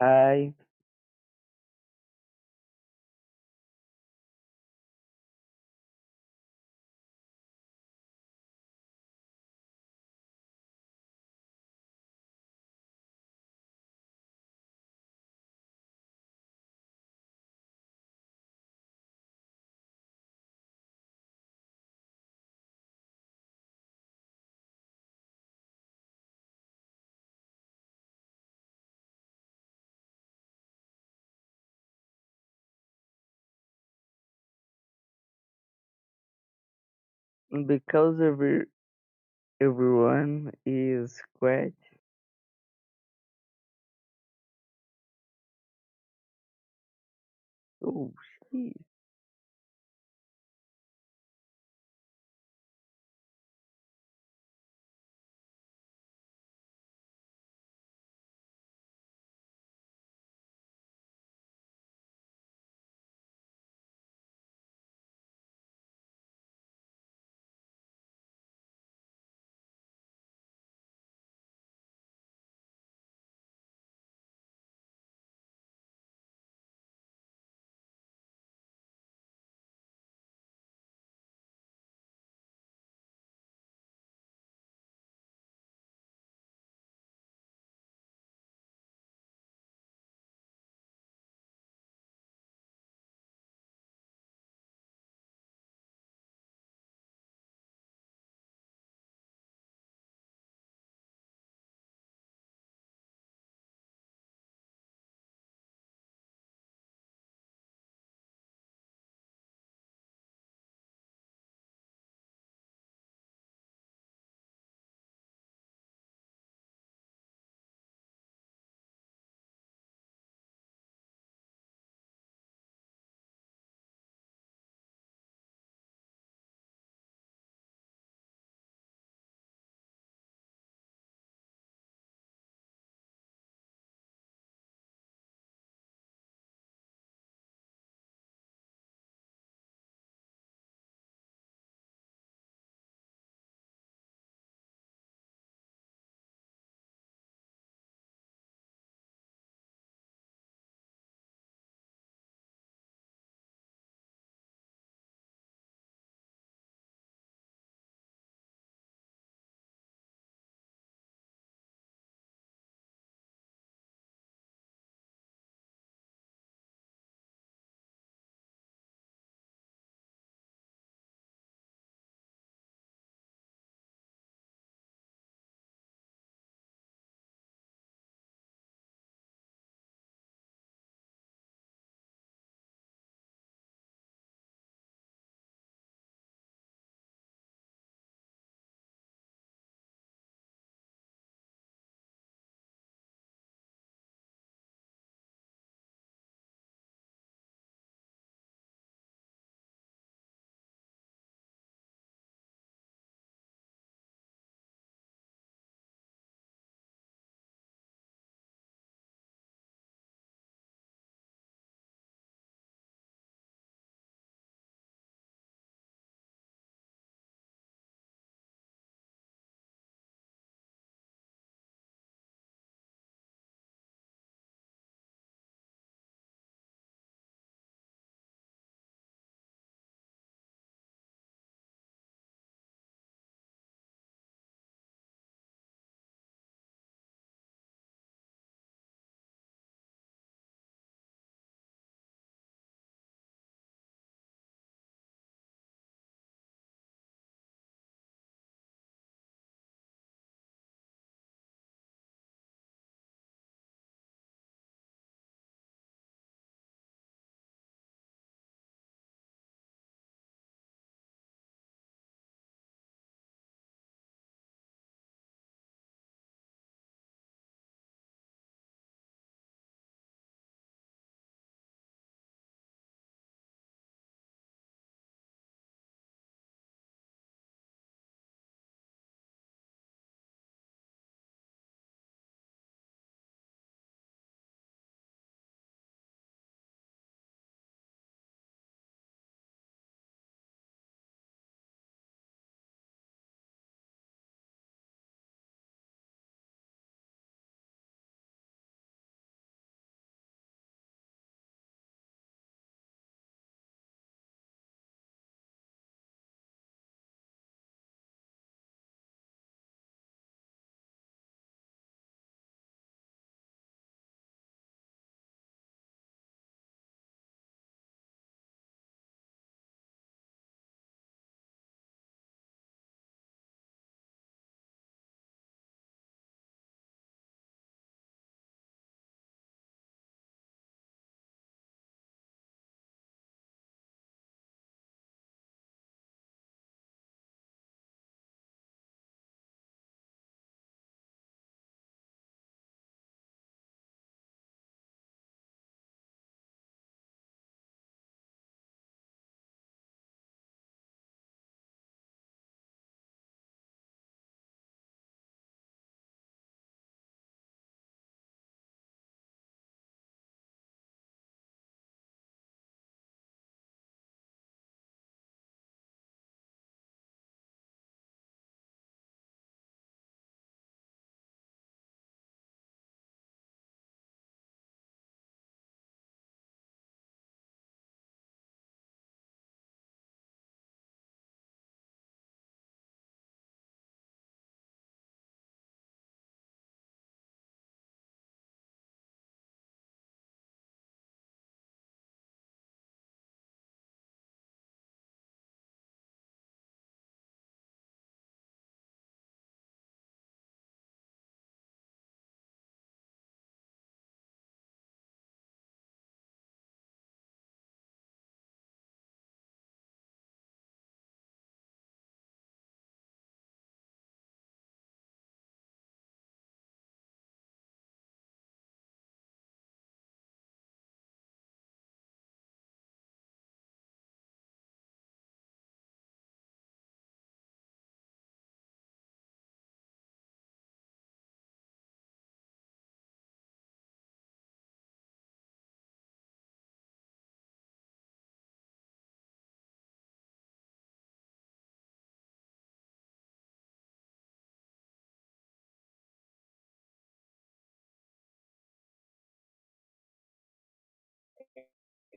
Hi, because everyone is quiet. Oh, shit.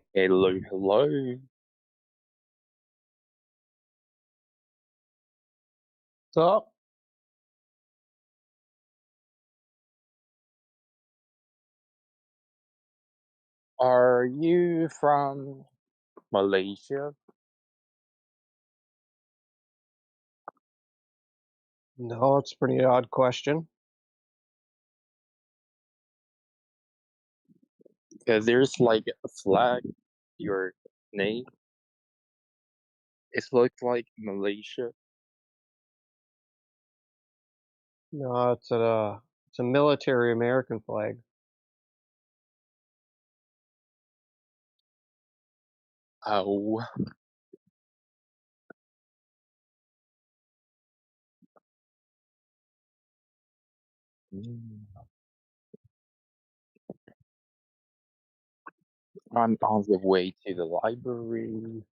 Hello, hello. So, Are you from Malaysia? no, it's a pretty odd question. Because there's like a flag, your name. It looks like Malaysia. No, it's a military American flag. Oh, mm. I'm on the way to the library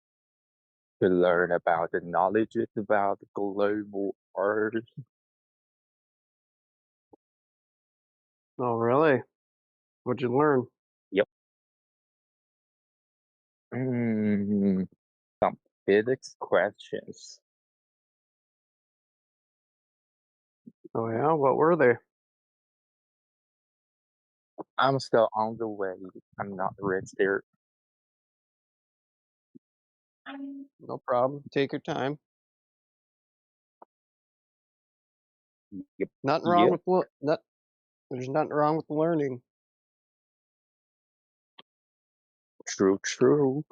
to learn about the knowledge about the global Earth. Oh, really? What'd you learn? Yep. Mm, some physics questions. Oh, yeah, what were they? I'm still on the way. I'm not reached there. No problem. Take your time. Yep. Nothing wrong Yep. with there's nothing wrong with learning. True, true.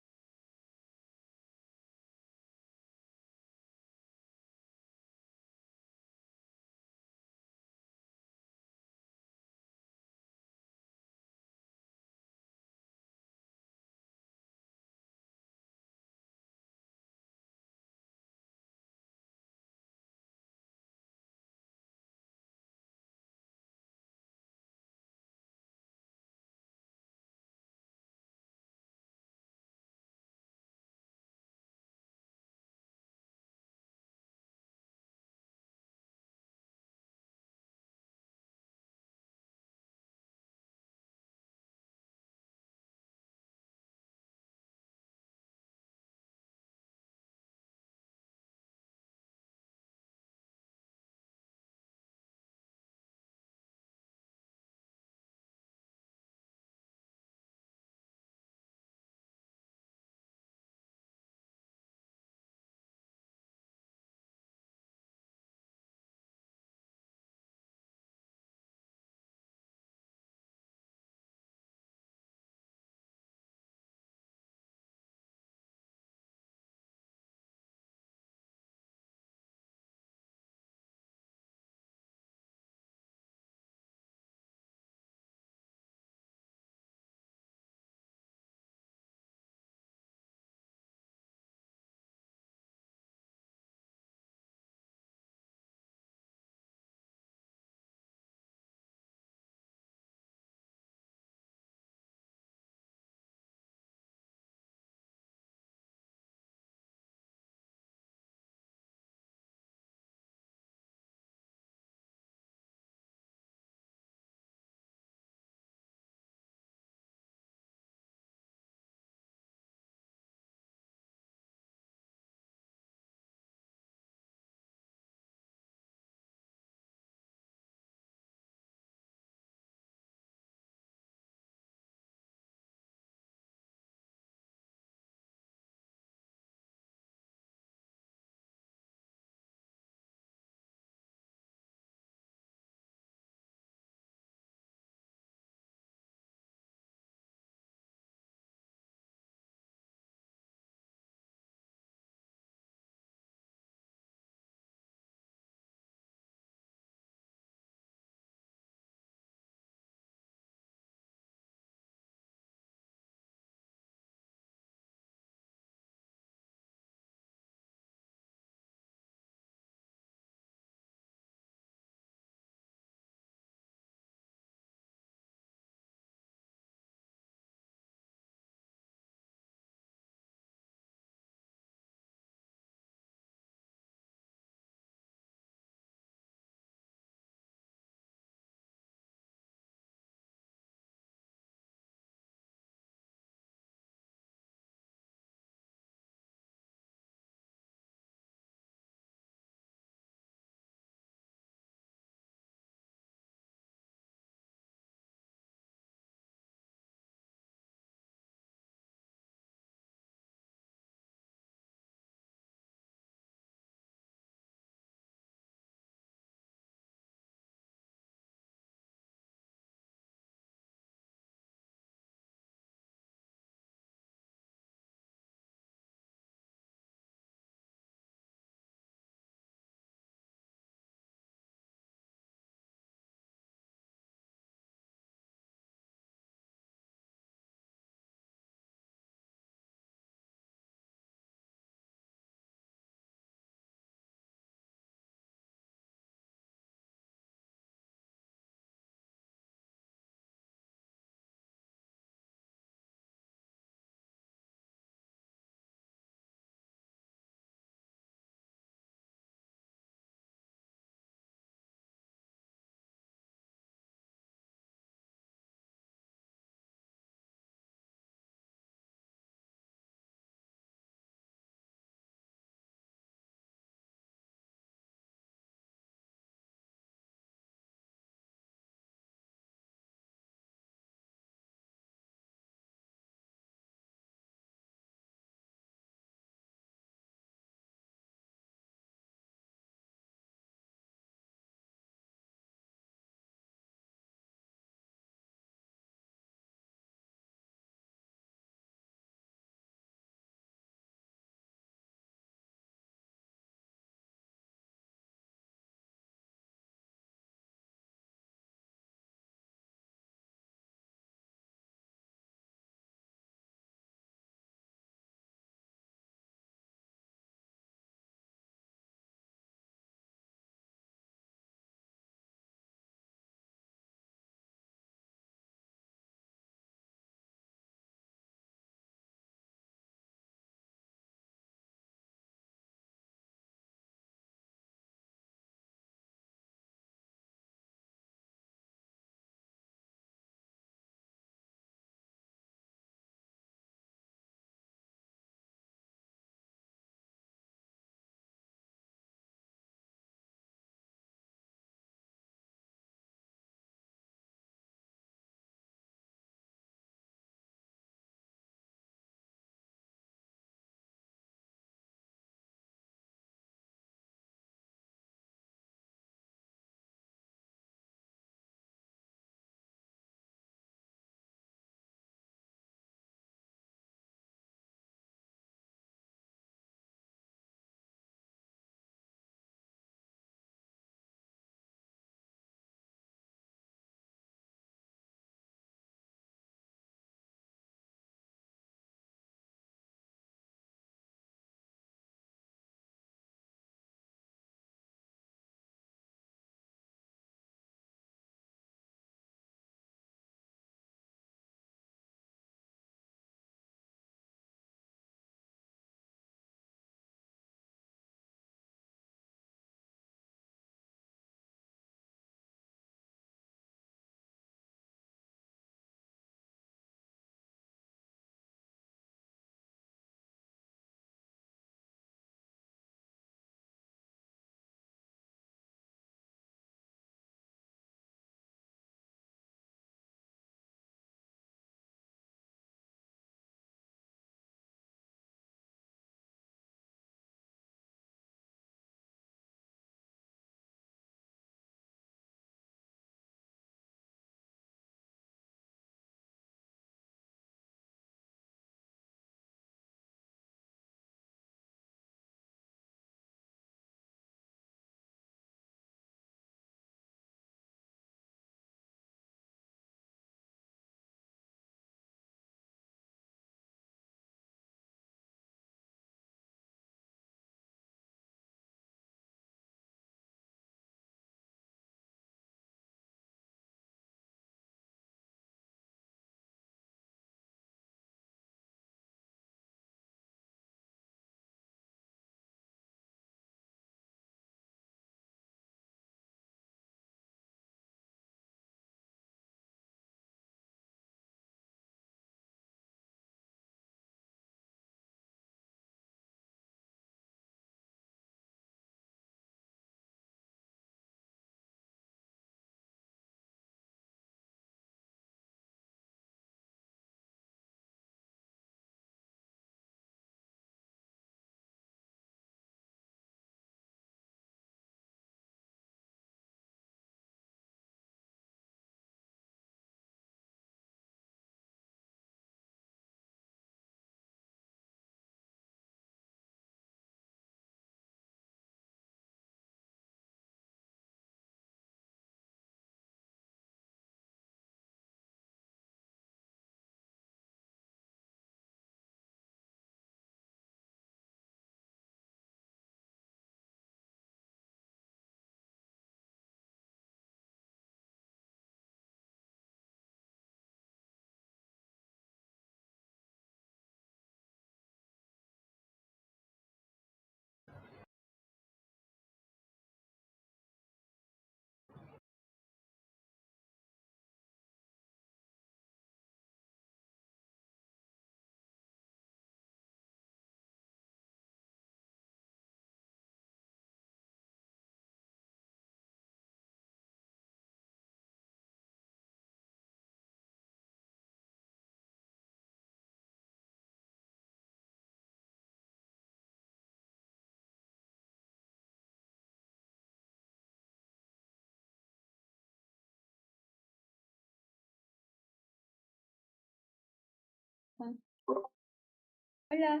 Hola.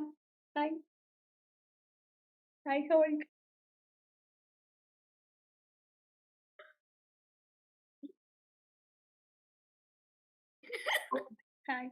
Hi. Hi, how are you? Hi.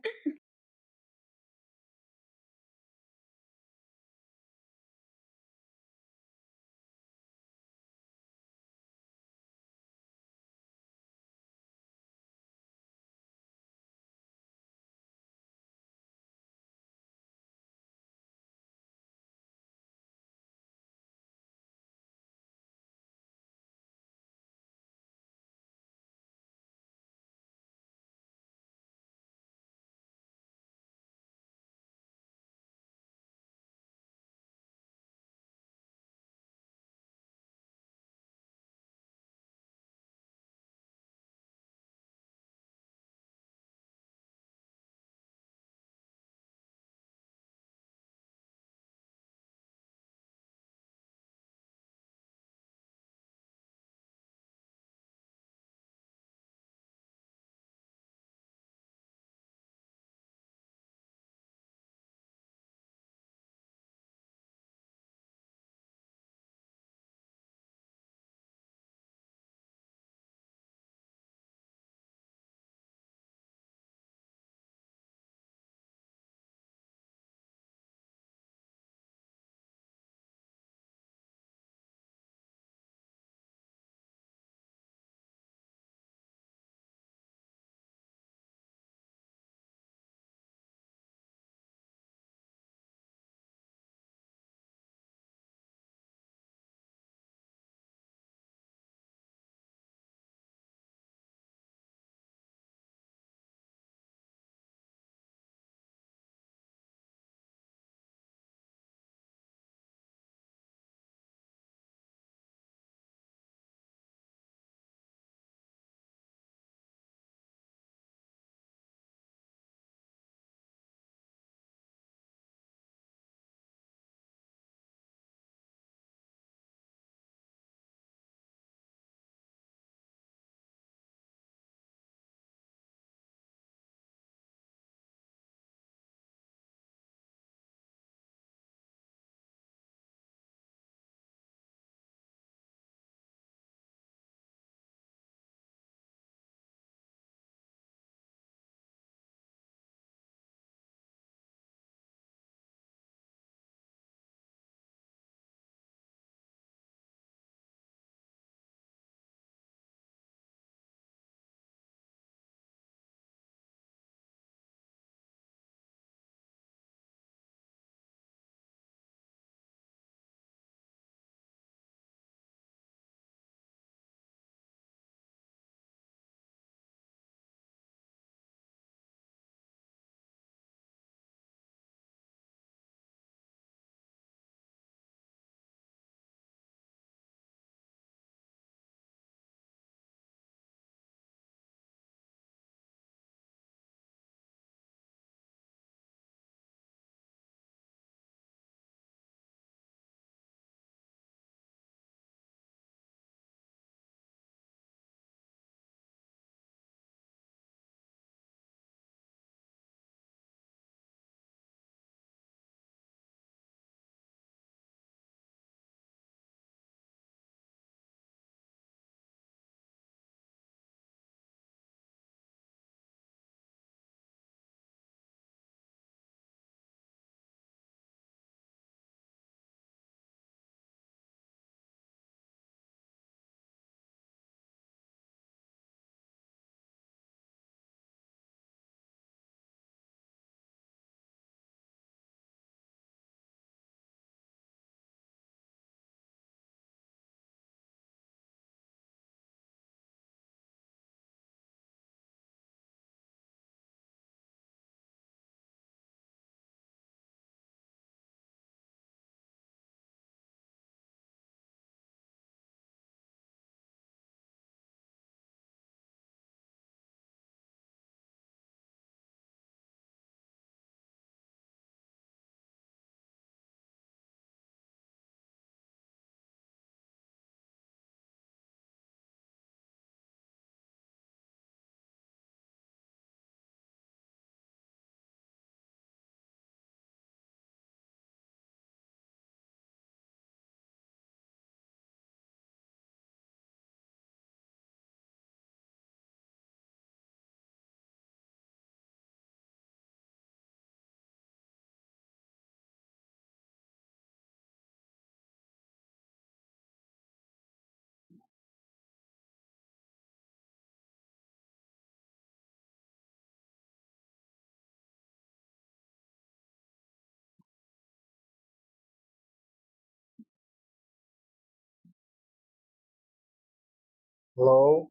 Hello,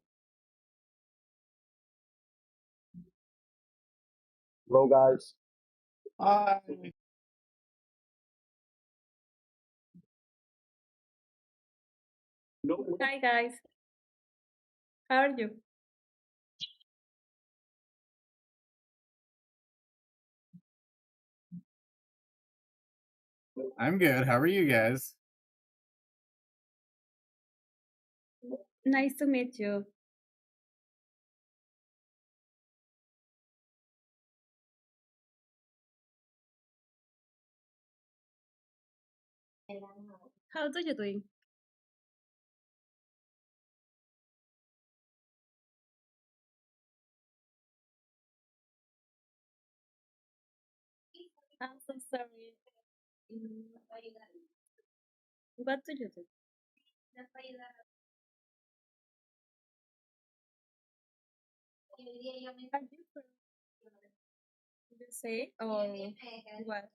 hello guys. Hi. Hi guys, how are you? I'm good. How are you guys? Nice to meet you. How are you doing? I'm so sorry. What do you do? Are you from USA or what?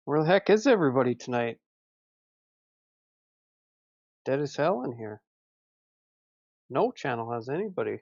Where the heck is everybody tonight? Dead as hell in here. No channel has anybody.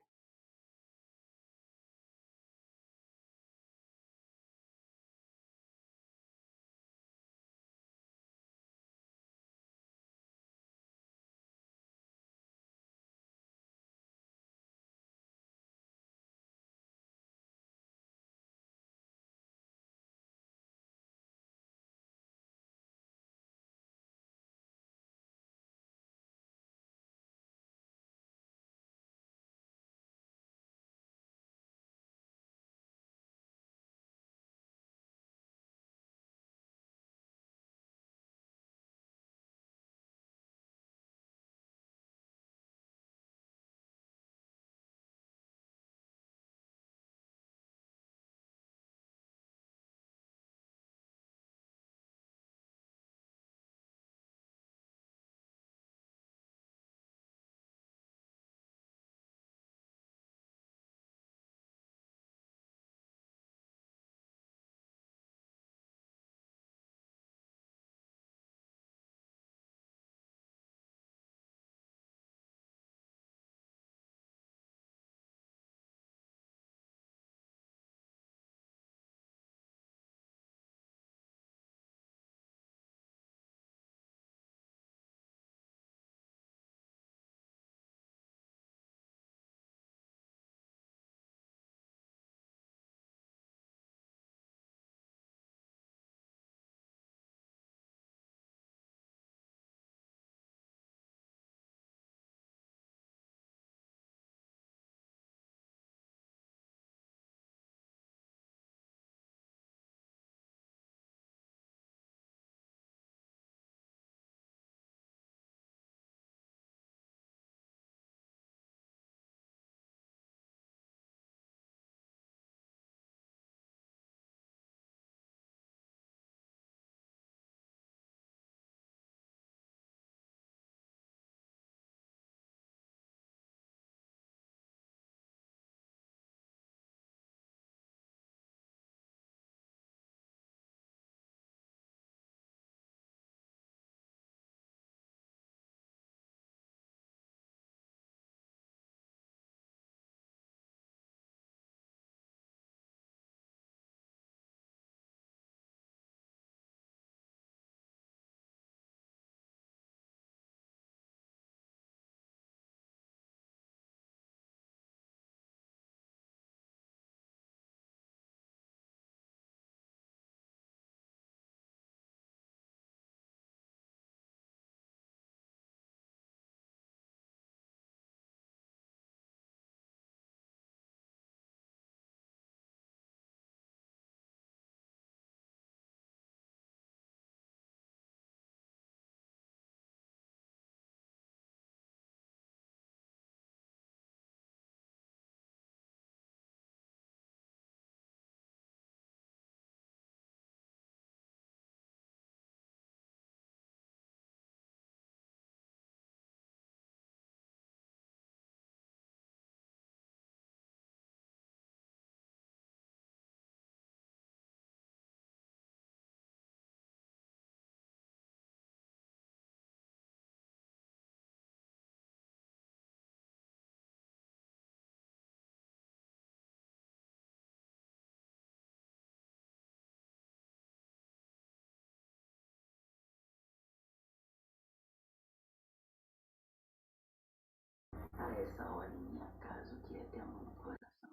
A essa horinha, caso queira ter amor no coração,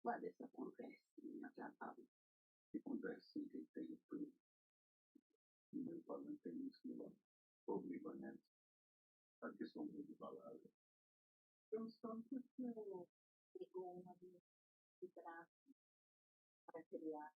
guarda essa conversinha pra Pablo. Que conversinha que tem tudo. Meu pai não tem isso, não. Comigo, né? Aqui são muito palavras. Eu só porque eu pegou uma de braço para criar.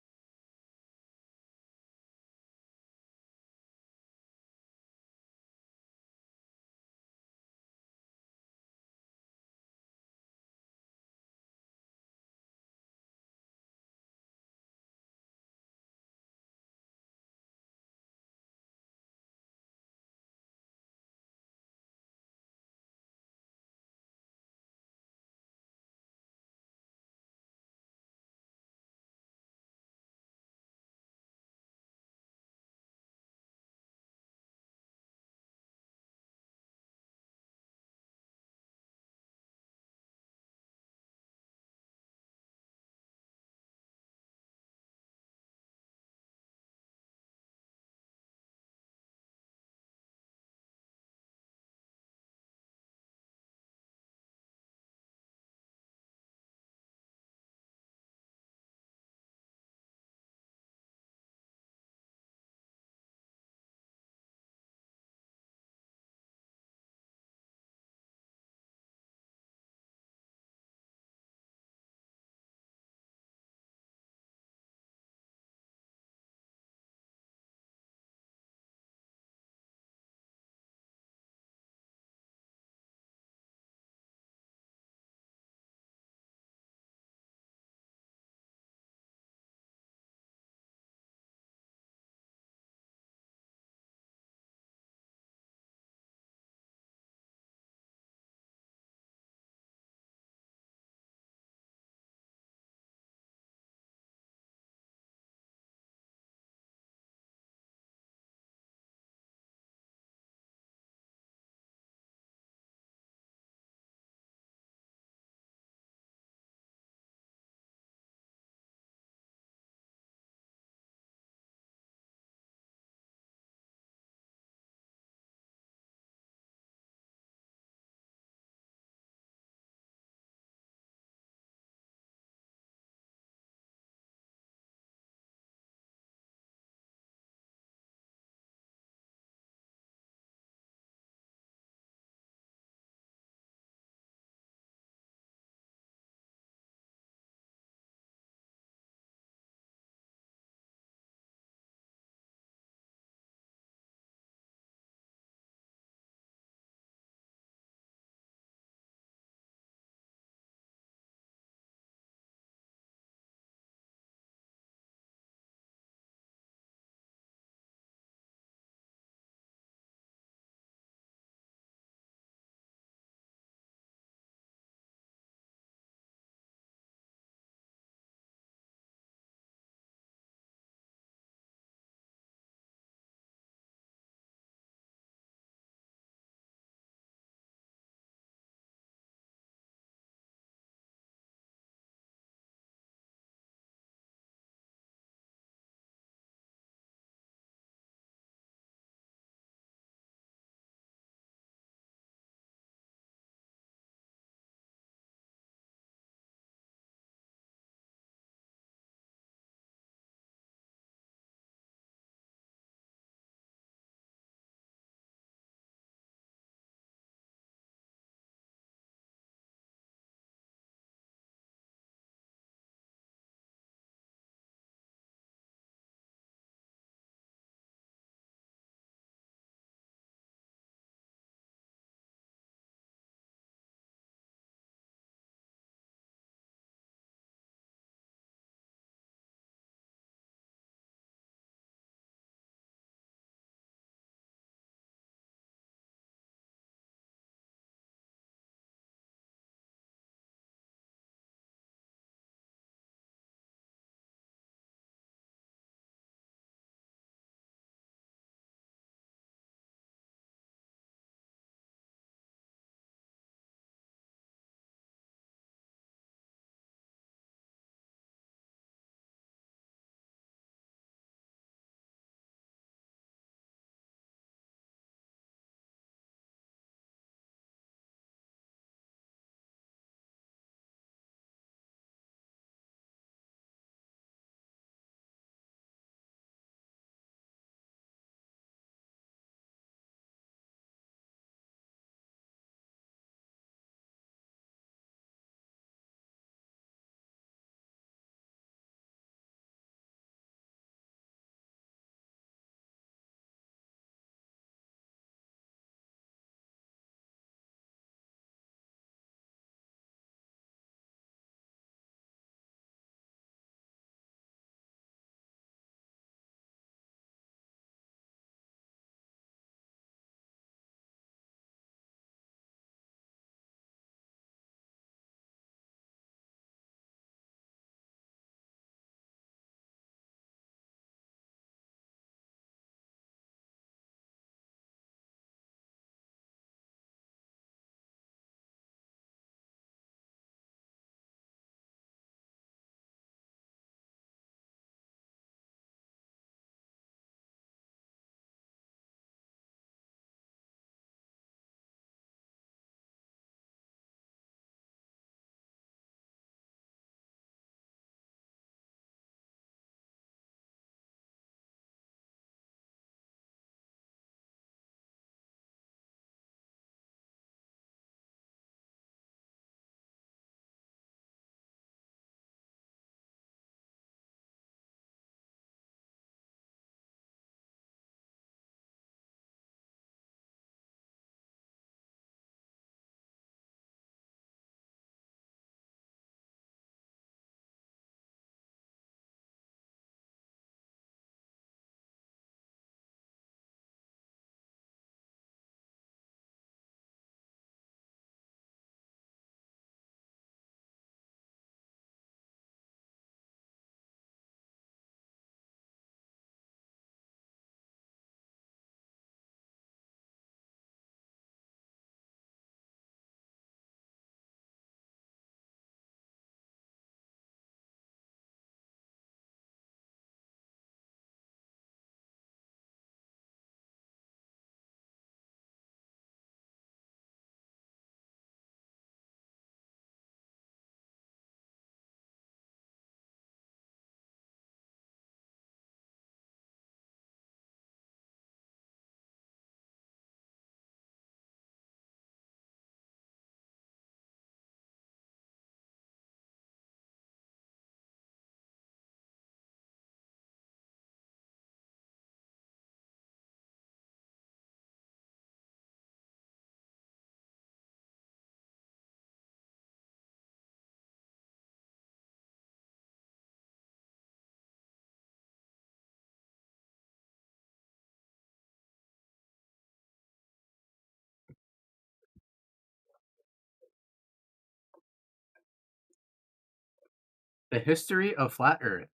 The History of Flat Earth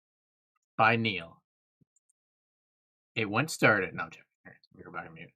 by Neil. It once started. No, I'm joking. Here, let me go back and mute.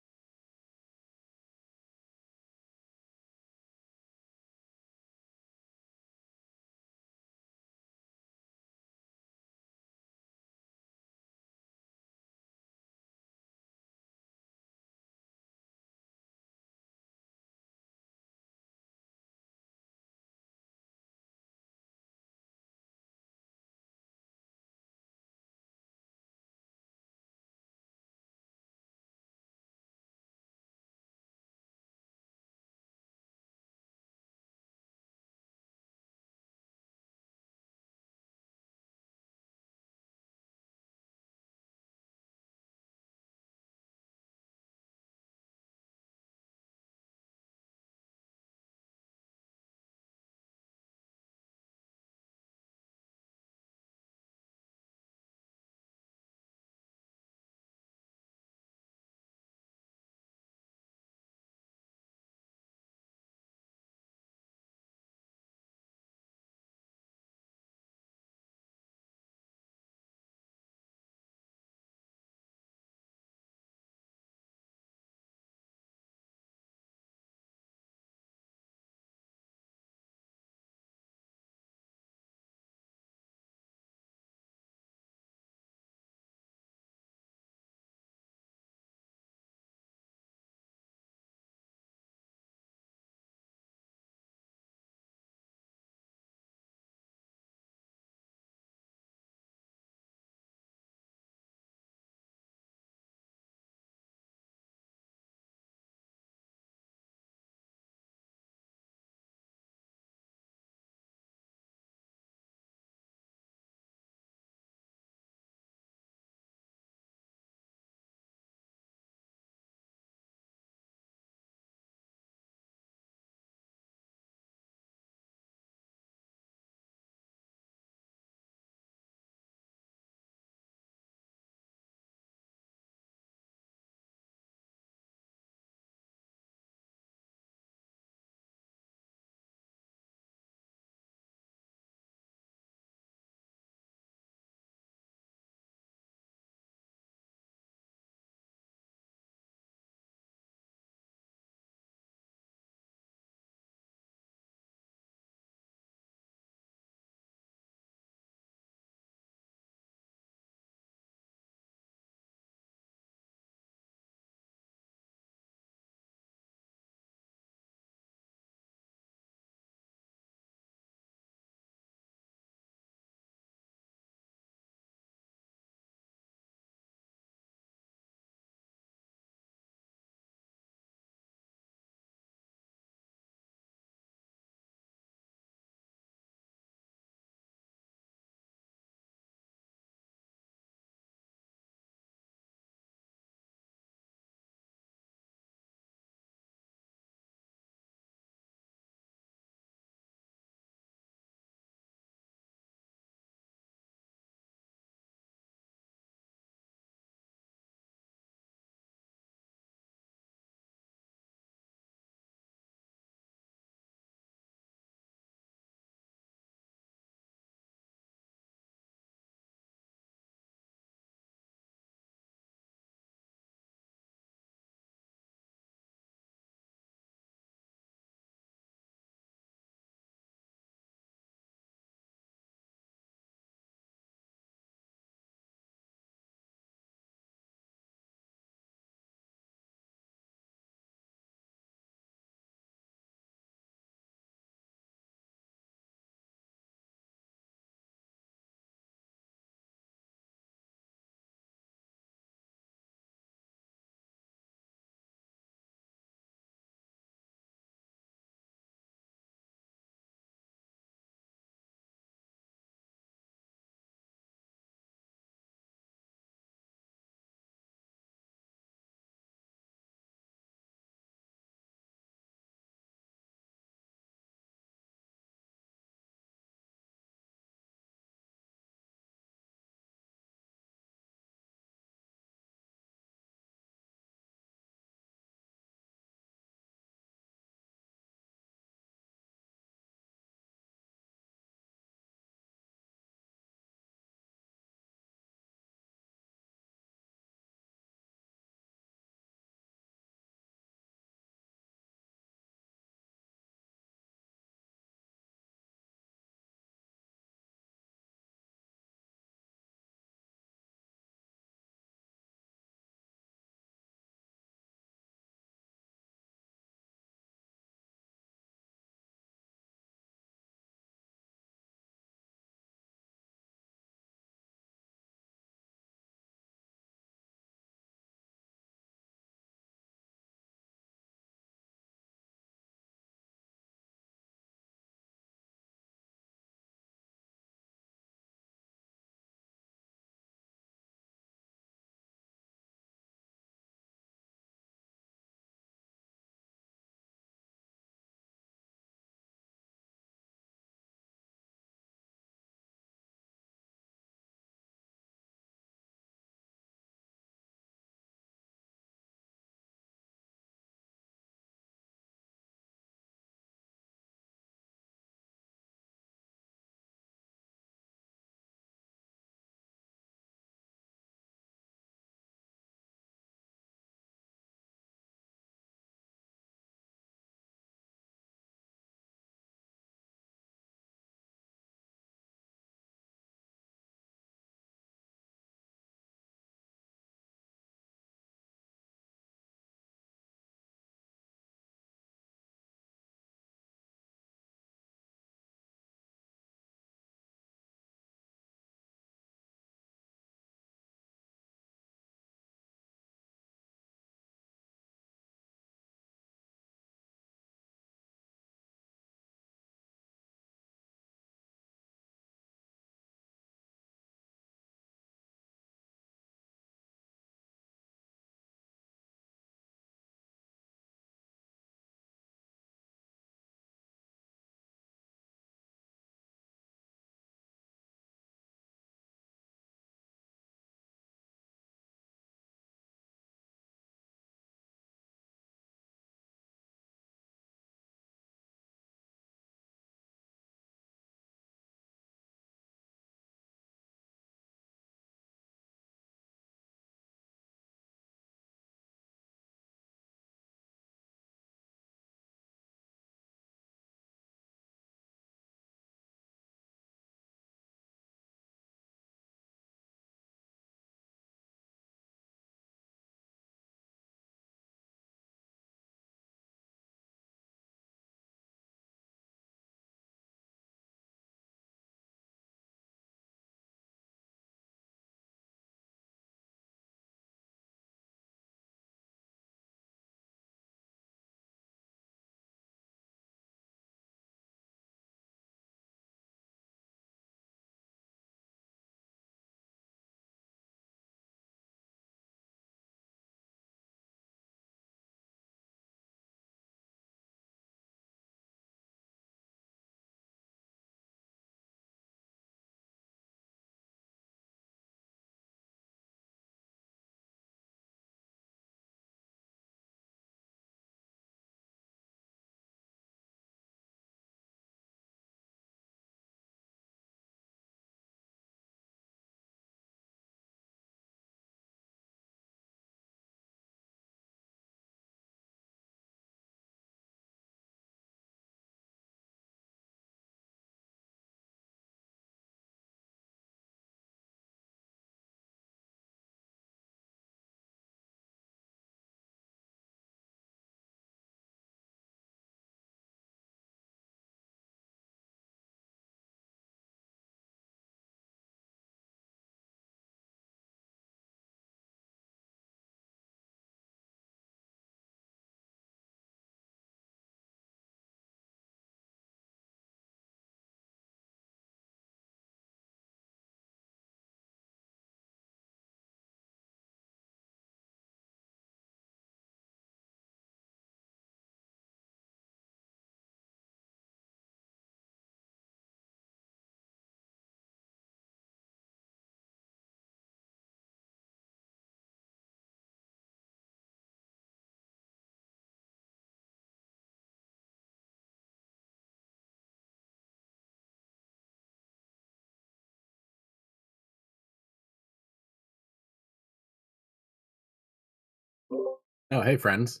Oh, hey, friends.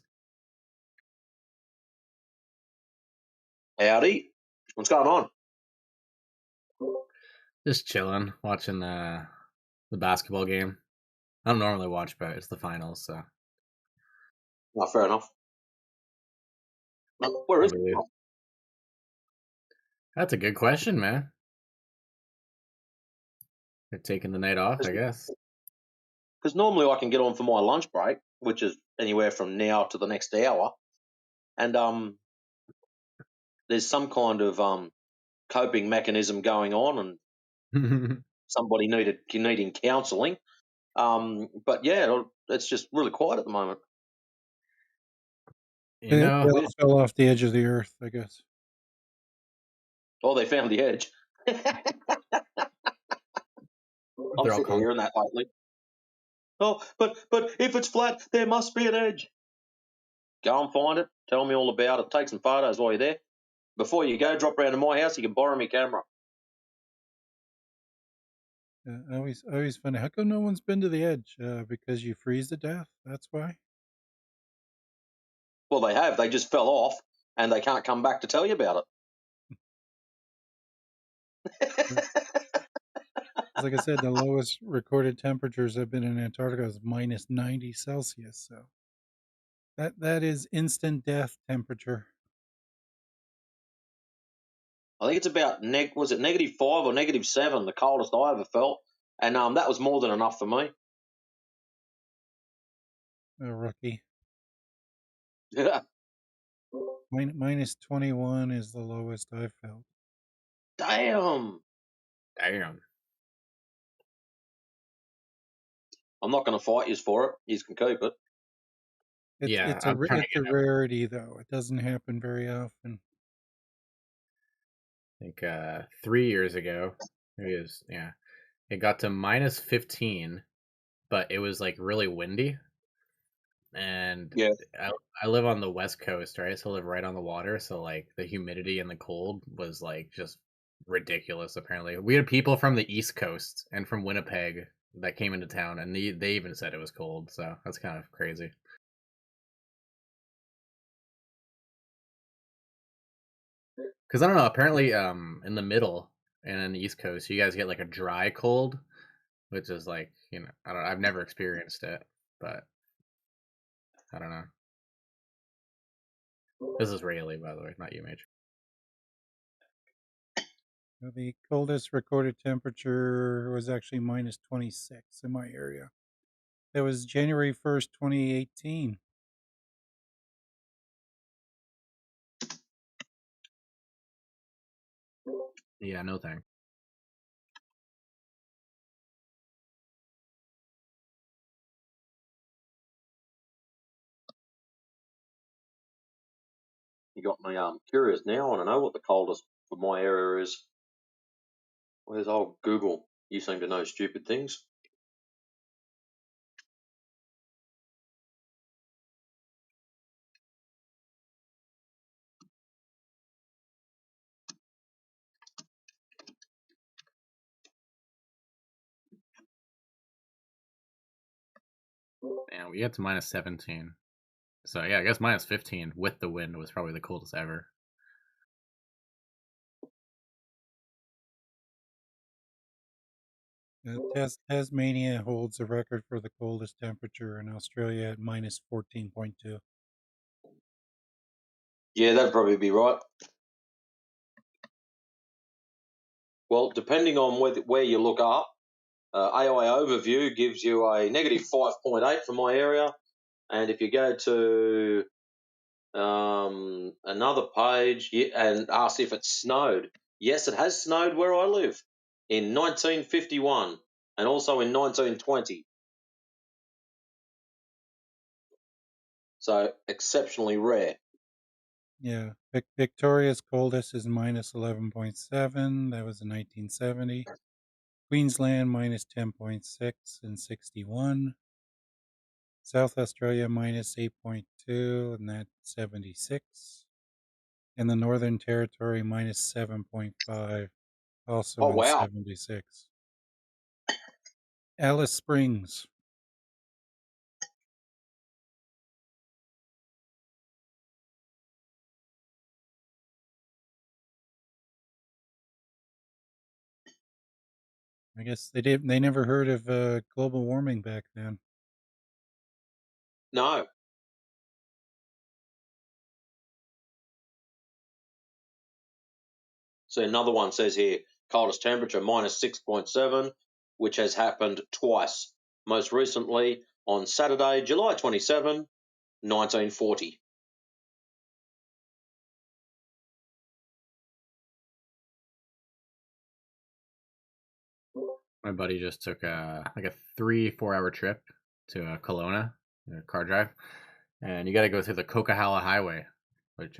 Howdy. What's going on? Just chilling, watching the basketball game. I don't normally watch, but it's the finals, so Oh, fair enough. Where I is believe. it? That's a good question, man. You're taking the night off, I guess. Because normally I can get on for my lunch break, which is anywhere from now to the next hour, and there's some kind of coping mechanism going on, and somebody needing counselling. But yeah, it's just really quiet at the moment. You They know, all fell off the edge of the earth, I guess. Oh, they found the edge. I'm they're all sick of hearing that lately. Oh, but if it's flat, there must be an edge. Go and find it. Tell me all about it. Take some photos while you're there. Before you go, drop round to my house. You can borrow my camera. I always find, how come no one's been to the edge? Because you freeze to death. That's why. Well, they have. They just fell off, and they can't come back to tell you about it. Like I said, the lowest recorded temperatures have been in Antarctica is minus 90 Celsius. So that is instant death temperature. I think it's about was it -5 or -7, the coldest I ever felt, and that was more than enough for me. A rookie. Yeah. Minus 21 is the lowest I've felt. Damn. I'm not going to fight you for it. You can keep it. Yeah, I'm trying to It's a rarity though. It doesn't happen very often. I think 3 years ago, it got to minus 15, but it was like really windy. And Yeah. I live on the West Coast, right? So I live right on the water. So like the humidity and the cold was like just ridiculous. Apparently, we had people from the East Coast and from Winnipeg that came into town, and they even said it was cold. So that's kind of crazy. Because I don't know. Apparently, in the middle and in the East Coast, you guys get like a dry cold, which is like, I don't know. I've never experienced it, but I don't know. This is Rayleigh, by the way, not you, Major. The coldest recorded temperature was actually minus 26 in my area. That was January 1st, 2018. Yeah, no thanks. You got me curious now. I want to know what the coldest for my area is. Where's old Google? You seem to know stupid things. And we got to minus 17. So yeah, I guess minus 15 with the wind was probably the coldest ever. Tasmania holds the record for the coldest temperature in Australia at minus 14.2. Yeah, that'd probably be right. Well, depending on where you look up, AI Overview gives you a -5.8 for my area, and if you go to another page and ask if it snowed, yes, it has snowed where I live in 1951 and also in 1920. So exceptionally rare. Yeah, Victoria's coldest is minus 11.7. That was in 1970. Queensland minus 10.6 in 61. South Australia minus 8.2, and that's 76. And the Northern Territory minus 7.5, also Oh in wow! 76. Alice Springs. I guess they never heard of global warming back then. No. So another one says here, coldest temperature minus 6.7, which has happened twice. Most recently on Saturday, July 27, 1940. My buddy just took a 3-4 hour trip to Kelowna, a car drive, and you got to go through the Coquihalla Highway, which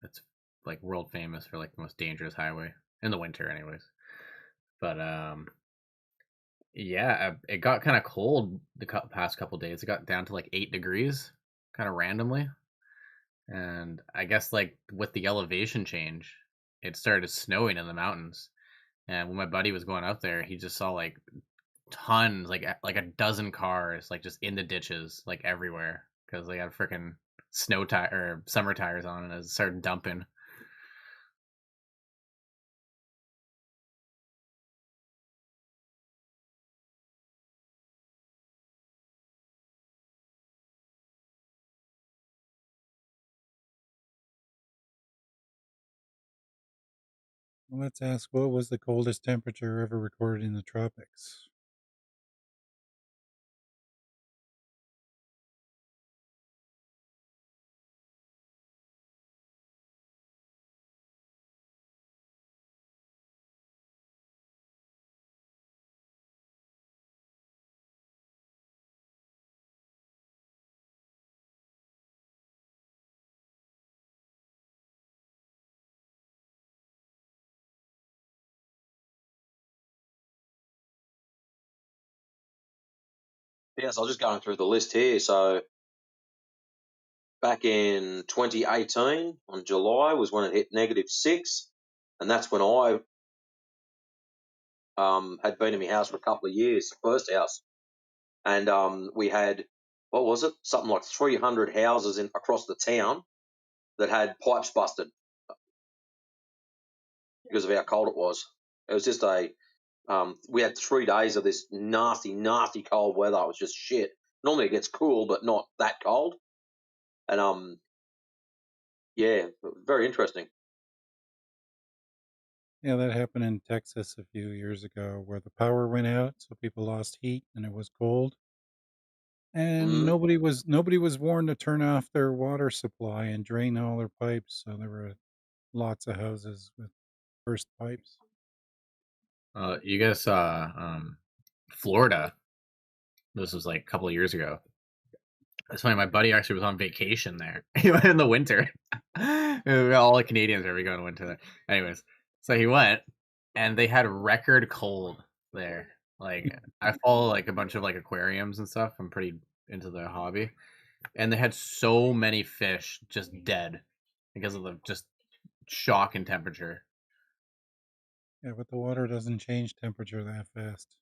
it's like world famous for like the most dangerous highway in the winter, anyways. But yeah, it got kind of cold the past couple days. It got down to like 8 degrees, kind of randomly, and I guess like with the elevation change, it started snowing in the mountains. And when my buddy was going out there, he just saw like tons, like a dozen cars, like just in the ditches, like everywhere, because they had freaking snow tire or summer tires on, and it started dumping. Well, let's ask, what was the coldest temperature ever recorded in the tropics? Yes, I was just going through the list here. So back in 2018, on July, was when it hit -6. And that's when I had been in my house for a couple of years, first house. And we had, what was it? Something like 300 houses across the town that had pipes busted because of how cold it was. It was just we had 3 days of this nasty, nasty cold weather. It was just shit. Normally it gets cool, but not that cold. And yeah, very interesting. Yeah, that happened in Texas a few years ago where the power went out, so people lost heat and it was cold. And Mm. nobody was warned to turn off their water supply and drain all their pipes, so there were lots of houses with burst pipes. You guys saw Florida. This was like a couple of years ago. It's funny. My buddy actually was on vacation there. He went in the winter. All the Canadians are going to winter there. Anyways, so he went, and they had record cold there. Like I follow like a bunch of like aquariums and stuff. I'm pretty into the hobby, and they had so many fish just dead because of the just shock in temperature. Yeah, but the water doesn't change temperature that fast.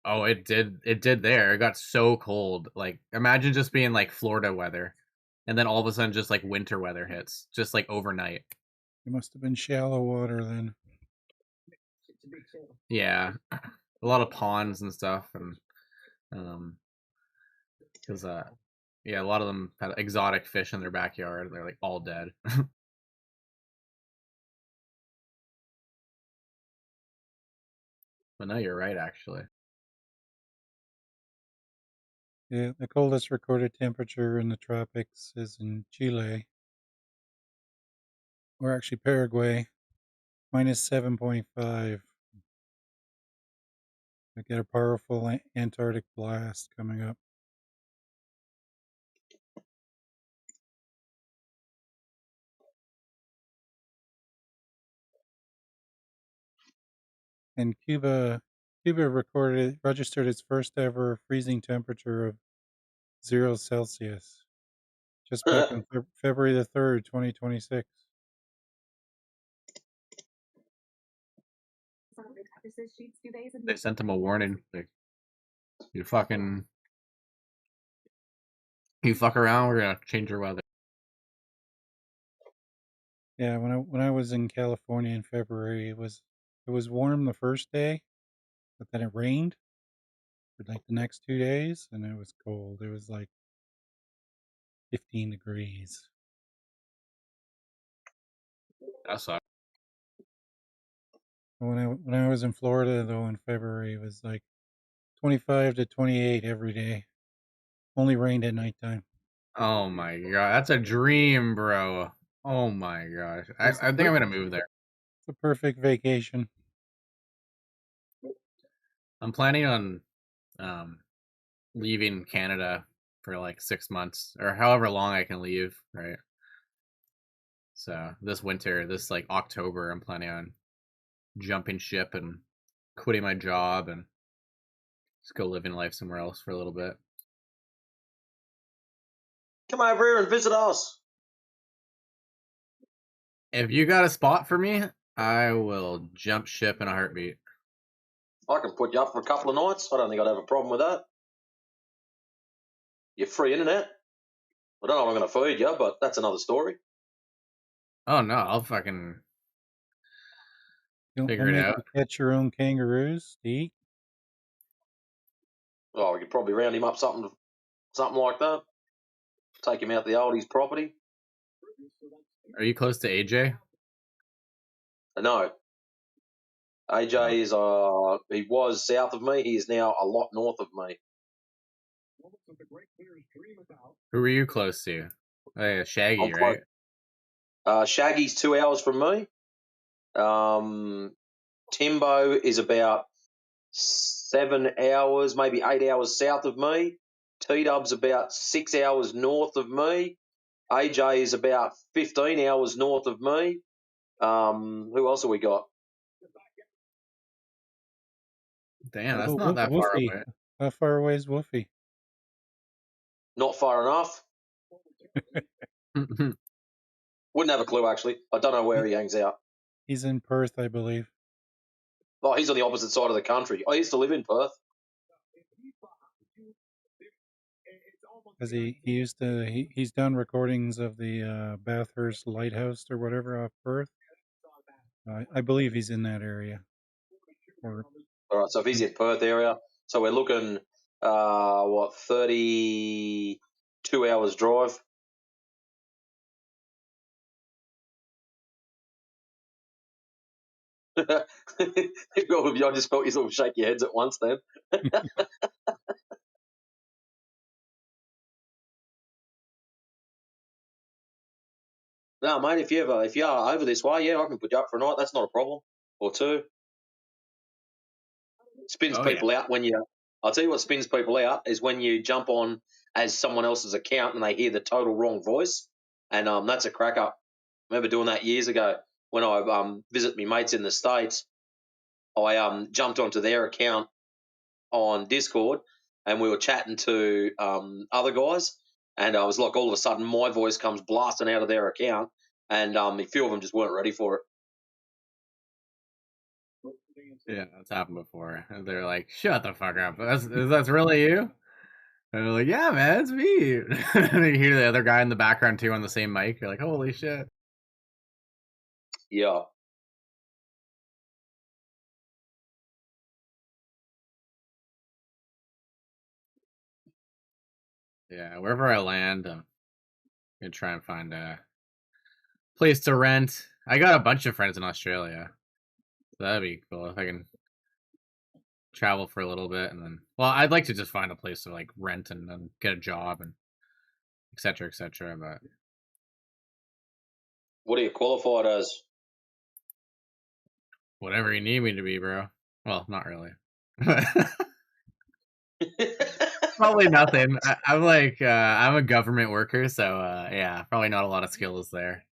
Oh, it did. It did there. It got so cold. Like imagine just being like Florida weather, and then all of a sudden just like winter weather hits, just like overnight. It must have been shallow water then. Yeah, a lot of ponds and stuff, and because yeah, a lot of them had exotic fish in their backyard. They're like all dead. But no, you're right, actually. Yeah, the coldest recorded temperature in the tropics is in Chile, or actually Paraguay, -7.5. I get a powerful Antarctic blast coming up. And Cuba registered its first ever freezing temperature of 0 Celsius just back on February the 3rd, 2026. They sent him a warning. Like, you fuck around, we're gonna change your weather. Yeah, when I was in California in February, it was It was warm the first day, but then it rained for like the next 2 days, and it was cold. It was like 15 degrees. That sucks. When I was in Florida though in February, it was like 25 to 28 every day. Only rained at nighttime. Oh my god, that's a dream, bro. Oh my gosh, I think I'm gonna move there. It's a perfect vacation. I'm planning on leaving Canada for like 6 months or however long I can leave, right? So this winter, this like October, I'm planning on jumping ship and quitting my job and just go living life somewhere else for a little bit. Come over here and visit us. If you got a spot for me, I will jump ship in a heartbeat. I can put you up for a couple of nights. I don't think I'd have a problem with that. You're free internet. I don't know what I'm going to feed you, but that's another story. Oh no, I'll fucking You'll figure it make out. you catch your own kangaroos to eat. Oh, we could probably round him up something like that. Take him out the oldies property. Are you close to AJ? No. AJ is he was south of me. He is now a lot north of me. Who are you close to? Oh, yeah, Shaggy, I'm right? Shaggy's 2 hours from me. Timbo is about 7 hours, maybe 8 hours south of me. T-Dub's about 6 hours north of me. AJ is about 15 hours north of me. Who else have we got? Damn, that's not that far Woofy. away. How far away is Woofy? Not far enough. Wouldn't have a clue, actually. I don't know where he hangs out. He's in Perth, I believe. Oh, he's on the opposite side of the country. I used to live in Perth. Because he's done recordings of the Bathurst Lighthouse or whatever off Perth. I believe he's in that area. Or All right, so if he's in Perth area, so we're looking, 32 hours drive. All of you, I just felt you sort of shake your heads at once then. No, mate, if you are over this way, yeah, I can put you up for a night. That's not a problem. Or two. Spins people out when I'll tell you what spins people out is when you jump on as someone else's account and they hear the total wrong voice. And that's a crack up. I remember doing that years ago when I visit my mates in the States. I jumped onto their account on Discord and we were chatting to other guys, and I was like, all of a sudden my voice comes blasting out of their account, and a few of them just weren't ready for it. Yeah, that's happened before. And they're like, "Shut the fuck up! That's really you?" And they're like, "Yeah, man, it's me." And you hear the other guy in the background too on the same mic. You're like, "Holy shit!" Yeah. Yeah, wherever I land, I'm gonna try and find a place to rent. I got a bunch of friends in Australia, so that'd be cool if I can travel for a little bit and then. Well, I'd like to just find a place to like rent and then get a job and etc. etc. But What are you qualified as? whatever you need me to be, bro. Well, not really. Probably nothing. I'm like I'm a government worker, so yeah, probably not a lot of skills there.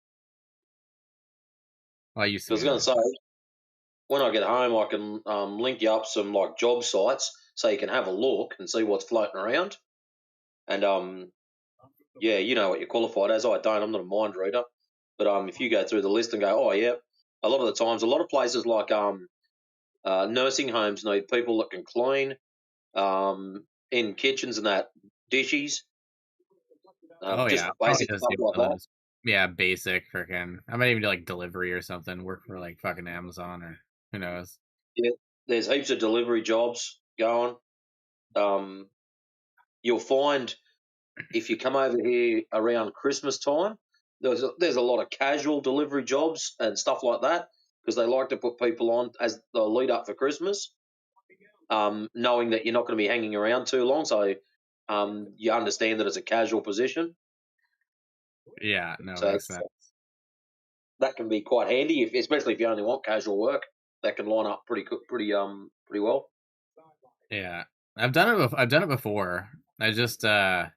Well, I used to I was be. going to say, when I get home, I can link you up some like job sites so you can have a look and see what's floating around. And yeah, you know what you're qualified as. I don't. I'm not a mind reader, but if you go through the list and go, oh yeah, a lot of the times, a lot of places like nursing homes need people that can clean in kitchens and that dishes. Oh Just yeah, probably basic just stuff do like one of that. those. Yeah, basic freaking. I might even do like delivery or something. Work for like fucking Amazon or Who knows? Yeah, there's heaps of delivery jobs going. You'll find if you come over here around Christmas time, there's a lot of casual delivery jobs and stuff like that because they like to put people on as the lead up for Christmas, knowing that you're not going to be hanging around too long, so you understand that it's a casual position. Yeah, no, So makes sense. that can be quite handy, especially if you only want casual work. That can line up pretty well. Yeah, I've done it. I've done it before. I just I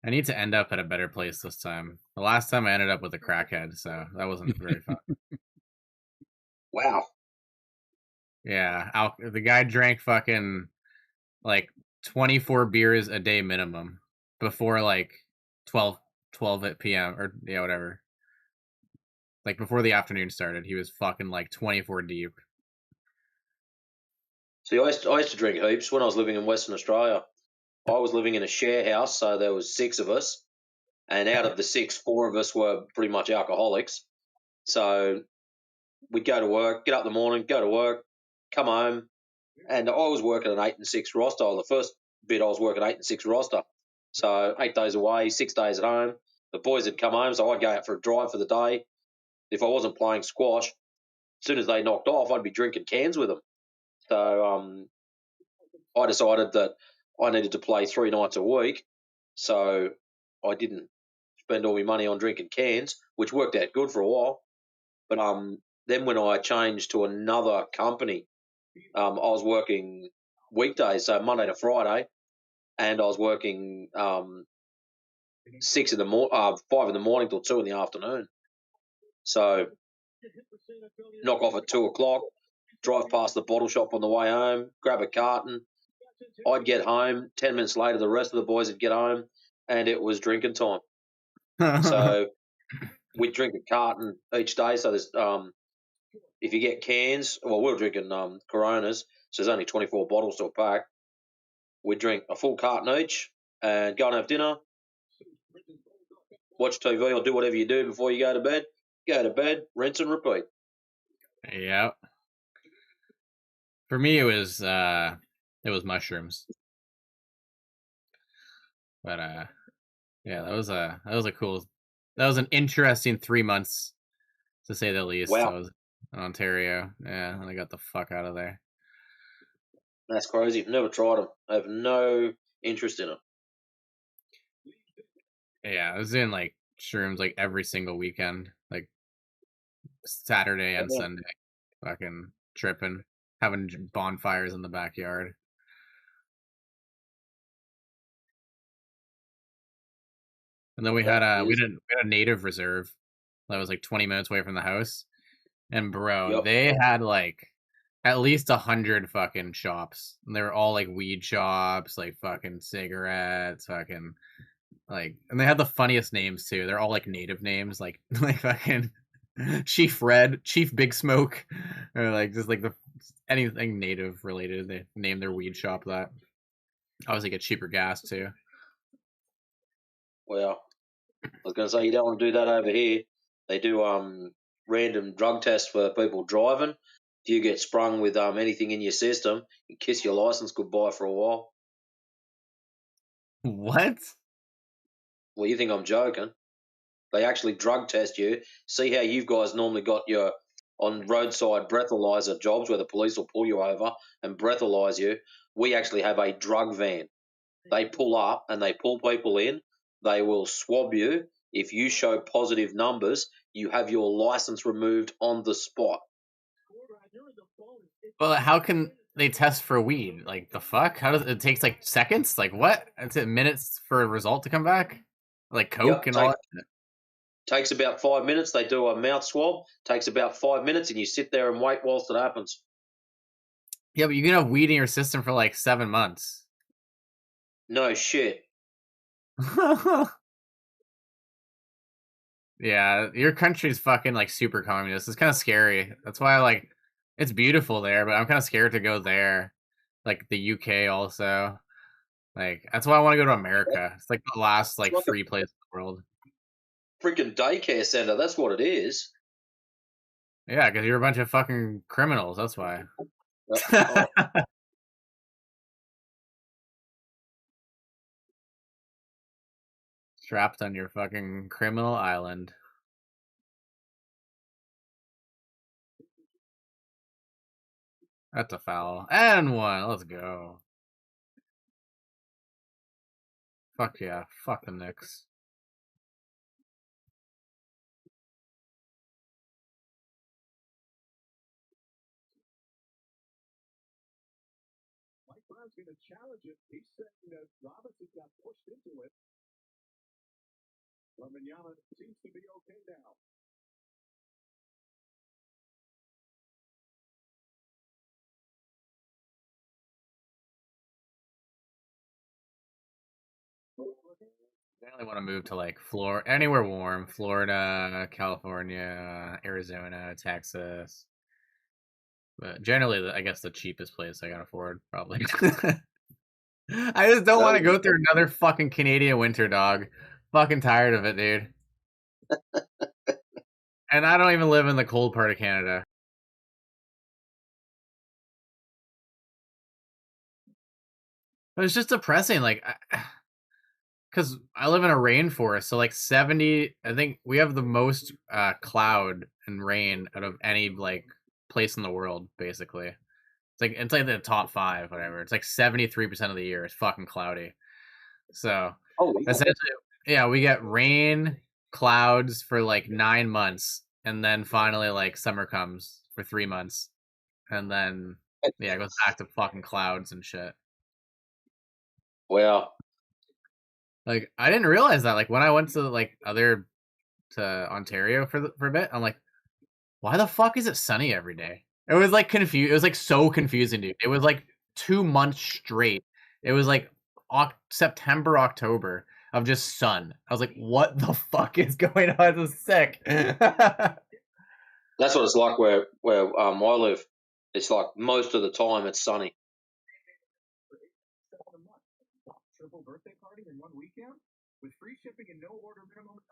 need to end up at a better place this time. The last time I ended up with a crackhead, so that wasn't very fun. Wow. Yeah, the guy drank fucking like 24 beers a day minimum before like 12 at p.m. or yeah, whatever. Like before the afternoon started, he was fucking like 24 deep. See, I used to drink heaps when I was living in Western Australia. I was living in a share house, so there was 6 of us, and out of the 6, 4 of us were pretty much alcoholics. So we'd go to work, get up in the morning, go to work, come home, and I was working an 8 and 6 roster. The first bit I was working 8 and 6 roster, so 8 days away, 6 days at home. The boys had come home, so I'd go out for a drive for the day. If I wasn't playing squash, as soon as they knocked off, I'd be drinking cans with them. So I decided that I needed to play 3 nights a week, so I didn't spend all my money on drinking cans, which worked out good for a while. But then when I changed to another company, I was working weekdays, so Monday to Friday, and I was working 5 in the morning till 2 in the afternoon. So knock off at 2 o'clock, drive past the bottle shop on the way home, grab a carton. I'd get home. 10 minutes later, the rest of the boys would get home, and it was drinking time. So we'd drink a carton each day. So there's if you get cans, well, we were drinking Coronas, so there's only 24 bottles to a pack. We'd drink a full carton each and go and have dinner, watch TV or do whatever you do before you go to bed. Go to bed, rinse and repeat. Yep. For me, it was mushrooms. But yeah, that was an interesting 3 months to say the least. Wow. I was in Ontario, yeah, and I got the fuck out of there. That's crazy. I've never tried them. I have no interest in it. Yeah, I was doing like shrooms like every single weekend, like Saturday and Sunday, fucking tripping, having bonfires in the backyard. And then we had a native reserve that was like 20 minutes away from the house, and bro, they had like at least 100 fucking shops, and they were all like weed shops, like fucking cigarettes, fucking like, and they had the funniest names too. They're all like native names, like like fucking Chief Red, Chief Big Smoke, or like just like anything native related. They named their weed shop that. Obviously, get cheaper gas too. Well, I was going to say you don't want to do that over here. They do random drug tests for people driving. If you get sprung with anything in your system, you kiss your license goodbye for a while. What? Well, you think I'm joking? They actually drug test you. See how you guys normally got your on roadside breathalyzer jobs where the police will pull you over and breathalyze you. We actually have a drug van. They pull up and they pull people in. They will swab you. If you show positive numbers, you have your license removed on the spot. Well, how can they test for weed? Like the fuck? How does it takes like seconds? Like what? It's minutes for a result to come back? Like coke and all that? Takes about 5 minutes. They do a mouth swab. Takes about 5 minutes, and you sit there and wait whilst it happens. Yeah, but you can have weed in your system for like 7 months. No shit. Yeah, your country's fucking like super communist. It's kind of scary. That's why like it's beautiful there, but I'm kind of scared to go there. Like the UK also. Like that's why I want to go to America. It's like the last like free place in the world. Freaking daycare center. That's what it is. Yeah, because you're a bunch of fucking criminals. That's why. Oh, Trapped on your fucking criminal island. That's a foul. And one. Let's go. Fuck yeah. Fuck the Knicks. I only want to move to like Florida, anywhere warm. Florida, California, Arizona, Texas. But generally, I guess the cheapest place I can afford, probably. I just don't want to go through another fucking Canadian winter, dog. Fucking tired of it, dude. And I don't even live in the cold part of Canada. But it's just depressing, like, because I live in a rainforest, so like 70. I think we have the most cloud and rain out of any like place in the world, basically. It's like the top 5, whatever. It's like 73% of the year is fucking cloudy. So essentially, yeah, we get rain, clouds for like 9 months, and then finally like summer comes for 3 months, and then yeah, it goes back to fucking clouds and shit. wow. Like I didn't realize that. Like when I went to like to Ontario for a bit, I'm like, why the fuck is it sunny every day? It was like confused. It was like so confusing, dude. It was like 2 months straight. It was like September, October of just sun. I was like, what the fuck is going on? This is sick. That's what it's like where I live. It's like most of the time it's sunny.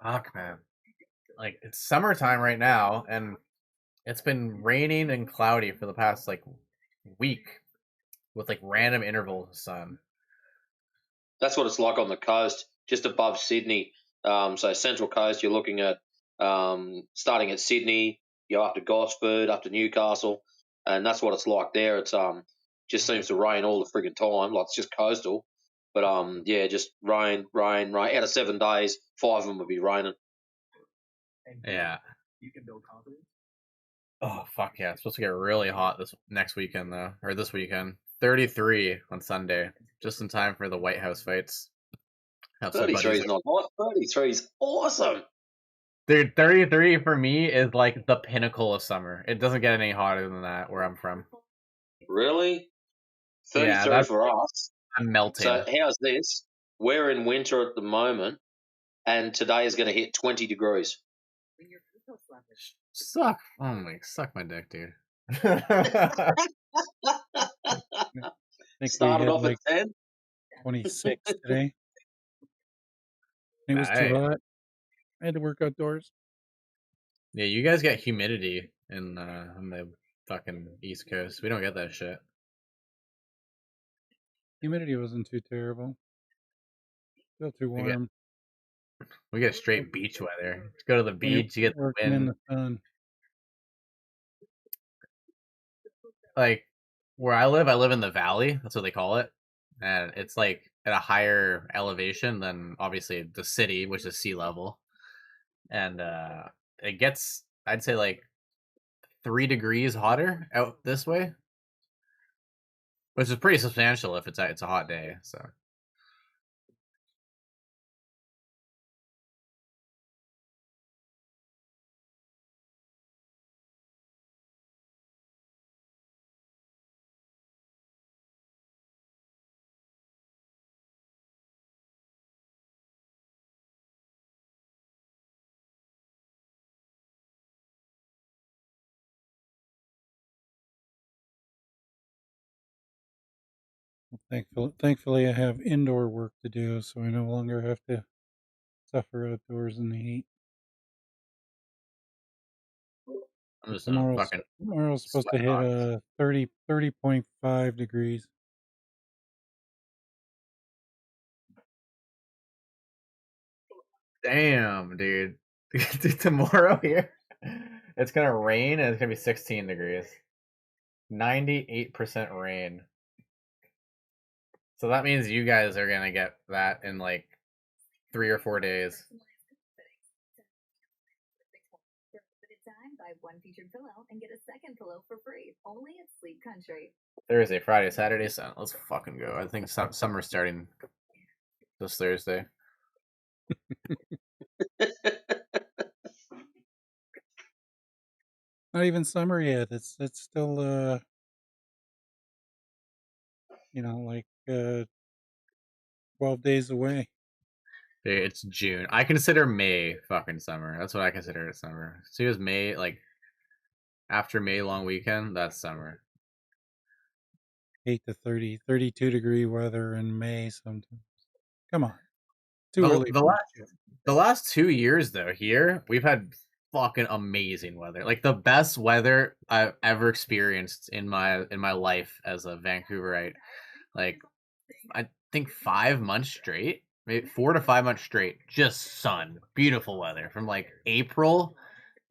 Fuck, man. Like it's summertime right now, and it's been raining and cloudy for the past like week with like random intervals of sun. That's what it's like on the coast, just above Sydney. So Central Coast, you're looking at starting at Sydney, you go up to Gosford, up to Newcastle, and that's what it's like there. It's just seems to rain all the friggin' time, like it's just coastal. But yeah, just rain, rain, rain. Out of 7 days, 5 of them would be raining. Yeah. Oh fuck yeah! It's supposed to get really hot this next weekend though, or this weekend. 33 on Sunday, just in time for the White House fights. 33 is not hot. 33 is awesome. Dude, 33 for me is like the pinnacle of summer. It doesn't get any hotter than that where I'm from. Really? 33 Yeah, for us. I'm melting. So how's this? We're in winter at the moment, and today is going to hit 20 degrees. Suck my dick, dude. Started off like at 10. 26 today. It was too hot. I had to work outdoors. Yeah, you guys get humidity on the fucking East Coast. We don't get that shit. Humidity wasn't too terrible. Still too warm. We get straight beach weather. Let's go to the beach. You get the working wind. in the sun. Like where I live in the valley. That's what they call it, and it's like at a higher elevation than obviously the city, which is sea level, and it gets, I'd say, like 3 degrees hotter out this way, which is pretty substantial if it's a hot day. So. Thankfully, I have indoor work to do, so I no longer have to suffer outdoors in the heat. I'm just gonna Tomorrow's fucking supposed to sweat hit box. 30.5 degrees. Damn, dude. Dude, tomorrow here, it's gonna rain and it's gonna be 16 degrees. 98% rain. So that means you guys are gonna get that in like 3 or 4 days. Buy one featured pillow and get a second pillow for free, only at Sleep Country. Thursday, Friday, Saturday, Sunday. Let's fucking go. I think summer's starting this Thursday. Not even summer yet. It's still like 12 days away. Dude, it's June. I consider May fucking summer. That's what I consider it summer. So it was May, like after May long weekend, that's summer. 8 to 30, 32 degree weather in May sometimes. Come on. Too early. The last 2 years though, here we've had fucking amazing weather. Like the best weather I've ever experienced in my life as a Vancouverite. Like I think 5 months straight, maybe 4 to 5 months straight, just sun, beautiful weather from like April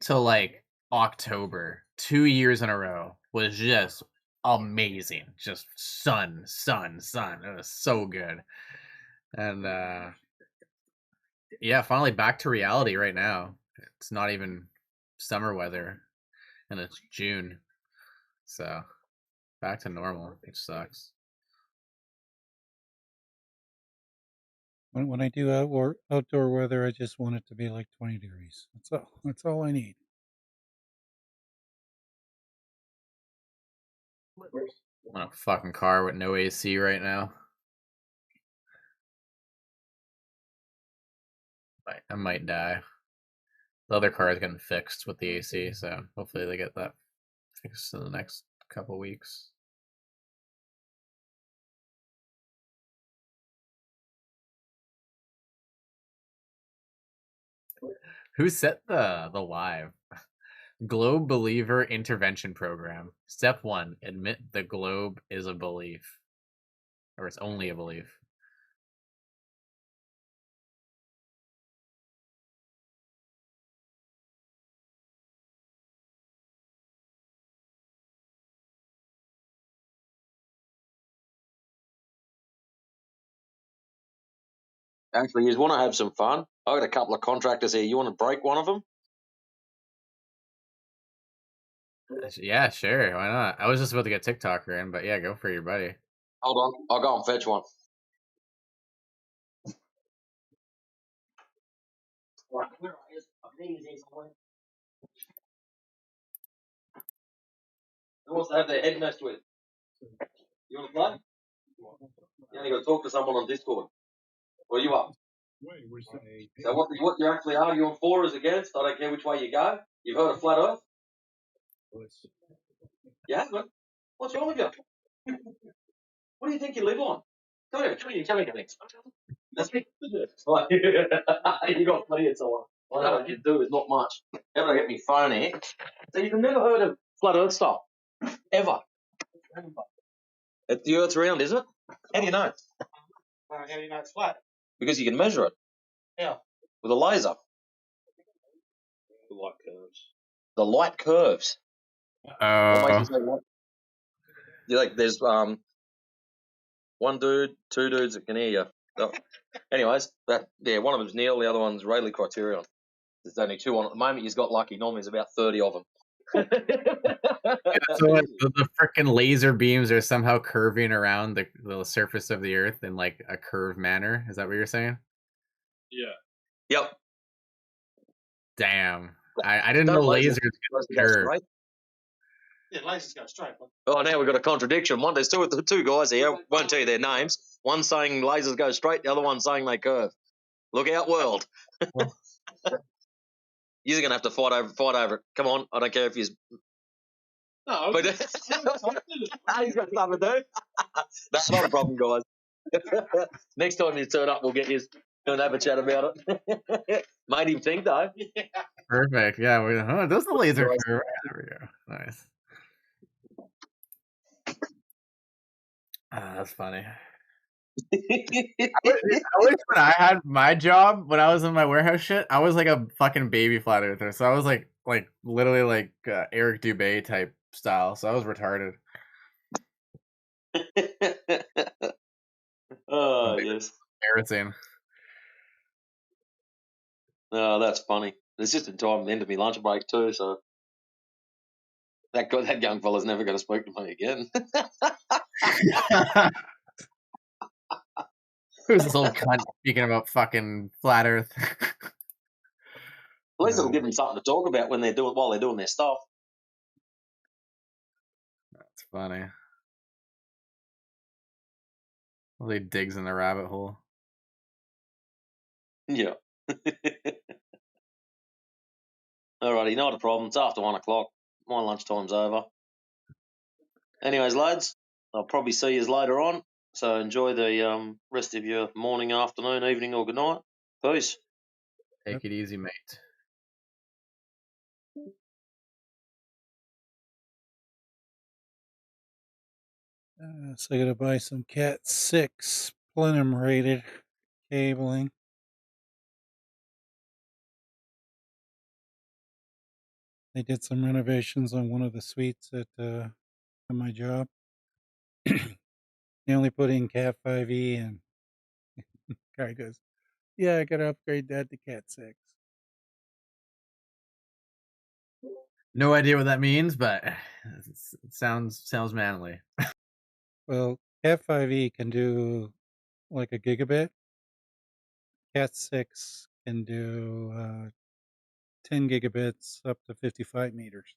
to like October. 2 years in a row was just amazing. Just sun. It was so good. And yeah, finally back to reality right now. It's not even summer weather and it's June. So back to normal, which sucks. When I do outdoor weather, I just want it to be like 20 degrees. That's all I need. I'm in a fucking car with no AC right now. I might die. The other car is getting fixed with the AC, so hopefully they get that fixed in the next couple weeks. Who set the live? Globe Believer Intervention Program. Step 1, admit the globe is a belief. Or it's only a belief. Actually, you want to have some fun? I got a couple of contractors here. You want to break one of them? Yeah, sure. Why not? I was just about to get TikToker in, but yeah, go for your buddy. Hold on. I'll go and fetch one. Right, where are you? I think he's here somewhere. Who wants to have their head messed with? You want to play? You only got to talk to someone on Discord. Where you up? So what you're actually arguing for is against? I don't care which way you go. You've heard of flat Earth? You haven't? What's wrong with you? What do you think you live on? Come here. That's me. You got plenty of time. What I can do is not much. How do I get my phone here? So you've never heard of flat Earth stuff? Ever? The Earth's round, is it? How do you know? How do you know it's flat? Because you can measure it. Yeah. With a laser. The light curves. The light curves. What makes you say light? You like there's one dude, two dudes that can hear you. Oh. Anyways, one of them's Neil, the other one's Rayleigh Criterion. There's only two on at the moment. He's got lucky. Normally, there's about 30 of them. So the freaking laser beams are somehow curving around the surface of the Earth in like a curved manner. Is that what you're saying? Yeah. Yep. Damn. I didn't know lasers could curve. Yeah, lasers go straight. Oh, now we've got a contradiction. There's two guys here. Won't tell you their names. One saying lasers go straight. The other one saying they curve. Look out, world. You're gonna have to fight over it. Come on, I don't care if you. No, but he's got stuff to do. That's not a problem, guys. Next time you turn up, we'll get you. Don't have a chat about it. Made him think though. Perfect. Yeah, there's the laser Guys. curve. There we go. Nice. That's funny. I wish when I had my job, when I was in my warehouse shit, I was like a fucking baby flat earther. So I was like literally like Eric Dubé type style. So I was retarded. Oh yes. Embarrassing. Oh, that's funny. It's just in time end of my lunch break too, so that young fella's never going to speak to me again. Who's this old cunt speaking about fucking flat Earth? At least it'll give them something to talk about while they're doing their stuff. That's funny. Well, he digs in the rabbit hole. Yeah. Alrighty, not a problem. It's after 1 o'clock. My lunchtime's over. Anyways, lads, I'll probably see you later on. So enjoy the rest of your morning, afternoon, evening, or good night. Peace. Take it easy, mate. So I gotta buy some Cat 6 plenum rated cabling. They did some renovations on one of the suites at my job. They only put in Cat 5e, and guy goes, "Yeah, I gotta upgrade that to Cat 6." No idea what that means, but it sounds manly. Well, Cat 5e can do like a gigabit. Cat 6 can do 10 gigabits up to 55 meters.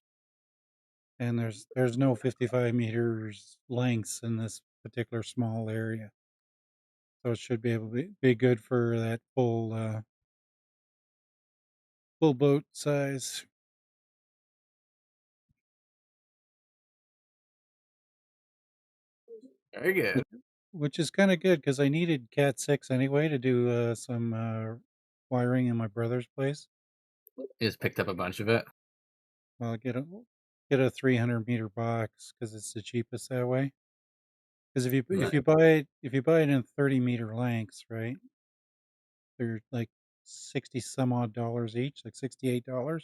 And there's no 55 meters lengths in this particular small area. So it should be able to be good for that full boat size. Very good. Which is kind of good because I needed Cat 6 anyway to do some wiring in my brother's place. You just picked up a bunch of it. Well, get a 300-meter box because it's the cheapest that way. Because if you buy it in 30-meter lengths, right? They're like $60 some odd each, like $68.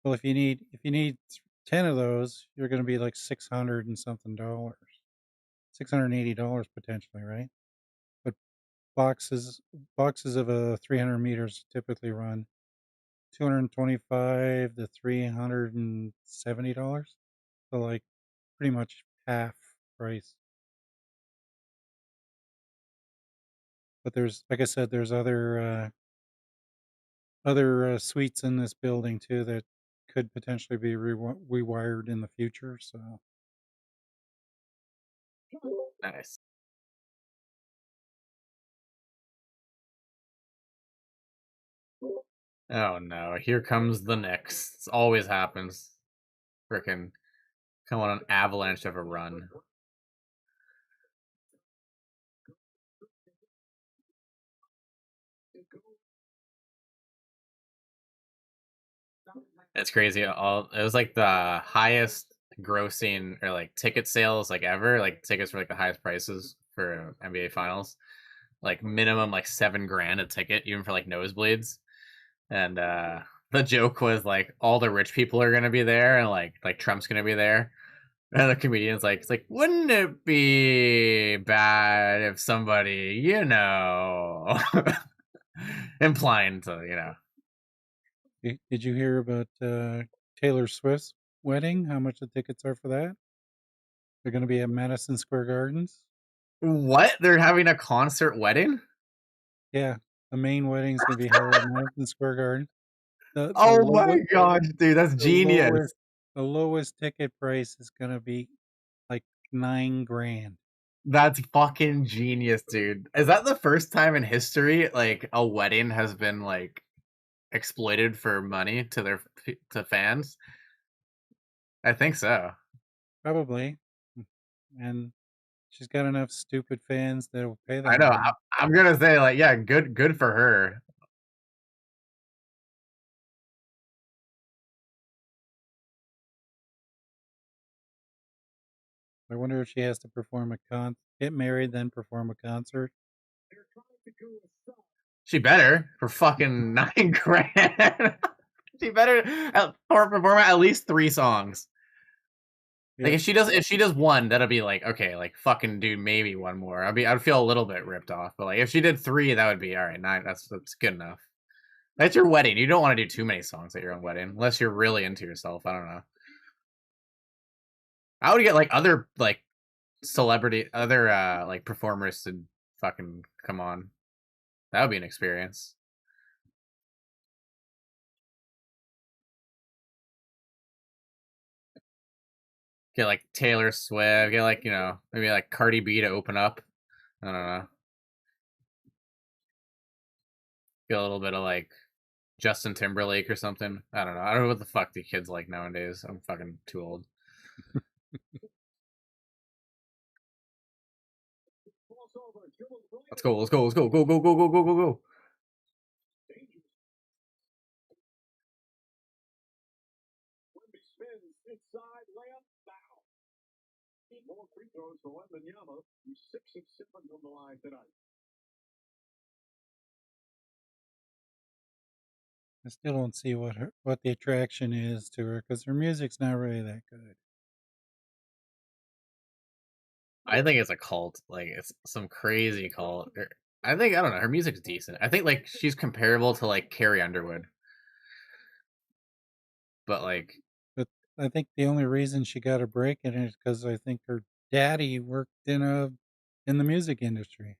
Well, if you need 10 of those, you're going to be like $600 and something, $680 potentially, right? But boxes of 300 meters typically run $225 to $370. So like pretty much half price. But there's, like I said, there's other suites in this building too that could potentially be rewired in the future. So Nice. Oh no, here comes the next. It always happens. Frickin' come on an avalanche of a run. It's crazy. It was like the highest grossing or like ticket sales like ever. Like tickets were like the highest prices for NBA finals. Like minimum like $7,000 a ticket, even for like nosebleeds. And the joke was like all the rich people are gonna be there and like Trump's gonna be there. And the comedian's like, it's like, wouldn't it be bad if somebody, implying to, did you hear about Taylor Swift's wedding? How much the tickets are for that? They're going to be at Madison Square Gardens. What? They're having a concert wedding? Yeah, the main wedding is going to be held at Madison Square Garden. Oh my gosh, dude, that's genius. The lowest ticket price is going to be like $9,000. That's fucking genius, dude. Is that the first time in history like a wedding has been like exploited for money to fans? I think so. Probably. And She's got enough stupid fans that'll pay that I know. money. I'm gonna say like, yeah, good for her. I wonder if she has to perform get married, then perform a concert. She better for fucking $9,000. She better perform at least 3 songs. Like Yep. if she does one, that'll be like, okay, like fucking do maybe one more. I'd feel a little bit ripped off. But like if she did 3, that would be all right. 9, that's good enough. That's your wedding. You don't want to do too many songs at your own wedding unless you're really into yourself. I don't know. I would get like other like like performers to fucking come on. That would be an experience. Get like Taylor Swift, get like, maybe like Cardi B to open up. I don't know. Get a little bit of like Justin Timberlake or something. I don't know. I don't know what the fuck the kids like nowadays. I'm fucking too old. Let's go, let's go, let's go, go, go, go, go, go, go, go. I still don't see what the attraction is to her because her music's not really that good. I think it's a cult. Like it's some crazy cult. I don't know. Her music's decent. I think like she's comparable to like Carrie Underwood. But like, But I think the only reason she got a break in it is because I think her daddy worked in the music industry.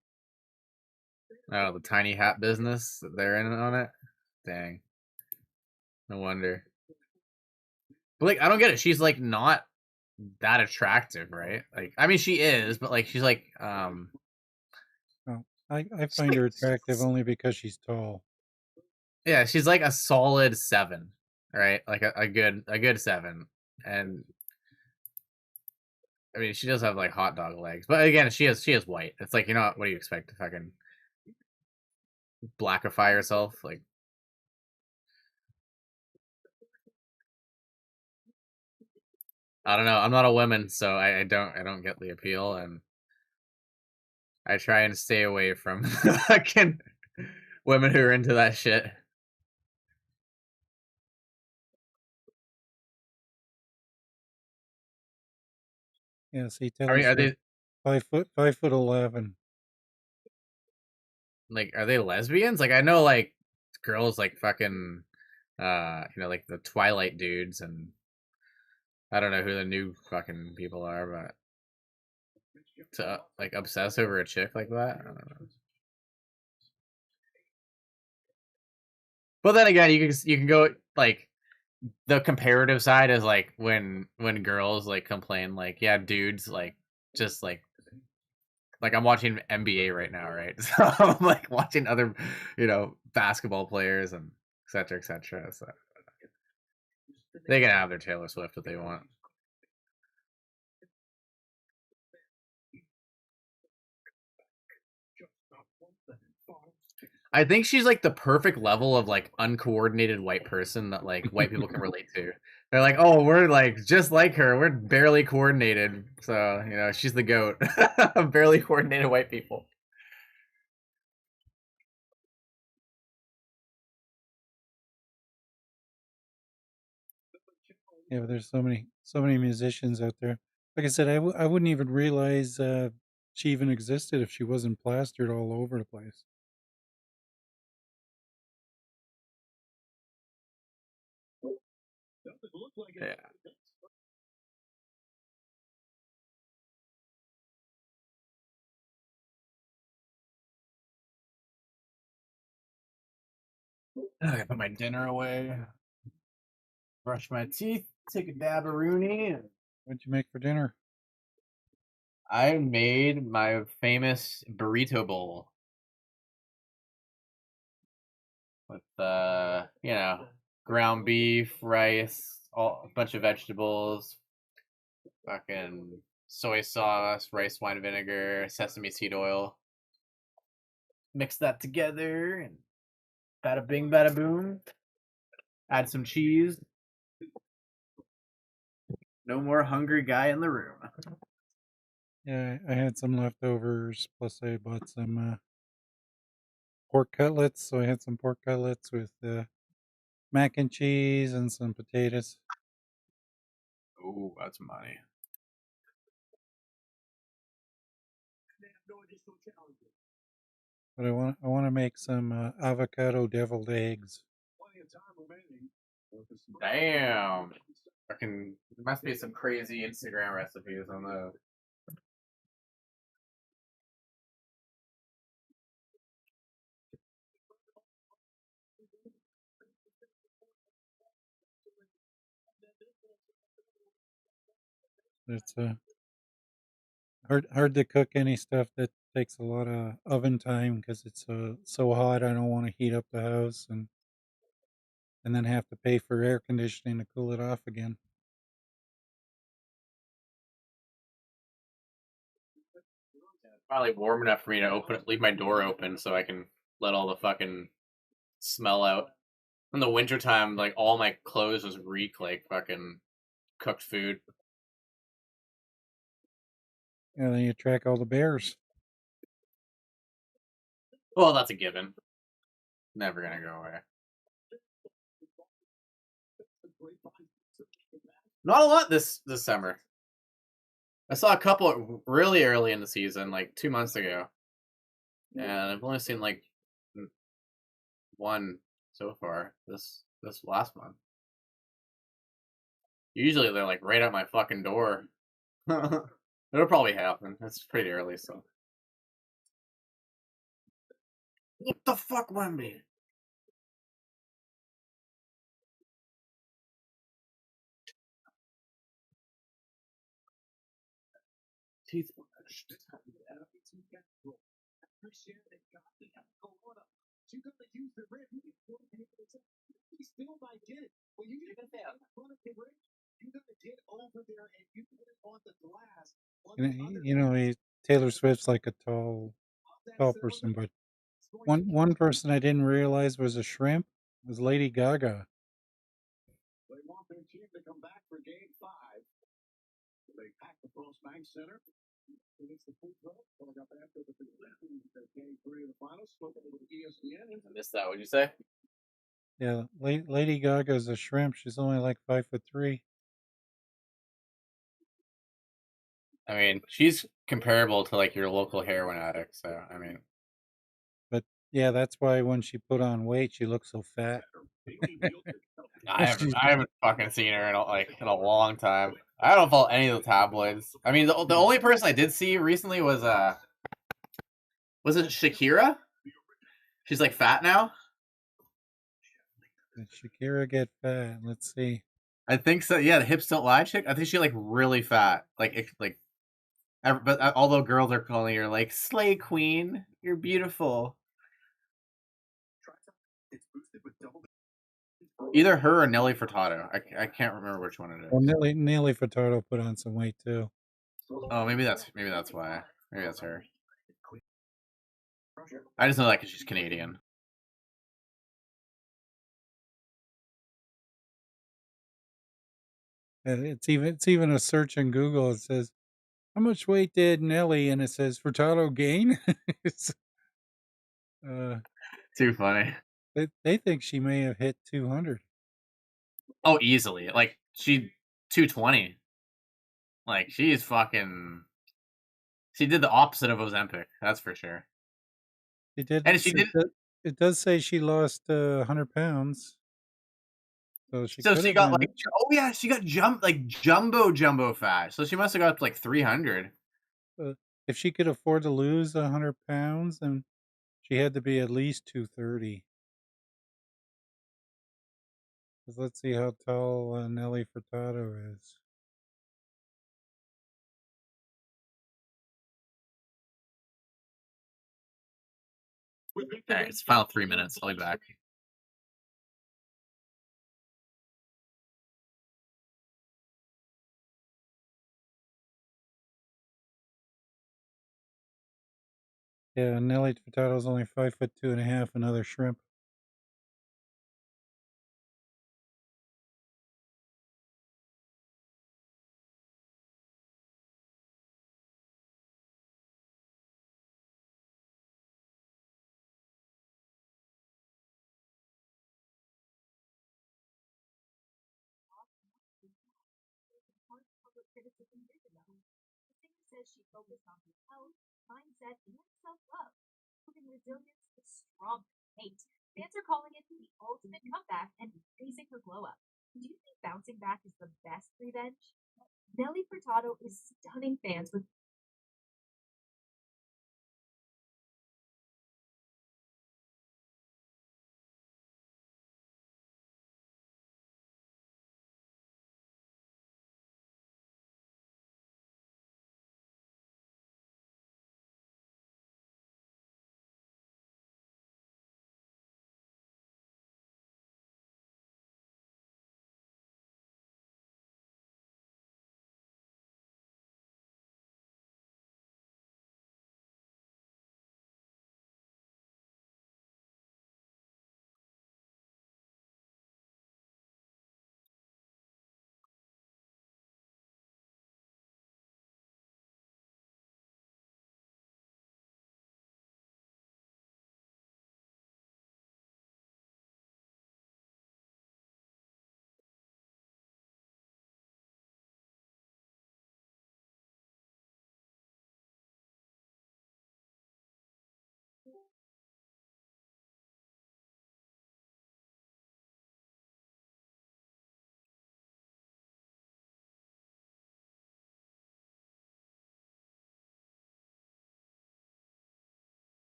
oh, the tiny hat business, they're in on it. Dang. No wonder. But like, I don't get it. She's like not that attractive, right? Like, I mean, she is, but like, she's like, Well, I find her attractive only because she's tall. yeah, she's like a solid 7, right? Like a good 7, and I mean, she does have like hot dog legs, but again, she is white. It's like, what do you expect to fucking blackify yourself? Like, I don't know. I'm not a woman, so I don't get the appeal, and I try and stay away from fucking women who are into that shit. Yeah, see, I Taylor mean, are Swift, they 5'11". like, are they lesbians? Like, I know like girls like fucking like the Twilight dudes, and I don't know who the new fucking people are, but to like obsess over a chick like that, I don't know. But then again, you can go like the comparative side is like when girls like complain like, yeah, dudes like just like I'm watching NBA right now, right? So I'm like watching other, basketball players and et cetera, et cetera. So they can have their Taylor Swift if they want. I think she's like the perfect level of like uncoordinated white person that like white people can relate to. They're like, oh, we're like just like her. We're barely coordinated. So, she's the goat of barely coordinated white people. Yeah, but there's so many musicians out there. Like I said, I wouldn't even realize she even existed if she wasn't plastered all over the place. Yeah. I gotta put my dinner away, brush my teeth, take a dab of Rooney. What'd you make for dinner? I made my famous burrito bowl with ground beef, rice, a bunch of vegetables, fucking soy sauce, rice wine vinegar, sesame seed oil. Mix that together and bada bing, bada boom. Add some cheese. No more hungry guy in the room. Yeah, I had some leftovers. Plus, I bought some pork cutlets. So I had some pork cutlets with mac and cheese and some potatoes. Ooh, that's money. But I want to make some avocado deviled eggs. Damn. Fucking, there must be some crazy Instagram recipes on those. It's hard to cook any stuff that takes a lot of oven time because it's so hot. I don't want to heat up the house and then have to pay for air conditioning to cool it off again. Probably warm enough for me to leave my door open so I can let all the fucking smell out. In the wintertime, like all my clothes just reek like fucking cooked food. And then you track all the bears. Well, that's a given. Never gonna go away. Not a lot this summer. I saw a couple really early in the season, like 2 months ago, and I've only seen like one so far this last month. Usually they're like right at my fucking door. It'll probably happen. It's pretty early, so. What the fuck, Wemby? Teeth brushed. Taylor Swift's like a tall person, but one person I didn't realize was a shrimp was Lady Gaga. I missed that. What'd you say? Yeah, Lady Gaga's a shrimp. She's only like 5'3". I mean, she's comparable to like your local heroin addict, so I mean. But yeah, that's why when she put on weight, she looks so fat. I haven't fucking seen her in a long time. I don't follow any of the tabloids. I mean, the only person I did see recently was it Shakira? She's like fat now. Did Shakira get fat? Let's see. I think so. Yeah, the hips don't lie chick. I think she's like really fat. But although girls are calling her like slay queen, you're beautiful. Either her or Nelly Furtado. I can't remember which one it is. Well, Nelly Furtado put on some weight too. Oh, maybe that's why. Maybe that's her. I just know that because she's Canadian. And it's even a search in Google. It says, "How much weight did Nelly?" And it says Furtado gain. Too funny. They think she may have hit 200. Oh, easily. Like she 220. Like she's fucking. She did the opposite of Ozempic. That's for sure. It did. And she did. It does say she lost 100 pounds. So she got like. Oh yeah, she got jumbo fat. So she must have got up to like 300. If she could afford to lose 100 pounds, then she had to be at least 230. Let's see how tall Nelly Furtado is. All right, it's final 3 minutes. I'll be back. Yeah, Nelly Furtado's only 5'2.5", another shrimp. Public criticism years ago. The singer says she focused on her health, mindset, and self-love, proving resilience is strong. Hate. Fans are calling it the ultimate comeback and praising her glow up. Do you think bouncing back is the best revenge? Nelly Furtado is stunning fans with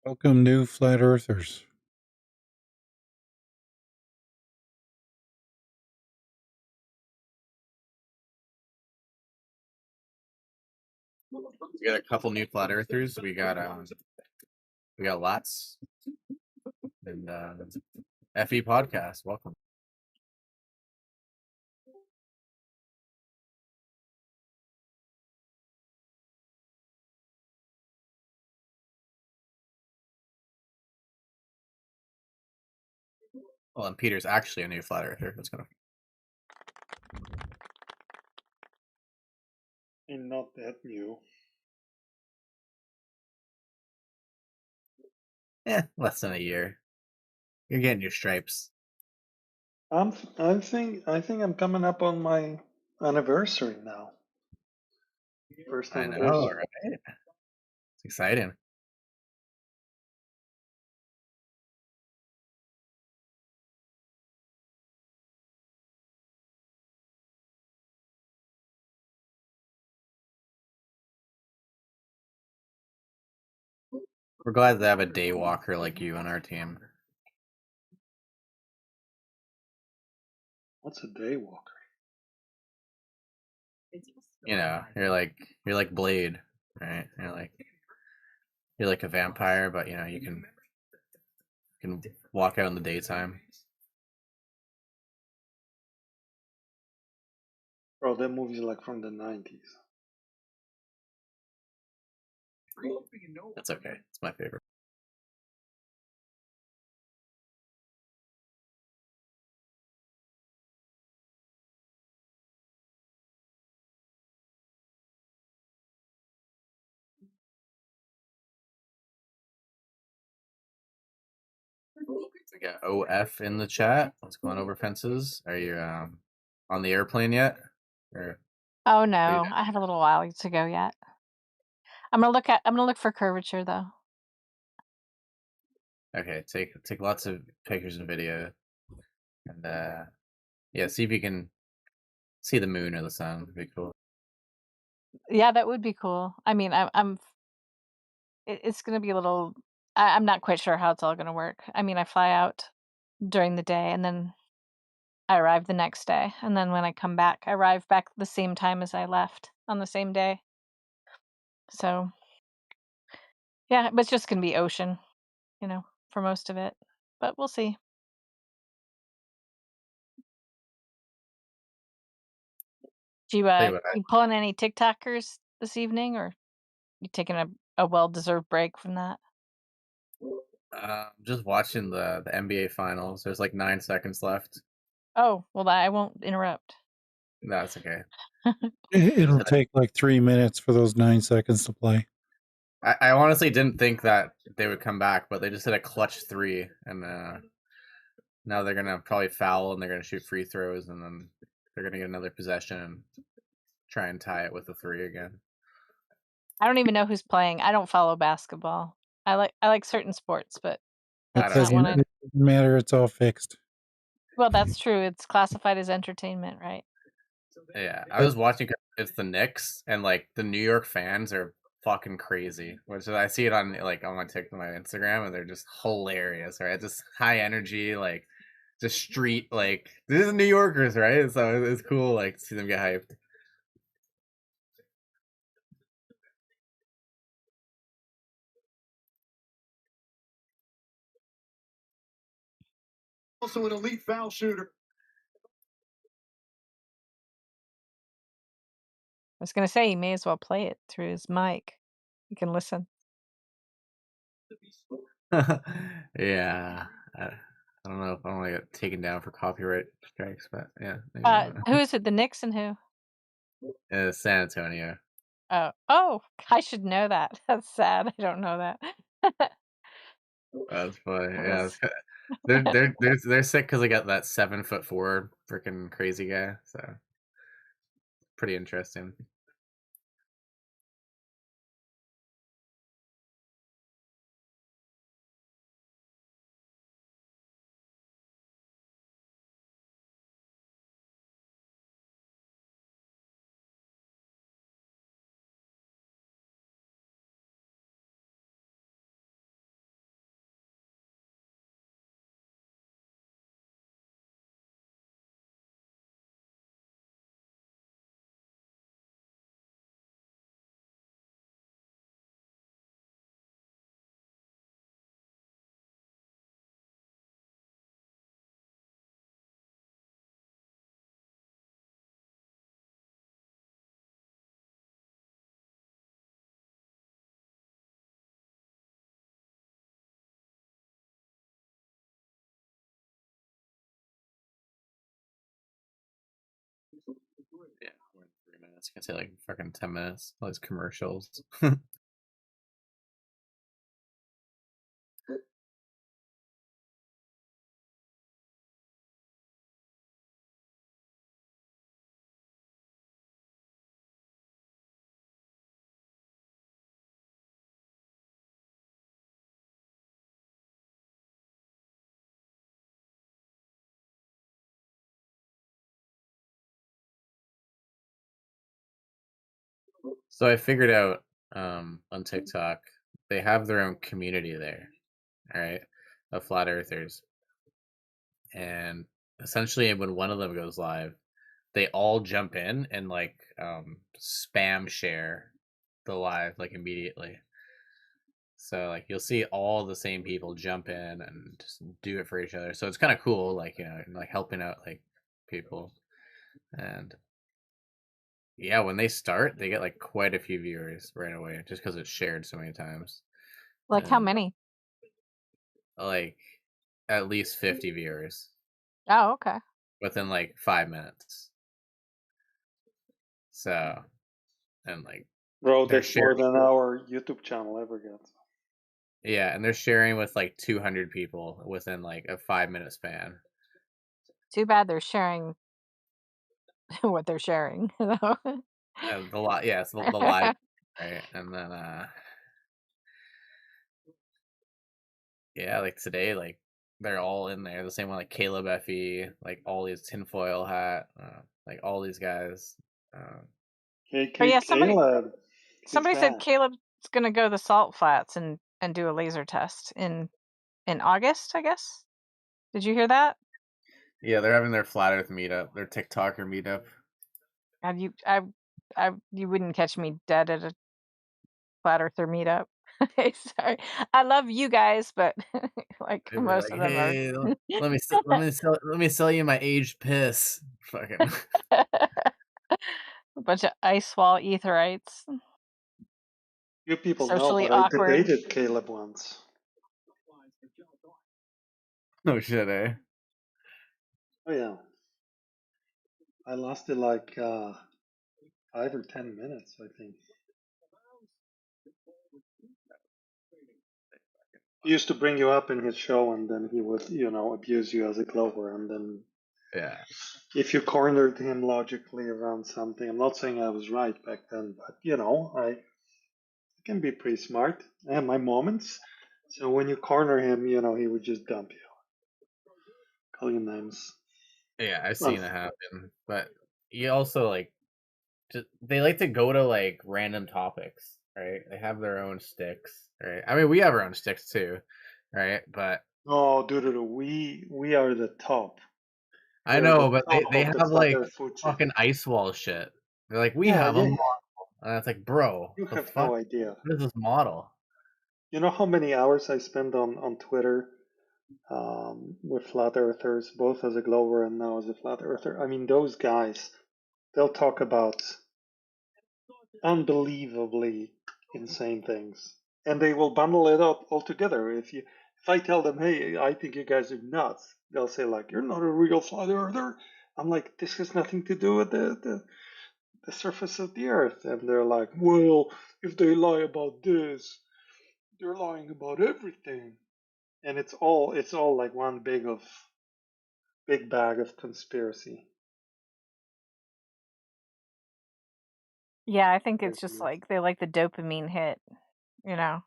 Welcome, new flat earthers. We got a couple new flat earthers. We got lots and FE podcast. Welcome. Well, and Peter's actually a new flat earther. That's gonna. And not that new. Less than a year. You're getting your stripes. I think I'm coming up on my anniversary now. First I know, anniversary. right? It's exciting. We're glad to have a day walker like you on our team. What's a day walker? You know, you're like Blade, right? You're like a vampire, but you know you can walk out in the daytime. Bro, that movie's like from the 90s. That's okay. It's my favorite. We got OF in the chat. What's going over fences? Are you on the airplane yet? Or Oh no, I have a little while to go yet. I'm gonna look for curvature though. okay, take lots of pictures and video, and yeah, see if you can see the moon or the sun. It'd be cool. Yeah, that would be cool. I mean, it's gonna be a little. I'm not quite sure how it's all gonna work. I mean, I fly out during the day and then I arrive the next day, and then when I come back, I arrive back the same time as I left on the same day. So, yeah, but it's just gonna be ocean, you know, for most of it. But we'll see. Do Tell you what, you pulling any TikTokers this evening, or you taking a well-deserved break from that? just watching the NBA finals. There's like 9 seconds left. Oh, well, I won't interrupt. No, it's okay. It'll take like 3 minutes for those 9 seconds to play. I honestly didn't think that they would come back, but they just hit a clutch 3, and now they're gonna probably foul and they're gonna shoot free throws, and then they're gonna get another possession and try and tie it with a 3 again. I don't even know who's playing. I don't follow basketball. I like certain sports, but that's not one I. It doesn't matter. It's all fixed. Well, that's true. It's classified as entertainment, right? Yeah, I was watching. It's the Knicks, and like the New York fans are fucking crazy. Which I see it on my TikTok, my Instagram, and they're just hilarious. Right, just high energy, like just street. Like this is New Yorkers, right? So it's cool, like to see them get hyped. Also an elite foul shooter. I was gonna say, you may as well play it through his mic. You can listen. Yeah, I don't know if I want to get taken down for copyright strikes, but yeah. Maybe Who is it? The Knicks and who? San Antonio. Oh, I should know that. That's sad. I don't know that. That's funny. Yeah, they're sick because they got that 7'4" freaking crazy guy. So pretty interesting. It's gonna say like fucking 10 minutes. All these commercials. So I figured out on TikTok they have their own community there, all right, of flat earthers, and essentially when one of them goes live, they all jump in and like spam share the live like immediately. So like you'll see all the same people jump in and just do it for each other. So it's kind of cool, like, you know, like helping out like people. And yeah, when they start, they get like quite a few viewers right away just because it's shared so many times. Like how And many? like at least 50 viewers Oh, okay. within like 5 minutes. So, and like Bro, they're that's more sharing, than our YouTube channel ever gets. yeah, and they're sharing with like 200 people within like a 5 minute span. Too bad they're sharing what they're sharing. You know? The lot, yeah, it's the live, right? And then yeah, like today, like they're all in there. The same one, like Caleb Fe, like all these tinfoil hat, like all these guys. Hey, But yeah, Caleb, he's somebody said back. Caleb's gonna go to the salt flats and do a laser test in August, I guess. Did you hear that? Yeah, they're having their flat Earth meetup, their TikToker meetup. Have you you wouldn't catch me dead at a flat earther meetup. Sorry. I love you guys, but like They'd be most like, of them are "Hey, let me sell you my aged piss." Fucking. a bunch of ice wall etherites. You people know, Socially but I awkward. debated Caleb once. No shit, eh? Oh yeah, I lasted like 5 or 10 minutes, I think. He used to bring you up in his show, and then he would, abuse you as a Clover, and then Yeah. if you cornered him logically around something, I'm not saying I was right back then, but I can be pretty smart. I have my moments. So when you corner him, he would just dump you, call you names. Yeah, I've seen it happen, but you also like they like to go to like random topics, right? They have their own sticks, right? I mean, we have our own sticks too, right? But Oh, dude, we are the top. I We are the know, but top they of the have flat like Earth food chain. fucking ice wall shit. They're like, we Yeah, have a yeah. model, and it's like, bro, You the have fuck? no idea. What is this model? You know how many hours I spend on Twitter with flat earthers, both as a Glover and now as a flat earther? I mean, those guys, they'll talk about unbelievably insane things, and they will bundle it up all together. If I tell them, hey, I think you guys are nuts, they'll say like, you're not a real flat earther. I'm like, this has nothing to do with the surface of the earth. And they're like, well, if they lie about this, they're lying about everything. And it's all like one big bag of conspiracy. Yeah, I think it's just like they like the dopamine hit, I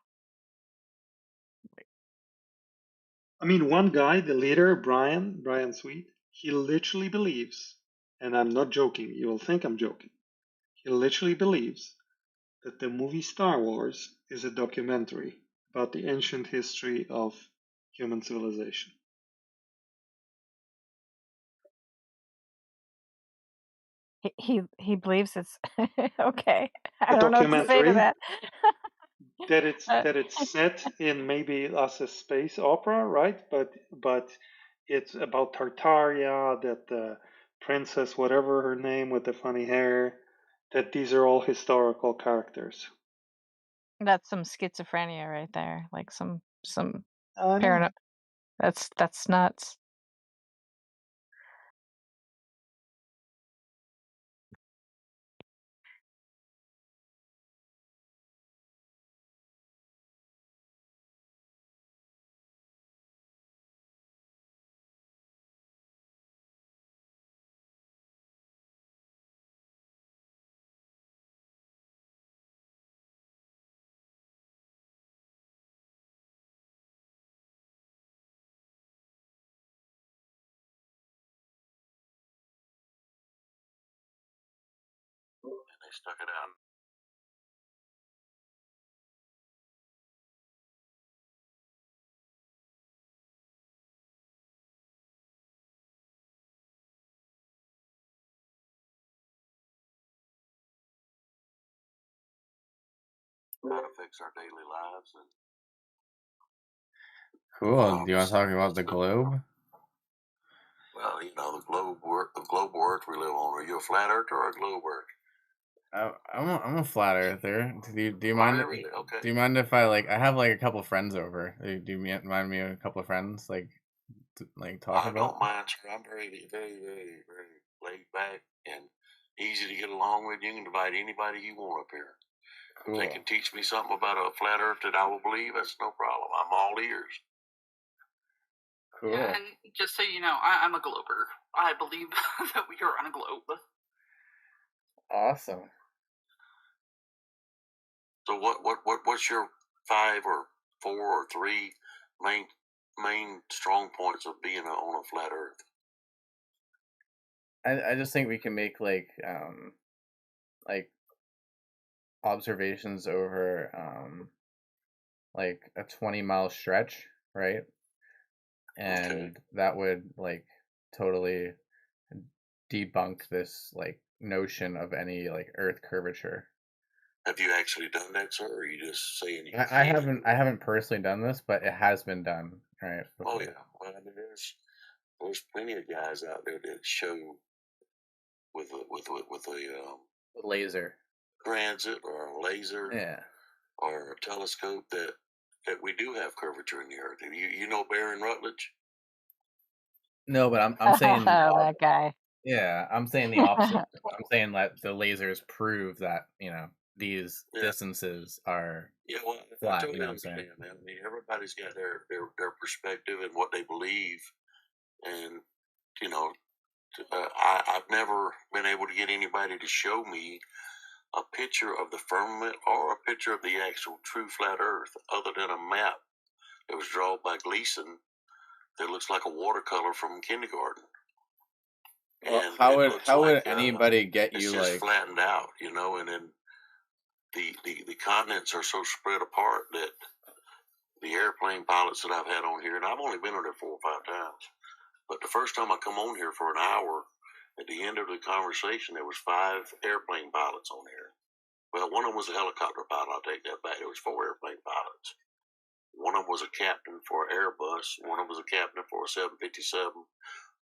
mean, one guy, the leader, Brian Sweet, he literally believes, and I'm not joking, you will think I'm joking, he literally believes that the movie Star Wars is a documentary about the ancient history of human civilization. he believes it's okay. I A don't know what to say to documentary that. that it's set in maybe as a space opera, right? But it's about Tartaria, that the princess, whatever her name with the funny hair, that these are all historical characters. That's some schizophrenia right there. Like some I know. paranoid. That's nuts. stuck it out. That affects our daily lives. And Cool. Do you want to talk about the globe? well, you know, the globe Earth we live on. Are you a flat earther or a globe earth? I'm a flat earther. Do you mind? Really? Okay. Do you mind if I have like a couple friends over? Do you mind me a couple of friends talk I about? don't mind, sir. I'm very, very, very, very laid back and easy to get along with. You can invite anybody you want up here. Cool. If they can teach me something about a flat earth that I will believe, that's no problem. I'm all ears. Cool. Yeah, and just so you know, I'm a glober. I believe that we are on a globe. Awesome. So what's your 5 or 4 or 3 main strong points of being on a flat earth? I just think we can make like observations over like a 20-mile stretch, right? And that would like totally debunk this like notion of any like Earth curvature. Have you actually done that, sir, or are you just saying you I haven't personally done this, but it has been done, right? Oh before. yeah. Well, I mean, there's plenty of guys out there that show with a laser transit or a laser, Yeah. or a telescope that we do have curvature in the earth. You know Baron Rutledge? No, but I'm saying That guy. yeah, I'm saying the opposite. I'm saying that the lasers prove that, these Yeah. distances are Yeah, well, I flat, totally you know what I'm saying? understand, man. I mean, everybody's got their perspective and what they believe, and you know, I've never been able to get anybody to show me a picture of the firmament or a picture of the actual true flat Earth, other than a map that was drawn by Gleason that looks like a watercolor from kindergarten. Well, And how it would looks how would like anybody get it's you just like flattened out, you know, and then the continents are so spread apart that the airplane pilots that I've had on here, and I've only been on there 4 or 5 times, but the first time I come on here for an hour, at the end of the conversation, there was 5 airplane pilots on here. Well, one of them was a helicopter pilot. I'll take that back. There was 4 airplane pilots. One of them was a captain for Airbus. One of them was a captain for a 757.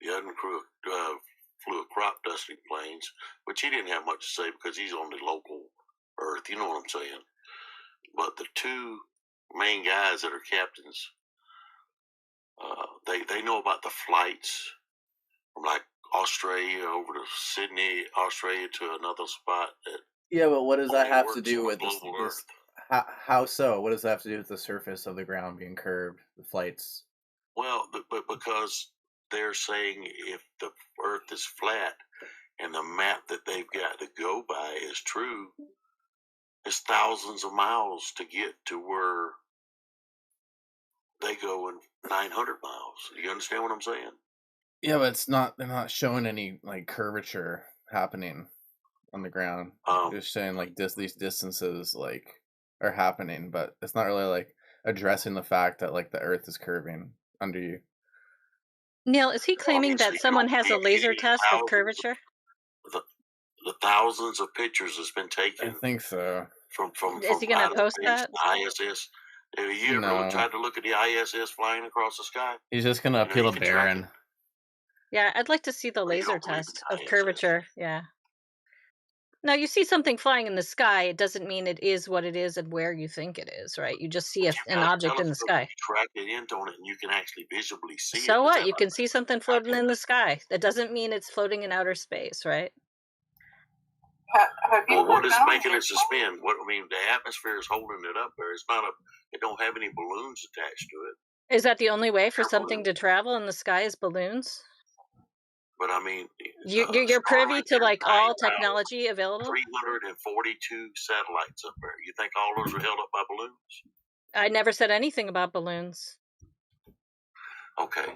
The other crew flew a crop dusting planes, which he didn't have much to say because he's on the local Earth. You know what I'm saying? But the 2 main guys that are captains, they know about the flights from like Australia over to Sydney, Australia to another spot. Yeah, but what does that only have to works do on with global this? Earth. How so? What does that have to do with the surface of the ground being curved, the flights? Well, but because they're saying if the Earth is flat and the map that they've got to go by is true, it's thousands of miles to get to where they go in 900 miles. You understand what I'm saying? Yeah, but they're not showing any like curvature happening on the ground. They're just saying like these distances like are happening, but it's not really like addressing the fact that like the Earth is curving under you. Neil, is he claiming so that you someone don't has a keep laser getting test of thousands curvature? the thousands of pictures that's been I taken think so. from Is he going to outer post space, that? the ISS. Have you ever No. tried to look at the ISS flying across the sky? He's just gonna appeal you to can track Baron. Yeah, I'd like to see the Well, you laser don't believe in test the of ISS. curvature. Yeah. Now, you see something flying in the sky, it doesn't mean it is what it is and where you think it is, right? You just see You've an got a object in the telescope, sky. you track it into it, and you can actually visibly see it. So Is what? that You not can see something floating in the sky. That doesn't mean it's floating in outer space, right? Have you Well, what ever is found making the it suspend? What I mean, the atmosphere is holding it up there. It's not a. It don't have any balloons attached to it. Is that the only way for Air something to travel in the sky is balloons? But I mean, You're privy to like all Starlink, technology available? 342 satellites up there. You think all those are held up by balloons? I never said anything about balloons. Okay.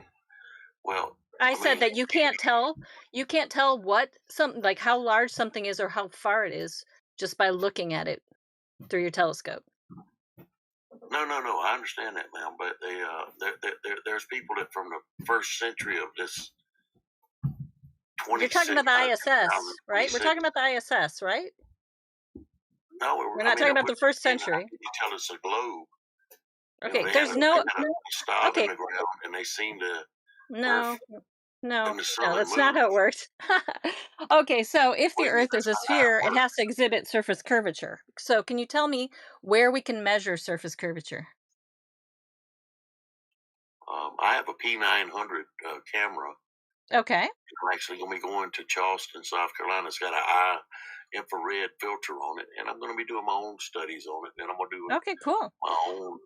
Well, I said that you can't tell what like how large something is or how far it is just by looking at it through your telescope. No, I understand that, ma'am. But there's people that from the first century of this You're talking about the ISS, right? We're talking about the ISS, right? No, we're not talking about the first century. You tell us a globe. Okay, they there's had no. a stop Okay, in the ground, and they seem to. no, Earth no, and the sun that's and not moon. how it works. Okay, so if the Well, Earth is a that's not how sphere, it it has to exhibit surface curvature. So can you tell me where we can measure surface curvature? I have a P900 camera. Okay. I'm actually going to be going to Charleston, South Carolina. It's got an eye infrared filter on it, and I'm going to be doing my own studies on it. And I'm going to do Okay, cool. my own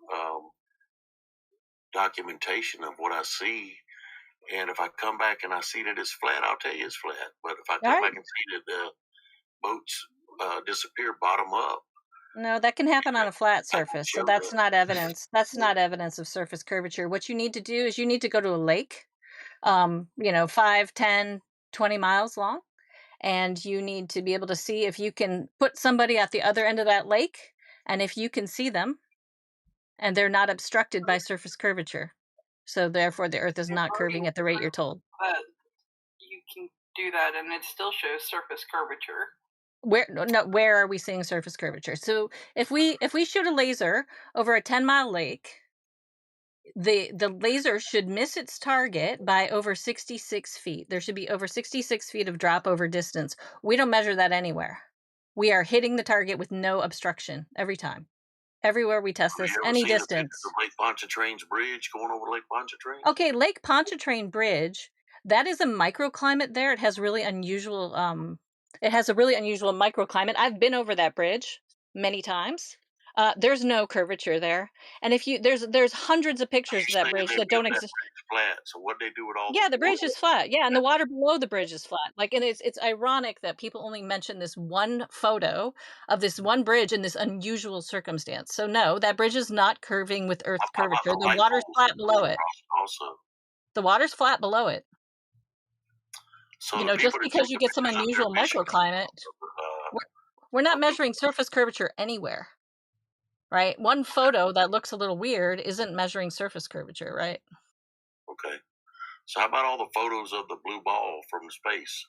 documentation of what I see. And if I come back and I see that it's flat, I'll tell you it's flat. But if I come back and see that the boats disappear bottom up, No, that can happen on a flat surface. So show that's that. not evidence. That's not evidence of surface curvature. What you need to do is you need to go to a lake, 5, 10, 20 miles long. And you need to be able to see if you can put somebody at the other end of that lake, and if you can see them, and they're not obstructed by surface curvature. So therefore, the Earth is not curving at the rate you're told. But you can do that, and it still shows surface curvature. Where are we seeing surface curvature? So if we shoot a laser over a 10-mile lake, the laser should miss its target by over 66 feet. There should be over 66 feet of drop over distance. We don't measure that anywhere. We are hitting the target with no obstruction every time. Everywhere we test this, any distance. The Lake Pontchartrain's bridge going over Lake Pontchartrain? Okay, Lake Pontchartrain Bridge, that is a microclimate there. It has really unusual it has a really unusual microclimate. I've been over that bridge many times. There's no curvature there. And if you there's hundreds of pictures of that bridge that don't exist. Flat. So what they do with all Yeah, the bridge is flat. Yeah, and the water below the bridge is flat. Like, and it's ironic that people only mention this one photo of this one bridge in this unusual circumstance. So no, that bridge is not curving with Earth curvature. The water's flat below it. Also, the water's flat below it. so Just because you get some unusual microclimate, we're not measuring surface curvature anywhere, right? One photo that looks a little weird isn't measuring surface curvature, right? Okay. So how about all the photos of the blue ball from space?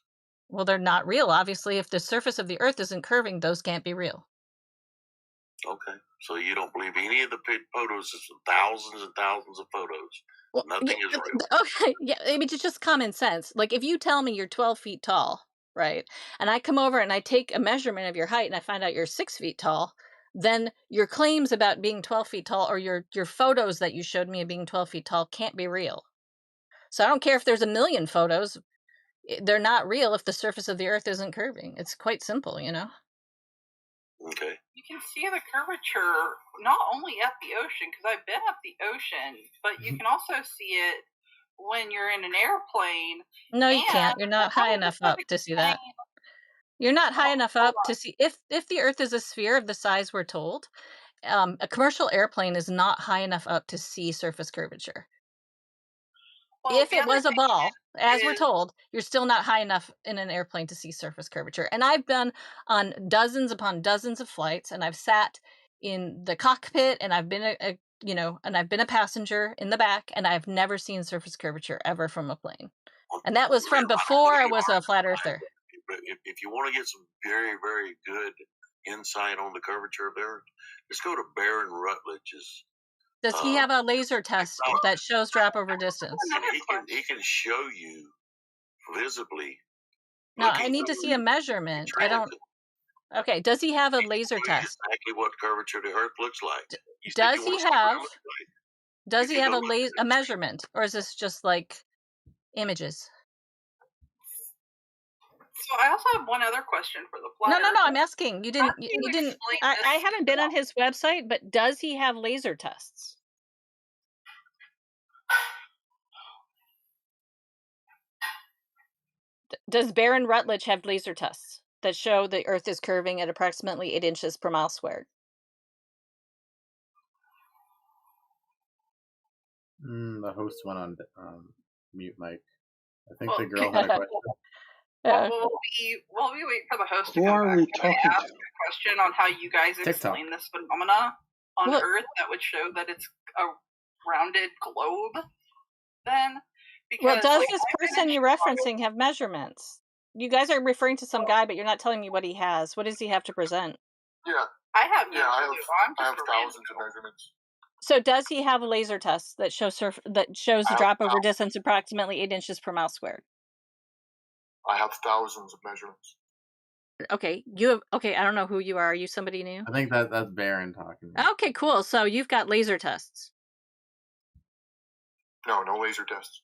Well, they're not real. Obviously, if the surface of the Earth isn't curving, those can't be real. Okay. So you don't believe any of the photos? It's thousands and thousands of photos. Well, nothing is real. Okay. Yeah. I mean, it's just common sense. Like, if you tell me you're 12 feet tall, right? And I come over and I take a measurement of your height and I find out you're 6 feet tall, then your claims about being 12 feet tall or your photos that you showed me of being 12 feet tall can't be real. So I don't care if there's a million photos. They're not real if the surface of the Earth isn't curving. It's quite simple, Okay. You can see the curvature not only at the ocean, because I've been at the ocean, but you can also see it when you're in an airplane. No, you can't. You're not high enough up to see that. You're not high enough up to see if the Earth is a sphere of the size we're told. A commercial airplane is not high enough up to see surface curvature. Well, if it was a ball, as we're told, you're still not high enough in an airplane to see surface curvature. And I've been on dozens upon dozens of flights, and I've sat in the cockpit, and I've been and I've been a passenger in the back, and I've never seen surface curvature ever from a plane. And that was from before I was a flat earther. If you want to get some very, very good insight on the curvature of the Earth, just go to Baron Rutledge's. Does he have a laser test that shows drop over distance? He can show you visibly. No, I need to see a measurement. I don't. Okay, does he have a laser test? Exactly what curvature the Earth looks like. Does he have? Does he have a measurement, or is this just like images? So I also have one other question for the flat No. I'm asking. You didn't. I haven't been on his website, but does he have laser tests? Does Baron Rutledge have laser tests that show the Earth is curving at approximately 8 inches per mile squared? The host went on mute mic. I think the girl had a question. While we wait for the host to Who come are back, we can I talking ask to? a question on how you guys TikTok. explain this phenomena on Well- Earth that would show that it's a rounded globe? Then, Well, because does like, this I've been person in you're referencing have measurements? You guys are referring to some guy, but you're not telling me what he has. What does he have to present? Yeah, I have no yeah, I clue. I'm have just a thousands of measurements. So does he have a laser test that shows I have drop over distance approximately 8 inches per mile squared? I have thousands of measurements. Okay, I don't know who you are. Are you somebody new? I think that's Baron talking. Okay, cool. So you've got laser tests. No, no laser tests.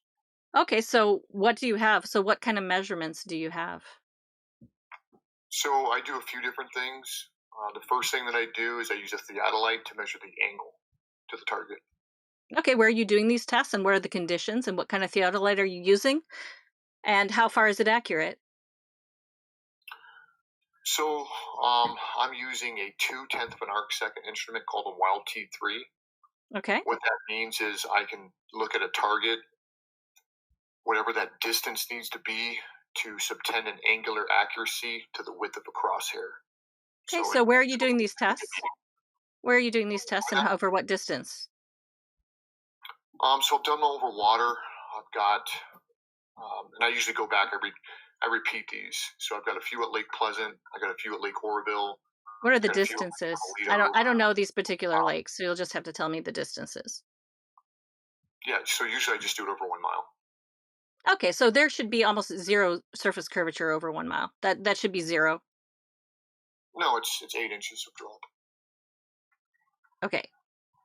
Okay, so what do you have? So what kind of measurements do you have? So I do a few different things. The first thing that I do is I use a theodolite to measure the angle to the target. Okay, where are you doing these tests, and what are the conditions, and what kind of theodolite are you using, and how far is it accurate? So I'm using a 0.2 of an arc second instrument called a Wild T3. Okay. What that means is I can look at a target, whatever that distance needs to be, to subtend an angular accuracy to the width of a crosshair. Okay, so where are you doing these tests? Where are you doing these tests, and over what distance? So I've done them over water. I've got, and I usually go back I repeat these. So I've got a few at Lake Pleasant. I got a few at Lake Oroville. What are the distances? I don't know these particular lakes, so you'll just have to tell me the distances. Yeah, so usually I just do it over 1 mile. Okay, so there should be almost zero surface curvature over 1 mile. That should be zero. No, it's 8 inches of drop. Okay,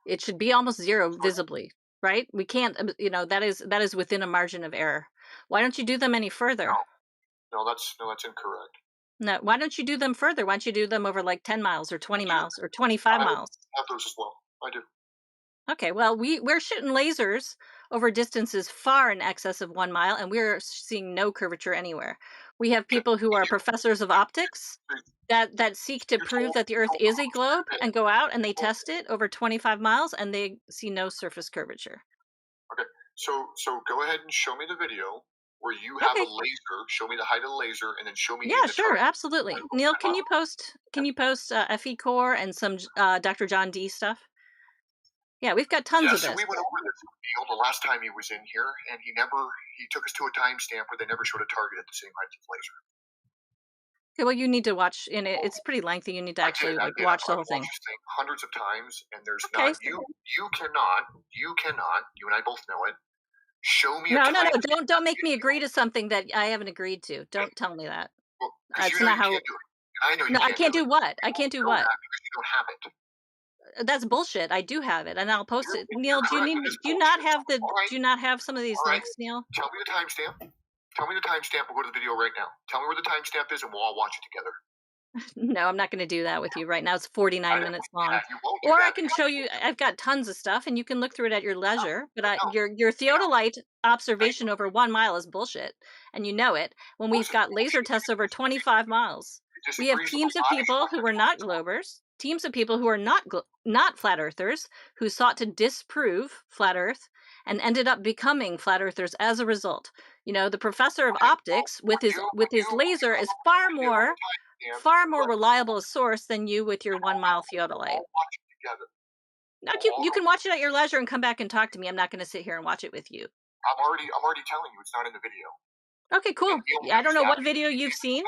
it should be almost zero visibly, right? We can't, that is within a margin of error. Why don't you do them any further? No, that's incorrect. No, why don't you do them further? Why don't you do them over like 10 miles or 20 miles or 25 miles? I have those as well. I do. Okay, well, we're shooting lasers over distances far in excess of 1 mile, and we're seeing no curvature anywhere. We have people who are professors of optics that seek to prove that the Earth is a globe and go out and they test it over 25 miles and they see no surface curvature. Okay, so go ahead and show me the video where you have a laser. Show me the height of the laser, and then show me. Yeah, sure, absolutely. Neil, can you post FE Core and some Dr. John D stuff? Yeah, we've got tons of So this. we went over this field the last time he was in here, and he took us to a timestamp where they never showed a target at the same height as the laser. Okay, well, you need to watch, and it's pretty lengthy. You need to actually watch the whole thing. I've watched this thing hundreds of times, and there's not you cannot, you and I both know it. Show me. No, don't make me agree to something that I haven't agreed to. Don't tell me that. Well, That's not how. I know you no, can't I can't do it. what? I can't do what? Because you don't have it. That's bullshit. I do have it, and I'll post it. Neil, do you not have some of these links, Neil? Tell me the timestamp. Tell me the timestamp. We'll go to the video right now. Tell me where the timestamp is, and we'll all watch it together. No, I'm not going to do that with you right now. It's 49 minutes long. You won't do Or that I can show you. I've got tons of stuff, and you can look through it at your leisure. But your theodolite observation over 1 mile is bullshit, and you know it. When we've got laser tests over 25 miles, we have teams of people who were not globers, teams of people who are not flat earthers, who sought to disprove flat Earth and ended up becoming flat earthers as a result. The professor of optics with his laser is far more reliable a source than you with your 1 mile theodolite. Now, you can watch it at your leisure and come back and talk to me. I'm not going to sit here and watch it with you. I'm already telling you it's not in the video. Okay, cool. I don't know what video you've seen,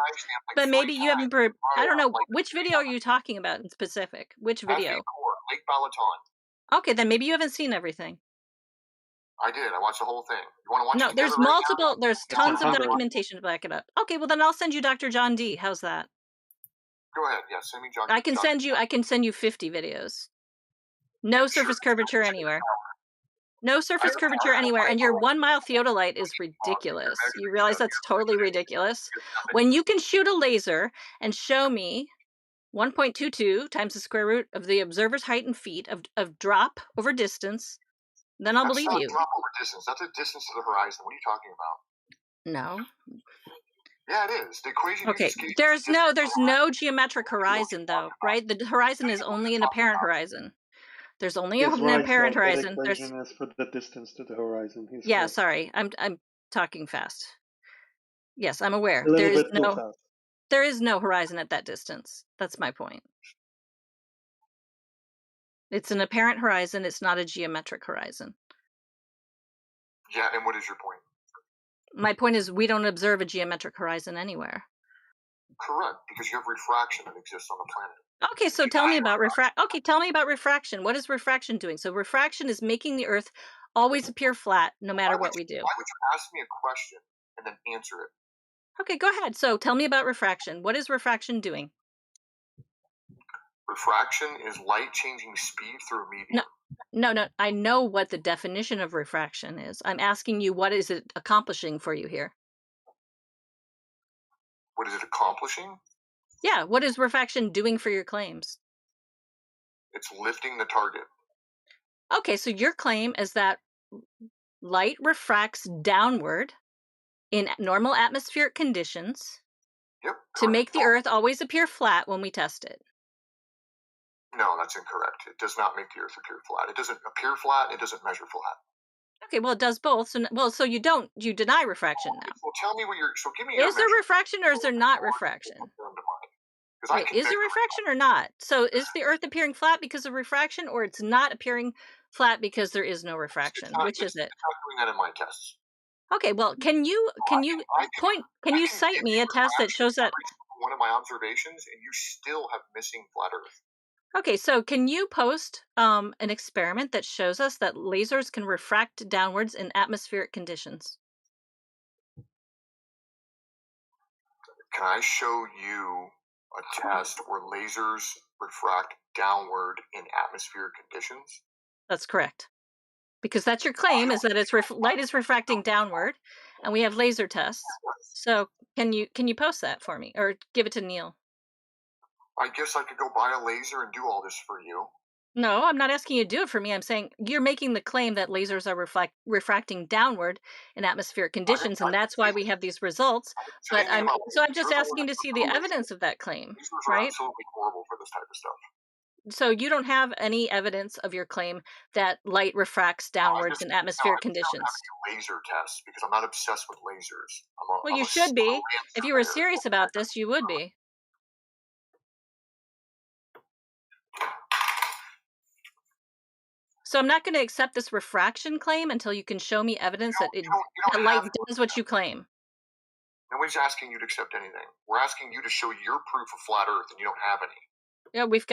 but maybe you haven't. I don't know which video are you talking about in specific. Which video? Lake Balaton. Okay, then maybe you haven't seen everything. I did. I watched the whole thing. You want to watch No, it there's together right multiple. now? There's tons of documentation to back it up. Okay, well then I'll send you Dr. John D. How's that? Go ahead. Yeah, send me John. I can send you 50 videos. No surface curvature anywhere. No surface curvature anywhere, and your 1 mile theodolite is ridiculous. You realize that's totally ridiculous? When you can shoot a laser and show me 1.22 times the square root of the observer's height in feet of drop over distance, then I'll believe you. That's not drop over distance. That's a distance to the horizon. What are you talking about? No. Yeah, it is. The equation. Okay. There's no geometric horizon though, right? The horizon is only an apparent horizon. There's only an apparent horizon. The equation is for the distance to the horizon. Yeah, sorry. I'm talking fast. Yes, I'm aware. A little bit too fast. There is no horizon at that distance. That's my point. It's an apparent horizon. It's not a geometric horizon. Yeah, and what is your point? My point is we don't observe a geometric horizon anywhere. Correct, because you have refraction that exists on the planet. Okay, so tell me about tell me about refraction. What is refraction doing? So refraction is making the Earth always appear flat no matter what we do. Why would you ask me a question and then answer it? Okay, go ahead. So tell me about refraction. What is refraction doing? Refraction is light changing speed through a medium. No. I know what the definition of refraction is. I'm asking you, what is it accomplishing for you here? What is it accomplishing? Yeah, what is refraction doing for your claims? It's lifting the target. Okay, so your claim is that light refracts downward in normal atmospheric conditions to make the Earth always appear flat when we test it. No, that's incorrect. It does not make the Earth appear flat. It doesn't appear flat. It doesn't measure flat. Okay, well, it does both. So you deny refraction now. Well, tell me give me Is there refraction or is there not refraction? Wait, is there refraction or not? So is the Earth appearing flat because of refraction, or it's not appearing flat because there is no refraction? Which is it? It's not doing that in my tests. Okay, well, can you cite me a test that shows that? One of my observations, and you still have missing flat Earth. Okay, so can you post an experiment that shows us that lasers can refract downwards in atmospheric conditions? Can I show you a test where lasers refract downward in atmospheric conditions? That's correct. Because that's your claim, is that it's light is refracting downward, and we have laser tests. So can you post that for me, or give it to Neil? I guess I could go buy a laser and do all this for you. No, I'm not asking you to do it for me. I'm saying you're making the claim that lasers are refracting downward in atmospheric conditions, and that's why we have these results. But I'm just asking to see the evidence of that claim, Lasers are right? absolutely horrible for this type of stuff. So you don't have any evidence of your claim that light refracts downwards in atmospheric conditions. I don't have any laser tests because I'm not obsessed with lasers. Well, you should be. If you were serious about this, you would be. So I'm not going to accept this refraction claim until you can show me evidence that light does what you claim. Nobody's asking you to accept anything. We're asking you to show your proof of flat Earth, and you don't have any. Yeah, we've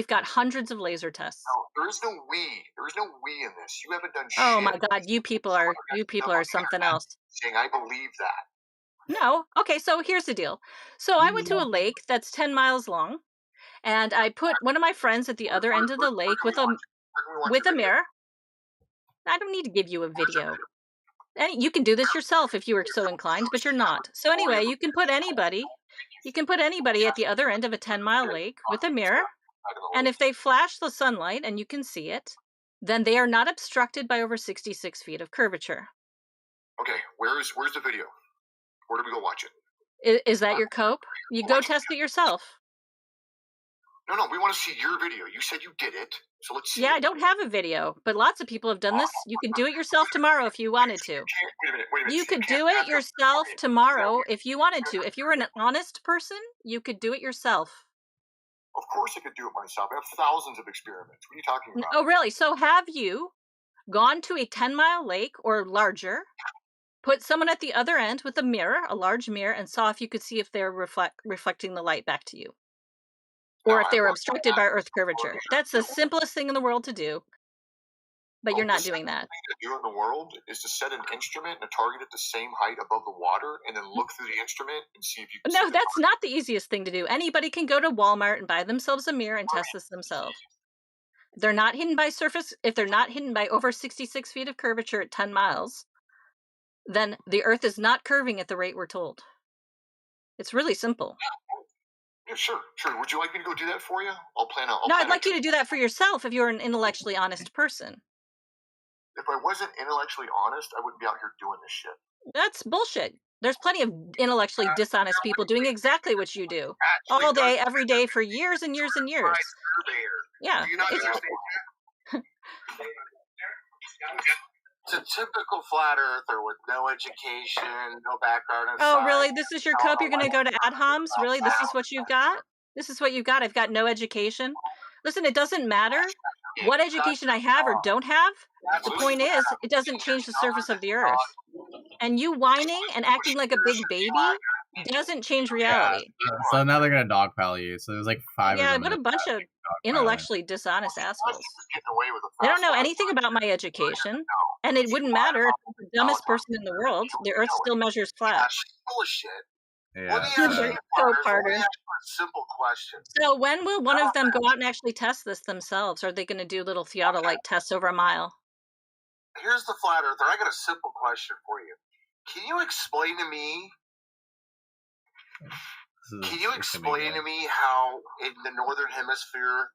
got hundreds of laser tests. No, there is no we. There is no we in this. You haven't done shit. Oh my God, you people are something else. Saying I believe that. No. Okay, so here's the deal. So I went to a lake that's 10 miles long, and I put one of my friends at the other end of the lake with a mirror. I don't need to give you a video. You can do this yourself if you were so inclined, but you're not. So anyway, you can put anybody at the other end of a 10-mile lake with a mirror, and if they flash the sunlight and you can see it, then they are not obstructed by over 66 feet of curvature. Okay, where's the video? Where do we go watch it? Is that your cope? You go test it yourself. No, we want to see your video. You said you did it, so let's see. Yeah, I don't have a video, but lots of people have done this. You could do it yourself tomorrow if you wanted to. Wait a minute. You could do it yourself tomorrow if you wanted to. If you were an honest person, you could do it yourself. Of course I could do it myself. I have thousands of experiments. What are you talking about? Oh, really? So have you gone to a 10-mile lake or larger, put someone at the other end with a large mirror, and saw if you could see if they're reflecting the light back to you? Or if they were obstructed by Earth curvature. That's the simplest thing in the world to do. But you're not doing that. The thing to do in the world is to set an instrument and a target at the same height above the water, and then look through the instrument and see if you can. No, that's not the easiest thing to do. Anybody can go to Walmart and buy themselves a mirror and test this themselves. If they're not hidden by over 66 feet of curvature at 10 miles, then the Earth is not curving at the rate we're told. It's really simple. Yeah, sure. Would you like me to go do that for you? I'd like you to do that for yourself if you're an intellectually honest person. If I wasn't intellectually honest, I wouldn't be out here doing this shit. That's bullshit. There's plenty of intellectually dishonest people doing exactly what you do. All day, every day, for years and years and years. Yeah. It's a typical flat earther with no education, no background in Oh, science. really? This is your cope? You're going to go to AdHoms? Really? This is what you've got? This is what you've got? I've got no education? Listen, it doesn't matter what education I have or don't have. The point is, it doesn't change the surface of the earth. And you whining and acting like a big baby doesn't change reality. So now they're gonna dogpile you. So there's like 5 Yeah, of them. what a bunch of intellectually dishonest assholes. Getting away with a They don't know fast anything about my education, and it wouldn't matter if I'm the dumbest person in the world. The earth still measures flat. She's full of shit. Yeah. Let me So ask you, they're Carter, co-parters. let me ask you a simple question. So when will one of them go out and actually test this themselves? Or are they going to do little theodolite tests over a mile? Here's the flat earther. I got a simple question for you. Can you explain to me how in the northern hemisphere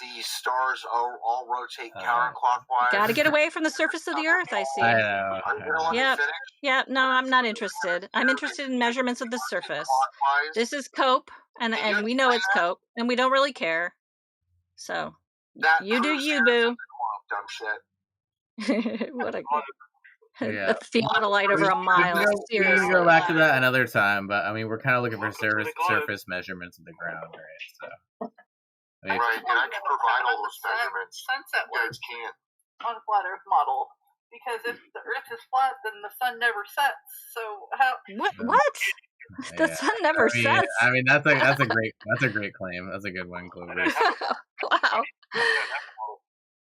the stars all rotate counterclockwise? Got to get away from the surface of the earth, I see. I know. Are you gonna let me Yep. finish? Yeah, no, I'm not interested. I'm interested in measurements of the surface. This is cope, and we know it's cope, and we don't really care. So, That you do proves you, you're boo. dumb shit. What a Yeah. theodolite over a mile. We can Seriously. go back to that another time, but I mean, we're kind of looking for surface measurements of the ground, right? So, I mean, Right, and I can provide all those measurements. Sunset You guys can't. on a flat Earth model, because if the Earth is flat, then the sun never sets. So how? What? The sun never sets. I mean, that's a great claim. That's a good one, Clover. Wow.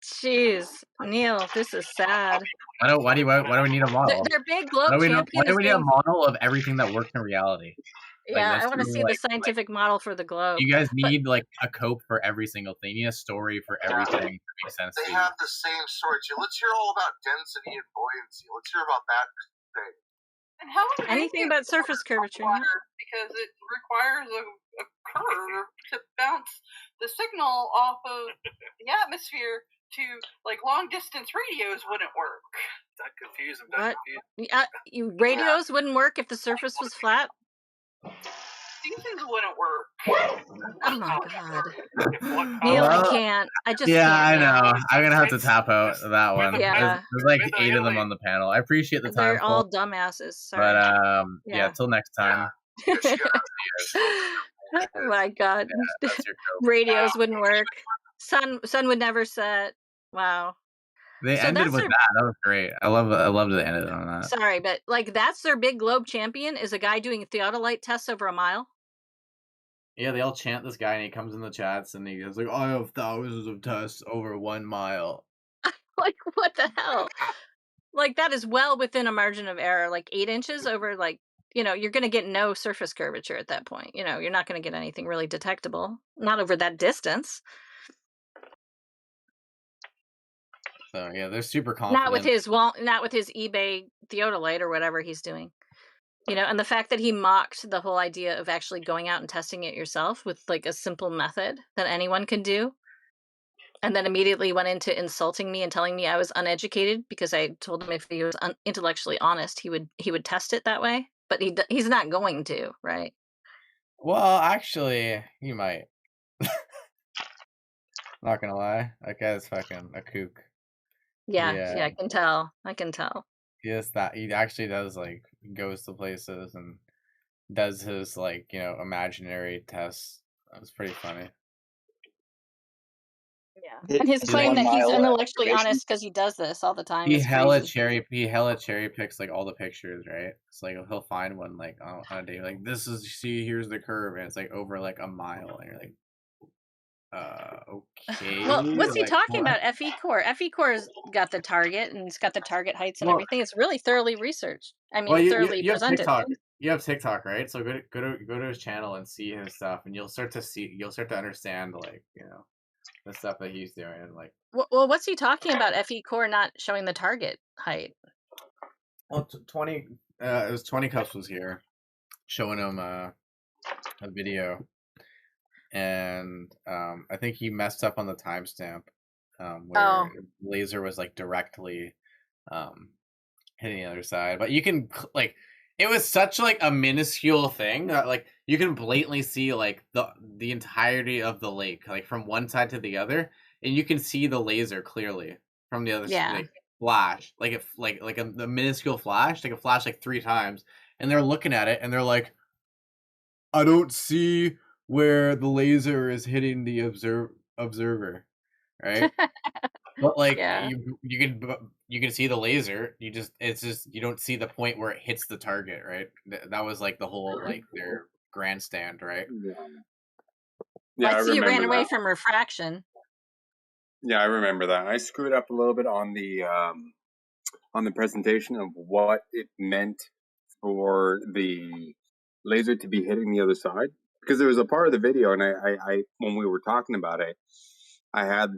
Jeez, Neil, this is sad. Why do we need a model? Their big globe champion why do is we need a being... model of everything that works in reality? Yeah, I want to see the scientific model for the globe. You guys need like a cope for every single thing. You need a story for everything that makes sense. They have the same story. Let's hear all about density and buoyancy. Let's hear about that thing. And how would anything about surface curvature? Because it requires a curve to bounce the signal off of the atmosphere to like long distance radios wouldn't work. That confusing. What? Radios wouldn't work if the surface was flat? Seasons wouldn't work. Oh my god. Neil, I can't. I just can't. I know. I'm gonna have to tap out that one. Yeah. There's like 8 of them on the panel. I appreciate the time. They're all dumbasses. Sorry. But yeah, till next time. Oh my god. Yeah, Radios wouldn't work. Sun would never set. Wow. They ended with that. That was great. I loved the end on that. Sorry, but like that's their big globe champion is a guy doing theodolite tests over a mile. Yeah, they all chant this guy, and he comes in the chats, and he goes like, "I have thousands of tests over 1 mile." Like what the hell? Like that is well within a margin of error. Like 8 inches over, like you're going to get no surface curvature at that point. You're not going to get anything really detectable. Not over that distance. So yeah, they're super confident. Not with his eBay theodolite or whatever he's doing. And the fact that he mocked the whole idea of actually going out and testing it yourself with like a simple method that anyone can do, and then immediately went into insulting me and telling me I was uneducated because I told him if he was intellectually honest, he would test it that way. But he's not going to, right? Well, actually, he might. Not gonna lie, that guy's fucking a kook. Yeah, I can tell. Yes, that he actually does goes to places and does his imaginary tests. That's pretty funny. Yeah, and his claim that he's intellectually honest because he does this all the time. He hella cherry picks all the pictures, right? It's he'll find one on a day here's the curve, and it's over a mile, and you're like, okay. Well, what's he talking about? FE Core. FE Core's got the target, and it's got the target heights and everything. It's really thoroughly researched. I mean, thoroughly presented. You have TikTok, right? So go to his channel and see his stuff, and you'll start to understand the stuff that he's doing. Well, what's he talking about? FE Core not showing the target height. Well, 20. It was 20 Cups was here, showing him a video. And I think he messed up on the timestamp where laser was directly hitting the other side. But you can it was such a minuscule thing that you can blatantly see the entirety of the lake from one side to the other, and you can see the laser clearly from the other side. flash, like a minuscule flash, like a flash like 3 times, and they're looking at it and they're like, I don't see where the laser is hitting the observer, right? But like Yeah. you can see the laser. It's just you don't see the point where it hits the target, right? That was like the whole like their grandstand, right? Yeah, Well, I I see you ran remember away that. from refraction. Yeah, I remember that. I screwed up a little bit on the presentation of what it meant for the laser to be hitting the other side, because there was a part of the video, and I when we were talking about it, I had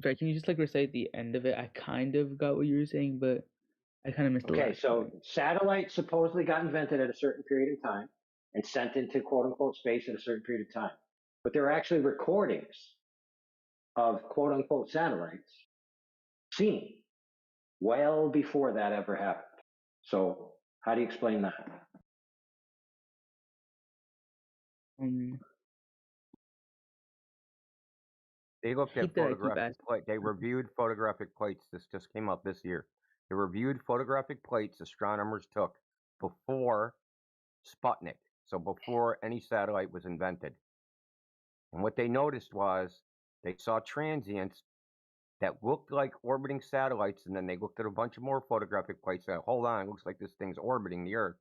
Sorry, can you just like recite the end of it? I kind of got what you were saying, but I kind of missed the Okay, last so part. satellites supposedly got invented at a certain period of time and sent into quote unquote space at a certain period of time. But there are actually recordings of quote unquote satellites seen well before that ever happened. So how do you explain that? They looked at hate that I keep photographic asking. plate. They reviewed photographic plates. This just came up this year. They reviewed photographic plates astronomers took before Sputnik, so before any satellite was invented. And what they noticed was they saw transients that looked like orbiting satellites, and then they looked at a bunch of more photographic plates and said, hold on, it looks like this thing's orbiting the Earth.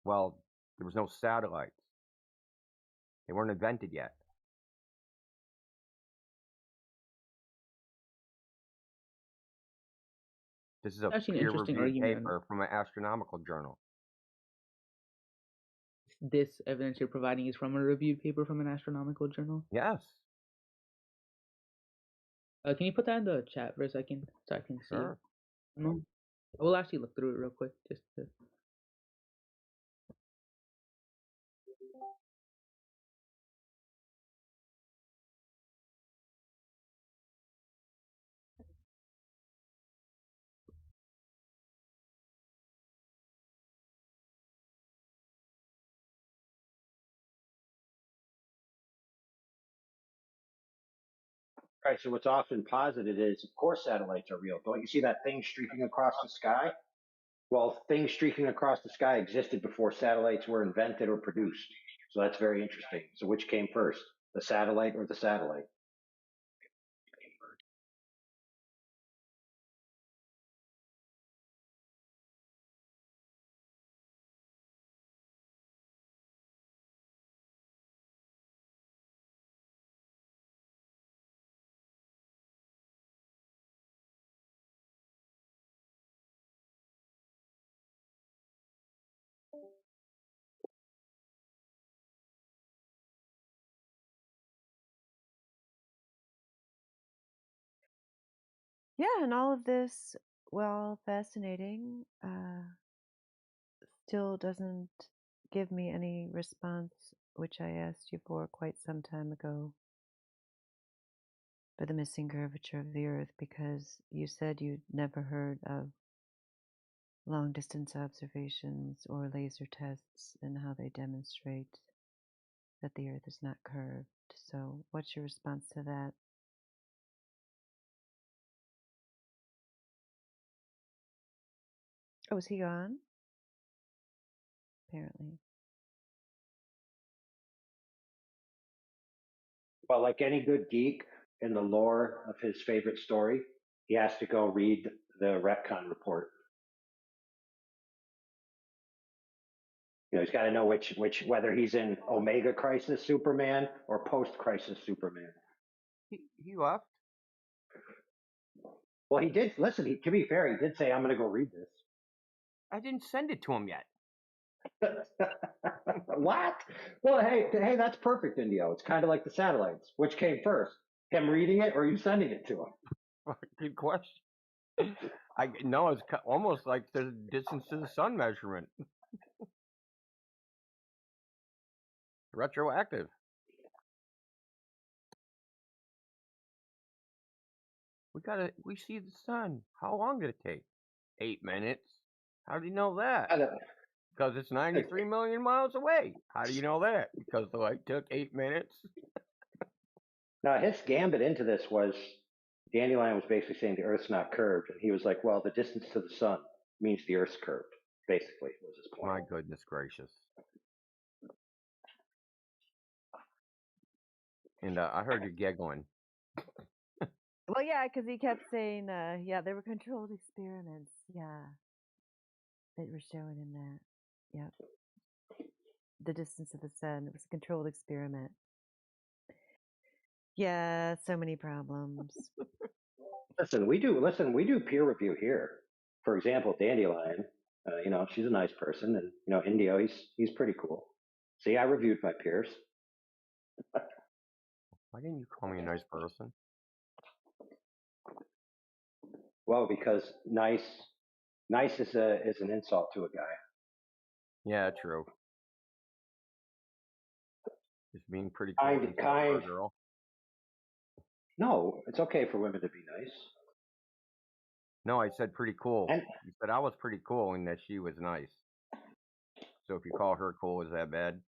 Well, there was no satellites. They weren't invented yet. This is a Actually, an interesting peer-reviewed argument on paper from an astronomical journal. this evidence you're providing is from a reviewed paper from an astronomical journal. Yes. Can you put that in the chat for a second so I can see Sure. it? No, I will actually look through it real quick just to. Right. So what's often posited is, of course, satellites are real. Don't you see that thing streaking across the sky? Well, things streaking across the sky existed before satellites were invented or produced. So that's very interesting. So which came first, the satellite or the satellite? Yeah, and all of this, well, fascinating, still doesn't give me any response, which I asked you for quite some time ago, for the missing curvature of the Earth, because you said you'd never heard of long distance observations or laser tests and how they demonstrate that the Earth is not curved. So, what's your response to that? Oh, is he gone? Apparently. Well, like any good geek in the lore of his favorite story, he has to go read the retcon report. You know, he's got to know which whether he's in Omega Crisis Superman or Post Crisis Superman. He left. Well, he did. Listen, to be fair, he did say, "I'm going to go read this." I didn't send it to him yet. What? Well, hey, that's perfect, Indio. It's kind of like the satellites. Which came first, him reading it or you sending it to him? Good question. No, it's almost like the distance to the sun measurement. Retroactive. We see the sun. How long did it take? 8 minutes. How do you know that? Because it's 93 million miles away. How do you know that? Because the light took 8 minutes. Now, his gambit into this was Dandelion was basically saying the Earth's not curved, and he was like, "Well, the distance to the sun means the Earth's curved." Basically, was his point. My goodness gracious! And I heard you giggling. Well, yeah, because he kept saying, yeah, they were controlled experiments. Yeah. They were showing him that. Yep. The distance of the sun. It was a controlled experiment. Yeah, so many problems. Listen, we do peer review here. For example, Dandelion, you know, she's a nice person, and you know, Indio, he's pretty cool. See, I reviewed my peers. Why didn't you call me a nice person? Well, because nice is an insult to a guy. Yeah, true. Just being pretty cool Kind, insult for kind. a girl. No, it's okay for women to be nice. No, I said pretty cool. And You said I was pretty cool and that she was nice. So if you call her cool, is that bad?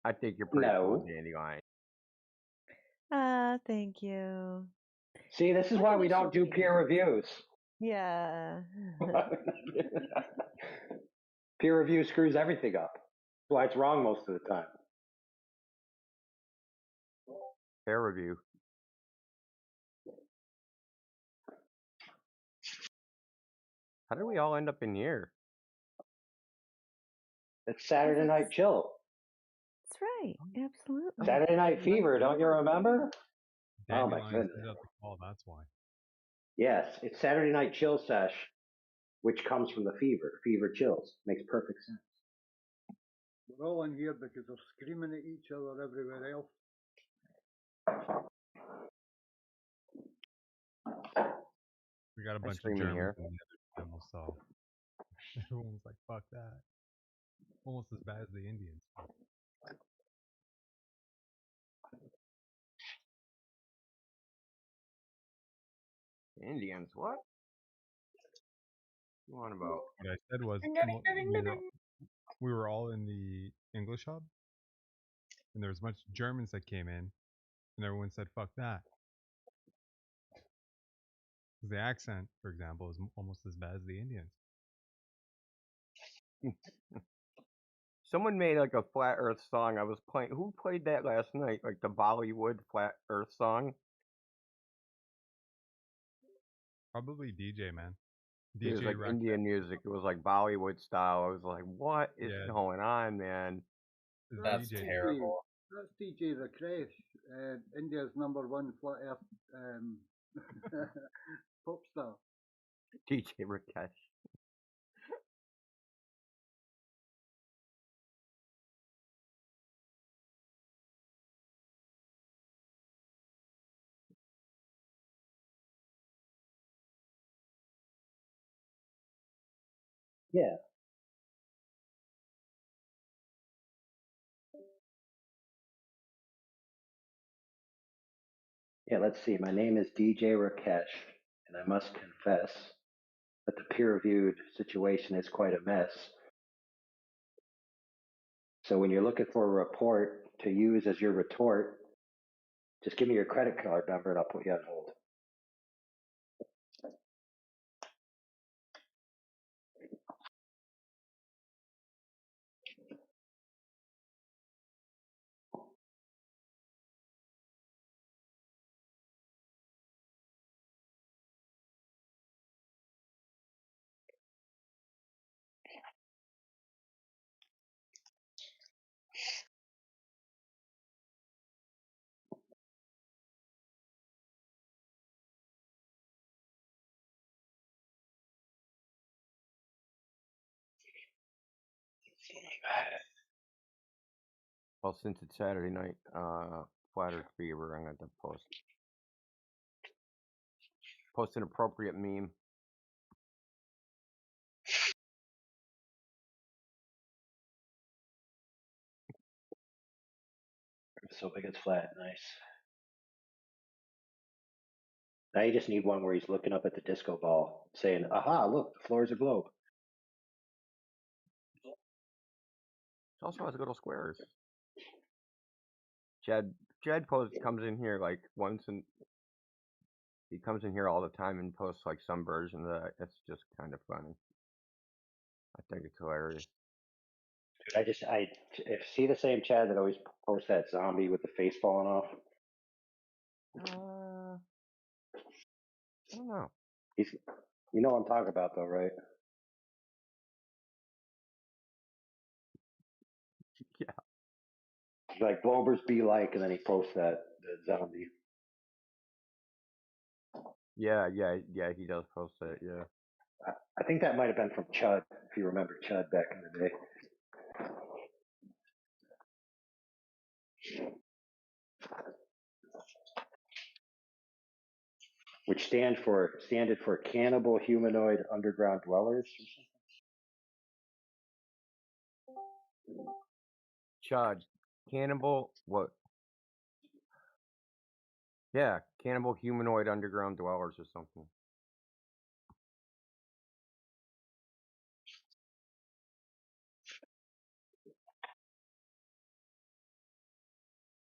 I think you're pretty cool, no. Dandelion. Ah, thank you. See, this is What why an we don't do peer reviews. Yeah. Peer review screws everything up. That's why it's wrong most of the time. Hair review. How did we all end up in here? It's Saturday Night Chill. That's right. Absolutely. Saturday Night Fever, don't you remember? Oh my Dandelion goodness. sends out the call, that's why. Yes, it's Saturday Night Chill Sesh, which comes from the fever. Fever chills. Makes perfect sense. We're all in here because they're screaming at each other everywhere else. We got a I bunch of scream in Germans here. in the other channel, so everyone's like, fuck that. Almost as bad as the Indians. Indians, what? What you on about? What I said was, we were all in the English hub, and there was a bunch of Germans that came in, and everyone said, fuck that. The accent, for example, is almost as bad as the Indians. Someone made like a flat Earth song. I was playing. Who played that last night? Like the Bollywood flat Earth song. Probably DJ, man. It was DJ like Rakesh. Indian music. It was like Bollywood style. I was like, what is going on, man? That's terrible. That's DJ Rakesh, India's #1 flat earth pop star. DJ Rakesh. Yeah. Yeah, let's see. My name is DJ Rakesh, and I must confess that the peer-reviewed situation is quite a mess. So when you're looking for a report to use as your retort, just give me your credit card number and I'll put you on hold. Well, since it's Saturday night, flat Earth fever, I'm gonna post an appropriate meme. So big it's flat, nice. Now you just need one where he's looking up at the disco ball, saying, "Aha! Look, the floor is a globe." It also has little squares. Chad comes in here like once, and he comes in here all the time and posts like some version of that. It's just kind of funny. I think it's hilarious. Dude, I see the same Chad that always posts that zombie with the face falling off. I don't know. You know what I'm talking about, though, right? Yeah. Like Globers be like, and then he posts the zombie. Yeah, he does post that, yeah. I think that might have been from Chud, if you remember Chud back in the day. which standed for Cannibal Humanoid Underground Dwellers. Chud, cannibal, what? Yeah, cannibal humanoid underground dwellers or something.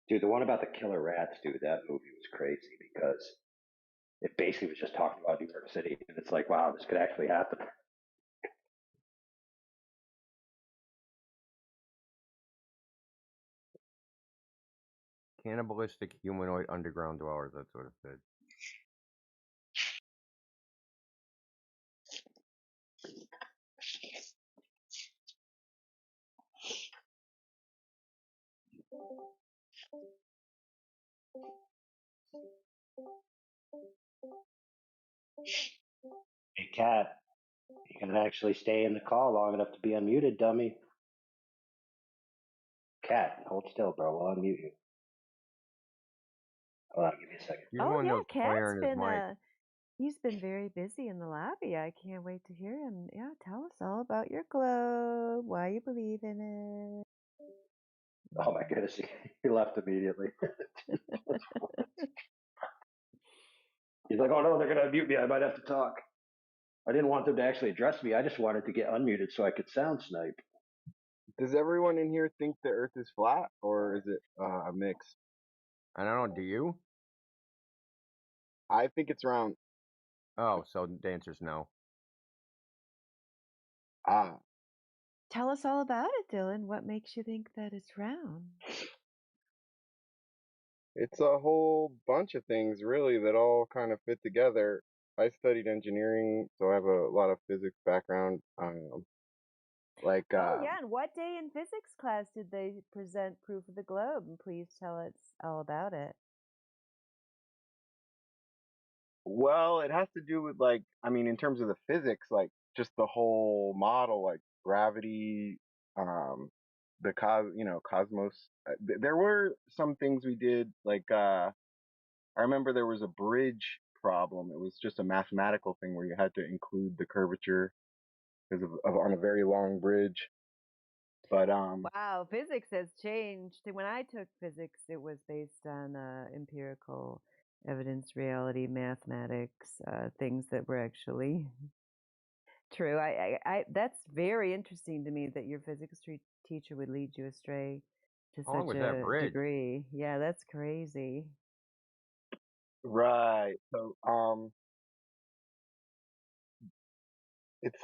Dude, the one about the killer rats, dude, that movie was crazy because it basically was just talking about New York City, and it's like, wow, this could actually happen. Cannibalistic humanoid underground dwellers, that's what it said. Hey, Cat, you can actually stay in the call long enough to be unmuted, dummy. Cat, hold still, bro. We'll unmute you. Hold on, give me a second. You're the Oh one that yeah, was Cat's clearing his been mic. he's been very busy in the lobby. I can't wait to hear him. Yeah, tell us all about your globe, why you believe in Oh my goodness, he left immediately. He's like, oh no, they're gonna unmute me. I might have to talk. I didn't want them to actually address me. I just wanted to get unmuted so I could sound snipe. Does everyone in here think the Earth is flat, or is it a mix? I don't know, do you? I think it's round. Oh, so the answer's no. Ah, Tell us all about it, Dylan. What makes you think that it's round? it's a whole bunch of things, really, that all kind of fit together. I studied engineering, so I have a lot of physics background. Like, Oh yeah, and what day in physics class did they present proof of the globe? And please tell us all about it. well, it has to do with like, I mean, in terms of the physics, like just the whole model, like gravity, the cosmos. There were some things we did, like, I remember there was a bridge problem. It was just a mathematical thing where you had to include the curvature because of on a very long bridge. But Wow, physics has changed. When I took physics, it was based on empirical evidence, reality, mathematics, things that were actually true. That's very interesting to me that your physics teacher would lead you astray to How long such was that a bridge? degree. Yeah, that's crazy. right, so it's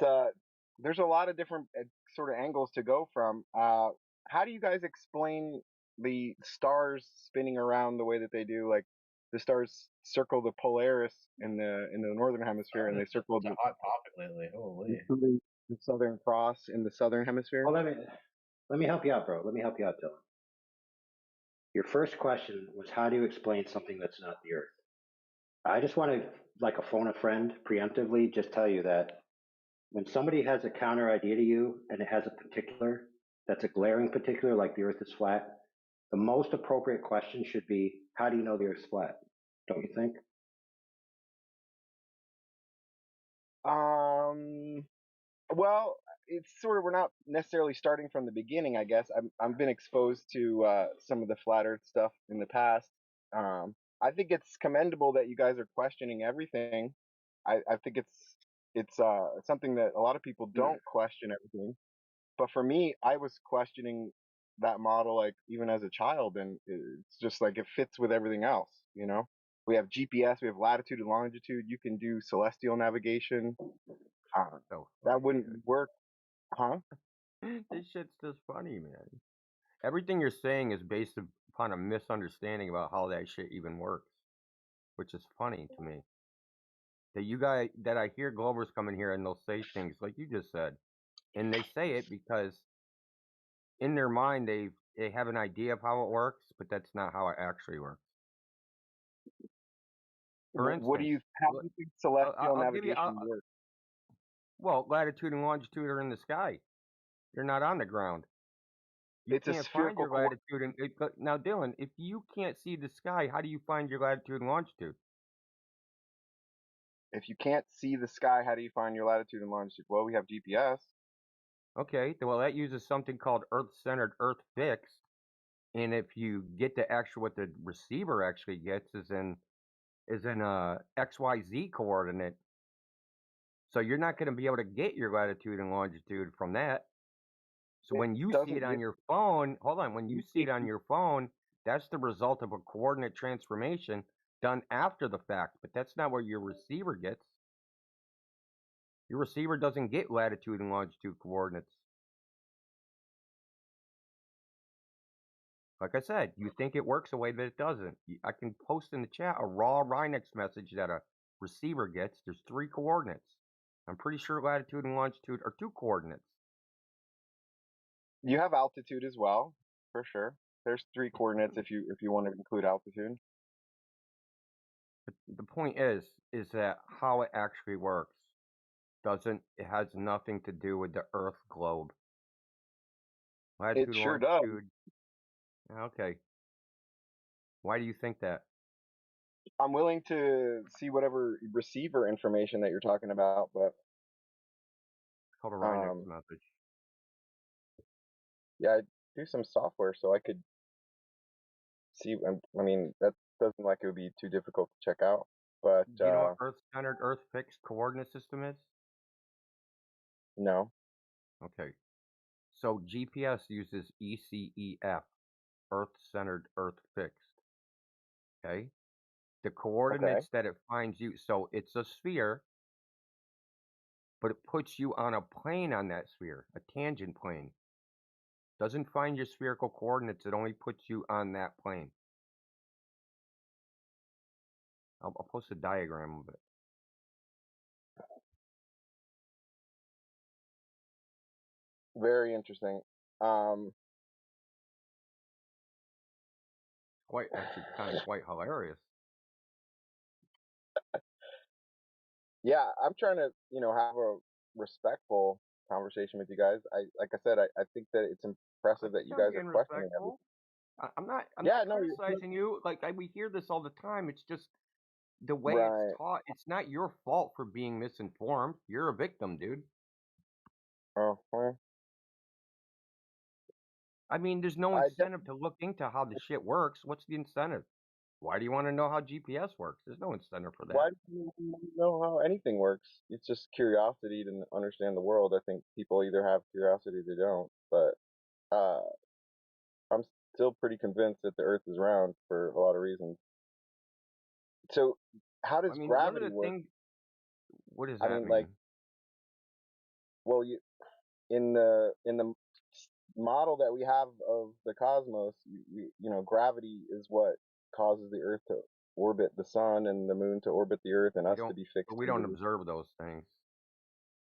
there's a lot of different sort of angles to go from. How do you guys explain the stars spinning around the way that they do? Like the stars circle the Polaris in the northern hemisphere, and they circle It's a hot topic lately. Holy. the Southern Cross in the southern hemisphere. Well, let me help you out, bro. Let me help you out, Dylan. Your first question was, how do you explain something that's not the Earth? I just want to, like a phone a friend, preemptively just tell you that when somebody has a counter idea to you and it has a particular, that's a glaring particular, like the Earth is flat, the most appropriate question should be, how do you know the Earth's flat? Don't you think? Well, it's sort of, we're not necessarily starting from the beginning, I guess. I've been exposed to some of the flat Earth stuff in the past. I think it's commendable that you guys are questioning everything. I think it's something that a lot of people don't question everything. But for me, I was questioning that model like even as a child, and it's just like it fits with everything else. You know, we have GPS, we have latitude and longitude. You can do celestial navigation. So That funny, wouldn't dude. work, huh? This shit's just funny, man. Everything you're saying is based upon a misunderstanding about how that shit even works, which is funny to me. That I hear Glovers come in here and they'll say things like you just said, and they say it because in their mind they have an idea of how it works, but that's not how it actually works. For What do instance, you? How do you think celestial I'll give you. navigation works? Well, latitude and longitude are in the sky. They're not on the ground. You It's a can't find spherical your latitude and now, Dylan, if you can't see the sky, how do you find your latitude and longitude? if you can't see the sky, how do you find your latitude and longitude? Well, we have GPS. Okay, well that uses something called Earth-centered, Earth-fixed, and if you get the actual what the receiver actually gets is in a XYZ coordinate, so you're not going to be able to get your latitude and longitude from that. So when you see it on your phone, hold on, when you see it on your phone, that's the result of a coordinate transformation done after the fact, but that's not what your receiver gets. Your receiver doesn't get latitude and longitude coordinates. Like I said, you think it works a way that it doesn't. I can post in the chat a raw Rhinex message that a receiver gets. There's 3 coordinates. I'm pretty sure latitude and longitude are 2 coordinates. You have altitude as well, for sure. There's 3 coordinates if you want to include altitude. But the point is that how it actually works it has nothing to do with the Earth globe. Latitude, It sure does. longitude. Okay. Why do you think that? I'm willing to see whatever receiver information that you're talking about, but It's called a Rhinex message. Yeah, I do some software so I could see. I mean, that doesn't like it would be too difficult to check out. But Do you know what Earth-centered, Earth-fixed coordinate system is? No. Okay. So GPS uses ECEF, Earth-centered, Earth-fixed. Okay? The coordinates that it finds you, so it's a sphere, but it puts you on a plane on that sphere, a tangent plane. Doesn't find your spherical coordinates, it only puts you on that plane. I'll post a diagram of it. Very interesting. Actually kind of quite hilarious. Yeah, I'm trying to, have a respectful conversation with you guys. Like I said, I think that it's impressive that you guys are questioning everything. I'm not no, criticizing you. Like we hear this all the time. It's just the way Right. it's taught. It's not your fault for being misinformed. You're a victim, dude. Oh, well. I mean, there's no incentive to look into how the shit works. What's the incentive? Why do you want to know how GPS works? There's no incentive for that. Why do you know how anything works? It's just curiosity to understand the world. I think people either have curiosity or they don't. But I'm still pretty convinced that the Earth is round for a lot of reasons. So, how does gravity work? What does that mean? Like, well, in the model that we have of the cosmos, gravity is what causes the Earth to orbit the sun and the moon to orbit the Earth and us to be fixed. But we don't observe those things.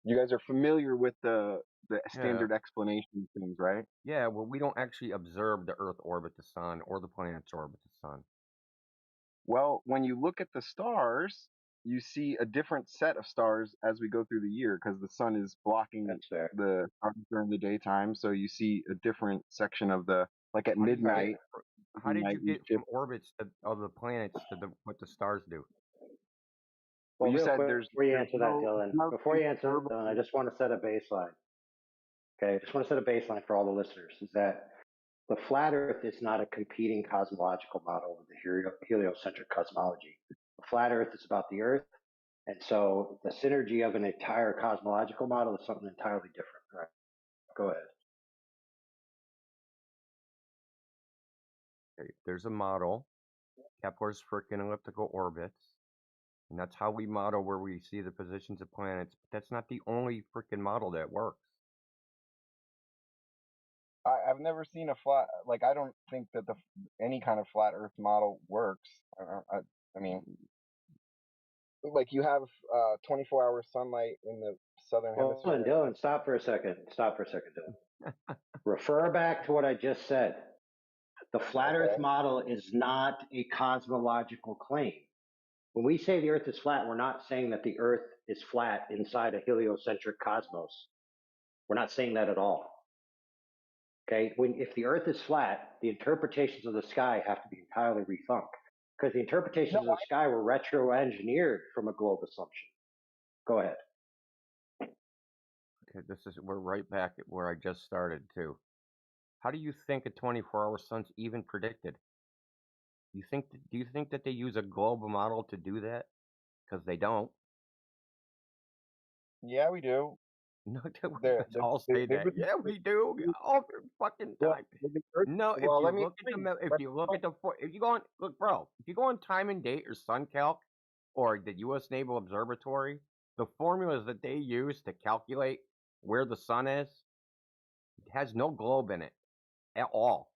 You guys are familiar with the standard explanation of things, right? Yeah, well, we don't actually observe the Earth orbit the sun or the planets orbit the sun. Well, when you look at the stars, you see a different set of stars as we go through the year because the sun is blocking the stars during the daytime. So you see a different section of like at midnight. How did you get from orbits of the planets to what the stars do? Well, you real said quick, there's before you answer that, Dylan, I just want to set a baseline. Okay, I just want to set a baseline for all the listeners, is that the flat Earth is not a competing cosmological model with the heliocentric cosmology. The flat Earth is about the Earth, and so the synergy of an entire cosmological model is something entirely different. All right, go ahead. Okay, there's a model, Kepler's freaking elliptical orbits, and that's how we model where we see the positions of planets. But that's not the only freaking model that works. I've never seen a flat, like, I don't think that any kind of flat Earth model works. I mean, like, you have 24-hour sunlight in the southern hemisphere. Dylan, stop for a second, Dylan. Refer back to what I just said. The flat Earth model is not a cosmological claim. When we say the Earth is flat, we're not saying that the Earth is flat inside a heliocentric cosmos. We're not saying that at all. Okay, if the Earth is flat, the interpretations of the sky have to be entirely rethunk. because the interpretations of the sky were retro-engineered from a globe assumption. Go ahead. Okay, we're right back at where I just started too. How do you think a 24-hour sun's even predicted? Do you think that they use a global model to do that? Because they don't. Yeah, we do. No, let's all say that. Yeah, we do all the fucking time. No, if well, you let me look at explain. if you look at if you go on, look, bro, if you go on Time and Date or SunCalc or the U.S. Naval Observatory, the formulas that they use to calculate where the sun is, it has no globe in it at all.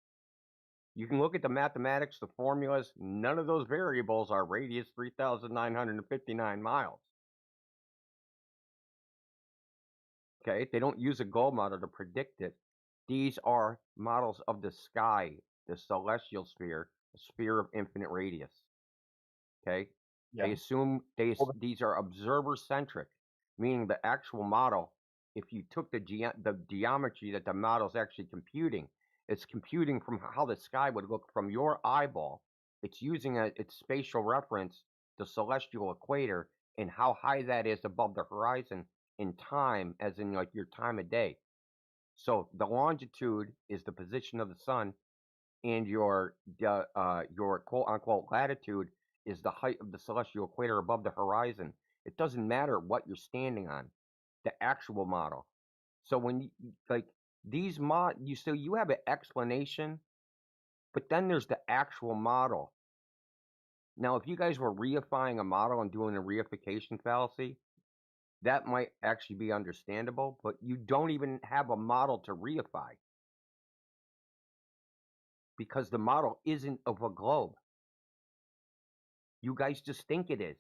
You can look at the mathematics, the formulas. None of those variables are radius 3,959 miles. Okay, they don't use a globe model to predict it. These are models of the sky, the celestial sphere, a sphere of infinite radius. Okay, Yeah. they assume these are observer centric, meaning the actual model. If you took the geometry that the model is actually computing, it's computing from how the sky would look from your eyeball. It's using its spatial reference, the celestial equator, and how high that is above the horizon in time, as in like your time of day. So the longitude is the position of the sun, and your quote unquote latitude is the height of the celestial equator above the horizon. It doesn't matter what you're standing on, the actual model. So when you like these you have an explanation, but then there's the actual model. Now, if you guys were reifying a model and doing a reification fallacy, that might actually be understandable, but you don't even have a model to reify because the model isn't of a globe. You guys just think it is.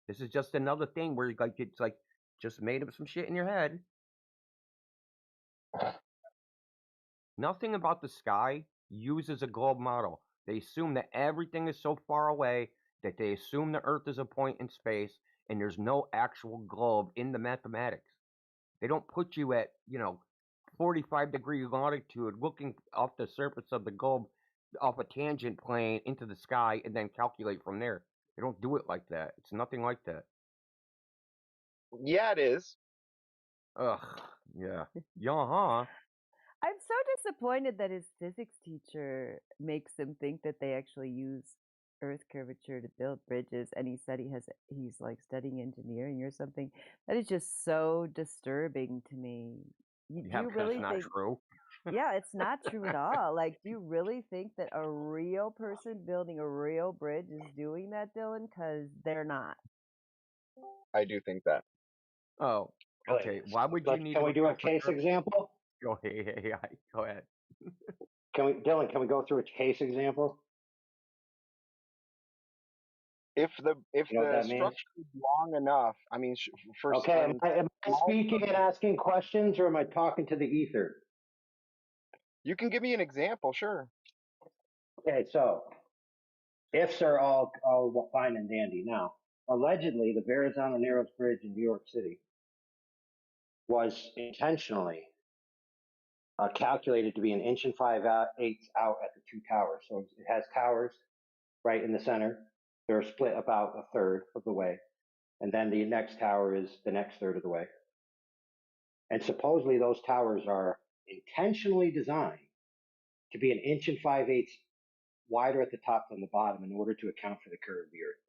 This is just another thing where it's like just made up some shit in your head. Nothing about the sky uses a globe model. They assume that everything is so far away that they assume the Earth is a point in space and there's no actual globe in the mathematics. They don't put you at, 45-degree longitude looking off the surface of the globe off a tangent plane into the sky and then calculate from there. They don't do it like that. It's nothing like that. Yeah, it is. Ugh, yeah. Yeah, I'm so disappointed that his physics teacher makes him think that they actually use Earth curvature to build bridges, and he said he's like studying engineering or something. That is just so disturbing to me. Do you really that's not think? true. Yeah, it's not true at all. Like, do you really think that a real person building a real bridge is doing that, Dylan? Because they're not. I do think that. Oh, okay. Why would you need Can to we do a account for case Earth? example? Go ahead. Dylan, can we go through a case example? If the You know what that means? structure is long enough, I mean, Okay, am I speaking and asking questions, or am I talking to the ether? You can give me an example, sure. Okay, so ifs are all fine and dandy. Now, allegedly, the Verrazano Narrows Bridge in New York City was intentionally calculated to be 1 inch and 5/8 out at the two towers. So it has towers right in the center. They're split about a third of the way. And then the next tower is the next third of the way. And supposedly those towers are intentionally designed to be 1 inch and 5/8 wider at the top than the bottom in order to account for the curve of the Earth.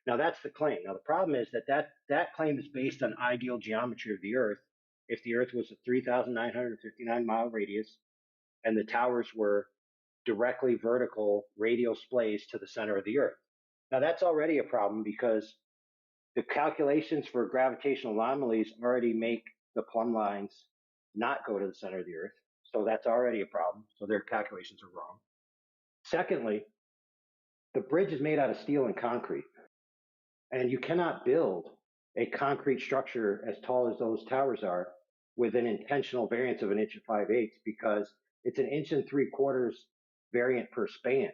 Now that's the claim. Now the problem is that claim is based on ideal geometry of the Earth. If the Earth was a 3,959 mile radius and the towers were directly vertical radial splays to the center of the Earth. Now that's already a problem because the calculations for gravitational anomalies already make the plumb lines not go to the center of the Earth. So that's already a problem. So their calculations are wrong. Secondly, the bridge is made out of steel and concrete. And you cannot build a concrete structure as tall as those towers are with an intentional variance of 1 inch and 5/8 because it's 1 3/4 inches variant per span.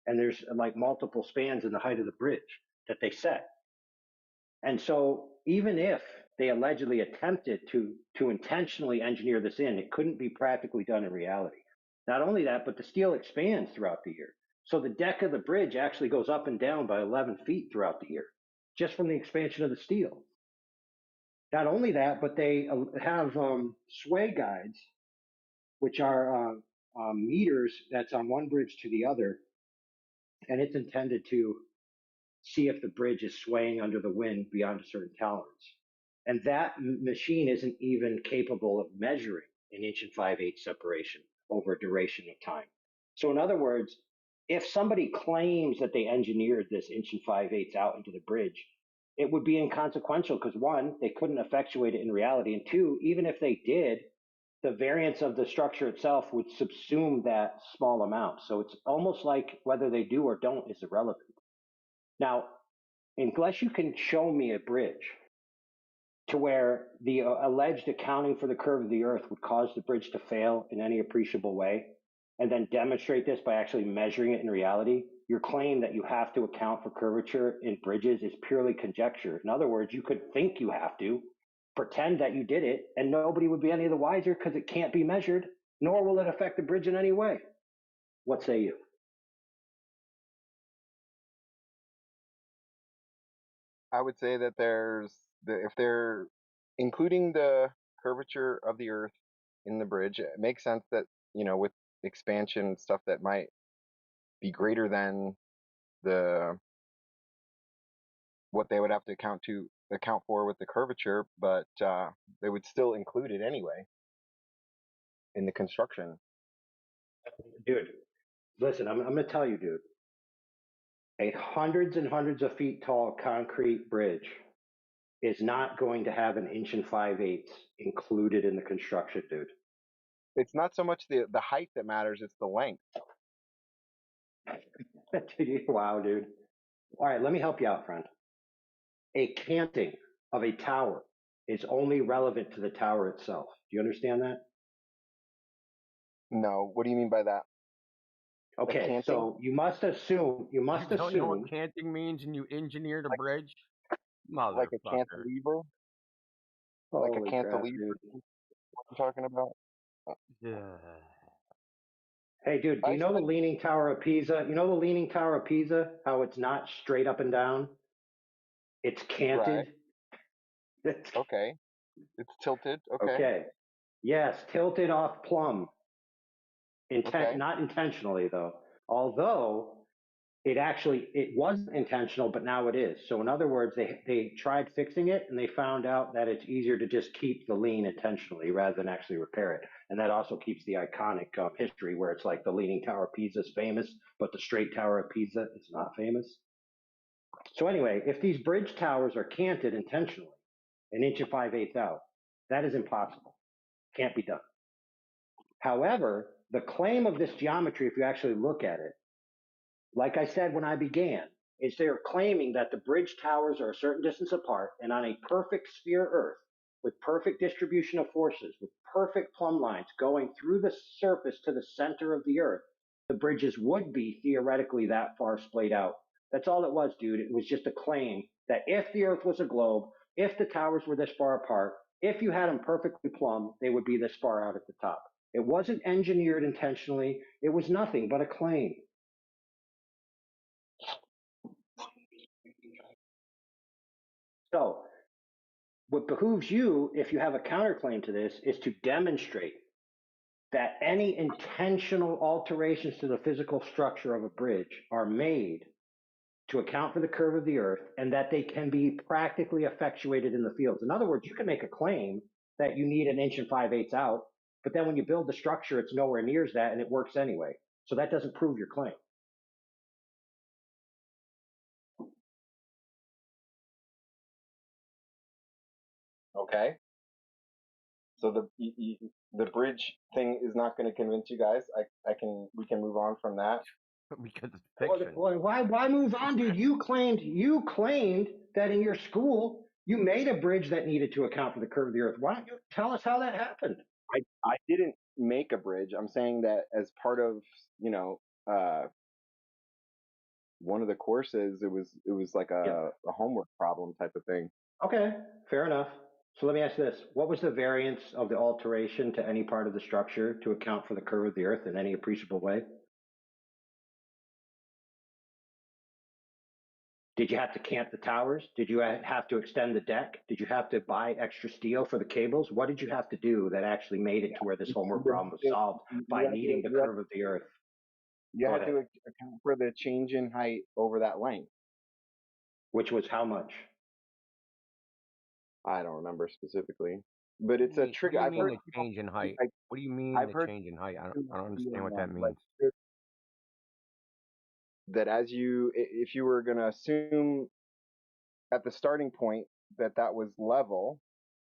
And there's like multiple spans in the height of the bridge that they set. And so even if they allegedly attempted to intentionally engineer this in, it couldn't be practically done in reality. Not only that, but the steel expands throughout the year. So the deck of the bridge actually goes up and down by 11 feet throughout the year, just from the expansion of the steel. Not only that, but they have sway guides, which are meters that's on one bridge to the other, and it's intended to see if the bridge is swaying under the wind beyond a certain tolerance. And that machine isn't even capable of measuring an inch and 5/8 separation over a duration of time. So in other words, if somebody claims that they engineered this inch and 5/8 out into the bridge, it would be inconsequential because one, they couldn't effectuate it in reality, and two, even if they did, the variance of the structure itself would subsume that small amount. So it's almost like whether they do or don't is irrelevant. Now, unless you can show me a bridge to where the alleged accounting for the curve of the earth would cause the bridge to fail in any appreciable way, and then demonstrate this by actually measuring it in reality, your claim that you have to account for curvature in bridges is purely conjecture. In other words, you could think you have to, pretend that you did it, and nobody would be any the wiser because it can't be measured, nor will it affect the bridge in any way. What say you? I would say that if they're including the curvature of the earth in the bridge, it makes sense that, with expansion and stuff that might be greater than what they would have to account for with the curvature, but they would still include it anyway in the construction. Dude, listen, I'm going to tell you, dude. A hundreds and hundreds of feet tall concrete bridge is not going to have an inch and 5/8 included in the construction, dude. It's not so much the height that matters; it's the length. Wow, dude. All right, let me help you out, friend. A canting of a tower is only relevant to the tower itself. Do you understand that? No. What do you mean by that? Okay, so you must assume. You don't know what canting means, and you engineered a bridge, motherfucker. Like a cantilever. Like a cantilever. What I'm talking about. Yeah. Hey, dude, do you know the Leaning Tower of Pisa? You know the Leaning Tower of Pisa? How it's not straight up and down? It's canted. Right. Okay. It's tilted. Okay. Okay. Yes, tilted off plumb. Okay. Not intentionally, though. Although it wasn't intentional, but now it is. So in other words, they tried fixing it and they found out that it's easier to just keep the lean intentionally rather than actually repair it. And that also keeps the iconic history where it's like the Leaning Tower of Pisa is famous, but the Straight Tower of Pisa is not famous. So anyway, if these bridge towers are canted intentionally, an inch and 5/8 out, that is impossible. Can't be done. However, the claim of this geometry, if you actually look at it, like I said when I began, is they're claiming that the bridge towers are a certain distance apart and on a perfect sphere Earth with perfect distribution of forces, with perfect plumb lines going through the surface to the center of the Earth, the bridges would be theoretically that far splayed out. That's all it was, dude. It was just a claim that if the Earth was a globe, if the towers were this far apart, if you had them perfectly plumb, they would be this far out at the top. It wasn't engineered intentionally. It was nothing but a claim. So, what behooves you, if you have a counterclaim to this, is to demonstrate that any intentional alterations to the physical structure of a bridge are made to account for the curve of the earth and that they can be practically effectuated in the fields. In other words, you can make a claim that you need an inch and 5/8 out, but then when you build the structure, it's nowhere near that and it works anyway. So that doesn't prove your claim. Okay. So the bridge thing is not going to convince you guys. We can move on from that. Because it's fiction. Well, why move on, dude? You claimed that in your school you made a bridge that needed to account for the curve of the earth. Why don't you tell us how that happened? I didn't make a bridge. I'm saying that as part of one of the courses, it was like a homework problem type of thing. Okay, fair enough. So let me ask this. What was the variance of the alteration to any part of the structure to account for the curve of the earth in any appreciable way? Did you have to camp the towers? Did you have to extend the deck? Did you have to buy extra steel for the cables? What did you have to do that actually made it to where this homework problem was solved by needing the curve of the Earth? You Go had ahead. to account for the change in height over that length. Which was how much? I don't remember specifically, but it's a What trigger. do you I've mean heard the people, change in height? like, What do you mean I've the heard change in height? I people don't understand being, what that like, means. that as you, if you were going to assume at the starting point that that was level,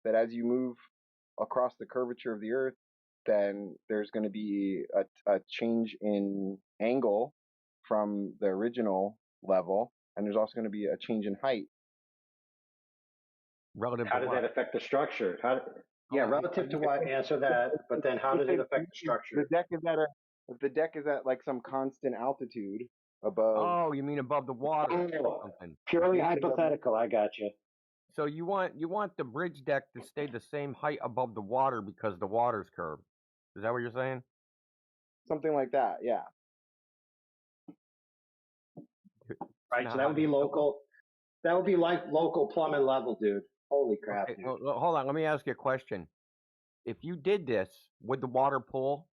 that as you move across the curvature of the Earth, then there's going to be a change in angle from the original level, and there's also going to be a change in height. Relative How to did what? that affect the structure? Yeah, Oh, relative to what? Answer that. But then, how did it affect the structure? The deck is at a, if the deck is at like some constant altitude above. Oh, you mean above the water or Oh, something? purely hypothetical. I got you. So you want the bridge deck to stay the same height above the water because the water's curved. Is that what you're saying? Something like that, yeah. Right. not So that how would be local. That would be like local plumbing level, dude. Holy crap, Okay, dude. hold on. Let me ask you a question. If you did this, would the water pool?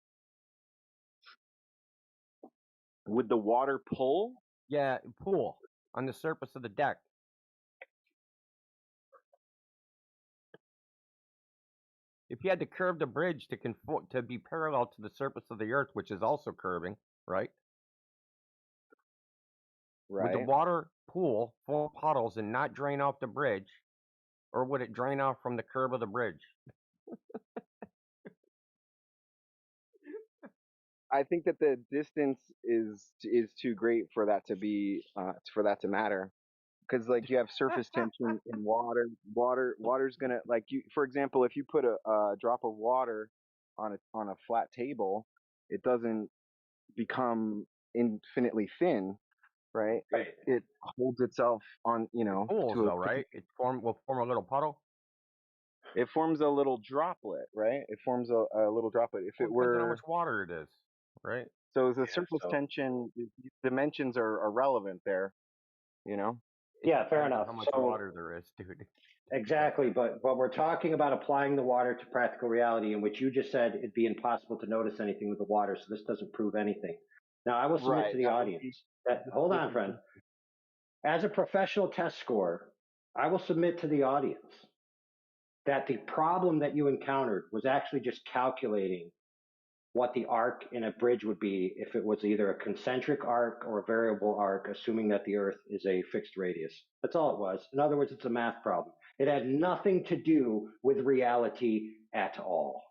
Would the water pull? Yeah, pool on the surface of the deck. If you had to curve the bridge to be parallel to the surface of the Earth, which is also curving, right? Would the Right. water pool form puddles and not drain off the bridge, or would it drain off from the curve of the bridge? I think that the distance is too great for that to be for that to matter, because like you have surface tension in water. Water's gonna, like, you, for example, if you put a drop of water on a flat table, it doesn't become infinitely thin, right? Right. It holds itself on, Pools, to a though, right? It will form a little puddle. it forms a little droplet, right? It forms a little droplet. If Well, it it depends on how were, much water it is, right? so the surface tension, dimensions are relevant there, Yeah, fair Depends on enough. how much So water there is, dude. exactly, but we're talking about applying the water to practical reality, in which you just said it'd be impossible to notice anything with the water. So this doesn't prove anything. Now I will submit Right. to the That would be audience that, hold on, friend. As a professional test scorer, I will submit to the audience that the problem that you encountered was actually just calculating what the arc in a bridge would be if it was either a concentric arc or a variable arc, assuming that the Earth is a fixed radius. That's all it was. In other words, it's a math problem. It had nothing to do with reality at all.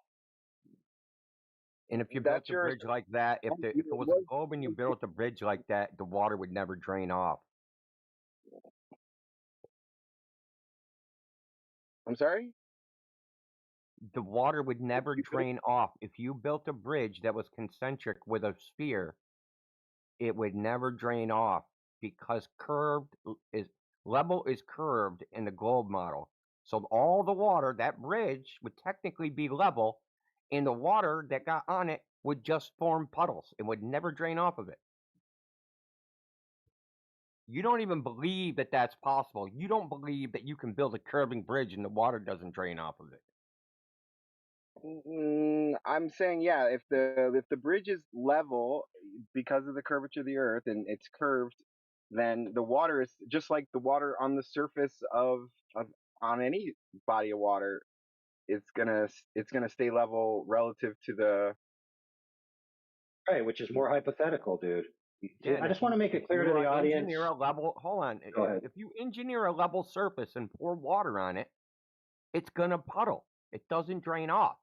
And if you built a bridge like that, if it was a globe and you built a bridge like that, the water would never drain off. I'm sorry? The water would never drain off. If you built a bridge that was concentric with a sphere, it would never drain off because level is curved in the globe model. So all the water, that bridge would technically be level, and the water that got on it would just form puddles. It would never drain off of it. You don't even believe that that's possible. You don't believe that you can build a curving bridge and the water doesn't drain off of it. I'm saying, yeah, if the bridge is level because of the curvature of the Earth and it's curved, then the water is just like the water on the surface of on any body of water. It's gonna stay level relative to the. Right, which is more hypothetical, dude. Yeah, I just want to make it clear to the audience. Engineer a level. Hold on. Go ahead. If you engineer a level surface and pour water on it, it's gonna puddle. It doesn't drain off.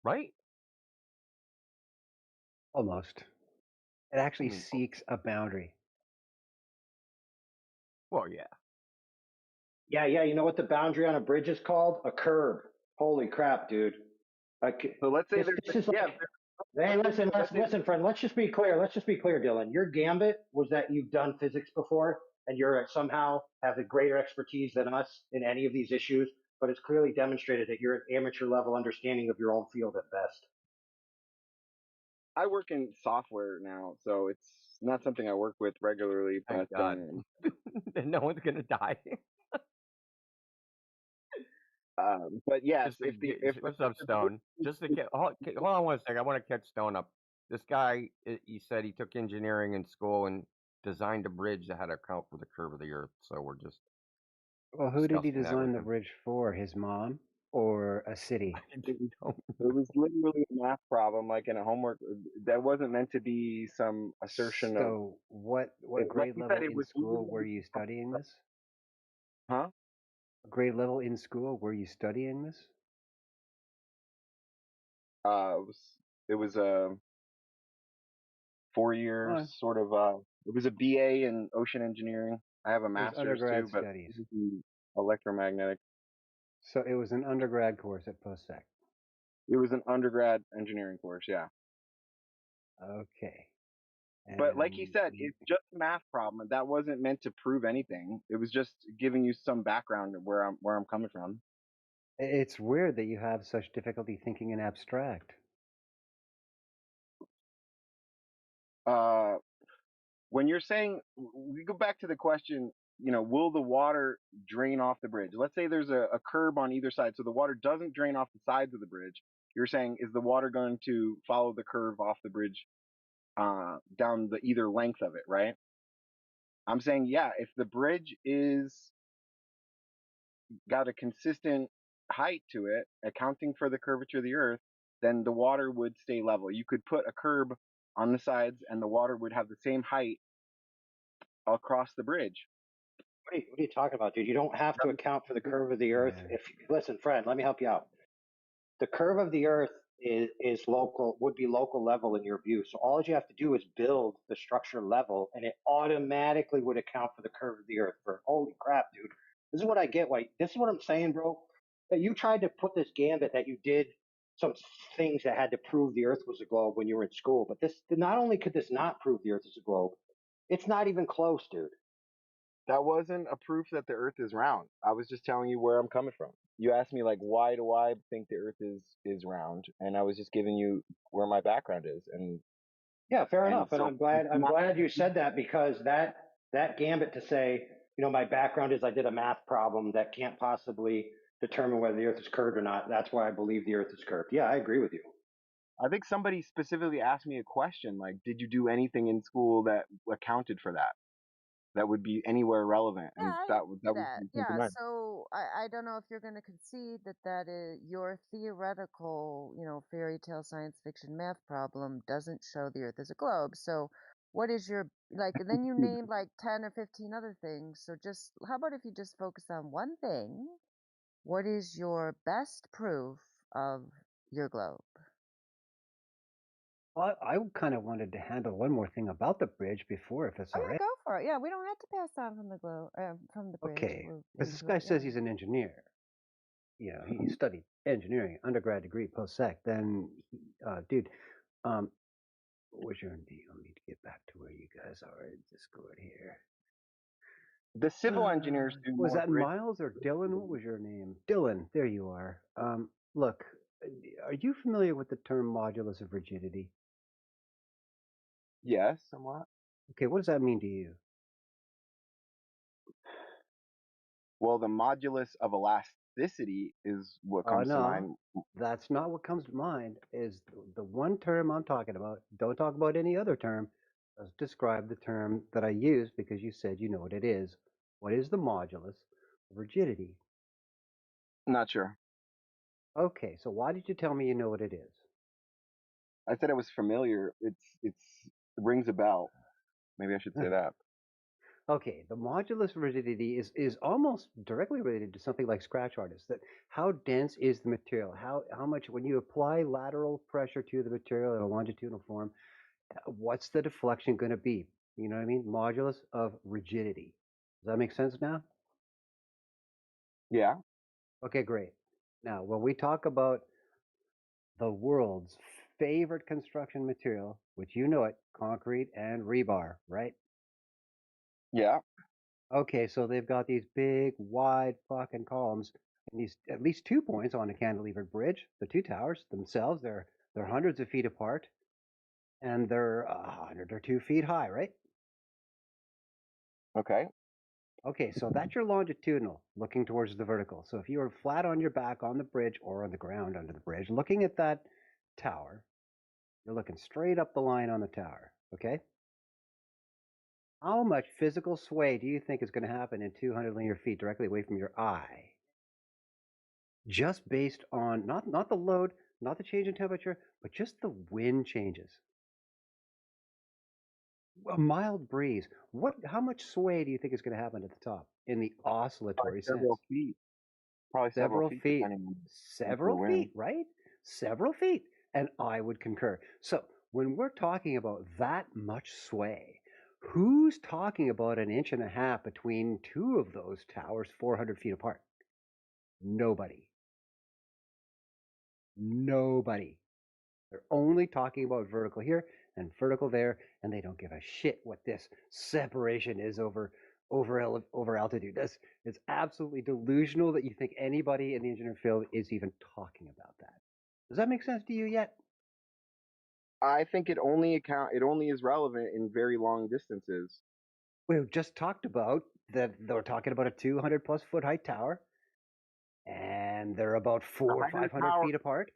Right? Almost. It actually seeks a boundary. Well, yeah. Yeah. You know what the boundary on a bridge is called? A curb. Holy crap, dude. So let's say this is like, hey, listen, friend. Let's just be clear, Dylan. Your gambit was that you've done physics before, and you're somehow have a greater expertise than us in any of these issues. But it's clearly demonstrated that you're an amateur level understanding of your own field at best. I work in software now, so not something I work with regularly, Thank but God. Then no one's gonna die. but yes, Just to if the get, if what's if up, the bridge Stone? is Just to get, hold on one second. I want to catch Stone up. This guy, he said he took engineering in school and designed a bridge that had to account for the curve of the Earth. So we're just Well, who did he discussing that with design the him. bridge for? His mom or a city? it was literally a math problem, like in a homework. That wasn't meant to be some assertion of. So, what Like grade you said, level it in was school were you studying this? huh? Grade level in school were you studying this? It was a 4 year Well, sort of. It was a BA in ocean engineering. I have a it was master's undergrad too, but studies. this is in electromagnetic. So it was an undergrad course at post-sec. It was an undergrad engineering course, yeah. Okay. But like he And said, it's just a math problem. That wasn't meant to prove anything. It was just giving you some background of where I'm coming from. it's weird that you have such difficulty thinking in abstract. When you're saying, we go back to the question, will the water drain off the bridge? Let's say there's a curb on either side, so the water doesn't drain off the sides of the bridge. You're saying, is the water going to follow the curve off the bridge down the either length of it, right? I'm saying, yeah, if the bridge is got a consistent height to it, accounting for the curvature of the earth, then the water would stay level. You could put a curb on the sides and the water would have the same height across the bridge. What are you talking about, dude? You don't have to account for the curve of the earth. If listen, Fred, let me help you out. The curve of the earth is local, would be local level in your view. So all you have to do is build the structure level, and it automatically would account for the curve of the earth. For holy crap, dude! This is what I get. Why? This is what I'm saying, bro. That you tried to put this gambit that you did some things that had to prove the earth was a globe when you were in school, but this not only could this not prove the earth is a globe, it's not even close, dude. That wasn't a proof that the earth is round. I was just telling you where I'm coming from. You asked me like, why do I think the earth is round? And I was just giving you where my background is. And Yeah, fair and enough. And so I'm glad you said that, because that gambit to say, my background is I did a math problem that can't possibly determine whether the earth is curved or not. That's why I believe the earth is curved. Yeah, I agree with you. I think somebody specifically asked me a question like, did you do anything in school that accounted for that? That would be anywhere relevant, Yeah, and I that was that. Yeah, so I don't know if you're going to concede that that is your theoretical, fairy tale science fiction math problem doesn't show the Earth as a globe. So what is your, like, then you named like 10 or 15 other things. So just, how about if you just focus on one thing? What is your best proof of your globe? Well, I kind of wanted to handle one more thing about the bridge before, if it's Oh all yeah, right. go for it. Yeah, we don't have to pass on from the globe, from the bridge. Okay, We're because this into guy it. says Yeah. he's an engineer. He studied engineering, undergrad degree, post-sec. Then, dude, what's your name? Let me get back to where you guys are in Discord here. The civil engineers do Was more that bridge. Miles or Dylan? What was your name? Dylan, there you are. Look, are you familiar with the term modulus of rigidity? Yes, somewhat. Okay, what does that mean to you? Well, the modulus of elasticity is what comes to No, mind. that's not what comes to mind. Is the one term I'm talking about. Don't talk about any other term. Let's describe the term that I use because you said you know what it is. What is the modulus of rigidity? Not sure. Okay, so why did you tell me you know what it is? I said I was familiar. It rings a bell. Maybe I should say that. Okay, the modulus of rigidity is almost directly related to something like scratch artists. That how dense is the material? How much when you apply lateral pressure to the material in a longitudinal form, what's the deflection going to be? You know what I mean? Modulus of rigidity. Does that make sense now? Yeah. Okay, great. Now, when we talk about the world's favorite construction material, which you know it, concrete and rebar, right? Yeah. Okay, so they've got these big, wide fucking columns and these at least 2 points on a cantilevered bridge. The two towers themselves, they're hundreds of feet apart. and they're 100 or 2 feet high, right? Okay. Okay, so that's your longitudinal, looking towards the vertical. So if you were flat on your back on the bridge or on the ground under the bridge, looking at that tower, you're looking straight up the line on the tower, okay? How much physical sway do you think is going to happen in 200 linear feet directly away from your eye? Just based on not the load, not the change in temperature, but just the wind changes. A mild breeze. How much sway do you think is going to happen at the top in the oscillatory sense? Several feet. Probably several feet, feet. depending on Several the wind. feet, right? Several feet. And I would concur. So when we're talking about that much sway, who's talking about 1.5 inches between two of those towers 400 feet apart? Nobody. Nobody. They're only talking about vertical here and vertical there, and they don't give a shit what this separation is over altitude. It's absolutely delusional that you think anybody in the engineering field is even talking about that. Does that make sense to you yet? I think it only is relevant in very long distances. We've just talked about that they're talking about a 200 plus foot height tower, and they're about 400 or 500 feet apart.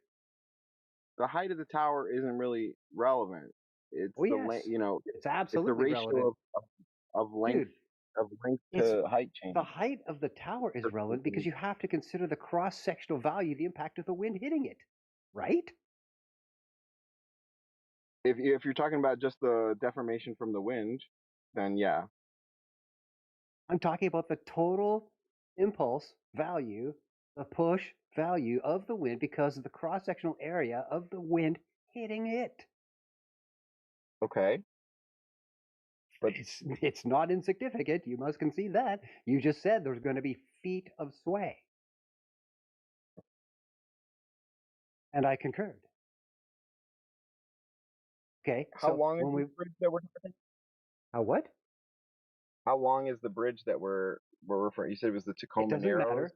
The height of the tower isn't really relevant. It's Oh, the yes. It's it's the absolutely ratio relevant. of length It's to height change. the height of the tower is relevant because you have to consider the cross-sectional value, the impact of the wind hitting it, right? If you're talking about just the deformation from the wind, then yeah. I'm talking about the total impulse value, the push value of the wind because of the cross-sectional area of the wind hitting it. Okay. But it's not insignificant. You must concede that. You just said there's going to be feet of sway. And I concurred. Okay. How long is the bridge that we're talking? How what? How long is the bridge that we're referring? You said it was the Tacoma It doesn't Narrows. matter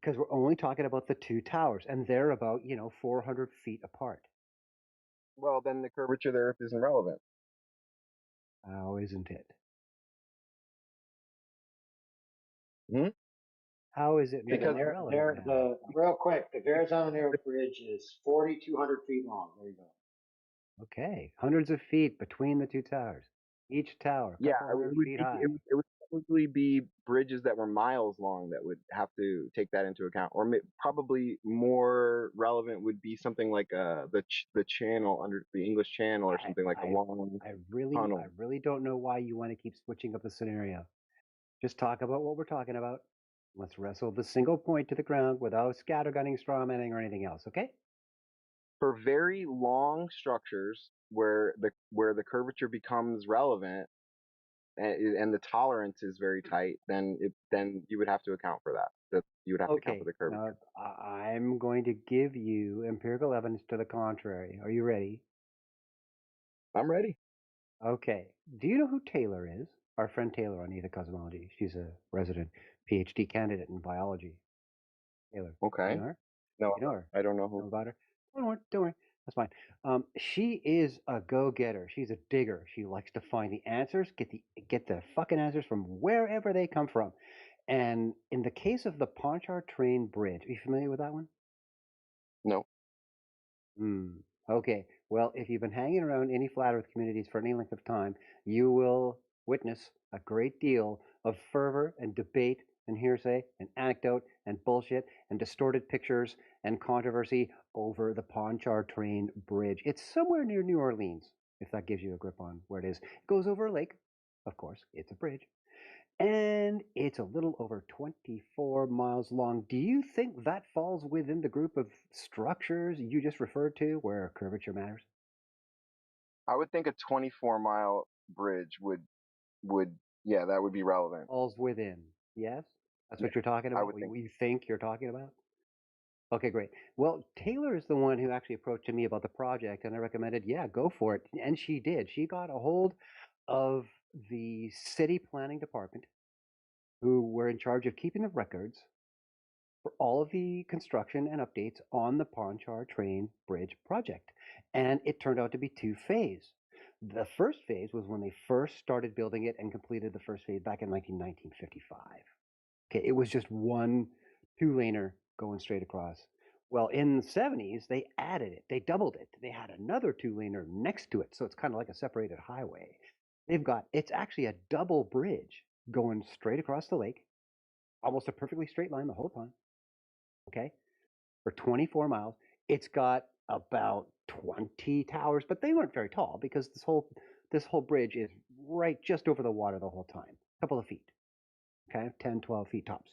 because we're only talking about the two towers, and they're about 400 feet apart. Well, then the curvature of the Earth isn't relevant. How isn't it? Hmm? How is it? Because real quick, the Verrazano Bridge is 4,200 feet long. There you go. Okay, hundreds of feet between the two towers. Each tower, a couple hundred feet high. It would probably be bridges that were miles long that would have to take that into account, or probably more relevant would be something like the channel under the English Channel, or something like a long tunnel. I really don't know why you want to keep switching up the scenario. Just talk about what we're talking about. Let's wrestle the single point to the ground without scattergunning, strawmanning, or anything else. Okay? For very long structures where the curvature becomes relevant and the tolerance is very tight, then you would have to account for that. That you would have to account for the curvature. Now, I'm going to give you empirical evidence to the contrary. Are you ready? I'm ready. Okay. Do you know who Taylor is? Our friend Taylor on Ether Cosmology. She's a resident PhD candidate in biology. Taylor. Okay. You know her? No, you know her. I don't know who. Know about her? Don't worry. That's fine. She is a go-getter. She's a digger. She likes to find the answers, get the fucking answers from wherever they come from. And in the case of the Pontchartrain Bridge, are you familiar with that one? No. Okay. Well, if you've been hanging around any flat Earth communities for any length of time, you will witness a great deal of fervor and debate and hearsay and anecdote and bullshit and distorted pictures and controversy over the Pontchartrain Bridge. It's somewhere near New Orleans, if that gives you a grip on where it is. It goes over a lake. Of course, it's a bridge. And it's a little over 24 miles long. Do you think that falls within the group of structures you just referred to where curvature matters? I would think a 24-mile bridge would that would be relevant. Falls within. Yes? That's what you're talking about? What you think you're talking about? Okay, great. Well, Taylor is the one who actually approached me about the project, and I recommended, yeah, go for it. And she did. She got a hold of the city planning department, who were in charge of keeping the records for all of the construction and updates on the Pontchartrain Bridge project. And it turned out to be two-phase. The first phase was when they first started building it and completed the first phase back in 1955. Okay, it was just one two-laner going straight across. Well, in the 70s, they added it. They doubled it. They had another two-laner next to it, so it's kind of like a separated highway. It's actually a double bridge going straight across the lake, almost a perfectly straight line the whole time. Okay, for 24 miles. It's got about 20 towers, but they weren't very tall because this whole bridge is right just over the water the whole time, a couple of feet. Okay, 10, 12 feet tops.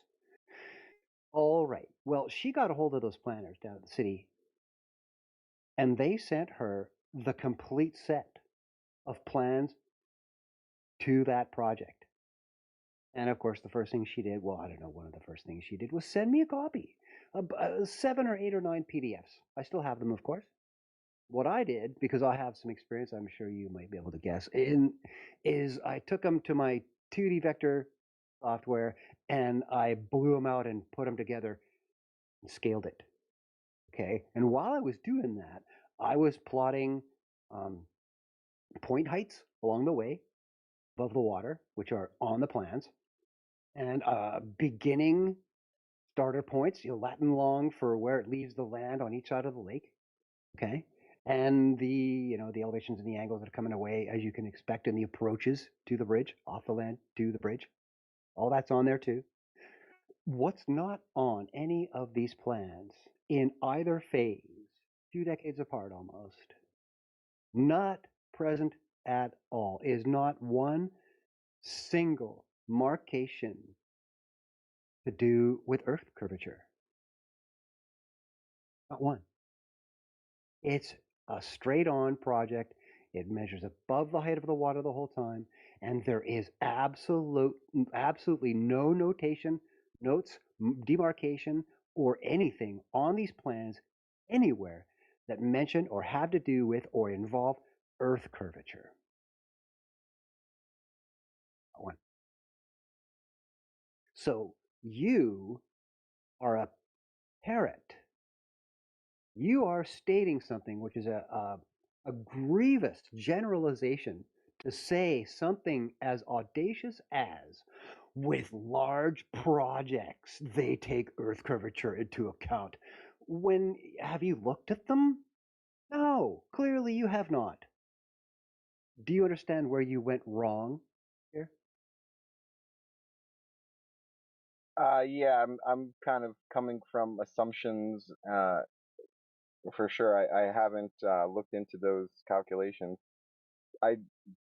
All right. Well, she got a hold of those planners down at the city, and they sent her the complete set of plans to that project. And of course, the first thing she did, well, I don't know, one of the first things she did was send me a copy, 7 or 8 or 9 PDFs. I still have them, of course. What I did, because I have some experience, I'm sure you might be able to guess, is I took them to my 2D vector software and I blew them out and put them together and scaled it. Okay, and while I was doing that, I was plotting point heights along the way above the water, which are on the plans, and beginning starter points, Latin long for where it leaves the land on each side of the lake. Okay, and the elevations and the angles that are coming away as you can expect, and the approaches to the bridge, off the land to the bridge, all that's on there too. What's not on any of these plans in either phase, 2 decades apart almost, not present at all, is not one single markation to do with earth curvature. Not one. It's a straight-on project. It measures above the height of the water the whole time, and there is absolutely no notation, notes, demarcation, or anything on these plans anywhere that mention or have to do with or involve earth curvature. Not one. So you are a parrot. You are stating something which is a grievous generalization to say something as audacious as, with large projects, they take earth curvature into account. Have you looked at them? No, clearly you have not. Do you understand where you went wrong here? Yeah, I'm kind of coming from assumptions. For sure, I haven't looked into those calculations. I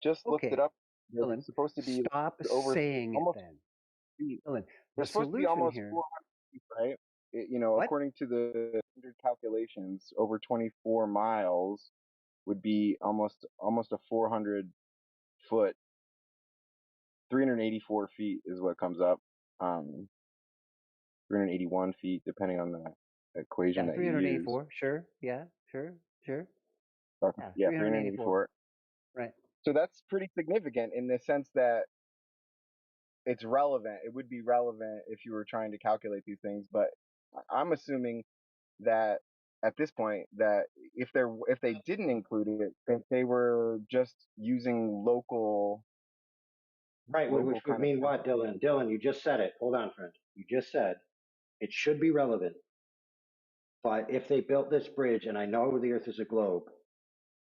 just looked it Okay, up. They're Dylan, supposed to be stop over saying it almost then. feet. Dylan, They're the supposed to be solution almost here. 400 feet, right? What? According to the standard calculations, over 24 miles would be almost a 400 foot, 384 feet is what comes up. 381 feet, depending on the equation Yeah, that you use. 384. Sure. Yeah, sure. Yeah, 384. 384. Right. So that's pretty significant in the sense that it's relevant. It would be relevant if you were trying to calculate these things, but I'm assuming that at this point that if they didn't include it, that they were just using local Right, which would kind of. mean what, Dylan? Dylan, you just said it. Hold on, friend. You just said it should be relevant. But if they built this bridge, and I know the Earth is a globe,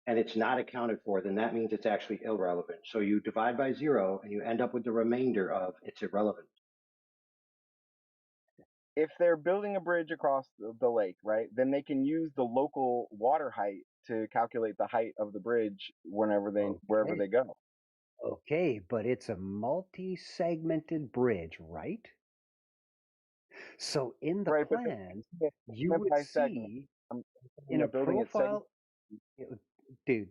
and it's not accounted for, then that means it's actually irrelevant. So you divide by 0, and you end up with the remainder of it's irrelevant. If they're building a bridge across the lake, right, then they can use the local water height to calculate the height of the bridge wherever wherever they go. Okay, but it's a multi-segmented bridge, right? So in the Right, but plans, the you segment would by segment. see I'm in a building it segment. profile, dude,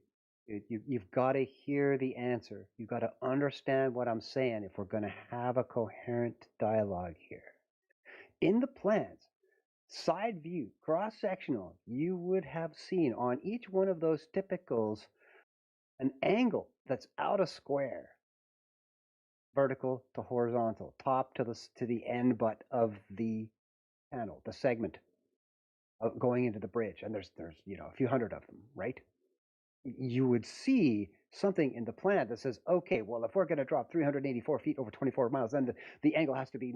you've got to hear the answer. You've got to understand what I'm saying if we're going to have a coherent dialogue here. In the plans, side view, cross-sectional, you would have seen on each one of those typicals an angle that's out of square, vertical to horizontal, top to the end butt of the panel, the segment going into the bridge, and there's a few hundred of them, right? You would see something in the plan that says, okay, well, if we're going to drop 384 feet over 24 miles, then the angle has to be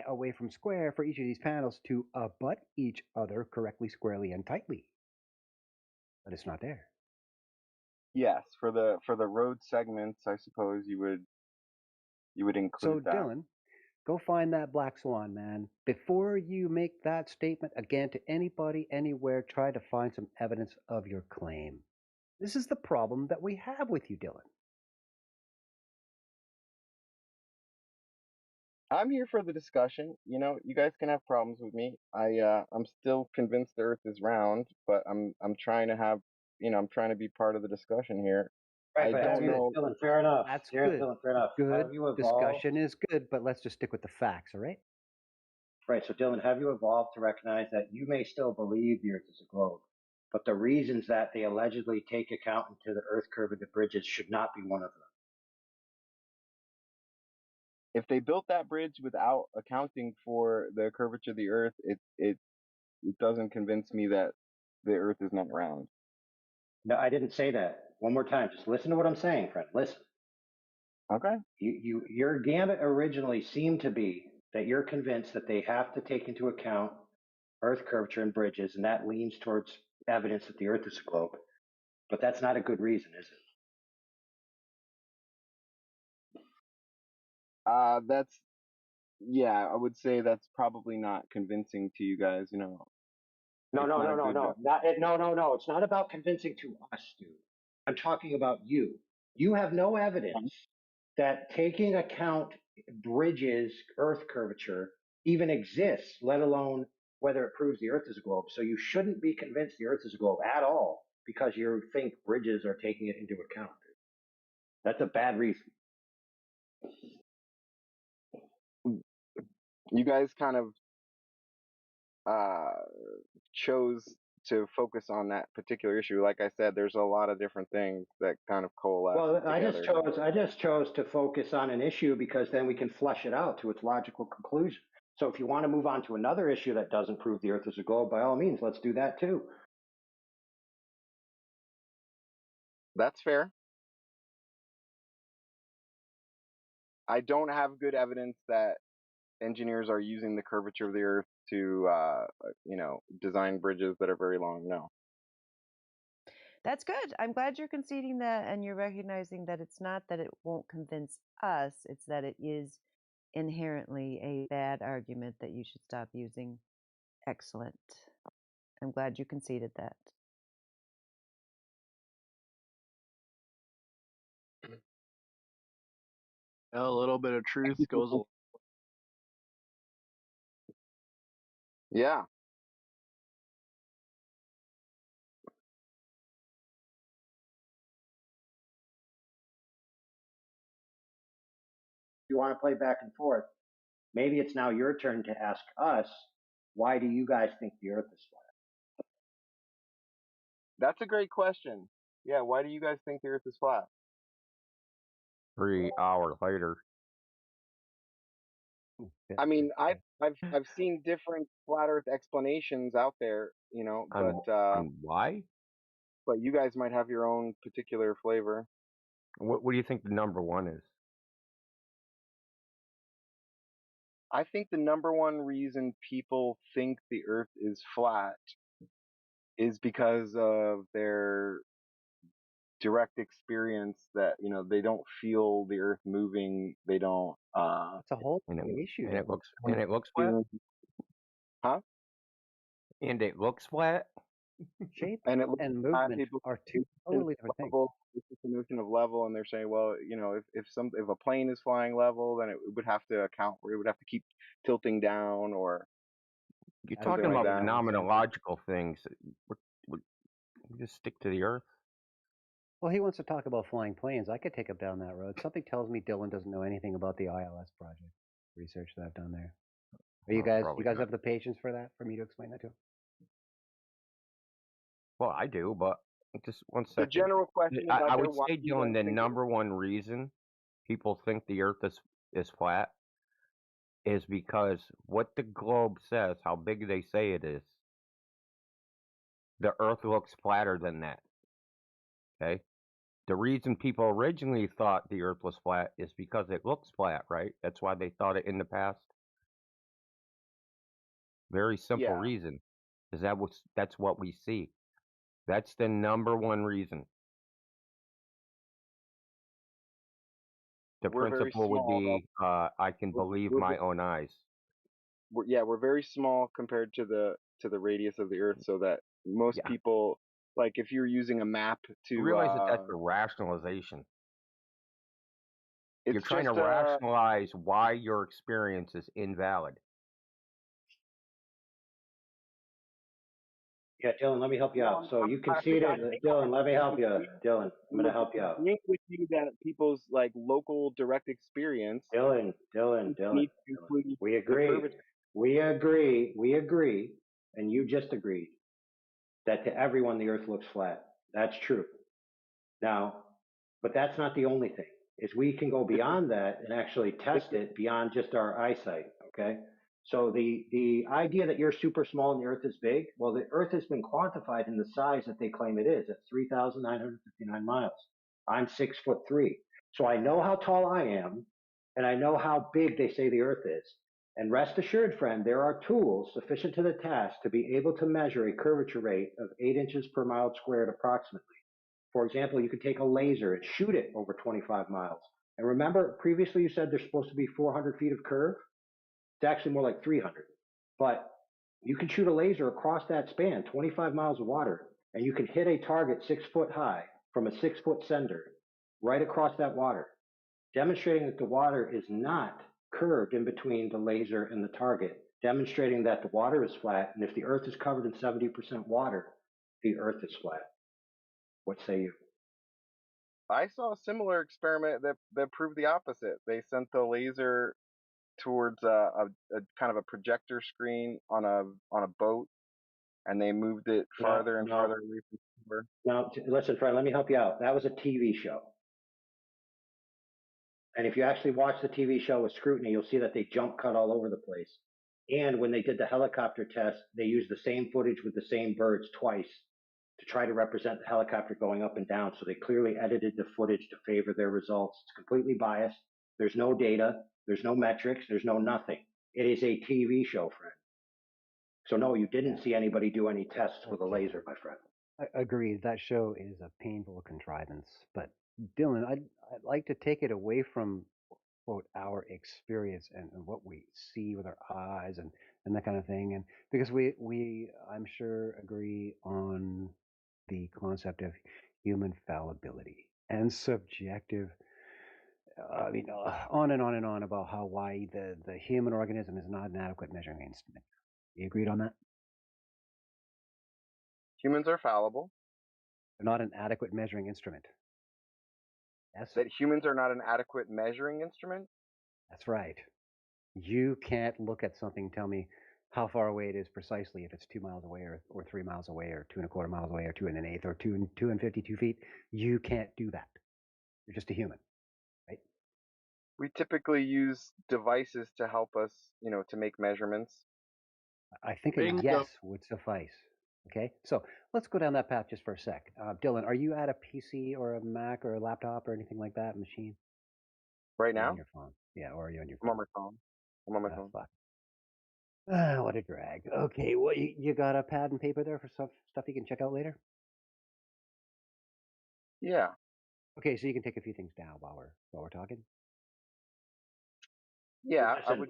away from square for each of these panels to abut each other correctly, squarely, and tightly. But it's not there. Yes, for the road segments, I suppose you would include So, that. Dylan, go find that black swan, man. Before you make that statement again to anybody, anywhere, try to find some evidence of your claim. This is the problem that we have with you, Dylan. I'm here for the discussion. You guys can have problems with me. I'm still convinced the Earth is round, but I'm trying to have I'm trying to be part of the discussion here. Right, I but don't know. Dylan, fair enough. That's good. Dylan, fair enough. Good discussion is good, but let's just stick with the facts, all right? Right. So, Dylan, have you evolved to recognize that you may still believe the Earth is a globe, but the reasons that they allegedly take account into the Earth curve of the bridges should not be one of them? If they built that bridge without accounting for the curvature of the Earth, it doesn't convince me that the Earth is not round. No, I didn't say that. One more time. Just listen to what I'm saying, friend. Listen. Okay. Your gambit originally seemed to be that you're convinced that they have to take into account Earth curvature in bridges, and that leans towards evidence that the Earth is a globe. But that's not a good reason, is it? I would say that's probably not convincing to you guys. No. It's not about convincing to us, dude. I'm talking about you. You have no evidence that taking account bridges, Earth curvature, even exists, let alone whether it proves the Earth is a globe. So you shouldn't be convinced the Earth is a globe at all because you think bridges are taking it into account. That's a bad reason. You guys kind of chose to focus on that particular issue. Like I said, there's a lot of different things that kind of coalesce. Well, together. I just chose to focus on an issue because then we can flesh it out to its logical conclusion. So if you want to move on to another issue that doesn't prove the Earth is a globe, by all means, let's do that too. That's fair. I don't have good evidence that engineers are using the curvature of the Earth to, design bridges that are very long. No. That's good. I'm glad you're conceding that and you're recognizing that it's not that it won't convince us, it's that it is inherently a bad argument that you should stop using. Excellent. I'm glad you conceded that. A little bit of truth goes a Yeah. You want to play back and forth. Maybe it's now your turn to ask us, why do you guys think the Earth is flat? That's a great question. Yeah, why do you guys think the Earth is flat? 3 hours later. I mean, I've seen different flat Earth explanations out there, On why? But you guys might have your own particular flavor. What do you think the number one is? I think the number one reason people think the Earth is flat is because of their direct experience that they don't feel the Earth moving. They don't. It's a whole issue. And it looks flat. Huh? And it looks flat. Shape and it looks and flat. movement People are two totally different things. It's just a notion of level, and they're saying, well, if a plane is flying level, then it would have to account for it would have to keep tilting down or. You're talking about phenomenological things. We just stick to the Earth. Well, he wants to talk about flying planes. I could take him down that road. Something tells me Dylan doesn't know anything about the ILS project research that I've done there. Are you guys? You guys have the patience for that? For me to explain that to him? Well, I do, but just one second. The general question. I would say, Dylan, the number one reason people think the Earth is flat is because what the globe says, how big they say it is, the Earth looks flatter than that. Okay? The reason people originally thought the Earth was flat is because it looks flat, right? That's why they thought it in the past. Very simple Yeah. reason, is that's what we see. That's the number one reason. The We're very principle would small. be, I can believe We're, my own eyes. we're very small compared to the radius of the Earth, so that most Yeah. people, like if you're using a map You to, realize that that's a rationalization. You're it's trying to just rationalize why your experience is invalid. Yeah, Dylan, let me help you out. So you conceded, Dylan, let me help you. Dylan, I'm going to help you out. agree with you that people's like local direct experience Dylan, needs to include we the agree. curvature. We agree, and you just agreed that to everyone the Earth looks flat. That's true. Now, but that's not the only thing. Is we can go beyond that and actually test it beyond just our eyesight. Okay. So the idea that you're super small and the Earth is big, well, the Earth has been quantified in the size that they claim it is at 3,959 miles. I'm 6'3", so I know how tall I am, and I know how big they say the Earth is. And rest assured, friend, there are tools sufficient to the task to be able to measure a curvature rate of 8 inches per mile squared approximately. For example, you could take a laser and shoot it over 25 miles. And remember, previously you said there's supposed to be 400 feet of curve? It's actually more like 300. But you can shoot a laser across that span, 25 miles of water, and you can hit a target 6 foot high from a 6 foot sender right across that water, demonstrating that the water is not curved in between the laser and the target, demonstrating that the water is flat, and if the Earth is covered in 70% water, the Earth is flat. What say you? I saw a similar experiment that proved the opposite. They sent the laser towards a kind of a projector screen on a boat, and they moved it farther and farther away from the shore. Now, listen, friend, let me help you out. That was a TV show. And if you actually watch the TV show with scrutiny, you'll see that they jump cut all over the place. And when they did the helicopter test, they used the same footage with the same birds twice to try to represent the helicopter going up and down. So they clearly edited the footage to favor their results. It's completely biased. There's no data. There's no metrics. There's no nothing. It is a TV show, friend. So no, you didn't see anybody do any tests with a laser, my friend. Agreed. That show is a painful contrivance. But Dylan, I'd like to take it away from quote our experience and what we see with our eyes and that kind of thing. And because we I'm sure agree on the concept of human fallibility and subjective. I mean, on and on and on about how why the human organism is not an adequate measuring instrument. You agreed on that? Humans are fallible. They're not an adequate measuring instrument. Yes. That humans are not an adequate measuring instrument? That's right. You can't look at something and tell me how far away it is precisely if it's 2 miles away or 3 miles away or 2.25 miles away or 2 1/8 or 2 and 52 feet. You can't do that. You're just a human, right? We typically use devices to help us, to make measurements. I think a yes would suffice. Okay, so let's go down that path just for a sec. Dylan, are you at a PC or a Mac or a laptop or anything like that machine? Right now? On your phone. Yeah, or are you on your phone? I'm on my phone. I'm on my phone. Fuck. What a drag. Okay, well, you got a pad and paper there for stuff you can check out later? Yeah. Okay, so you can take a few things down while we're talking. Yeah, Listen, I would.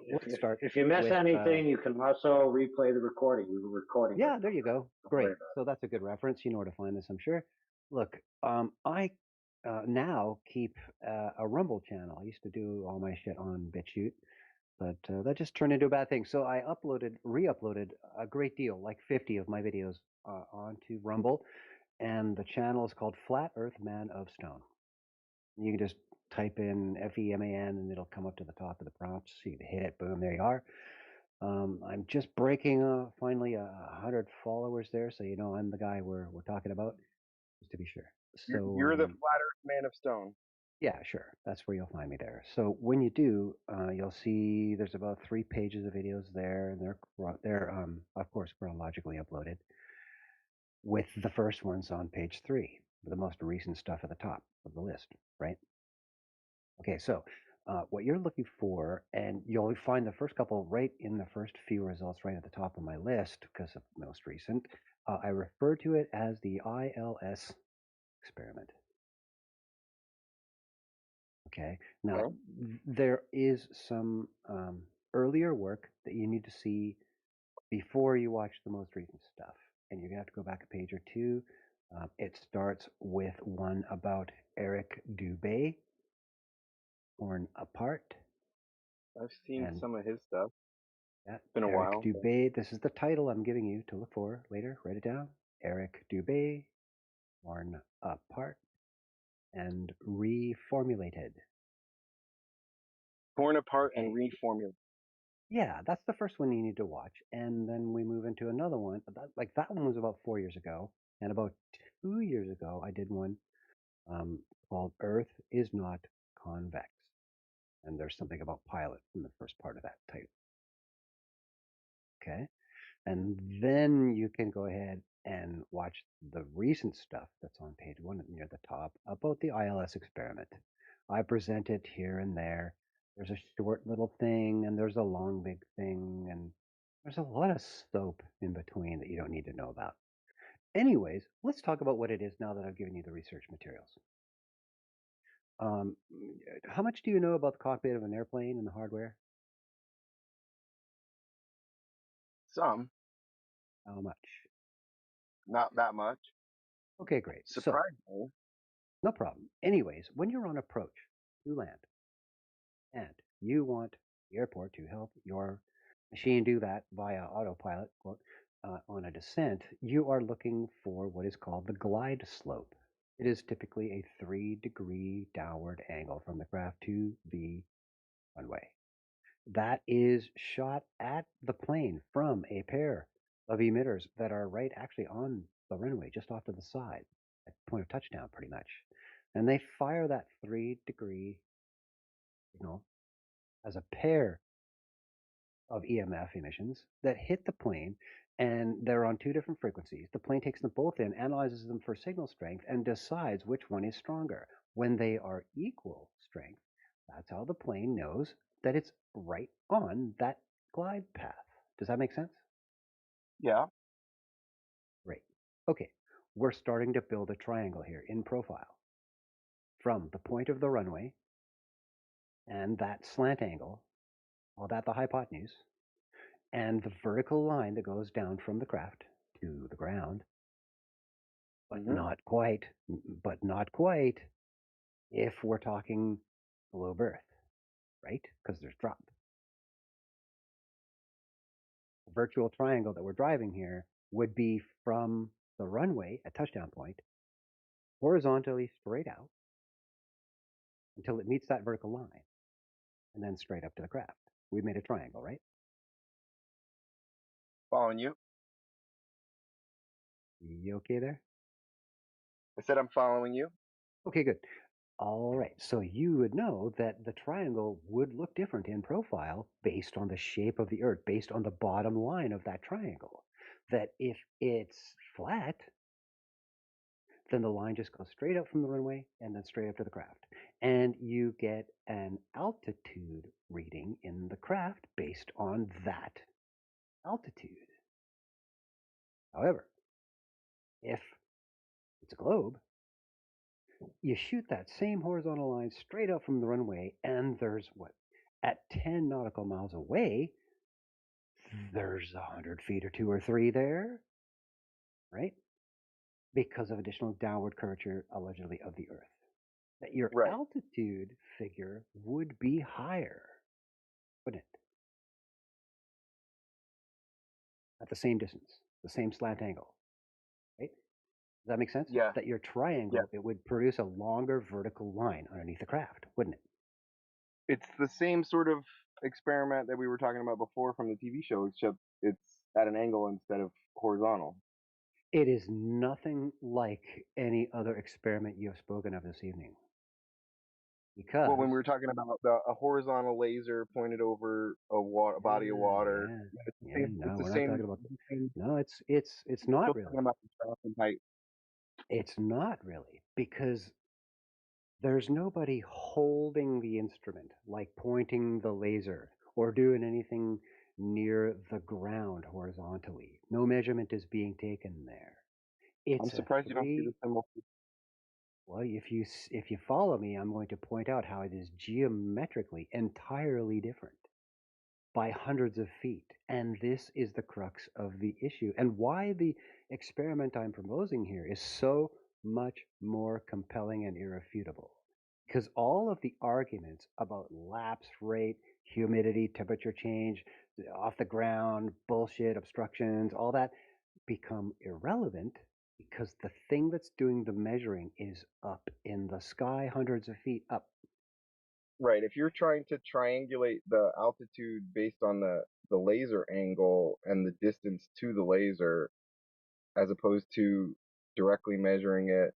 If you miss anything, you can also replay the recording. We were recording. Yeah, there you go. Great. So that's a good reference. You know where to find this, I'm sure. Look, I now keep a Rumble channel. I used to do all my shit on BitChute, but that just turned into a bad thing. So I re-uploaded a great deal, like 50 of my videos onto Rumble, and the channel is called Flat Earth Man of Stone. You can just type in FEMAN and it'll come up to the top of the prompt. So you can hit it, boom, there you are. I'm just breaking finally 100 followers there, so you know I'm the guy we're talking about, just to be sure. So you're the Flat Earth Man of Stone. Yeah, sure. That's where you'll find me there. So when you do, you'll see there's about 3 pages of videos there, and they're of course chronologically uploaded, with the first ones on page 3, the most recent stuff at the top of the list, right? Okay, so what you're looking for, and you'll find the first couple right in the first few results right at the top of my list because of most recent. I refer to it as the ILS experiment. Okay. Now, Okay. there is some earlier work that you need to see before you watch the most recent stuff, and you're gonna have to go back a page or two. It starts with one about Eric Dubé, Torn Apart, I've seen and some of his stuff. yeah, It's been a Eric while. Dubé. This is the title I'm giving you to look for later. Write it down. Eric Dubé, Torn Apart, and Reformulated. Torn apart and reformulated. Yeah, that's the first one you need to watch, and then we move into another one. That one was about 4 years ago, and about 2 years ago, I did one called "Earth is Not Convex," and there's something about pilot in the first part of that title. Okay, and then you can go ahead and watch the recent stuff that's on page 1 near the top about the ILS experiment. I present it here and there. There's a short little thing, and there's a long big thing, and there's a lot of soap in between that you don't need to know about. Anyways, let's talk about what it is now that I've given you the research materials. Um, how much do you know about the cockpit of an airplane and the hardware? Some, How much? not that much. Okay, great. So, Surprisingly. no problem. Anyways, when you're on approach to land and you want the airport to help your machine do that via autopilot, quote, on a descent, you are looking for what is called the glide slope. It is typically a 3-degree downward angle from the craft to the runway. That is shot at the plane from a pair of emitters that are right actually on the runway, just off to the side, at point of touchdown, pretty much. And they fire that 3-degree signal as a pair of EMF emissions that hit the plane, and they're on 2 different frequencies. The plane takes them both in, analyzes them for signal strength, and decides which one is stronger. When they are equal strength, that's how the plane knows that it's right on that glide path. Does that make sense? Yeah. Great. Okay, we're starting to build a triangle here in profile. From the point of the runway and that slant angle, call that the hypotenuse, and the vertical line that goes down from the craft to the ground, but not quite, if we're talking below berth, right? Because there's drop. The virtual triangle that we're driving here would be from the runway at touchdown point, horizontally straight out until it meets that vertical line, and then straight up to the craft. We've made a triangle, right? Following you. You okay there? I said I'm following you. Okay, good. All right, so you would know that the triangle would look different in profile based on the shape of the Earth, based on the bottom line of that triangle. That if it's flat, then the line just goes straight up from the runway and then straight up to the craft. And you get an altitude reading in the craft based on that altitude. However, if it's a globe, you shoot that same horizontal line straight up from the runway, and there's at 10 nautical miles away, there's 100 feet or 2 or 3 there, right? Because of additional downward curvature, allegedly, of the Earth. That your altitude figure would be higher, wouldn't it? At the same distance, the same slant angle, right? Does that make sense? Yeah. That your triangle, it would produce a longer vertical line underneath the craft, wouldn't it? It's the same sort of experiment that we were talking about before from the TV show, except it's at an angle instead of horizontal. It is nothing like any other experiment you have spoken of this evening. because Well, when we were talking about a horizontal laser pointed over a body of water, no, it's the we're not same. talking about It's the same. no, it's We're not still really. talking about the trapping height. It's not really because there's nobody holding the instrument, like pointing the laser or doing anything near the ground horizontally. No measurement is being taken there. I'm It's a surprised you don't see the symbol. well, if you follow me, I'm going to point out how it is geometrically entirely different by hundreds of feet. And this is the crux of the issue and why the experiment I'm proposing here is so much more compelling and irrefutable. Because all of the arguments about lapse rate, humidity, temperature change, off the ground, bullshit, obstructions, all that become irrelevant because the thing that's doing the measuring is up in the sky, hundreds of feet up. Right. If you're trying to triangulate the altitude based on the laser angle and the distance to the laser, as opposed to directly measuring it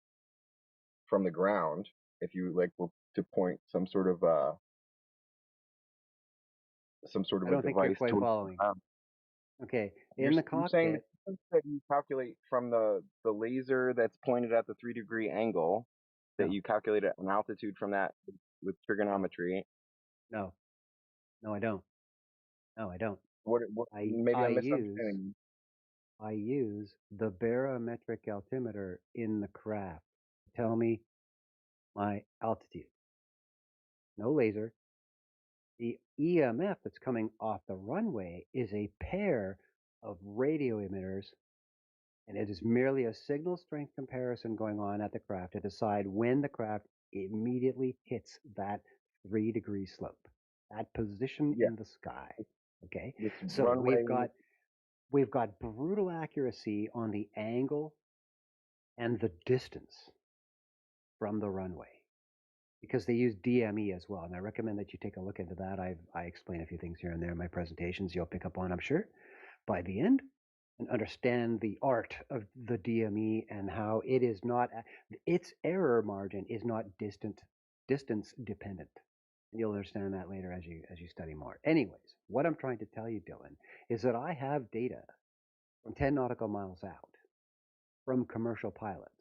from the ground, if you like were to point some sort of I a don't think you're device quite towards following. the ground. Okay, in the You're saying the cockpit, distance that you calculate from the laser that's pointed at the 3-degree angle, that no, you calculate an altitude from that with trigonometry. no, no, I don't. No, I don't. What maybe I I'm use misunderstanding. I use the barometric altimeter in the craft to tell me my altitude. No laser. The EMF that's coming off the runway is a pair of radio emitters, and it is merely a signal strength comparison going on at the craft to decide when the craft immediately hits that 3-degree slope, that position Yeah, in the sky. Okay, it's so runway. we've got brutal accuracy on the angle and the distance from the runway because they use DME as well. And I recommend that you take a look into that. I explain a few things here and there in my presentations you'll pick up on, I'm sure, by the end, and understand the art of the DME and how it is not, its error margin is not distance dependent. And you'll understand that later as you study more. Anyways, what I'm trying to tell you, Dylan, is that I have data from 10 nautical miles out from commercial pilots.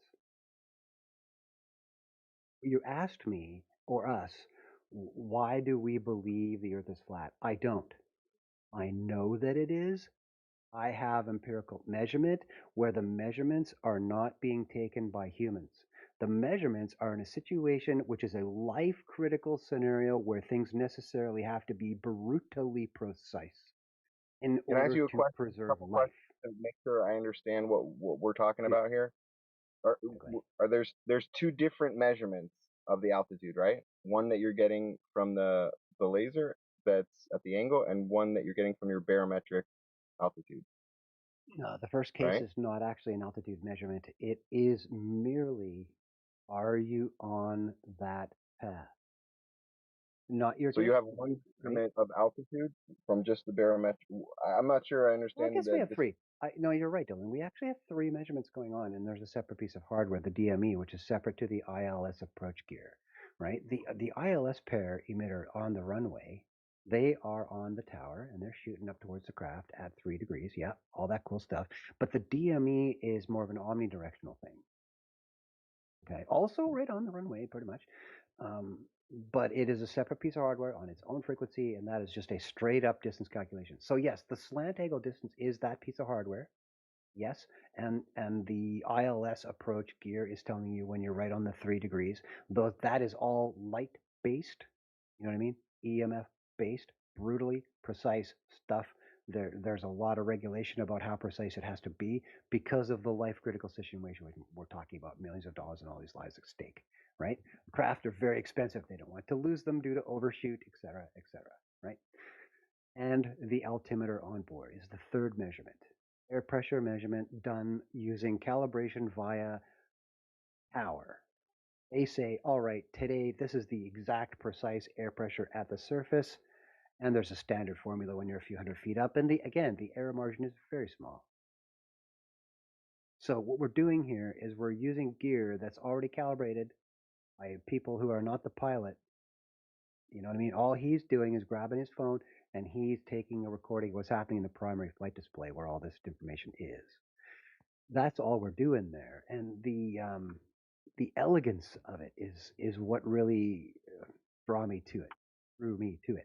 You asked me or us, why do we believe the earth is flat? I don't. I know that it is. I have empirical measurement where the measurements are not being taken by humans. The measurements are in a situation which is a life critical scenario where things necessarily have to be brutally precise in Can I ask order you a to question? A preserve couple life. questions to make sure I understand what we're talking Yeah, about here. Are, exactly. there's two different measurements of the altitude, right? One that you're getting from the laser that's at the angle, and one that you're getting from your barometric altitude, No, the first case right? is not actually an altitude measurement. It is merely, are you on that path? Not your So you have distance, one right? measurement of altitude from just the barometric. I'm not sure I Well, I understand guess we the have three. No, you're right, Dylan. We actually have three measurements going on, and there's a separate piece of hardware, the DME, which is separate to the ILS approach gear, right? The ILS pair emitter on the runway, they are on the tower and they're shooting up towards the craft at 3 degrees. Yeah, all that cool stuff. But the DME is more of an omnidirectional thing. Okay, also right on the runway, pretty much. Um, but it is a separate piece of hardware on its own frequency, and that is just a straight up distance calculation. So yes, the slant angle distance is that piece of hardware. Yes, and the ILS approach gear is telling you when you're right on the 3 degrees. Though that is all light based. You know what I mean? EMF based, brutally precise stuff. There's a lot of regulation about how precise it has to be because of the life critical situation we're talking about, millions of dollars and all these lives at stake, right? Craft are very expensive. They don't want to lose them due to overshoot, etc., right? And the altimeter on board is the third measurement. Air pressure measurement done using calibration via tower. They say, all right, today this is the exact precise air pressure at the surface, and there's a standard formula when you're a few hundred feet up, and the error margin is very small. So what we're doing here is we're using gear that's already calibrated by people who are not the pilot You know what I mean? All he's doing is grabbing his phone and he's taking a recording of what's happening in the primary flight display where all this information is. That's all we're doing there, and the elegance of it is what really drew me to it.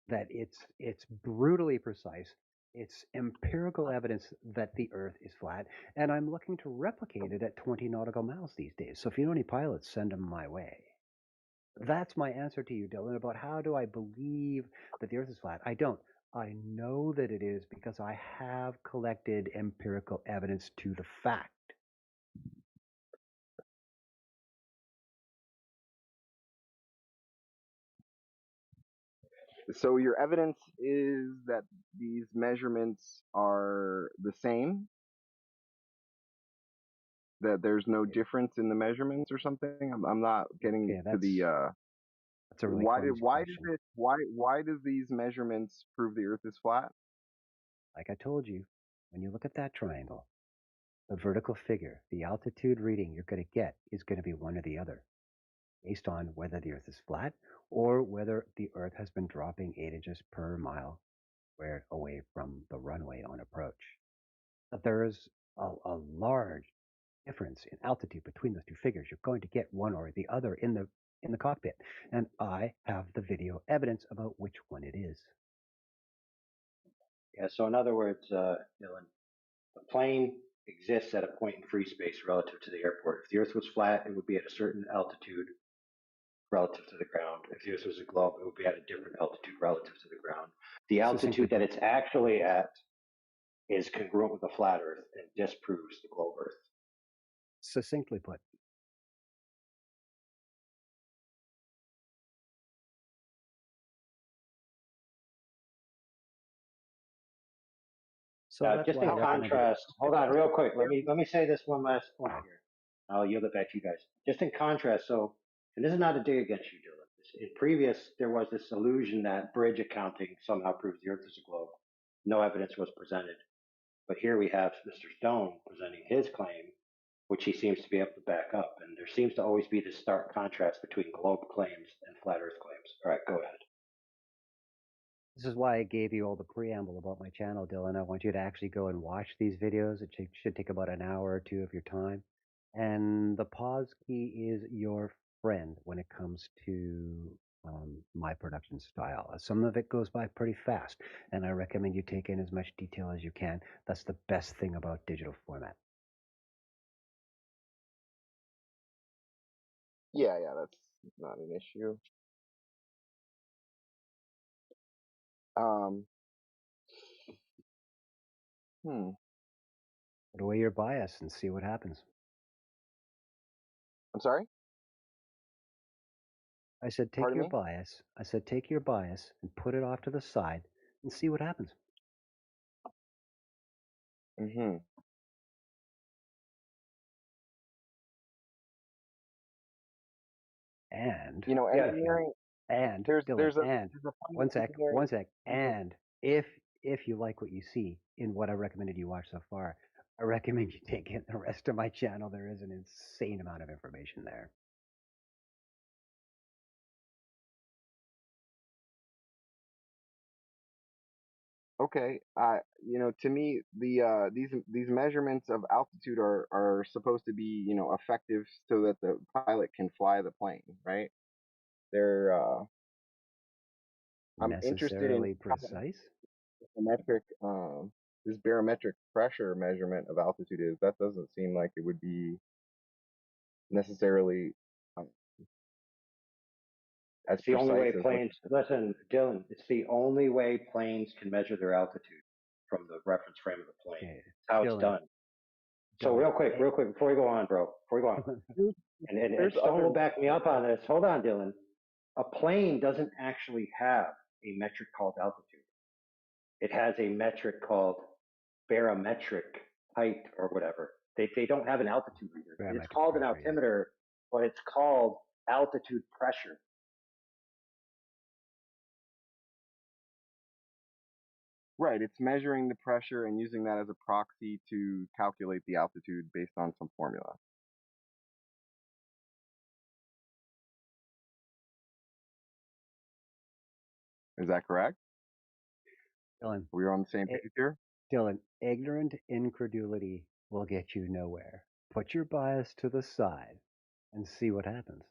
That it's brutally precise. It's empirical evidence that the Earth is flat, and I'm looking to replicate it at 20 nautical miles these days. So if you know any pilots, send them my way. That's my answer to you, Dylan, about how do I believe that the Earth is flat. I don't. I know that it is because I have collected empirical evidence to the fact. So your evidence is that these measurements are the same? That there's no difference in the measurements or something? I'm not getting Yeah, to the that's a really why clumsy question. does these measurements prove the Earth is flat? Like I told you, when you look at that triangle, the vertical figure, the altitude reading you're going to get is going to be one or the other, based on whether the Earth is flat or whether the Earth has been dropping 8 inches per mile squared away from the runway on approach. But there is a large difference in altitude between those two figures. You're going to get one or the other in the cockpit, and I have the video evidence about which one it is. Yeah, so in other words, Dylan, the plane exists at a point in free space relative to the airport. If the Earth was flat, it would be at a certain altitude relative to the ground. If the Earth was a globe, it would be at a different altitude relative to the ground. The altitude that it's actually at is congruent with the flat Earth and disproves the globe Earth. Succinctly put. So that's just why in I recommend contrast, hold on real quick. Let me say this one last point here. I'll yield it back to you guys. Just in contrast, so, and this is not a dig against you, Dylan. In previous, there was this illusion that bridge accounting somehow proves the Earth is a globe. No evidence was presented. But here we have Mr. Stone presenting his claim, which he seems to be able to back up. And there seems to always be this stark contrast between globe claims and flat Earth claims. All right, go ahead. This is why I gave you all the preamble about my channel, Dylan. I want you to actually go and watch these videos. It should take about an hour or two of your time. And the pause key is your friend when it comes to my production style. Some of it goes by pretty fast, and I recommend you take in as much detail as you can. That's the best thing about digital format. Yeah, that's not an issue. Put away your bias and see what happens. I'm sorry? I said take Pardon your me? bias. I said take your bias and put it off to the side and see what happens. Mm-hmm. And you know, engineering. And there's Dylan, there's a and there's a funny one sec, engineering. and if you like what you see in what I recommended you watch so far, I recommend you take in the rest of my channel. There is an insane amount of information there. Okay, to me, these measurements of altitude are supposed to be, effective so that the pilot can fly the plane, right? They're I'm interested in Necessarily precise? barometric, this barometric pressure measurement of altitude is. That doesn't seem like it would be necessarily as It's the only way precise as what. planes, listen, Dylan, it's the only way planes can measure their altitude from the reference frame of the plane. Okay, It's how it's Dylan, done. So real quick, before we go on, bro, before we go on, and There's Stone other will back me up on this. Hold on, Dylan. A plane doesn't actually have a metric called altitude. It has a metric called barometric height or whatever. They don't have an altitude reader. It's Barometric called an pressure, yeah. altimeter, but it's called altitude pressure. Right, it's measuring the pressure and using that as a proxy to calculate the altitude based on some formula. Is that correct? Dylan, We're on the same page here? Dylan, ignorant incredulity will get you nowhere. Put your bias to the side and see what happens.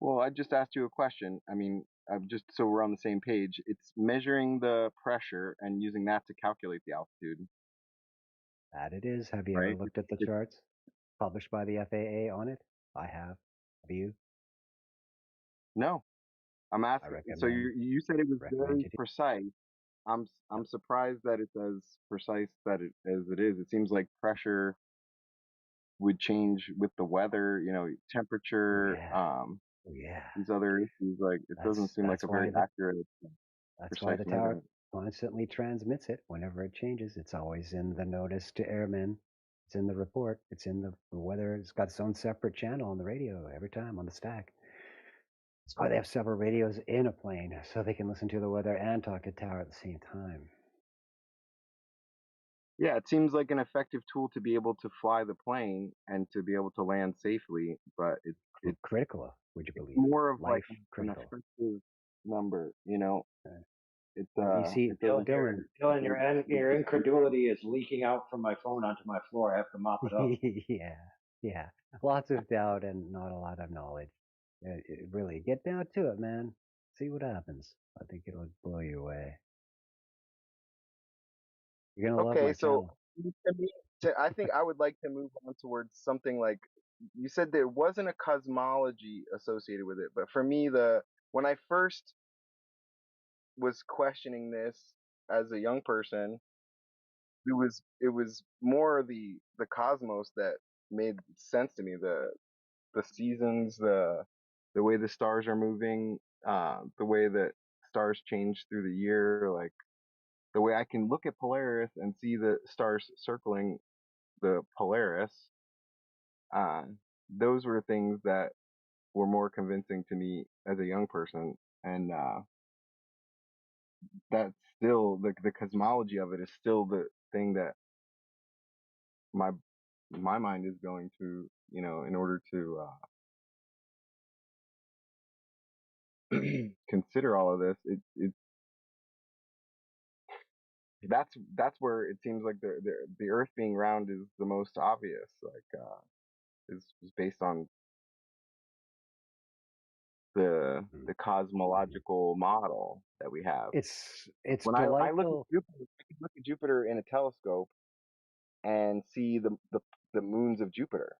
Well, I just asked you a question. I mean, just so we're on the same page, it's measuring the pressure and using that to calculate the altitude. That it is. Have you ever Right? looked at the charts published by the FAA on it? I have. Have you? No, I'm I asking. So recommend you said it was recommend very you do. precise. I'm surprised that it's as precise as it is. It seems like pressure would change with the weather, temperature, Yeah. these other issues. Like it doesn't seem like That's a why very accurate, that's why precise the tower measurement. constantly transmits it whenever it changes. It's always in the notice to airmen. It's in the report. It's in the weather. It's got its own separate channel on the radio every time on the stack. That's why they have several radios in a plane so they can listen to the weather and talk to tower at the same time. Yeah, it seems like an effective tool to be able to fly the plane and to be able to land safely, but it's critical, would you believe? more of like Life an critical. effective number, It's You see, it doesn't Dylan, your incredulity is leaking out from my phone onto my floor. I have to mop it up. yeah. Lots of doubt and not a lot of knowledge. Really, get down to it, man. See what happens. I think it'll blow you away. You're gonna love my Okay, so channel. I think I would like to move on towards something like you said there wasn't a cosmology associated with it, but for me when I first was questioning this as a young person, it was more the cosmos that made sense to me. The seasons, the way the stars are moving, the way that stars change through the year, like the way I can look at Polaris and see the stars circling the Polaris. Uh, those were things that were more convincing to me as a young person, and that's still the cosmology of it is still the thing that my mind is going to, in order to consider all of this. That's where it seems like the Earth being round is the most obvious. Like is based on the cosmological model that we have. It's When I look at delightful. Jupiter, I can look at Jupiter in a telescope and see the moons of Jupiter.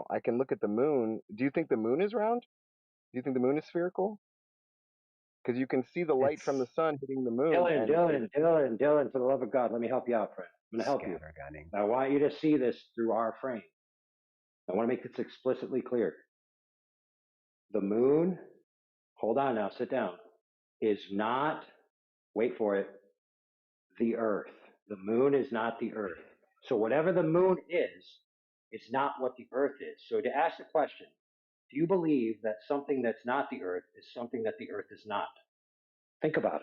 I can look at the moon. Do you think the moon is round? Do you think the moon is spherical? Because you can see the light from the sun hitting the moon, and Dylan, for the love of God, let me help you out, friend. I'm going to help you. Scattergunning. I want you to see this through our frame. I want to make this explicitly clear. The moon, hold on now, sit down, is not, wait for it, the Earth. The moon is not the Earth. So whatever the moon is, it's not what the Earth is. So to ask the question, do you believe that something that's not the Earth is something that the Earth is not? Think about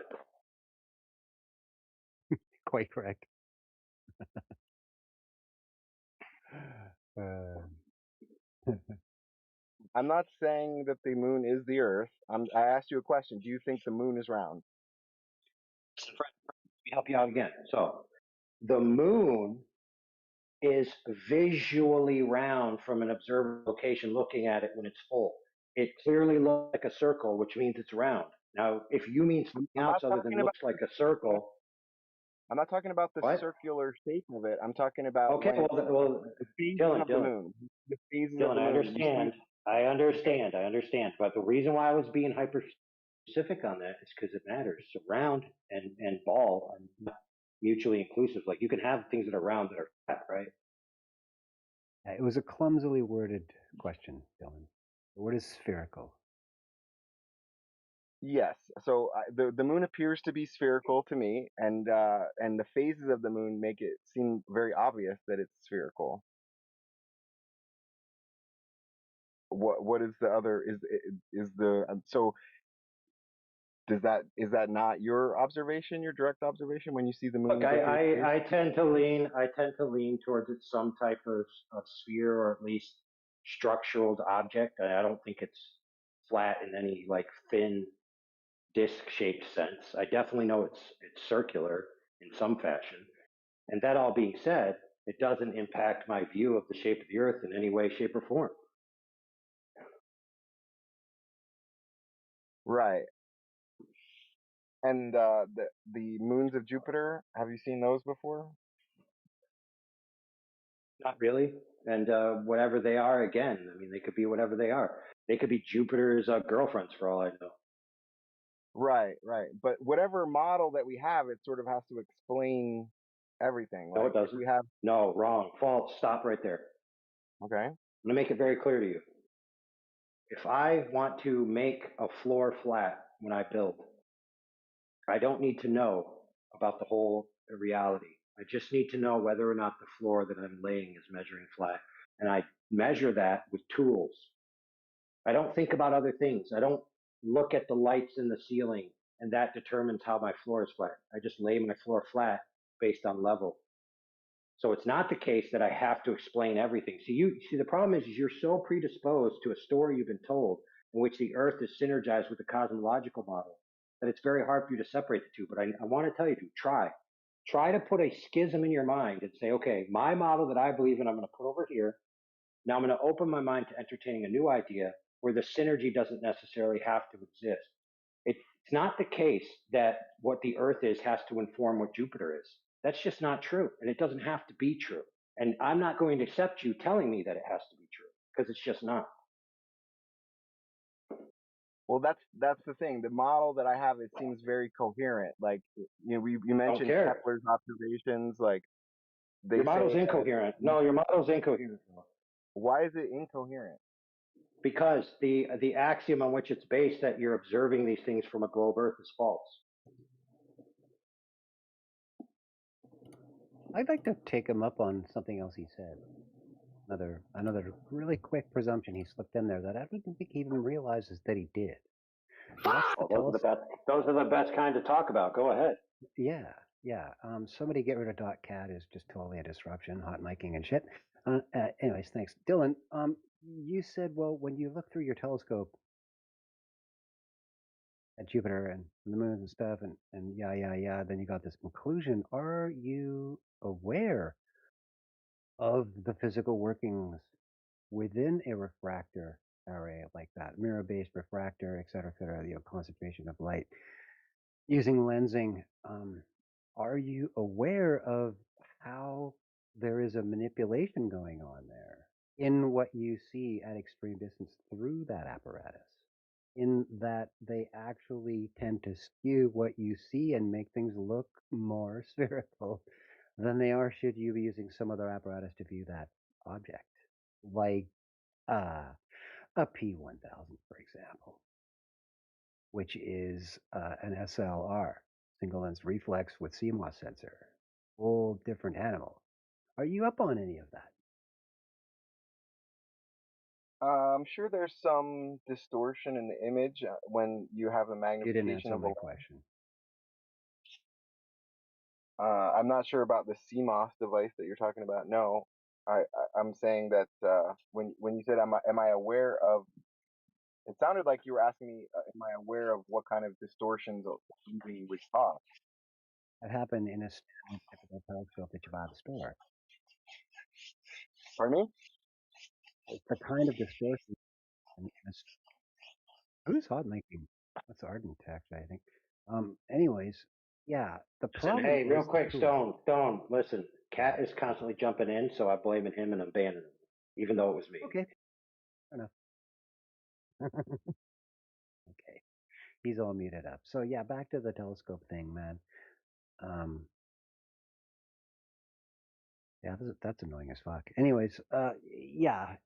it. Quite correct. I'm not saying that the moon is the Earth. I asked you a question. Do you think the moon is round? Let me help you out again. So the moon is visually round from an observer location looking at it when it's full. It clearly looks like a circle, which means it's round. Now, if you mean something else other than looks like a circle, I'm not talking about the what? circular shape of it. I'm talking about Okay, when well, the phases Dylan, of the moon. The phases of Dylan, the I moon. understand. But the reason why I was being hyper specific on that is because it matters. So round and ball are not mutually inclusive. Like you can have things that are round that are flat, right? It was a clumsily worded question, Dylan. The word is spherical. Yes. So the moon appears to be spherical to me, and the phases of the moon make it seem very obvious that it's spherical. What is the other is the so is that not your observation, your direct observation when you see the moon? Look, I tend to lean towards it's some type of sphere or at least structural object. I don't think it's flat in any like thin disc-shaped sense. I definitely know it's circular in some fashion. And that all being said, it doesn't impact my view of the shape of the Earth in any way, shape, or form. Right. And the moons of Jupiter, have you seen those before? Not really. And whatever they are, again, I mean, they could be whatever they are. They could be Jupiter's girlfriends for all I know. Right, right. But whatever model that we have, it sort of has to explain everything. No, Like it doesn't. we have. No, wrong, false. Stop right there. Okay. I'm going to make it very clear to you. If I want to make a floor flat when I build, I don't need to know about the whole reality. I just need to know whether or not the floor that I'm laying is measuring flat. And I measure that with tools. I don't think about other things. I don't look at the lights in the ceiling and that determines how my floor is flat. I just lay my floor flat based on level. So it's not the case that I have to explain everything. See, the problem is you're so predisposed to a story you've been told in which the Earth is synergized with the cosmological model that it's very hard for you to separate the two. But I want to tell you to try to put a schism in your mind and say, okay, my model that I believe in, I'm going to put over here. Now I'm going to open my mind to entertaining a new idea where the synergy doesn't necessarily have to exist. It's not the case that what the Earth is has to inform what Jupiter is. That's just not true, and it doesn't have to be true. And I'm not going to accept you telling me that it has to be true because it's just not. Well, that's the thing. The model that I have, it seems very coherent. Like you mentioned care. Kepler's observations. Like Your model's incoherent. No, your model's incoherent. Why is it incoherent? Because the axiom on which it's based that you're observing these things from a globe Earth is false. I'd like to take him up on something else he said. Another really quick presumption he slipped in there that I don't think he even realizes that he did. Those are the best kind to talk about. Go ahead. Yeah. Somebody get rid of .cat is just totally a disruption, hot miking and shit. Anyways, thanks. Dylan, you said, well, when you look through your telescope at Jupiter and the moons and stuff and then you got this conclusion. Are you aware of the physical workings within a refractor array like that, mirror-based refractor, et cetera, concentration of light using lensing? Are you aware of how there is a manipulation going on there in what you see at extreme distance through that apparatus? In that they actually tend to skew what you see and make things look more spherical than they are should you be using some other apparatus to view that object, like a P1000, for example, which is an SLR, single lens reflex with CMOS sensor, whole different animal. Are you up on any of that? I'm sure there's some distortion in the image when you have a You magnification didn't answer of a my lens. question. I'm not sure about the CMOS device that you're talking about. No, I'm saying that when you said am I aware of, it sounded like you were asking me am I aware of what kind of distortions using would cause. That happened in a standard typical telescope that you buy at the store. Pardon me? It's the kind of distortion. Who's hot making? That's Ardent, actually, I think. Anyways, yeah, the problem Hey, real is the quick, tool. Stone, listen. Cat is constantly jumping in, so I'm blaming him and I'm banning him, even though it was me. Okay, fair enough. Okay, he's all muted up. So yeah, back to the telescope thing, man. Yeah, that's annoying as fuck. Anyways, yeah,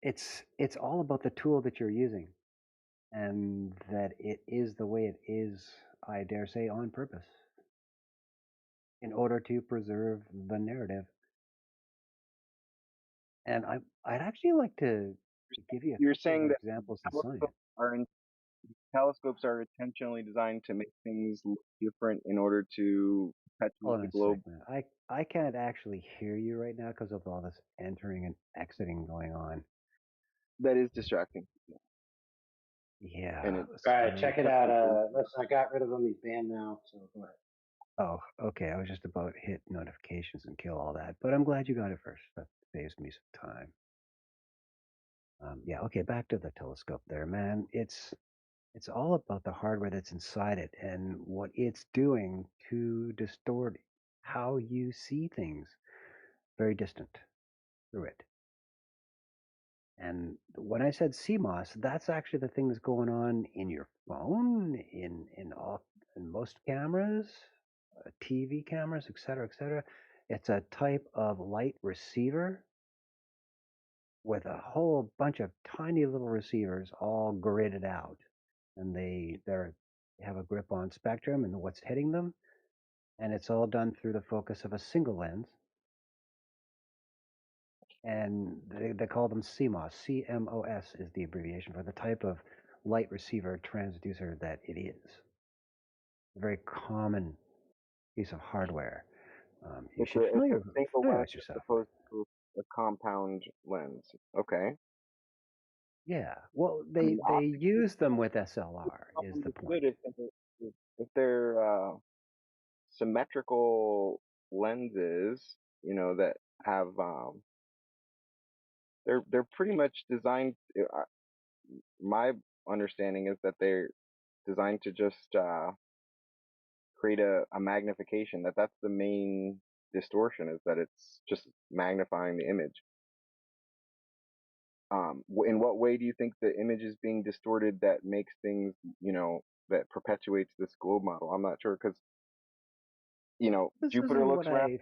it's all about the tool that you're using, and that it is the way it is. I dare say on purpose, in order to preserve the narrative. And I'd actually like to give you a You're couple saying of that examples in science. telescopes are intentionally designed to make things look different in order to perpetuate Hold on the a globe. sec, man. I can't actually hear you right now because of all this entering and exiting going on. That is distracting. Yeah. And it, all right, check it out. Listen, I got rid of him. He's banned now. So go ahead. Oh, okay. I was just about to hit notifications and kill all that, but I'm glad you got it first. That saves me some time. Yeah. Okay. Back to the telescope there, man. It's all about the hardware that's inside it and what it's doing to distort how you see things very distant through it. And when I said CMOS, that's actually the thing that's going on in your phone, in most cameras, TV cameras, et cetera, et cetera. It's a type of light receiver with a whole bunch of tiny little receivers all gridded out, and they have a grip on spectrum and what's hitting them, and it's all done through the focus of a single lens. And they call them CMOS. CMOS is the abbreviation for the type of light receiver transducer that it is. A very common piece of hardware. You should it's a single lens familiarize as yourself. opposed to a compound lens. Okay. Yeah. Well, I they mean, use them with SLR is the point. good if they're symmetrical lenses, that have they're pretty much designed. My understanding is that they're designed to just create a magnification. That's the main distortion, is that it's just magnifying the image. In what way do you think the image is being distorted that makes things, that perpetuates this globe model? I'm not sure, because Jupiter looks round.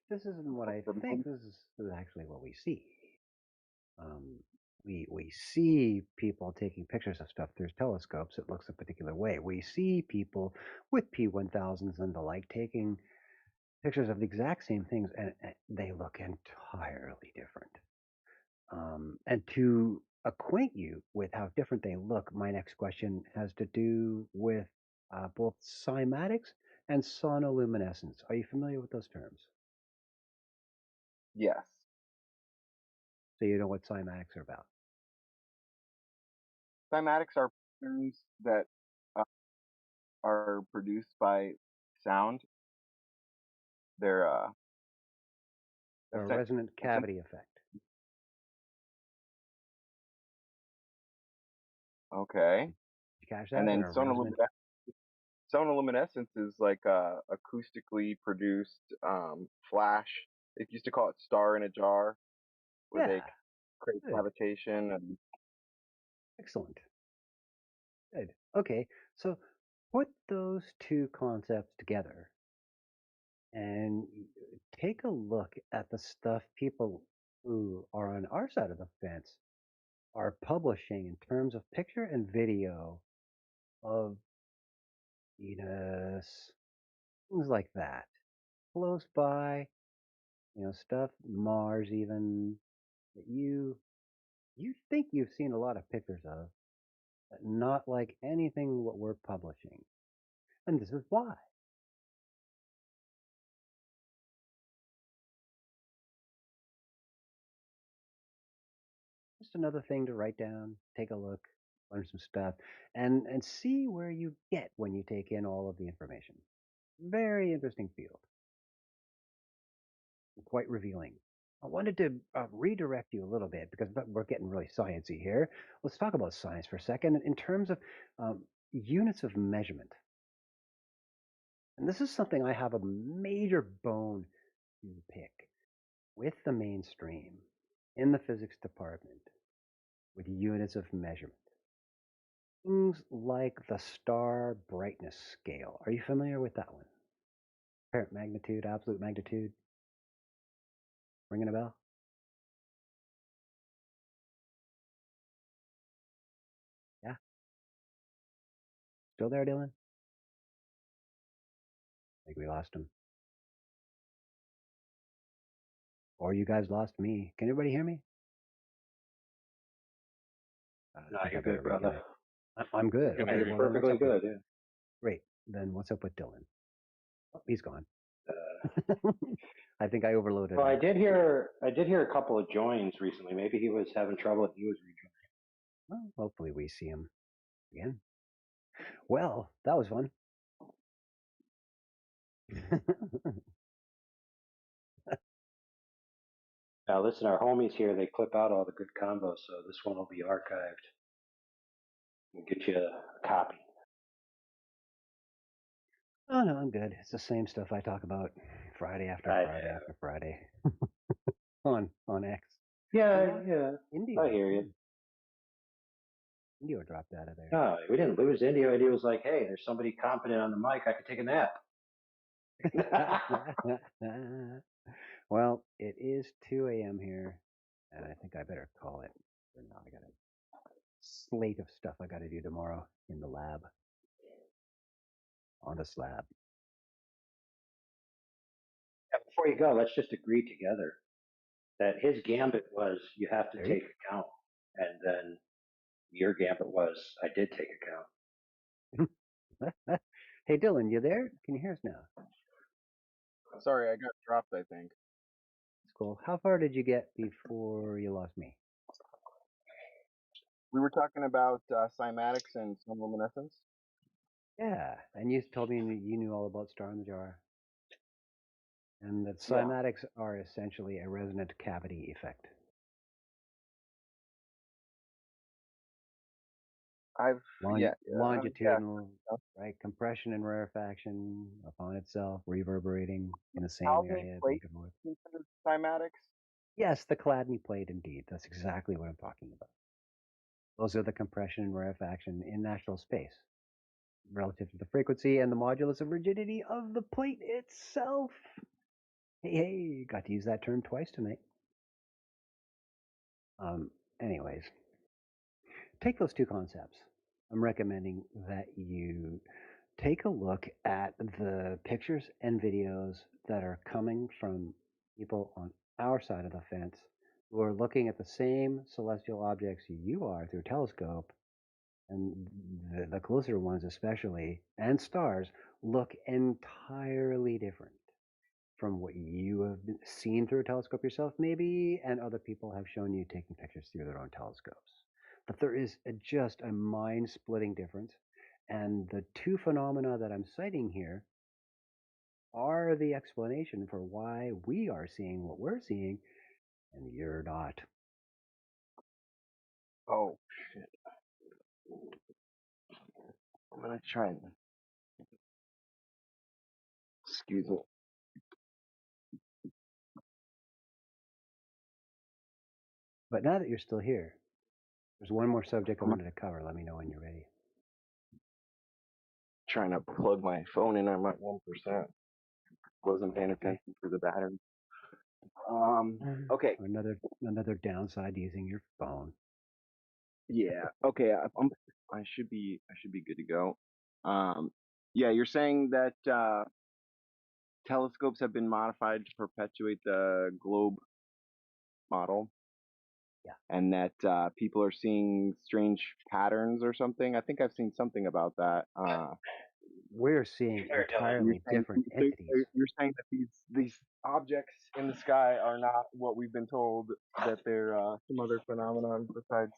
This isn't what I think. This is actually what we see. We see people taking pictures of stuff through telescopes. It looks a particular way. We see people with P1000s and the like taking pictures of the exact same things, and they look entirely different. And to acquaint you with how different they look, my next question has to do with both cymatics and sonoluminescence. Are you familiar with those terms? Yes. So you know what cymatics are about? Cymatics are patterns that are produced by sound. They're A resonant cavity effect. Okay. Did you catch that? And then Resonant. sonoluminescence is like acoustically produced flash. They used to call it star in a jar, where they create cavitation. And excellent. Good. Okay, so put those two concepts together and take a look at the stuff people who are on our side of the fence are publishing in terms of picture and video of Venus, things like that. Close by, stuff, Mars even, that you think you've seen a lot of pictures of, but not like anything what we're publishing. And this is why. Just another thing to write down, take a look, learn some stuff, and see where you get when you take in all of the information. Very interesting field. Quite revealing. I wanted to redirect you a little bit because we're getting really sciencey here. Let's talk about science for a second in terms of units of measurement. And this is something I have a major bone to pick with the mainstream in the physics department with units of measurement. Things like the star brightness scale. Are you familiar with that one? Apparent magnitude, absolute magnitude. Ringing a bell? Yeah? Still there, Dylan? I think we lost him. Or you guys lost me. Can everybody hear me? No, you're good, brother. I'm good. Yeah, Okay, you're well, perfectly good. Yeah. Great. Then what's up with Dylan? Oh, he's gone. I think I overloaded Well, him. I did hear a couple of joins recently. Maybe he was having trouble and he was rejoining. Well, hopefully we see him. Again. Well, that was fun. Now, listen, our homies here, they clip out all the good combos, so this one will be archived. We'll get you a copy. Oh no, I'm good. It's the same stuff I talk about Friday after Friday after Friday on X. Yeah, Indio. I hear you. Indio dropped out of there. No, we didn't lose. Indio idea was like, hey, there's somebody competent on the mic. I could take a nap. Well, it is 2 a.m. here, and I think I better call it. Or no, I got a slate of stuff I got to do tomorrow in the lab. On the slab. Yeah, before you go, let's just agree together that his gambit was you have to take account, and then your gambit was I did take account. Hey, Dylan, you there? Can you hear us now? Sorry, I got dropped, I think. That's cool. How far did you get before you lost me? We were talking about cymatics and luminescence. Yeah, and you told me you knew all about Star in the Jar. And that Yeah. cymatics are essentially a resonant cavity effect. Longitudinal, right? Compression and rarefaction upon itself, reverberating in the same area. Back and forth. Considered cymatics? Yes, the Chladni plate, indeed. That's exactly what I'm talking about. Those are the compression and rarefaction in natural space, relative to the frequency and the modulus of rigidity of the plate itself. Hey, got to use that term twice tonight. Anyways, take those two concepts. I'm recommending that you take a look at the pictures and videos that are coming from people on our side of the fence who are looking at the same celestial objects you are through a telescope, and the closer ones especially, and stars look entirely different from what you have seen through a telescope yourself, maybe, and other people have shown you taking pictures through their own telescopes. But there is just a mind-splitting difference, and the two phenomena that I'm citing here are the explanation for why we are seeing what we're seeing, and you're not. Oh, shit. I'm going to try and... Excuse me. But now that you're still here, there's one more subject I wanted to cover. Let me know when you're ready. Trying to plug my phone in. I'm at 1%. Wasn't paying attention to the battery. Okay. Another downside to using your phone. Yeah. Okay. I should be good to go. Yeah. You're saying that telescopes have been modified to perpetuate the globe model. Yeah. And that people are seeing strange patterns or something. I think I've seen something about that. We're seeing entirely different entities. You're saying that these objects in the sky are not what we've been told, that they're some other phenomenon besides.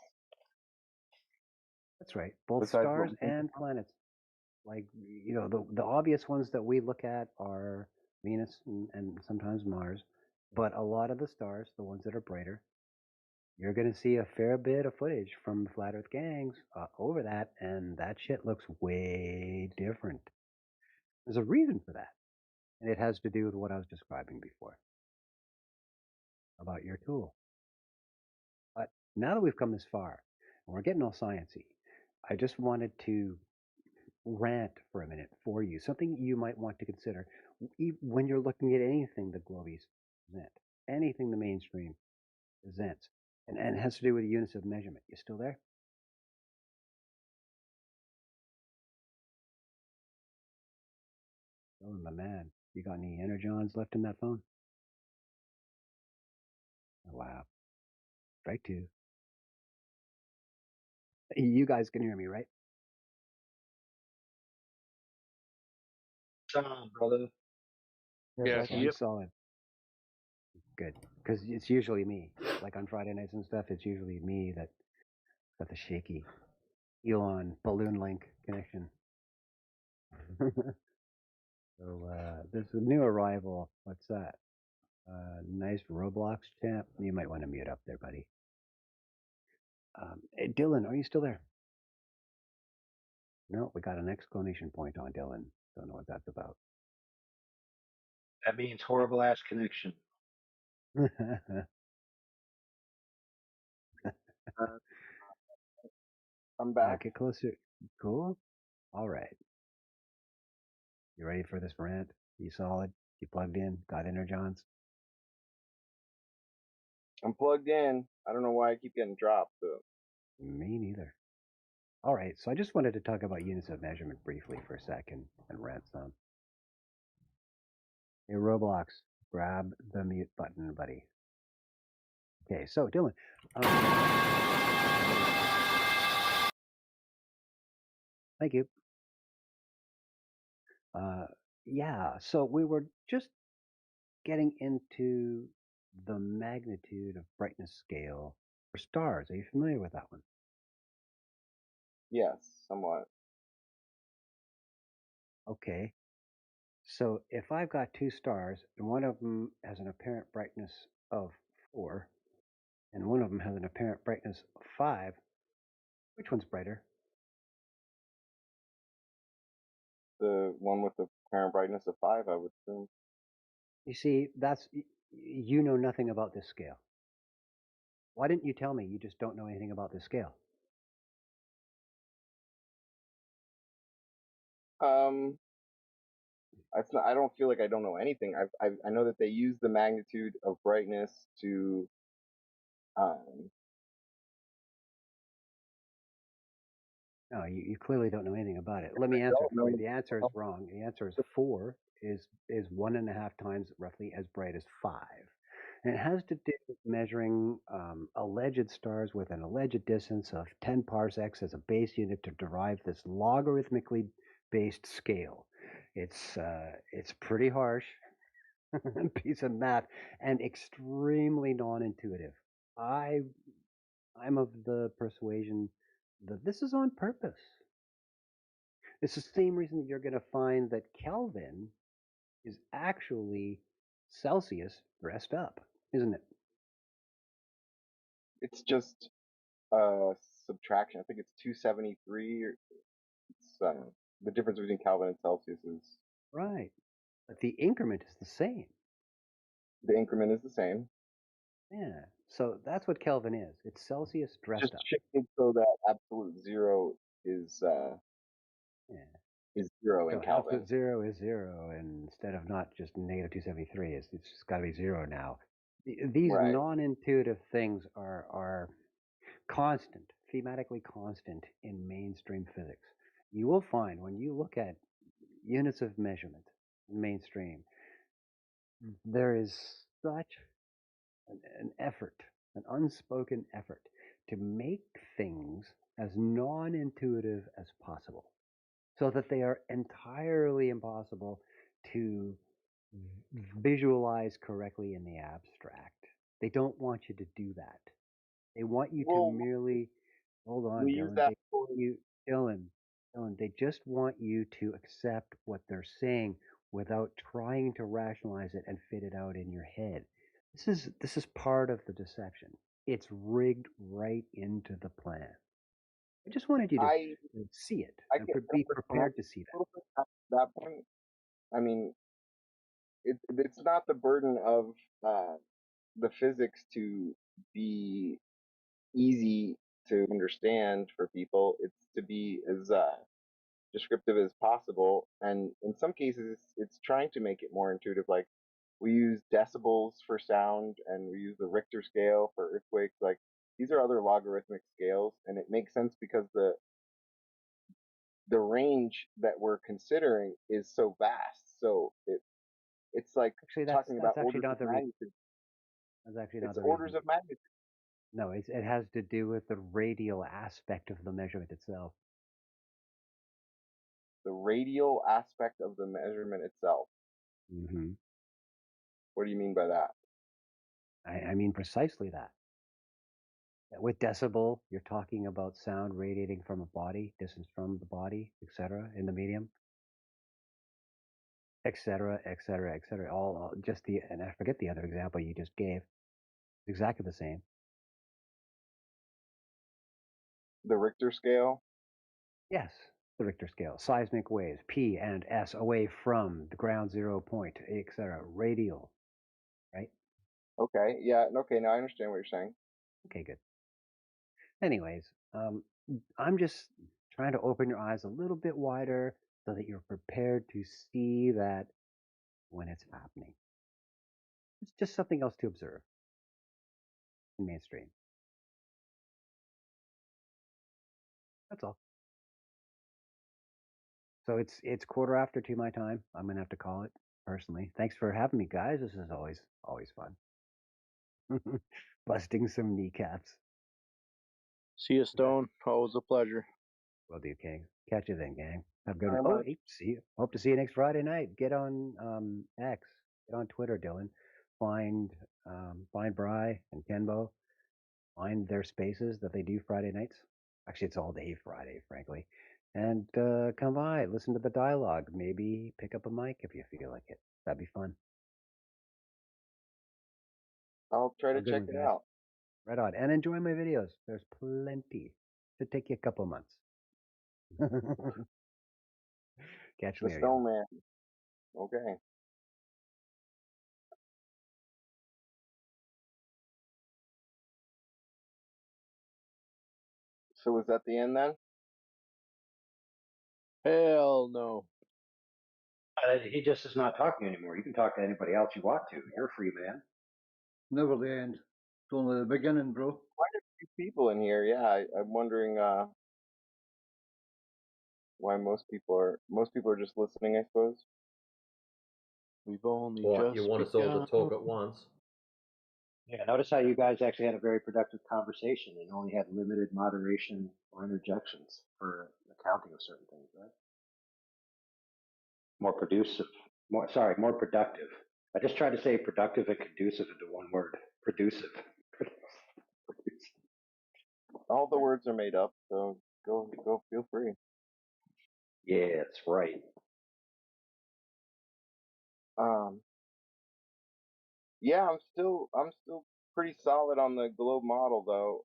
That's right. Both stars and planets. Like, you know, the obvious ones that we look at are Venus and sometimes Mars. But a lot of the stars, the ones that are brighter, you're going to see a fair bit of footage from the Flat Earth gangs over that, and that shit looks way different. There's a reason for that, and it has to do with what I was describing before about your tool. But now that we've come this far, and we're getting all sciencey, I just wanted to rant for a minute for you, something you might want to consider when you're looking at anything the Globies present, anything the mainstream presents, and it has to do with the units of measurement. You still there? Oh, my man, you got any energons left in that phone? Oh, wow. Strike two. You guys can hear me, right? Brother. Yeah, yep. Solid. Good, because it's usually me. Like on Friday nights and stuff, it's usually me that got the shaky Elon balloon link connection. So there's a new arrival. What's that? Nice Roblox champ. You might want to mute up there, buddy. Hey, Dylan, are you still there? No, we got an exclamation point on Dylan. Don't know what that's about. That means horrible ass connection. I'm back. Get closer. Cool. All right. You ready for this rant? You solid? You plugged in? Got energons? I'm plugged in. I don't know why I keep getting dropped, though. Me neither. All right, so I just wanted to talk about units of measurement briefly for a second and rant some. Hey, Roblox, grab the mute button, buddy. Okay, so Dylan. Thank you. Yeah, so we were just getting into the magnitude of brightness scale for stars. Are you familiar with that one? Yes, somewhat. Okay. So if I've got two stars and one of them has an apparent brightness of 4 and one of them has an apparent brightness of 5, which one's brighter? The one with the apparent brightness of 5, I would assume. You see, you know nothing about this scale. Why didn't you tell me you just don't know anything about this scale? It's not, I don't feel like I don't know anything. I know that they use the magnitude of brightness to No, you clearly don't know anything about it. Let me answer it for you. The answer is wrong. The answer is 4 is 1.5 times roughly as bright as 5. And it has to do with measuring alleged stars with an alleged distance of 10 parsecs as a base unit to derive this logarithmically based scale. It's pretty harsh piece of math and extremely non-intuitive. I'm of the persuasion that this is on purpose. It's the same reason that you're going to find that Kelvin is actually Celsius dressed up, isn't it? it's just subtraction. I think it's 273. Or it's the difference between Kelvin and Celsius is Right. But the increment is the same. the increment is the same. Yeah. So that's what Kelvin is. It's Celsius dressed Just up. shifted so that absolute zero is Yeah. is zero in So Kelvin. absolute zero is zero, and instead of not just negative 273, it's just got to be zero now. These Right. non-intuitive things are constant, thematically constant in mainstream physics. You will find when you look at units of measurement in mainstream, there is such an effort, an unspoken effort to make things as non-intuitive as possible so that they are entirely impossible to visualize correctly in the abstract. They don't want you to do that. They want you to merely hold on, we use Dylan. that They want you, Dylan. They just want you to accept what they're saying without trying to rationalize it and fit it out in your head. This is part of the deception. It's rigged right into the plan. I just wanted you to see it and be prepared to see that. At that point, I mean, it's not the burden of the physics to be easy to understand for people. It's to be as descriptive as possible, and in some cases, it's trying to make it more intuitive. Like we use decibels for sound, and we use the Richter scale for earthquakes. Like these are other logarithmic scales, and it makes sense because the range that we're considering is so vast. So it's like Actually, talking about that's actually orders not of the reason. magnitude. That's actually not It's the orders reason. of magnitude. No, it has to do with the radial aspect of the measurement itself. The radial aspect of the measurement itself. Mm-hmm. What do you mean by that? I mean precisely that. With decibel, you're talking about sound radiating from a body, distance from the body, etc., in the medium, etc., etc., etc. All just the, and I forget the other example you just gave. It's exactly the same. The Richter scale. Yes, the Richter scale, seismic waves, P and S away from the ground zero point, etc. Radial, right? Okay, yeah, okay, now I understand what you're saying. Okay, good. Anyways, I'm just trying to open your eyes a little bit wider so that you're prepared to see that when it's happening. It's just something else to observe in mainstream. That's all. So it's 2:15 my time. I'm gonna have to call it personally. Thanks for having me, guys. This is always fun. Busting some kneecaps. See you, Stone. Always a pleasure. Will do, King. Catch you then, gang. Have a good All one. right, Oh, bud. hey, see you. Hope to see you next Friday night. Get on X. Get on Twitter, Dylan. Find Bry and Kenbo. Find their spaces that they do Friday nights. Actually, it's all day Friday, frankly. And come by, listen to the dialogue. Maybe pick up a mic if you feel like it. That'd be fun. I'll try to Have a good check one, it guys. out. Right on. And enjoy my videos. There's plenty. Should take you a couple of months. Catch you The later, y'all. Stone Man. Okay. So was that the end then? Hell no. He just is not talking anymore. You can talk to anybody else you want to. You're a free man. Never the end. It's only the beginning, bro. Quite a few people in here. Yeah, I'm wondering why most people are just listening, I suppose. We've only What, just you want us all begun. to talk at once? Yeah, notice how you guys actually had a very productive conversation and only had limited moderation or interjections for accounting of certain things, right? More producive. More productive. I just tried to say productive and conducive into one word. Producive. All the words are made up, so go feel free. Yeah, that's right. Yeah, I'm still pretty solid on the globe model though.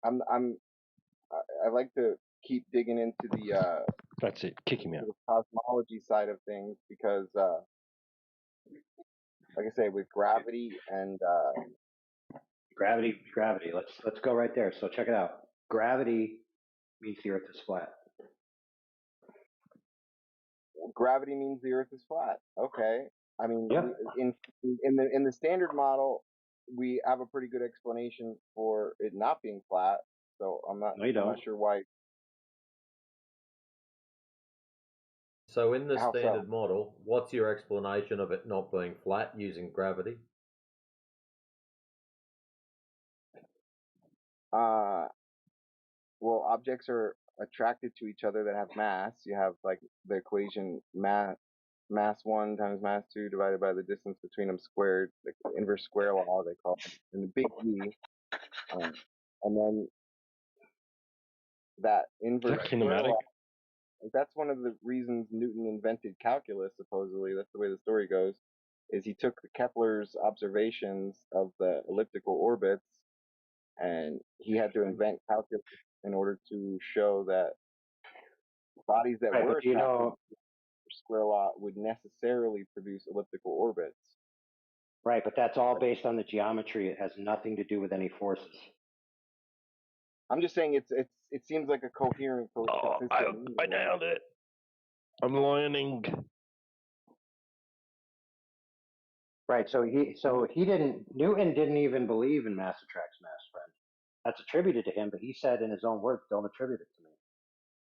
I like to keep digging into the That's it. Kick him out. the cosmology side of things because like I say, with gravity and Gravity. Let's go right there. So check it out. Gravity means the Earth is flat. gravity means the Earth is flat. Okay. I mean, Yeah. in the standard model, we have a pretty good explanation for it not being flat. So I'm No, you not don't. sure why. So in the How so? standard model, what's your explanation of it not being flat using gravity? Well, objects are attracted to each other that have mass. You have like the equation mass 1 times mass 2 divided by the distance between them squared, the inverse square law they call it, and the big E. And then that inverse square law, that's one of the reasons Newton invented calculus, supposedly. That's the way the story goes, is he took Kepler's observations of the elliptical orbits and he had to invent calculus in order to show that bodies that Right, were but you attracted know, to the square law would necessarily produce elliptical orbits. right, but that's all based on the geometry. It has nothing to do with any forces. I'm just saying it seems like a coherent, consistent. I nailed it. I'm learning. Right, so Newton didn't even believe in mass attracts mass, friend. That's attributed to him, but he said in his own words, don't attribute it to me.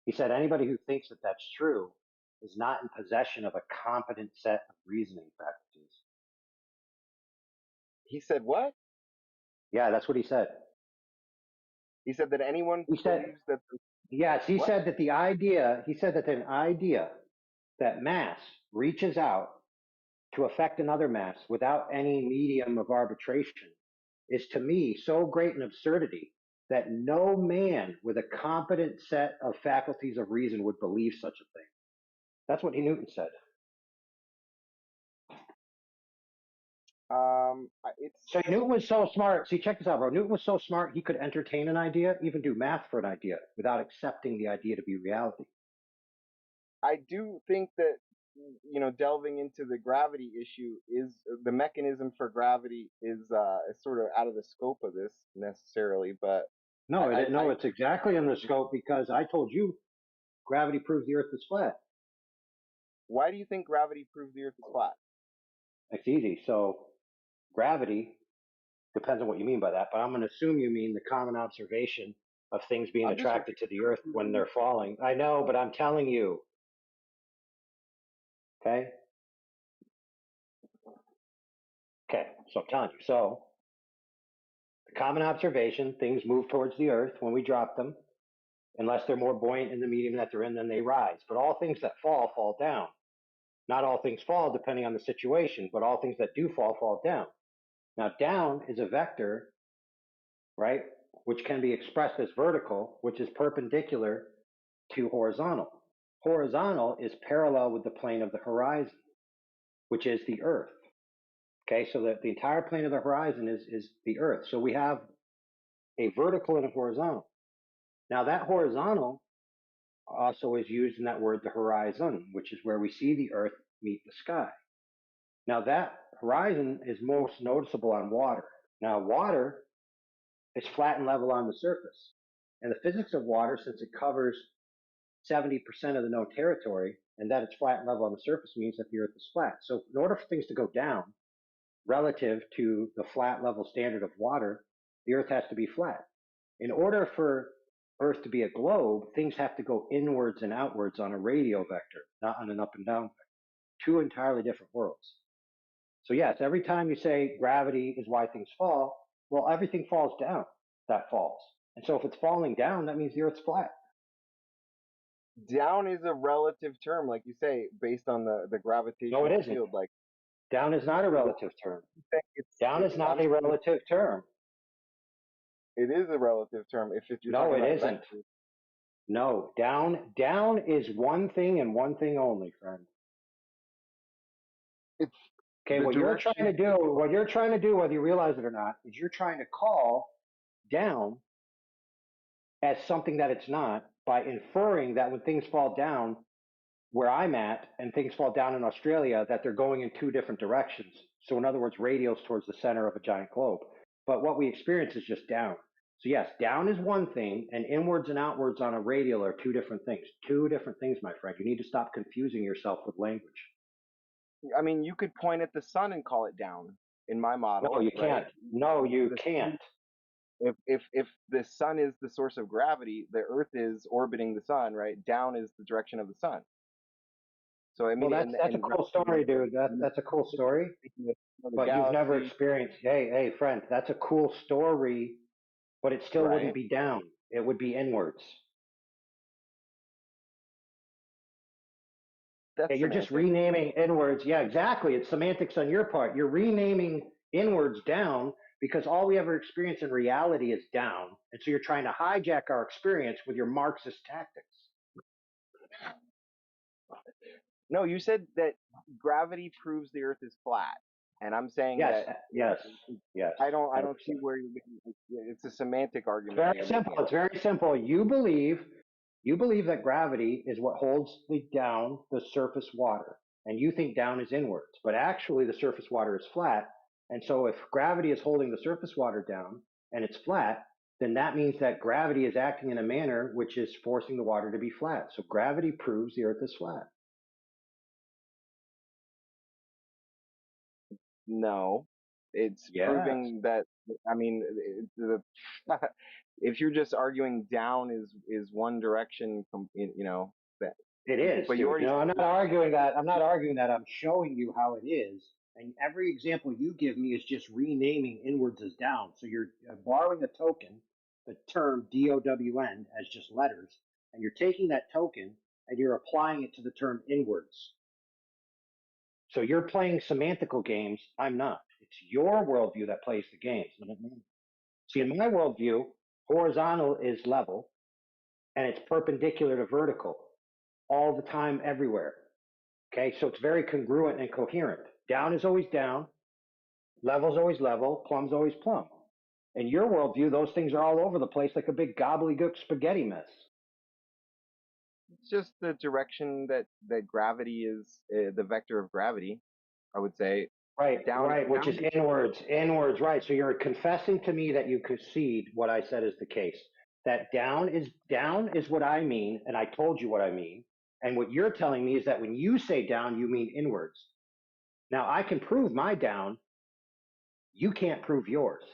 He said anybody who thinks that that's true is not in possession of a competent set of reasoning faculties. He said what? Yeah, that's what he said. He said that anyone He said, believes that. yes, he What? said that an idea that mass reaches out to affect another mass without any medium of arbitration is to me so great an absurdity that no man with a competent set of faculties of reason would believe such a thing. That's what Newton said. So Newton was so smart. See, check this out, bro. Newton was so smart he could entertain an idea, even do math for an idea, without accepting the idea to be reality. I do think that, you know, delving into the gravity issue is the mechanism for gravity is sort of out of the scope of this necessarily, but No, it's exactly in the scope because I told you gravity proves the Earth is flat. Why do you think gravity proves the Earth is flat? It's easy. So gravity depends on what you mean by that, but I'm going to assume you mean the common observation of things being attracted to the Earth when they're falling. I know, but I'm telling you. Okay? Okay, so I'm telling you. So the common observation, things move towards the Earth when we drop them. Unless they're more buoyant in the medium that they're in, then they rise. But all things that fall, fall down. Not all things fall depending on the situation, but all things that do fall, fall down. Now, down is a vector, right, which can be expressed as vertical, which is perpendicular to horizontal. Horizontal is parallel with the plane of the horizon, which is the Earth. Okay, so that the entire plane of the horizon is the Earth. So we have a vertical and a horizontal. Now, that horizontal also is used in that word, the horizon, which is where we see the Earth meet the sky. Now, that horizon is most noticeable on water. Now, water is flat and level on the surface. And the physics of water, since it covers 70% of the known territory, and that it's flat and level on the surface means that the Earth is flat. So in order for things to go down relative to the flat level standard of water, the Earth has to be flat. In order for Earth to be a globe, things have to go inwards and outwards on a radial vector, not on an up and down vector. Two entirely different worlds. So yes, every time you say gravity is why things fall, well, everything falls down that falls. And so if it's falling down, that means the Earth's flat. Down is a relative term, like you say, based on the gravitational No, it isn't. field. Like, down is not a relative term. Down is not a relative term. It is a relative term. If you're no, talking it about isn't. vectors. No, down is one thing and one thing only, friend. It's okay. What you're trying to do, whether you realize it or not, is you're trying to call down as something that it's not by inferring that when things fall down where I'm at and things fall down in Australia, that they're going in two different directions. So in other words, radials towards the center of a giant globe. But what we experience is just down. So yes, down is one thing, and inwards and outwards on a radial are two different things. Two different things, my friend. You need to stop confusing yourself with language. I mean, you could point at the sun and call it down in my model. No, you right? can't. No, you can't. If the sun is the source of gravity, the Earth is orbiting the sun, right? Down is the direction of the sun. So I mean, well, that's a cool story, dude. That's a cool story. But you've never experienced. Hey, friend, that's a cool story, but it still wouldn't be down. It would be inwards. You're just renaming inwards. Yeah, exactly. It's semantics on your part. You're renaming inwards down because all we ever experience in reality is down. And so you're trying to hijack our experience with your Marxist tactics. No, you said that gravity proves the Earth is flat. And I'm saying yes. I don't see where it's a semantic argument. Very simple. It's very simple. You believe that gravity is what holds down the surface water, and you think down is inwards, but actually the surface water is flat. And so if gravity is holding the surface water down and it's flat, then that means that gravity is acting in a manner which is forcing the water to be flat. So gravity proves the Earth is flat. No, it's proving that. I mean, if you're just arguing down is one direction, you know that it is. But no, I'm not arguing that. I'm not arguing that. I'm showing you how it is. And every example you give me is just renaming inwards as down. So you're borrowing a token, the term DOWN, as just letters, and you're taking that token and you're applying it to the term inwards. So you're playing semantical games. I'm not. It's your worldview that plays the games. See, in my worldview, horizontal is level and it's perpendicular to vertical all the time, everywhere. Okay, so it's very congruent and coherent. Down is always down, level is always level, plum's always plumb. In your worldview, those things are all over the place like a big gobbledygook spaghetti mess. It's just the direction that gravity is, the vector of gravity, I would say. Right, which is inwards, right. So you're confessing to me that you concede what I said is the case. That down is what I mean, and I told you what I mean. And what you're telling me is that when you say down, you mean inwards. Now I can prove my down. You can't prove yours.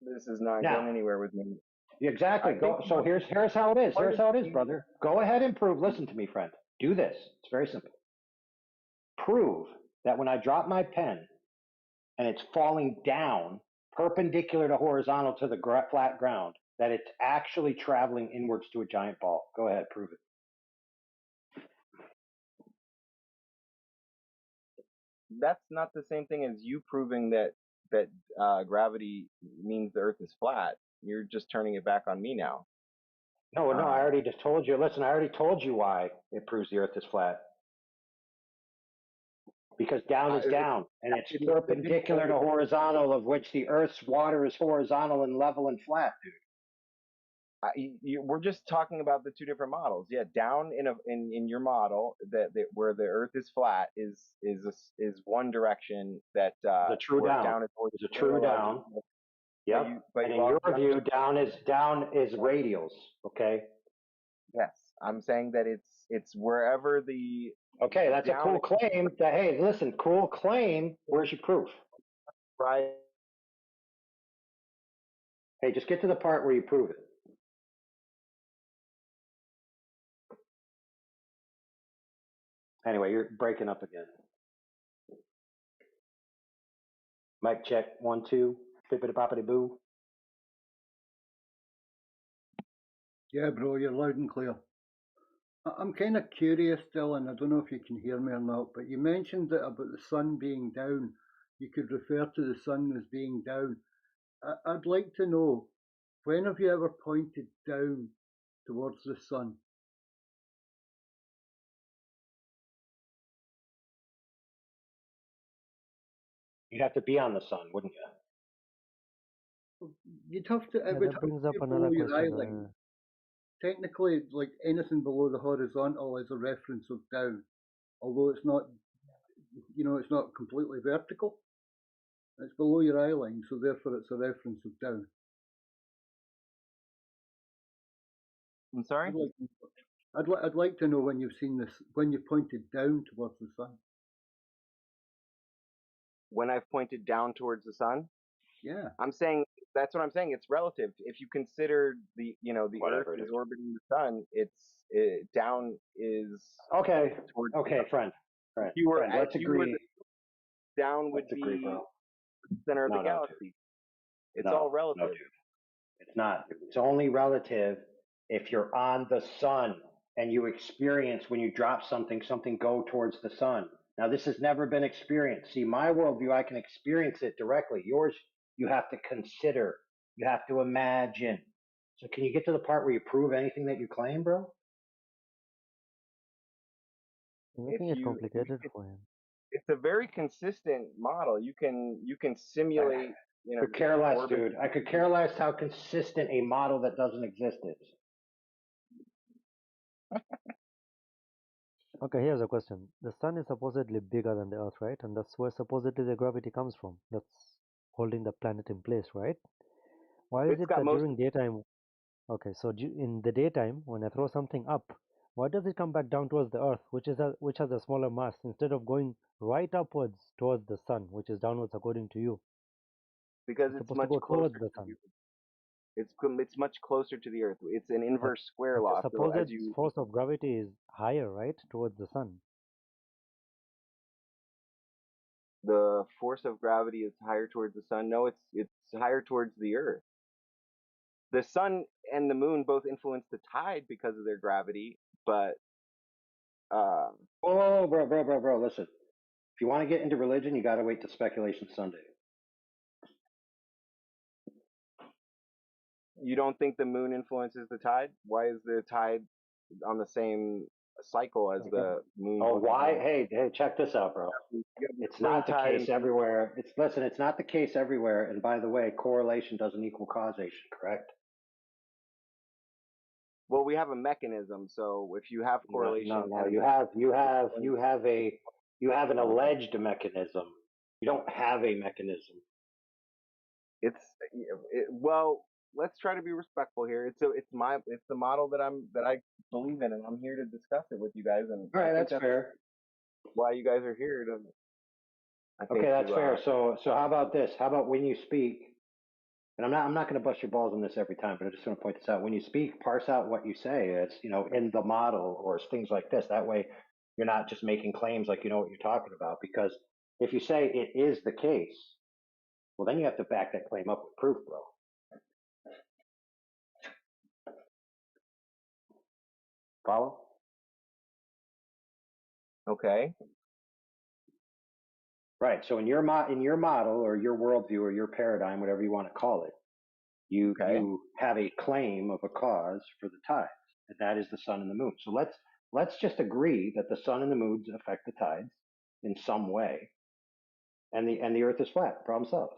This is not going anywhere with me. Exactly. So here's how it is. Here's how it is, brother. Go ahead and prove. Listen to me, friend. Do this. It's very simple. Prove that when I drop my pen and it's falling down perpendicular to horizontal to the flat ground, that it's actually traveling inwards to a giant ball. Go ahead, prove it. That's not the same thing as you proving that gravity means the Earth is flat. You're just turning it back on me now. No, I already just told you. Listen, I already told you why it proves the Earth is flat. Because down is down, and it's perpendicular to horizontal, of which the Earth's water is horizontal and level and flat, dude. We're just talking about the two different models. Yeah, down in your model that where the Earth is flat is one direction that the true down. Is a true down. Yep. But in your view, down is radials. Okay. Yes, I'm saying that it's wherever the. Okay, that's a cool claim. Hey, listen, cool claim. Where's your proof? Right. Hey, just get to the part where you prove it. Anyway, you're breaking up again. Mic check, 1, 2, bippity boppity boo. Yeah, bro, you're loud and clear. I'm kind of curious still, and I don't know if you can hear me or not, but you mentioned that about the sun being down. You could refer to the sun as being down. I'd like to know, when have you ever pointed down towards the sun? You'd have to be on the sun, wouldn't you? You'd have to. Yeah, that brings up another question. Technically, like anything below the horizontal is a reference of down, although it's not. It's not completely vertical. It's below your eye line, so therefore it's a reference of down. I'm sorry? I'd like to know when you've seen this, when you pointed down towards the sun. When I've pointed down towards the sun? Yeah. I'm saying, that's what I'm saying. It's relative. If you consider the Earth is orbiting the sun, down is. Okay. Okay, friend. Let's agree. Down would be the center of the galaxy. It's all relative. No, dude. It's not. It's only relative if you're on the sun and you experience when you drop something go towards the sun. Now, this has never been experienced. See, my worldview, I can experience it directly. Yours, you have to consider. You have to imagine. So can you get to the part where you prove anything that you claim, bro? You're making it complicated for him. It's a very consistent model. You can simulate. Could care less, dude. I could care less how consistent a model that doesn't exist is. Okay, here's a question. The sun is supposedly bigger than the Earth, right? And that's where supposedly the gravity comes from. That's holding the planet in place, right? Why is it that during daytime... Okay, so in the daytime, when I throw something up, why does it come back down towards the Earth, which has a smaller mass, instead of going right upwards towards the sun, which is downwards according to you? Because it's much closer to the sun. It's much closer to the Earth. It's an inverse square law. Suppose its force of gravity is higher, right, towards the sun. The force of gravity is higher towards the sun. No, it's higher towards the Earth. The sun and the moon both influence the tide because of their gravity, but Oh, bro. Listen, if you want to get into religion, you got to wait till Speculation Sunday. You don't think the moon influences the tide? Why is the tide on the same cycle as the moon? Oh, why? Hey, check this out, bro. It's not the case everywhere. It's not the case everywhere. And by the way, correlation doesn't equal causation, correct? Well, we have a mechanism, so if you have correlation, No. You have an alleged mechanism. You don't have a mechanism. Well, let's try to be respectful here. It's the model that I believe in, and I'm here to discuss it with you guys. And all right, that's fair. Why you guys are here to? Okay, that's fair. So how about this? How about when you speak? And I'm not going to bust your balls on this every time, but I just want to point this out. When you speak, parse out what you say. It's in the model or things like this. That way, you're not just making claims like you know what you're talking about. Because if you say it is the case, well, then you have to back that claim up with proof, bro. Follow? Okay. Right. So in your model or your worldview or your paradigm, whatever you want to call it, you have a claim of a cause for the tides, and that is the sun and the moon. So let's just agree that the sun and the moon affect the tides in some way, and the Earth is flat. Problem solved.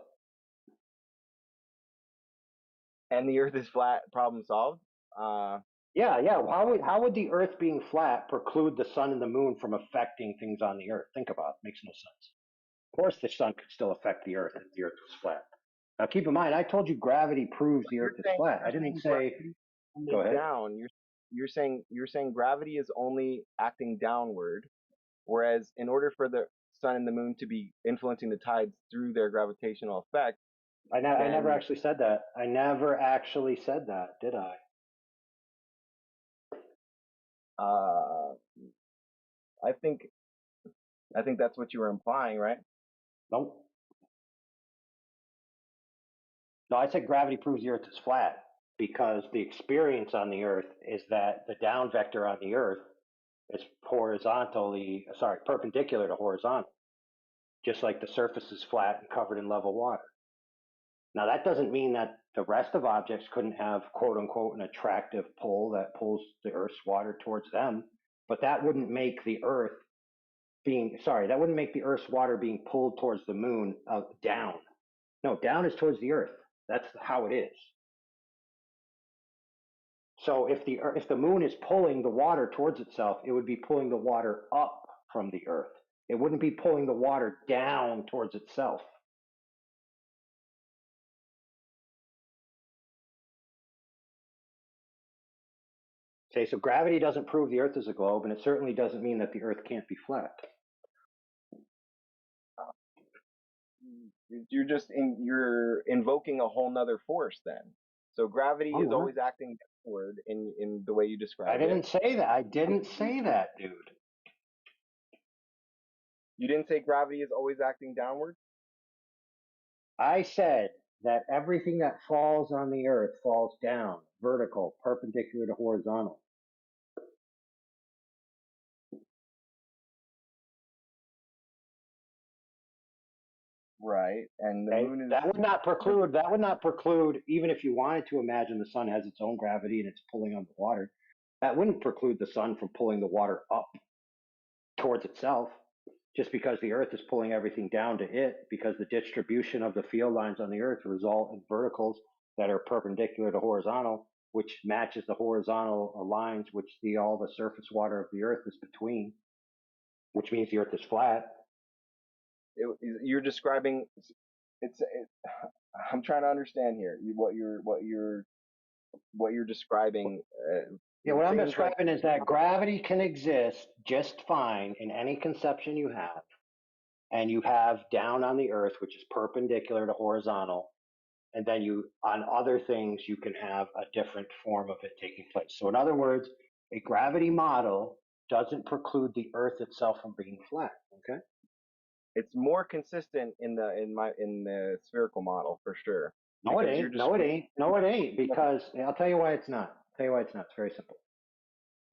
And the Earth is flat. Problem solved. Yeah. How would the Earth being flat preclude the sun and the moon from affecting things on the Earth? Think about it. Makes no sense. Of course, the sun could still affect the Earth if the Earth was flat. Now, keep in mind, I told you gravity proves the Earth is flat. I didn't say. Go ahead. Down. You're saying gravity is only acting downward, whereas in order for the sun and the moon to be influencing the tides through their gravitational effect. I never actually said that. I never actually said that, did I? I think that's what you were implying, right? Nope. No, I said gravity proves the Earth is flat because the experience on the Earth is that the down vector on the Earth is perpendicular to horizontal, just like the surface is flat and covered in level water. Now, that doesn't mean that the rest of objects couldn't have, quote unquote, an attractive pull that pulls the Earth's water towards them, but that wouldn't make the Earth's water being pulled towards the moon down. No, down is towards the Earth. That's how it is. So if the moon is pulling the water towards itself, it would be pulling the water up from the Earth. It wouldn't be pulling the water down towards itself. Okay, so gravity doesn't prove the Earth is a globe, and it certainly doesn't mean that the Earth can't be flat. You're invoking a whole nother force then. So gravity is always acting downward in the way you described it. I didn't say that. I didn't say that, dude. You didn't say gravity is always acting downward? I said that everything that falls on the Earth falls down, vertical, perpendicular to horizontal. Right, and the moon is... That would not preclude, even if you wanted to imagine the sun has its own gravity and it's pulling on the water, that wouldn't preclude the sun from pulling the water up towards itself, just because the Earth is pulling everything down to it, because the distribution of the field lines on the Earth result in verticals that are perpendicular to horizontal, which matches the horizontal lines which all the surface water of the Earth is between, which means the Earth is flat. You're describing I'm trying to understand here what you're describing. What I'm describing is that gravity can exist just fine in any conception you have, and you have down on the Earth, which is perpendicular to horizontal, and then on other things you can have a different form of it taking place. So in other words, a gravity model doesn't preclude the Earth itself from being flat. Okay. It's more consistent in the spherical model for sure. No, it ain't. No, it ain't. Because I'll tell you why it's not. It's very simple.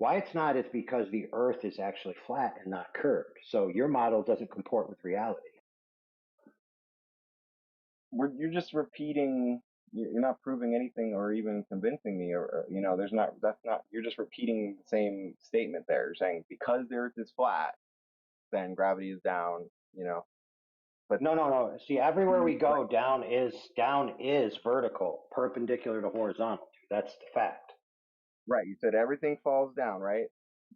Why it's not is because the Earth is actually flat and not curved. So your model doesn't comport with reality. You're just repeating. You're not proving anything or even convincing me, or there's not. That's not. You're just repeating the same statement there. You're saying because the Earth is flat, then gravity is down. But no. See, everywhere we go, down is vertical, perpendicular to horizontal. That's the fact. Right. You said everything falls down, right?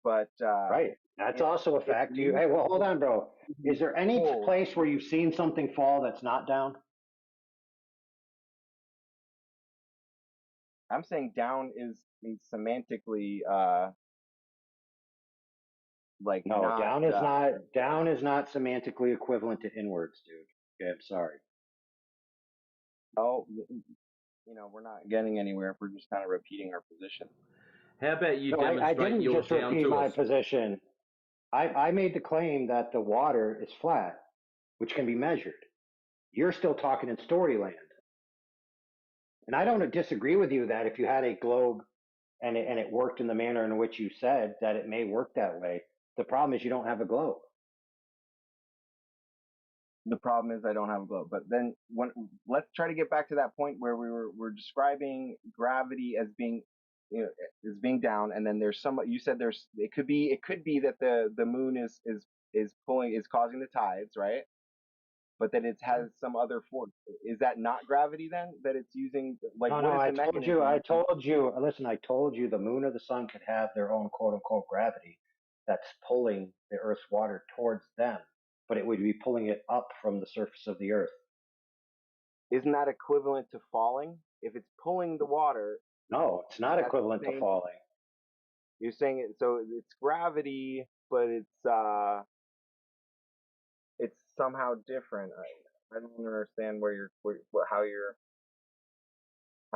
But right. That's also a fact. Hey, well, hold on, bro. Is there any place where you've seen something fall that's not down? I'm saying down is semantically like no, not, down is not semantically equivalent to inwards, dude. Okay, I'm sorry. Oh, we're not getting anywhere if we're just kind of repeating our position. How about you No, demonstrate I didn't your just down repeat to my us? position. I made the claim that the water is flat, which can be measured. You're still talking in storyland. And I don't disagree with you that if you had a globe and it worked in the manner in which you said, that it may work that way. The problem is you don't have a globe. The problem is I don't have a globe. But then let's try to get back to that point where we're describing gravity as being as being down, and then there's you said it could be that the moon is causing the tides, right? But then it has some other force. Is that not gravity then? That it's using No, I told you. Listen, I told you the moon or the sun could have their own quote unquote gravity that's pulling the Earth's water towards them, but it would be pulling it up from the surface of the Earth. Isn't that equivalent to falling? If it's pulling the water. No, it's not equivalent to falling. You're saying it, so it's gravity, but it's somehow different. I don't understand how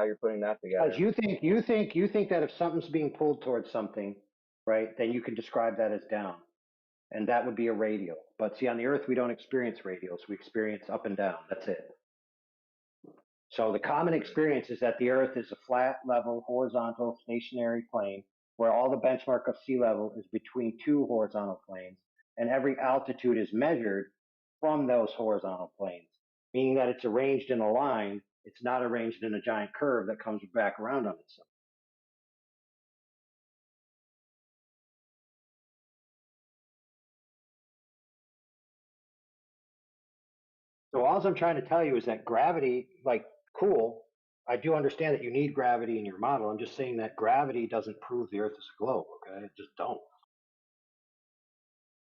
you're putting that together. Because you think that if something's being pulled towards something, right, then you can describe that as down, and that would be a radial. But see, on the Earth we don't experience radials; we experience up and down. That's it. So the common experience is that the Earth is a flat, level, horizontal, stationary plane where all the benchmark of sea level is between two horizontal planes, and every altitude is measured from those horizontal planes, meaning that it's arranged in a line. It's not arranged in a giant curve that comes back around on itself. So all I'm trying to tell you is that gravity, cool, I do understand that you need gravity in your model. I'm just saying that gravity doesn't prove the Earth is a globe, okay? It just don't.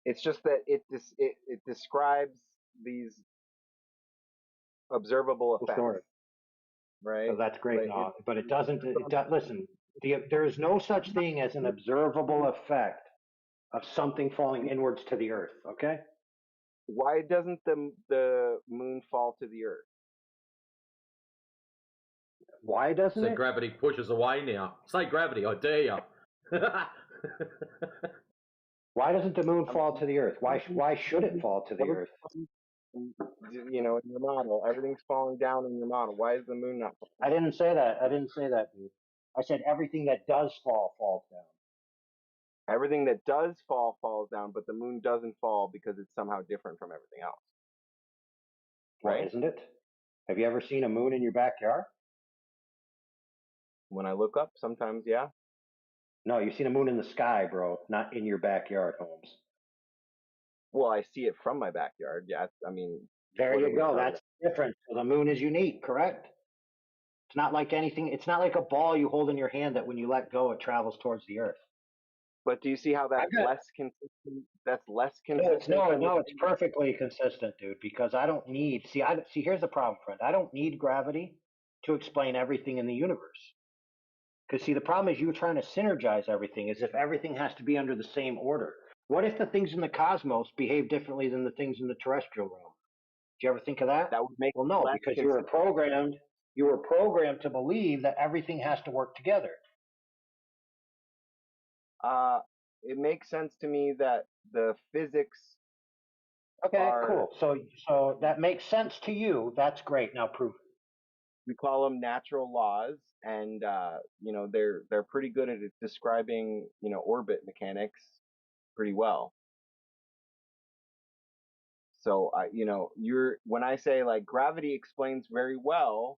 It's just that it describes these observable effects, right? So that's great, but it doesn't. Listen, there is no such thing as an observable effect of something falling inwards to the Earth. Okay. Why doesn't the moon fall to the Earth? Why doesn't it? Gravity pushes away now. Say gravity, I dare you. Why doesn't the moon fall to the Earth? Why should it fall to the Earth? In your model, everything's falling down in your model. Why is the moon not falling? I didn't say that. Dude. I said everything that does fall falls down. Everything that does fall falls down, but the moon doesn't fall because it's somehow different from everything else. Right? Well, isn't it? Have you ever seen a moon in your backyard? When I look up, sometimes, yeah. No, you've seen a moon in the sky, bro, not in your backyard, Holmes. Well, I see it from my backyard. Yeah, I mean. There you go. That's different. So the moon is unique, correct? It's not like anything. It's not like a ball you hold in your hand that when you let go, it travels towards the Earth. But do you see how that's less consistent? That's less consistent. No, it's perfectly consistent, dude. Because I don't need. See, here's the problem, friend. I don't need gravity to explain everything in the universe. Because see, the problem is you're trying to synergize everything, as if everything has to be under the same order. What if the things in the cosmos behave differently than the things in the terrestrial realm? Did you ever think of that? That would make no, because you were programmed. You were programmed to believe that everything has to work together. It makes sense to me that the physics. Okay, cool. So that makes sense to you. That's great. Now prove it. we call them natural laws, and they're pretty good at describing orbit mechanics pretty well. So when I say like gravity explains very well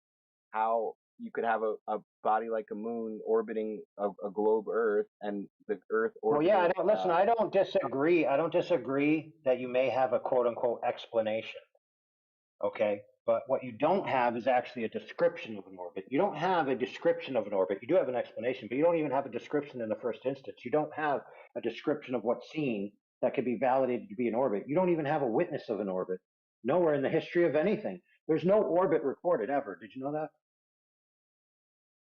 how you could have a body like a moon orbiting a globe Earth, and the Earth Well, orbiting. yeah, I don't disagree. I don't disagree that you may have a quote unquote explanation. Okay. But what you don't have is actually a description of an orbit. You don't have a description of an orbit. You do have an explanation, but you don't even have a description in the first instance. You don't have a description of what's seen that could be validated to be an orbit. You don't even have a witness of an orbit. Nowhere in the history of anything. There's no orbit recorded ever. Did you know that?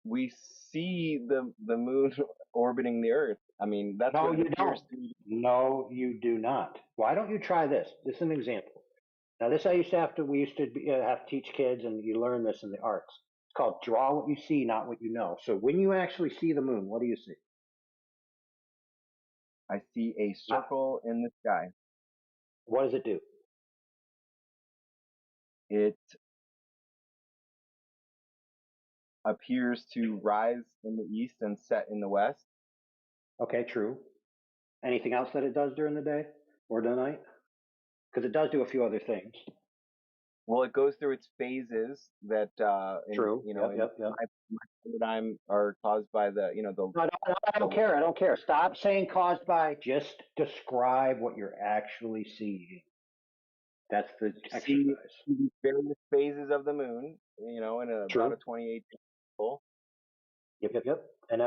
We see the moon orbiting the Earth. I mean, that's No, what you it appears don't. to be. No, you do not. Why don't you try this? This is an example. Now, this we used to have to teach kids, and you learn this in the arts. It's called draw what you see, not what you know. So when you actually see the moon, what do you see? I see a circle in the sky. What does it do? It appears to rise in the east and set in the west. Okay, true. Anything else that it does during the day or the night? Because it does do a few other things. Well, it goes through its phases that, True. in Yep. my paradigm are caused by the. No, I don't care. I don't care. Stop saying caused by. Just describe what you're actually seeing. That's the exercise. See various phases of the moon, in about a 28 cycle. Yep. And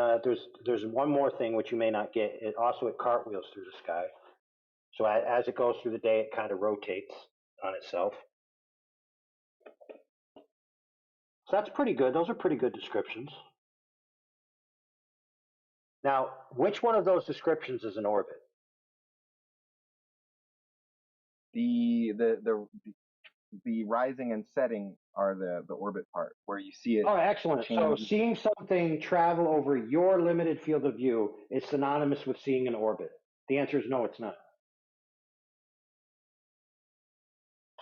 there's one more thing which you may not get. It cartwheels through the sky. So as it goes through the day, it kind of rotates on itself. So that's pretty good. Those are pretty good descriptions. Now, which one of those descriptions is an orbit? The rising and setting are the orbit part, where you see it. Oh, excellent. So change. seeing something travel over your limited field of view is synonymous with seeing an orbit. The answer is no, it's not.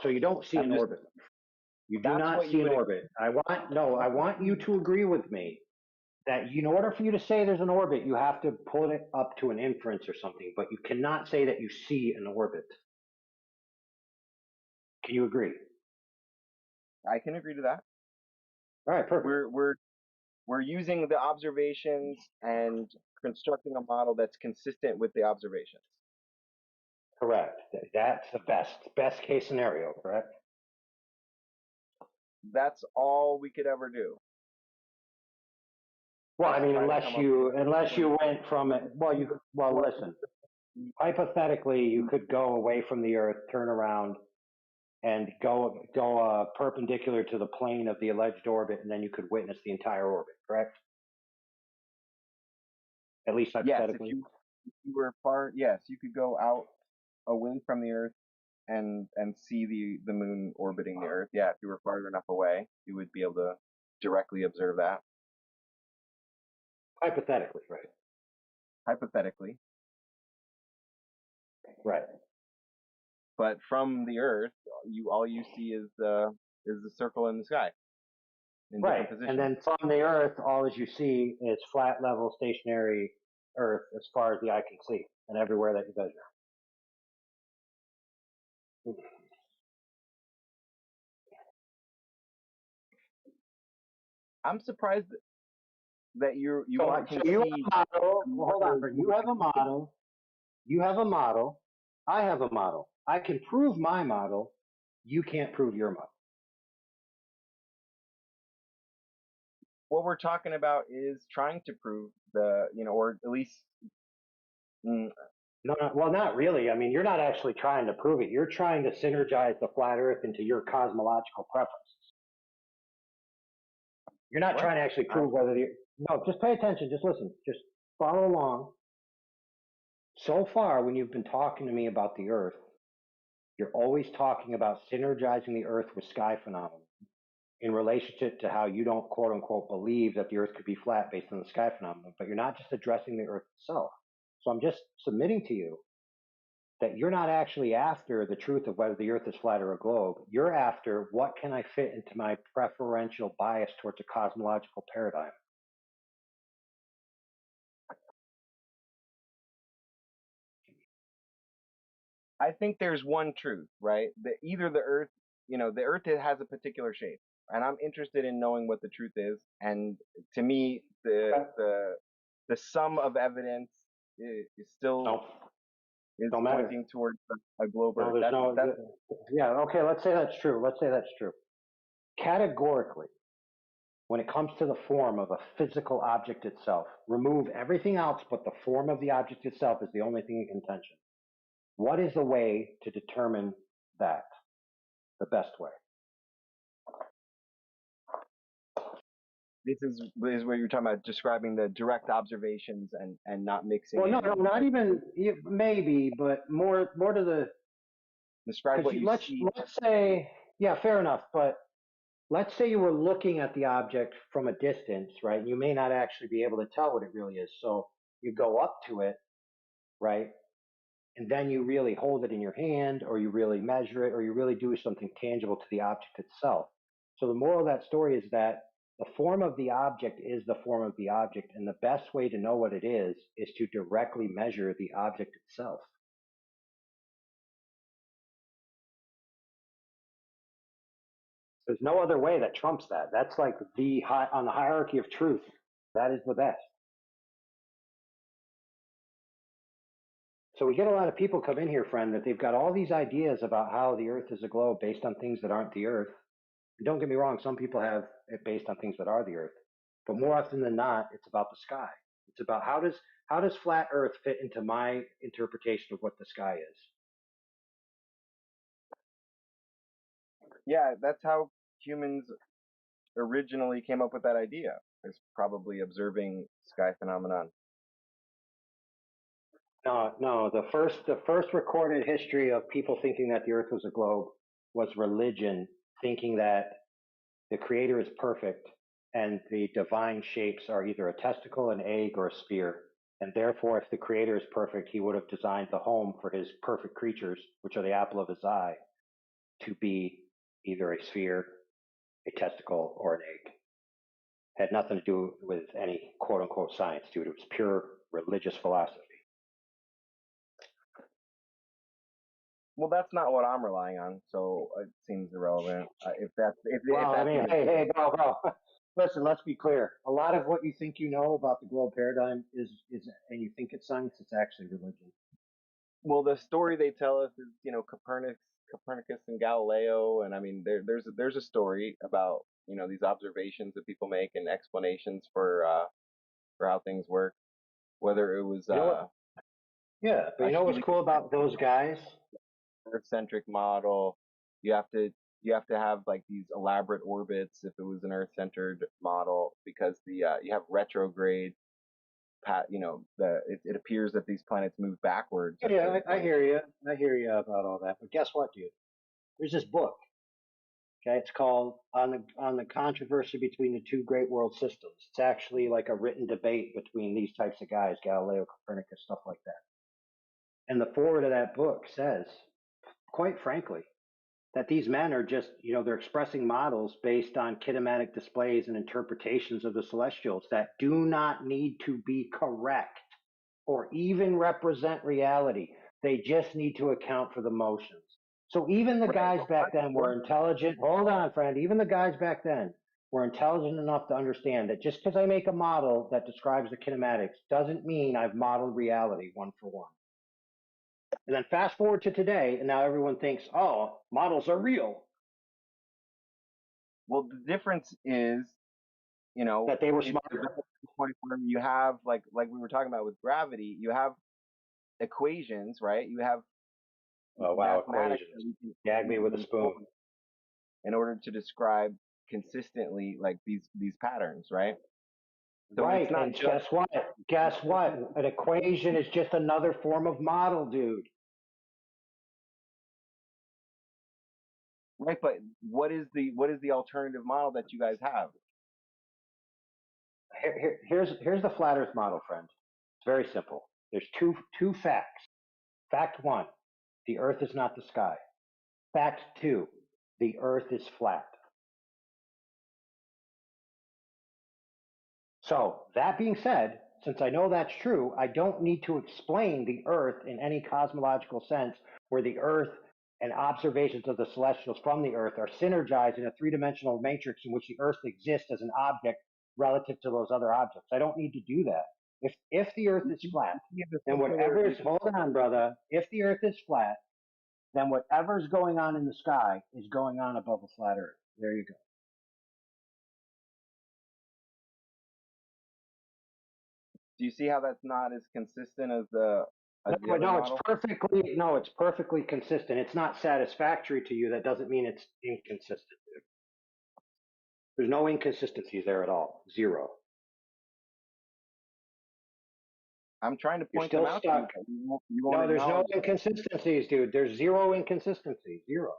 So you don't see an orbit. You do not see an orbit. I want you to agree with me that in order for you to say there's an orbit, you have to pull it up to an inference or something, but you cannot say that you see an orbit. Can you agree? I can agree to that. All right, perfect. We're using the observations and constructing a model that's consistent with the observations. Correct. That's the best case scenario, correct? That's all we could ever do. Well, I mean, unless you went from it. Well, listen. Hypothetically, you could go away from the Earth, turn around, and go perpendicular to the plane of the alleged orbit, and then you could witness the entire orbit. Correct? At least hypothetically. Yes, if you were far. Yes, you could go out away from the Earth and see the moon orbiting the Earth. Yeah, if you were far enough away, you would be able to directly observe that. Hypothetically, right? Hypothetically. Right. But from the Earth, all you see is the circle in the sky. Right. And then from the Earth, all as you see is flat, level, stationary Earth as far as the eye can see, and everywhere that you measure. I'm surprised that you So won't you have concede. a model. Well, hold on. You have a model. You have a model. I have a model. I can prove my model. You can't prove your model. What we're talking about is trying to prove or at least. No, well, not really. I mean, you're not actually trying to prove it. You're trying to synergize the flat Earth into your cosmological preferences. You're not trying to actually prove whether the. No, just pay attention. Just listen. Just follow along. So far, when you've been talking to me about the Earth, you're always talking about synergizing the Earth with sky phenomena in relationship to how you don't, quote unquote, believe that the Earth could be flat based on the sky phenomenon, but you're not just addressing the Earth itself. So I'm just submitting to you that you're not actually after the truth of whether the Earth is flat or a globe. You're after what can I fit into my preferential bias towards a cosmological paradigm. I think there's one truth, right? Either the Earth, the Earth has a particular shape, and I'm interested in knowing what the truth is. And to me, the sum of evidence is still Don't matter. pointing towards a globe No, Earth. there's yeah, okay, let's say that's true. Let's say that's true. Categorically, when it comes to the form of a physical object itself, remove everything else but the form of the object itself is the only thing in contention. What is the way to determine that? The best way? This is where you're talking about describing the direct observations and not mixing. Well, no, not even maybe, but more to the describe what you see. Let's say, yeah, fair enough, but let's say you were looking at the object from a distance, right? You may not actually be able to tell what it really is. So you go up to it, right? And then you really hold it in your hand, or you really measure it, or you really do something tangible to the object itself. So the moral of that story is that the form of the object is the form of the object, and the best way to know what it is to directly measure the object itself. There's no other way that trumps that. That's like on the hierarchy of truth. That is the best. So we get a lot of people come in here, friend, that they've got all these ideas about how the Earth is a globe based on things that aren't the Earth. And don't get me wrong, some people have it based on things that are the Earth. But more often than not, it's about the sky. It's about how does flat Earth fit into my interpretation of what the sky is. Yeah, that's how humans originally came up with that idea. Is probably observing sky phenomenon. No. The first recorded history of people thinking that the Earth was a globe was religion thinking that the Creator is perfect and the divine shapes are either a testicle, an egg, or a sphere. And therefore, if the Creator is perfect, he would have designed the home for his perfect creatures, which are the apple of his eye, to be either a sphere, a testicle, or an egg. Had nothing to do with any quote unquote science, dude. It was pure religious philosophy. Well, that's not what I'm relying on, so it seems irrelevant. Hey, bro. Listen, let's be clear. A lot of what you think you know about the globe paradigm is, and you think it's science, it's actually religion. Well, the story they tell us is, Copernicus and Galileo, and I mean, there's a story about these observations that people make and explanations for how things work. Whether it was yeah, but you know what's cool about those guys? Earth-centric model. You have to have like these elaborate orbits if it was an Earth-centered model, because you have retrograde. It appears that these planets move backwards. Yeah, I hear you. I hear you about all that. But guess what, dude? There's this book. Okay, it's called on the controversy between the two great world systems. It's actually like a written debate between these types of guys, Galileo, Copernicus, stuff like that. And the foreword of that book says, quite frankly, that these men are just, they're expressing models based on kinematic displays and interpretations of the celestials that do not need to be correct or even represent reality. They just need to account for the motions. So even the guys back then were intelligent. Hold on, friend. Even the guys back then were intelligent enough to understand that just because I make a model that describes the kinematics doesn't mean I've modeled reality one for one. And then fast forward to today, and now everyone thinks, oh, models are real. Well, the difference is, that they were smart. Point where you have like we were talking about with gravity, you have equations, right? You have equations. Gag me with a spoon. In order to describe consistently like these patterns, right? So right. And guess what? Guess what? An equation is just another form of model, dude. Right, but what is the alternative model that you guys have? Here's the flat Earth model, friend. It's very simple. There's two facts. Fact one: The Earth is not the sky. Fact 2, the Earth is flat. So, that being said, since I know that's true, I don't need to explain the Earth in any cosmological sense where the Earth and observations of the celestials from the Earth are synergized in a three-dimensional matrix in which the Earth exists as an object relative to those other objects. I don't need to do that. If the Earth is flat, then whatever is, hold on, brother. If the Earth is flat, then whatever's going on in the sky is going on above a flat Earth. There you go. Do you see how that's not as consistent as the other model? It's perfectly consistent. It's not satisfactory to you. That doesn't mean it's inconsistent. There's no inconsistencies there at all. Zero. I'm trying to You're point them still out stuck. to you. You won't No, there's no acknowledge them. inconsistencies, dude. There's zero inconsistencies. Zero.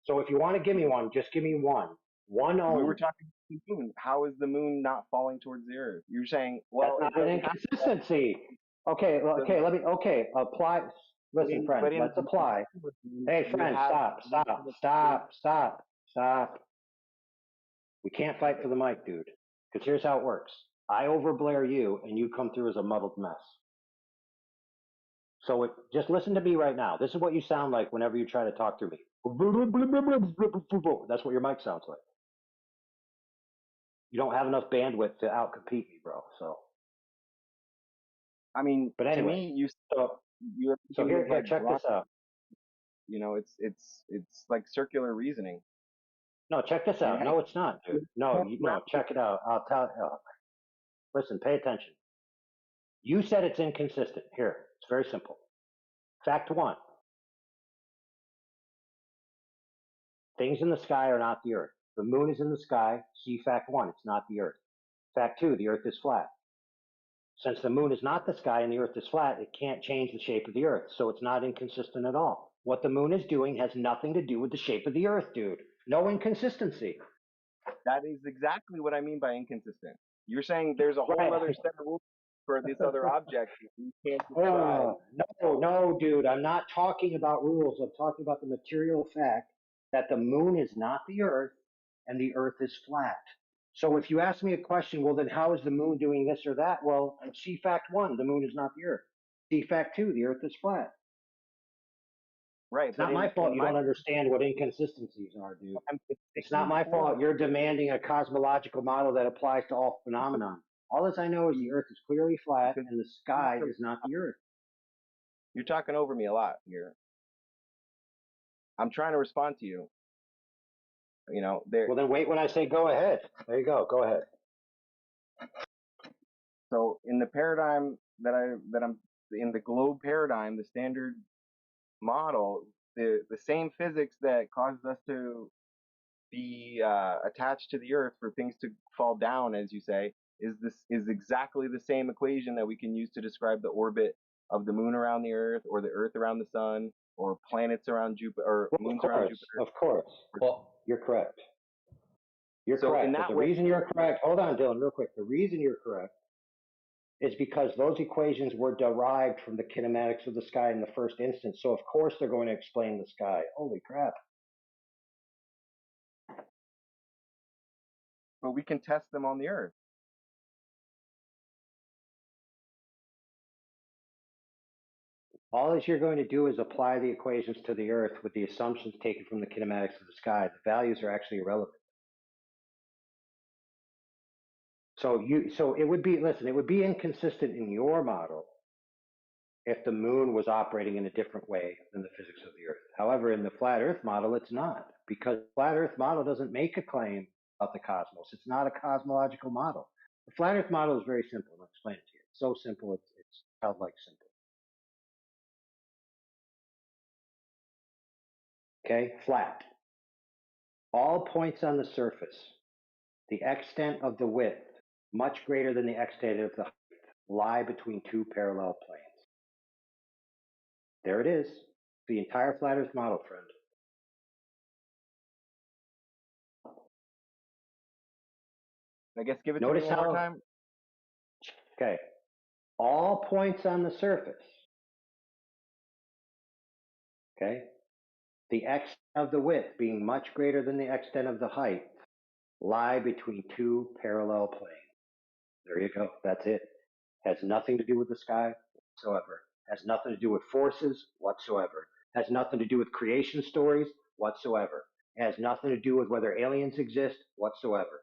So if you want to give me one, just give me one. One only. We were talking about the moon. How is the moon not falling towards the Earth? You're saying, well, That's not an inconsistency. Okay, apply. Listen, friend, let's apply. Hey, friend, stop. We can't fight for the mic, dude. Because here's how it works. I overblare you, and you come through as a muddled mess. So just listen to me right now. This is what you sound like whenever you try to talk through me. That's what your mic sounds like. You don't have enough bandwidth to outcompete me, bro. So. I mean, but anyway, to me, you're here, like check this out. You know, it's like circular reasoning. No, check this out. No, it's not, dude. No, check it out. I'll tell you. Listen, pay attention. You said it's inconsistent. Here, it's very simple. Fact 1. Things in the sky are not the Earth. The moon is in the sky. See fact 1. It's not the Earth. Fact 2. The Earth is flat. Since the moon is not the sky and the Earth is flat, it can't change the shape of the Earth. So it's not inconsistent at all. What the moon is doing has nothing to do with the shape of the Earth, dude. No inconsistency. That is exactly what I mean by inconsistent. You're saying there's a whole other set of rules for this other object you can't describe. No, dude. I'm not talking about rules. I'm talking about the material fact that the moon is not the Earth and the Earth is flat. So if you ask me a question, well, then how is the moon doing this or that? Well, see fact 1, the moon is not the Earth. See fact 2, the Earth is flat. Right. It's not my fault you don't understand what inconsistencies are, dude. It's not my fault you're demanding a cosmological model that applies to all phenomena. All this I know is the Earth is clearly flat and the sky is not the Earth. You're talking over me a lot here. I'm trying to respond to you. You know, well, then wait when I say go ahead. There you go. Go ahead. So in the paradigm that I'm in, the globe paradigm, the standard model, the same physics that causes us to be attached to the Earth for things to fall down, as you say, is exactly the same equation that we can use to describe the orbit of the moon around the Earth, or the Earth around the sun, or planets around Jupiter, or moons around Jupiter. Of course. Well, you're correct. You're so correct. in But that the way, reason you're correct, hold on, Dylan, real quick. The reason you're correct is because those equations were derived from the kinematics of the sky in the first instance. So of course they're going to explain the sky. Holy crap. but we can test them on the Earth. All that you're going to do is apply the equations to the Earth with the assumptions taken from the kinematics of the sky. The values are actually irrelevant. So it would be, listen, it would be inconsistent in your model if the moon was operating in a different way than the physics of the Earth. However, in the flat Earth model, it's not, because the flat Earth model doesn't make a claim of the cosmos. It's not a cosmological model. The flat Earth model is very simple. I'll explain it to you. It's so simple, it's childlike simple. Okay, flat. All points on the surface, the extent of the width, much greater than the extent of the height, lie between two parallel planes. There it is. The entire flat Earth model, friend. I guess give it to me one more time. Okay. All points on the surface, Okay? The extent of the width being much greater than the extent of the height lie between two parallel planes. There you go. That's it. Has nothing to do with the sky whatsoever. Has nothing to do with forces whatsoever. Has nothing to do with creation stories whatsoever. It has nothing to do with whether aliens exist whatsoever.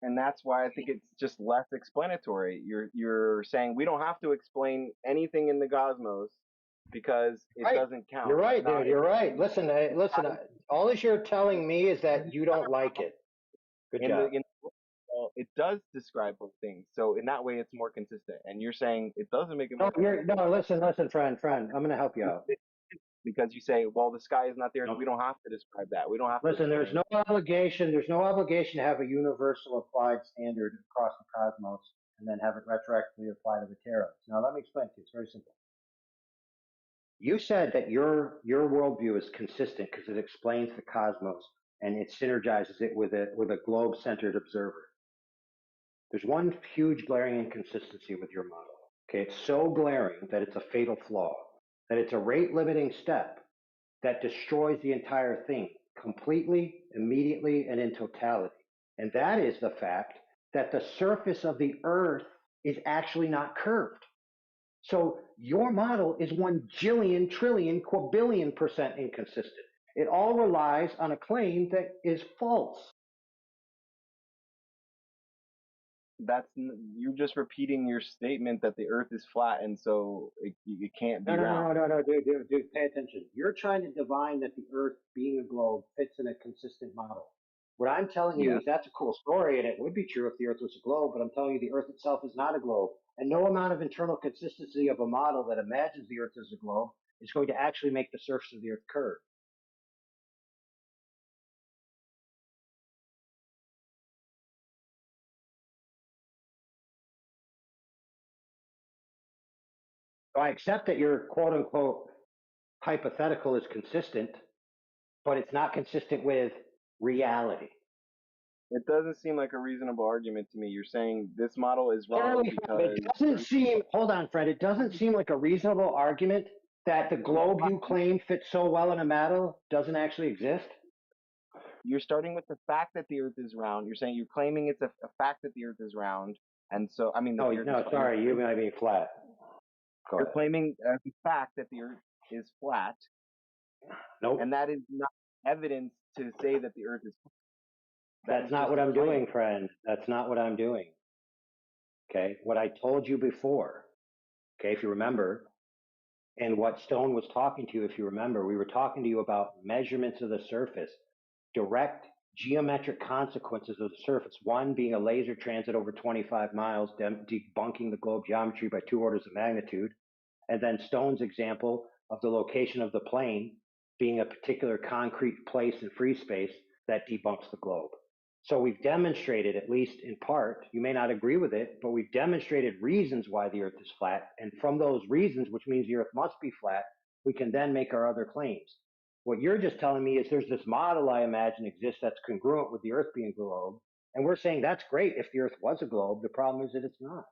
And that's why I think it's just less explanatory. You're saying we don't have to explain anything in the cosmos because it Right. doesn't count. You're right, Now, dude. You're right. Listen, all that you're telling me is that you don't like it. Good job. Well, it does describe both things, so in that way, it's more consistent. And you're saying it doesn't make it No, more consistent listen, friend. I'm going to help you out. because you say, well, the sky is not there, so we don't have to describe that. We don't have to. Listen, there's explain no obligation. There's no obligation to have a universal applied standard across the cosmos and then have it retroactively applied to the Terra. Now, let me explain to you. It's very simple. You said that your worldview is consistent because it explains the cosmos and it synergizes it with a globe-centered observer. There's one huge glaring inconsistency with your model. Okay, it's so glaring that it's a fatal flaw, that it's a rate-limiting step that destroys the entire thing completely, immediately, and in totality. And that is the fact that the surface of the Earth is actually not curved. So your model is 1 jillion, quadrillion % inconsistent. It all relies on a claim that is false. you're just repeating your statement that the Earth is flat, and so it can't be round. No, dude, pay attention. You're trying to divine that the Earth, being a globe, fits in a consistent model. What I'm telling you Yeah. is that's a cool story, and it would be true if the Earth was a globe, but I'm telling you the Earth itself is not a globe. And no amount of internal consistency of a model that imagines the Earth as a globe is going to actually make the surface of the Earth curve. So I accept that your quote unquote hypothetical is consistent, but it's not consistent with reality. It doesn't seem like a reasonable argument to me. You're saying this model is wrong because It doesn't seem, hold on, Fred, it doesn't seem like a reasonable argument that the globe you claim fits so well in a model doesn't actually exist. You're starting with the fact that the Earth is round. You're saying you're claiming it's a fact that the Earth is round, and so I mean, No, sorry, you might be flat. You're claiming as a fact that the Earth is flat. Nope. And that is not evidence to say that the Earth is flat. That's not what I'm doing, friend. That's not what I'm doing. Okay, what I told you before, okay, if you remember, and what Stone was talking to you, if you remember, we were talking to you about measurements of the surface, direct geometric consequences of the surface. One being a laser transit over 25 miles, debunking the globe geometry by 2 orders of magnitude. And then Stone's example of the location of the plane being a particular concrete place in free space that debunks the globe. So we've demonstrated, at least in part, you may not agree with it, but we've demonstrated reasons why the Earth is flat. And from those reasons, which means the Earth must be flat, we can then make our other claims. What you're just telling me is there's this model I imagine exists that's congruent with the Earth being a globe. And we're saying that's great if the Earth was a globe. The problem is that it's not.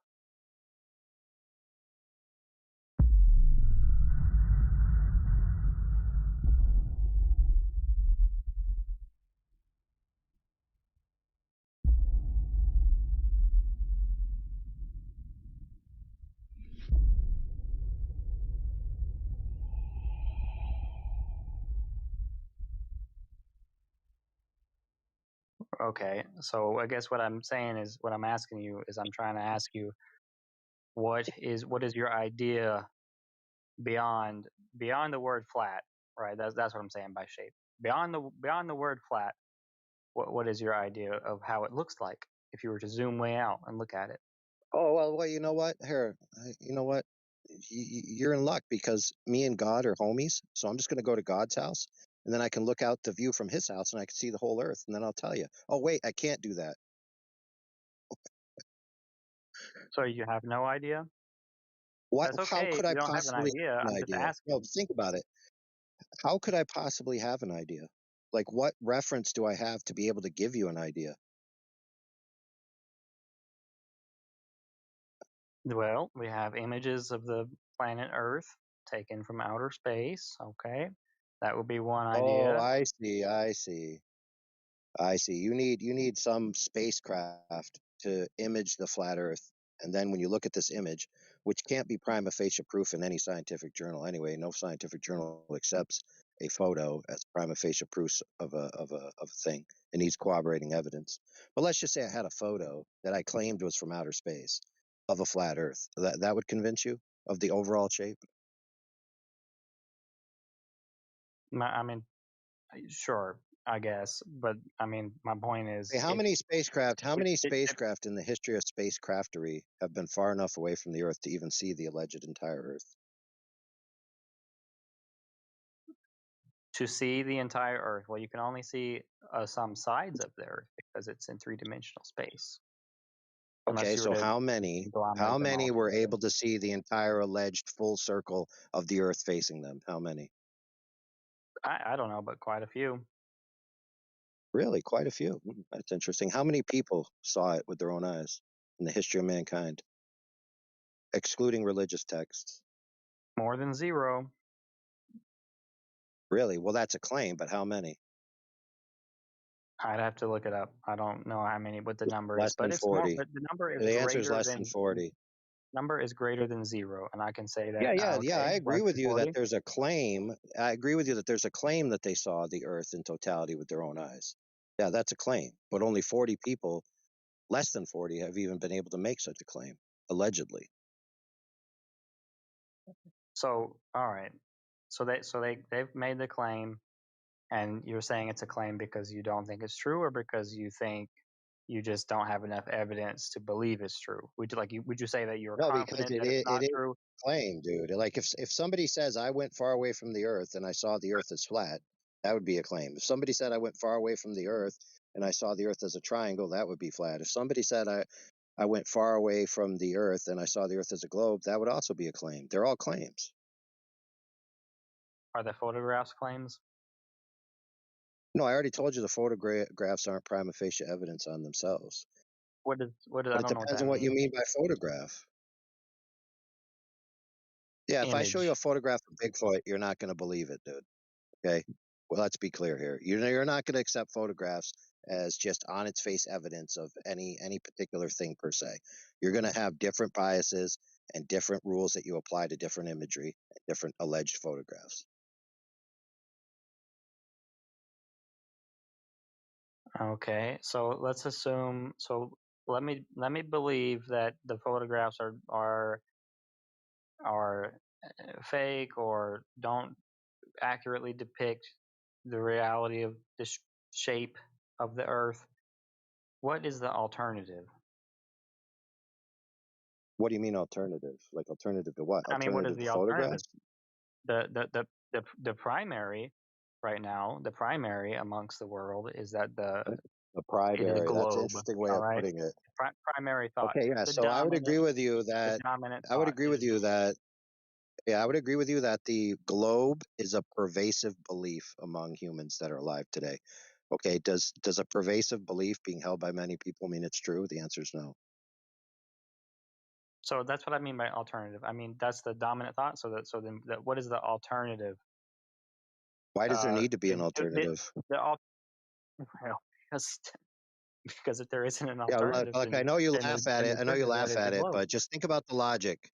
Okay, so I guess what I'm saying is, what I'm asking you is, I'm trying to ask you, what is your idea beyond the word flat, right? That's what I'm saying by shape. Beyond the word flat, what is your idea of how it looks like if you were to zoom way out and look at it? Oh, well, you know what? Here, you know what? You're in luck because me and God are homies. So I'm just going to go to God's house and then I can look out the view from his house and I can see the whole earth. And then I'll tell you, oh, wait, I can't do that. So you have no idea? What? That's How okay if could I you don't have an possibly idea. have I'm an just idea? asking. No, think about it. How could I possibly have an idea? Like, what reference do I have to be able to give you an idea? Well, we have images of the planet Earth taken from outer space. Okay, that would be one Oh, idea. I see. I see. I see. You need some spacecraft to image the flat Earth, and then when you look at this image, which can't be prima facie proof in any scientific journal anyway, no scientific journal accepts a photo as prima facie proof of a thing. It needs corroborating evidence. But let's just say I had a photo that I claimed was from outer space of a flat Earth. That would convince you of the overall shape. I mean, sure, I guess, but I mean, my point Hey, is, how if many spacecraft? How it, many it, it, spacecraft in the history of spacecraftery have been far enough away from the Earth to even see the alleged entire Earth? to see the entire Earth, well, you can only see some sides of the Earth because it's in three-dimensional space, unless Okay, you were so to how many agglomerate them all were together. able to see the entire alleged full circle of the Earth facing them? How many? I don't know, but quite a few. Really, quite a few. That's interesting. How many people saw it with their own eyes in the history of mankind, excluding religious texts? More than zero. Really? Well, that's a claim, but how many? I'd have to look it up. I don't know how many, what the number is, Less but than it's more. 40. But the number is The answer is greater less than than 40. zero, and I can say that. Yeah. Okay, I less agree with than you that 40. there's a claim. I agree with you that there's a claim that they saw the Earth in totality with their own eyes. Yeah, that's a claim. But only 40 people, less than 40, have even been able to make such a claim, allegedly. So, all right. They've made the claim, and you're saying it's a claim because you don't think it's true, or because you think you just don't have enough evidence to believe it's true? Would you say that you're No, because confident that it's it not is true? a claim, dude. Like if somebody says I went far away from the Earth and I saw the Earth as flat, that would be a claim. If somebody said I went far away from the Earth and I saw the Earth as a triangle, that would be flat. If somebody said I went far away from the Earth and I saw the Earth as a globe, that would also be a claim. They're all claims. Are the photographs claims? No, I already told you the photographs aren't prima facie evidence on themselves. What is? But I it don't know what depends that on what you means. mean by photograph. Yeah, if I show you a Image. photograph of Bigfoot, you're not going to believe it, dude. Okay. Well, let's be clear here. You're not going to accept photographs as just on its face evidence of any particular thing per se. You're going to have different biases and different rules that you apply to different imagery and different alleged photographs. Okay, so let's assume. So let me believe that the photographs are fake or don't accurately depict the reality of the shape of the Earth. What is the alternative? What do you mean alternative? Like alternative to what? I mean, what is Alternative to the alternative? photographs? The primary right now, the primary amongst the world is that The it is a primary. That's an globe. interesting way All of right, putting it. primary thought, Okay, yeah. the So I would agree with you dominant I would thought agree is with a you globe. that yeah, I would agree with you that the globe is a pervasive belief among humans that are alive today. Okay, does a pervasive belief being held by many people mean it's true? The answer is no. So that's what I mean by alternative. I mean that's the dominant thought. Then what is the alternative? Why does there Uh, need to be an the, the, alternative? the well, because if there isn't an Yeah, alternative, look, I know you then laugh at then it. the I know truth you is that laugh it's a at it, globe. but just think about the logic.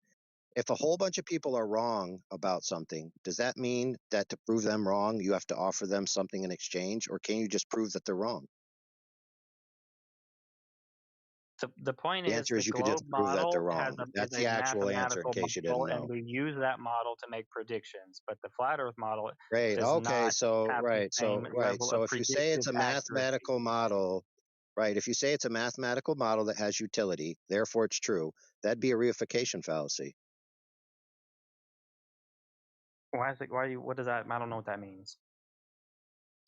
If a whole bunch of people are wrong about something, does that mean that to prove them wrong, you have to offer them something in exchange, or can you just prove that they're wrong? The point The is answer the is you could just globe prove that they're model wrong. is That's a the actual answer, in mathematical case you didn't model, and know. we use that model to make predictions. But the flat Earth model Great. does Okay. not So have the same right. level of So if you say it's predictive a accuracy. mathematical model, right? If you say it's a mathematical model that has utility, therefore it's true, that'd be a reification fallacy. Why is it? Why? What does that? I don't know what that means.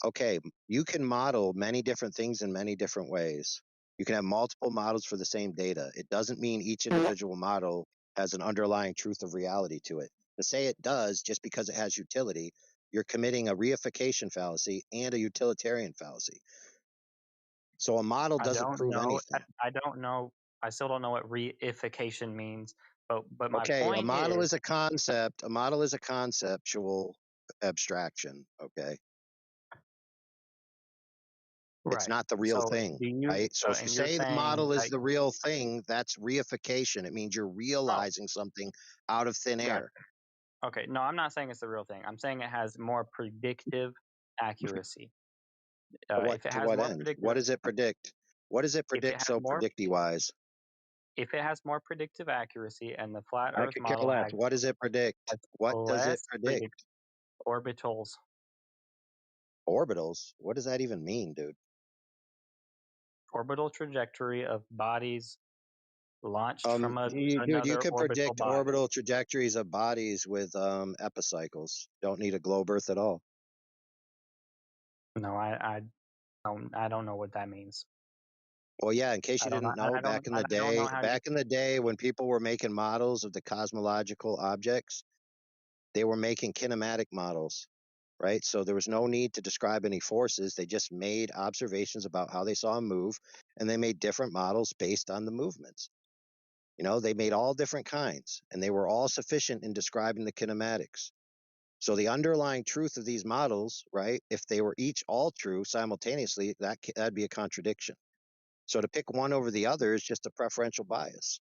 Okay, you can model many different things in many different ways. You can have multiple models for the same data. It doesn't mean each individual model has an underlying truth of reality to it. To say it does just because it has utility, you're committing a reification fallacy and a utilitarian fallacy. So a model I doesn't don't prove know. anything. I don't know. I still don't know what reification means. But my Okay, a point model is is a concept. A model is a conceptual abstraction. Okay, it's right. not the real So thing, do you? right? So So if you and you're say the saying model is that the real thing, that's reification. It means you're oh, realizing something out of thin got air. it. Okay. No, I'm not saying it's the real thing. I'm saying it has more predictive accuracy. If it To has what more end? predictive, What does it predict? What does it if it predict has so more, predicty wise? if it has more predictive accuracy, and the flat I Earth could care model less. What does it predict? has What does it less predict? orbitals. Orbitals? What does that even mean, dude? Orbital trajectory of bodies launched from You another could orbital predict body. orbital trajectories of bodies with epicycles. Don't need a globe Earth at all. No, I don't know what that means. Well, yeah, in case I you don't know. didn't know, I don't know how you. back in the day when people were making models of the cosmological objects, they were making kinematic models, right? So there was no need to describe any forces. They just made observations about how they saw them move, and they made different models based on the movements. You know, they made all different kinds, and they were all sufficient in describing the kinematics. So the underlying truth of these models, right, if they were each all true simultaneously, that'd be a contradiction. So to pick one over the other is just a preferential bias.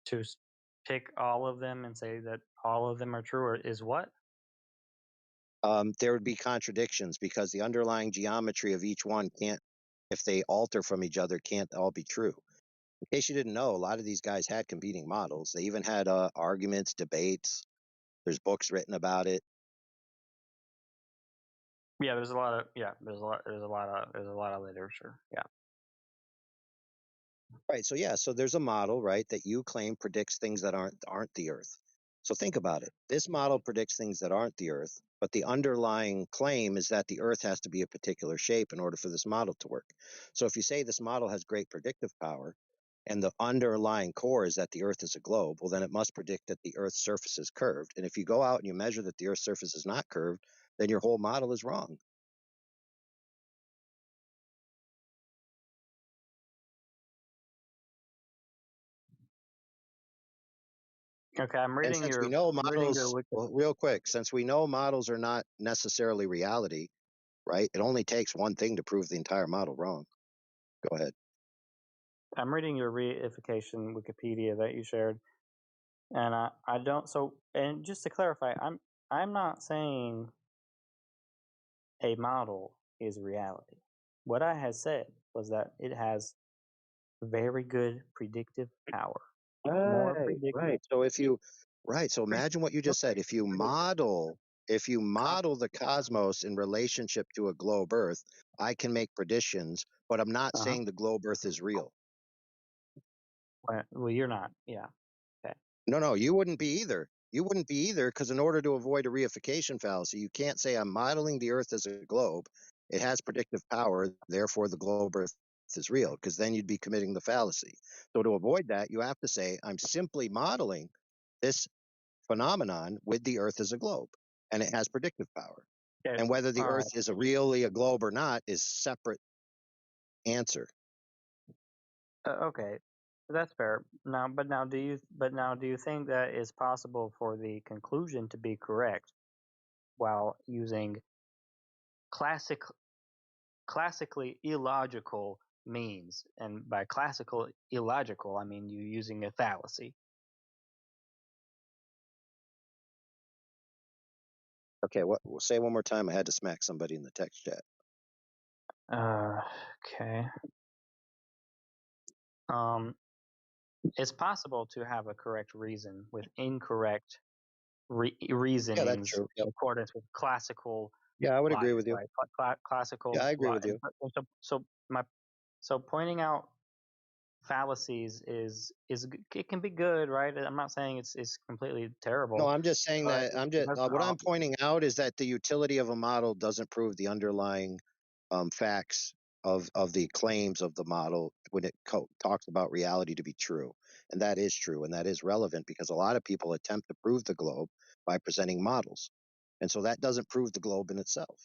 To pick all of them and say that all of them are true, or is what? There would be contradictions because the underlying geometry of each one can't, if they alter from each other, can't all be true. In case you didn't know, a lot of these guys had competing models. They even had arguments, debates. There's books written about it. Yeah, there's a lot of literature. Yeah. Right. So yeah, so there's a model, right, that you claim predicts things that aren't the Earth. So think about it. This model predicts things that aren't the Earth, but the underlying claim is that the Earth has to be a particular shape in order for this model to work. So if you say this model has great predictive power, and the underlying core is that the Earth is a globe, well, then it must predict that the Earth's surface is curved. And if you go out and you measure that the Earth's surface is not curved, then your whole model is wrong. Okay, I'm And reading since we your. know I'm reading your. models, well, real quick, since we know models are not necessarily reality, right? It only takes one thing to prove the entire model wrong. Go ahead. I'm reading your reification Wikipedia that you shared, and I don't. So, and just to clarify, I'm not saying a model is reality. What I had said was that it has very good predictive power. More predictive. Right. So if you, right. So imagine what you just said. If you model the cosmos in relationship to a globe Earth, I can make predictions, but I'm not saying the globe Earth is real. Well, you're not. Yeah. Okay. No, you wouldn't be either. You wouldn't be either because in order to avoid a reification fallacy, you can't say I'm modeling the Earth as a globe. It has predictive power, therefore the globe Earth is real, because then you'd be committing the fallacy. So to avoid that, you have to say I'm simply modeling this phenomenon with the Earth as a globe, and it has predictive power. Okay. And whether the All right. Earth is really a globe or not is separate answer. Okay, that's fair. But now, do you think that it's possible for the conclusion to be correct while using classically illogical means? And by classical illogical, I mean you using a fallacy. Okay, say one more time. I had to smack somebody in the text chat. Okay. It's possible to have a correct reason with incorrect Yeah, that's reasonings true. Yep. in accordance with classical. Yeah, I would agree Logic, with you. right? Classical. Yeah, I agree with you. So pointing out fallacies is it can be good, right? I'm not saying it's completely terrible. No, I'm just saying but that it what I'm pointing out is that the utility of a model doesn't prove the underlying facts of the claims of the model when it talks about reality to be true. And that is true, and that is relevant because a lot of people attempt to prove the globe by presenting models. And so that doesn't prove the globe in itself.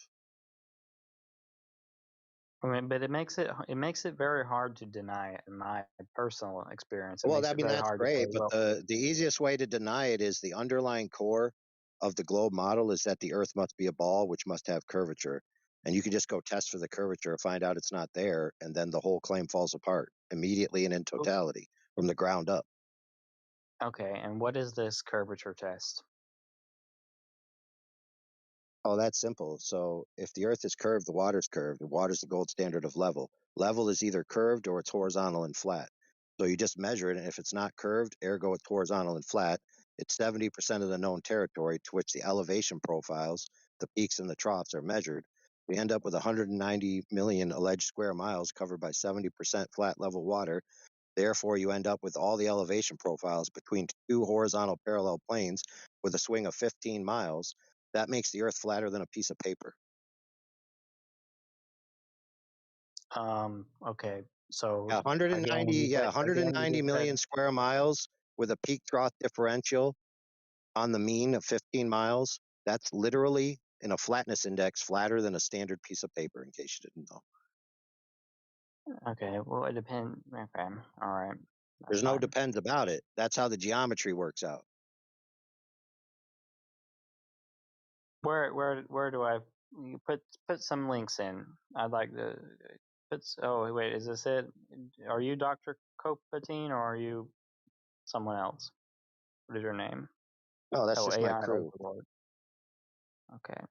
I mean, but it makes it very hard to deny it in my personal experience. It Well, makes I it mean, very that's hard to say, great, but well, the easiest way to deny it is the underlying core of the globe model is that the Earth must be a ball, which must have curvature. And you can just go test for the curvature, find out it's not there, and then the whole claim falls apart immediately and in totality from the ground up. okay, and what is this curvature test? Oh, that's simple. So if the Earth is curved, the water's curved. The water's the gold standard of level. Level is either curved or it's horizontal and flat. So you just measure it, and if it's not curved, ergo it's horizontal and flat, it's 70% of the known territory to which the elevation profiles, the peaks and the troughs, are measured. We end up with 190 million alleged square miles covered by 70% flat level water. Therefore, you end up with all the elevation profiles between two horizontal parallel planes with a swing of 15 miles. That makes the Earth flatter than a piece of paper. Okay, so Yeah, 190, again, yeah, but again, you 190 just said, million square miles with a peak trough differential on the mean of 15 miles. That's literally in a flatness index flatter than a standard piece of paper, in case you didn't know. okay, well, it depends. Okay, all right, that's There's no fine. depends about it. That's how the geometry works out. Where do I you put some links in? I'd like to put. Oh wait, is this it? Are you Dr. Copatine or are you someone else? What is your name? No, that's Oh, just my AI crew. Overlord. Okay.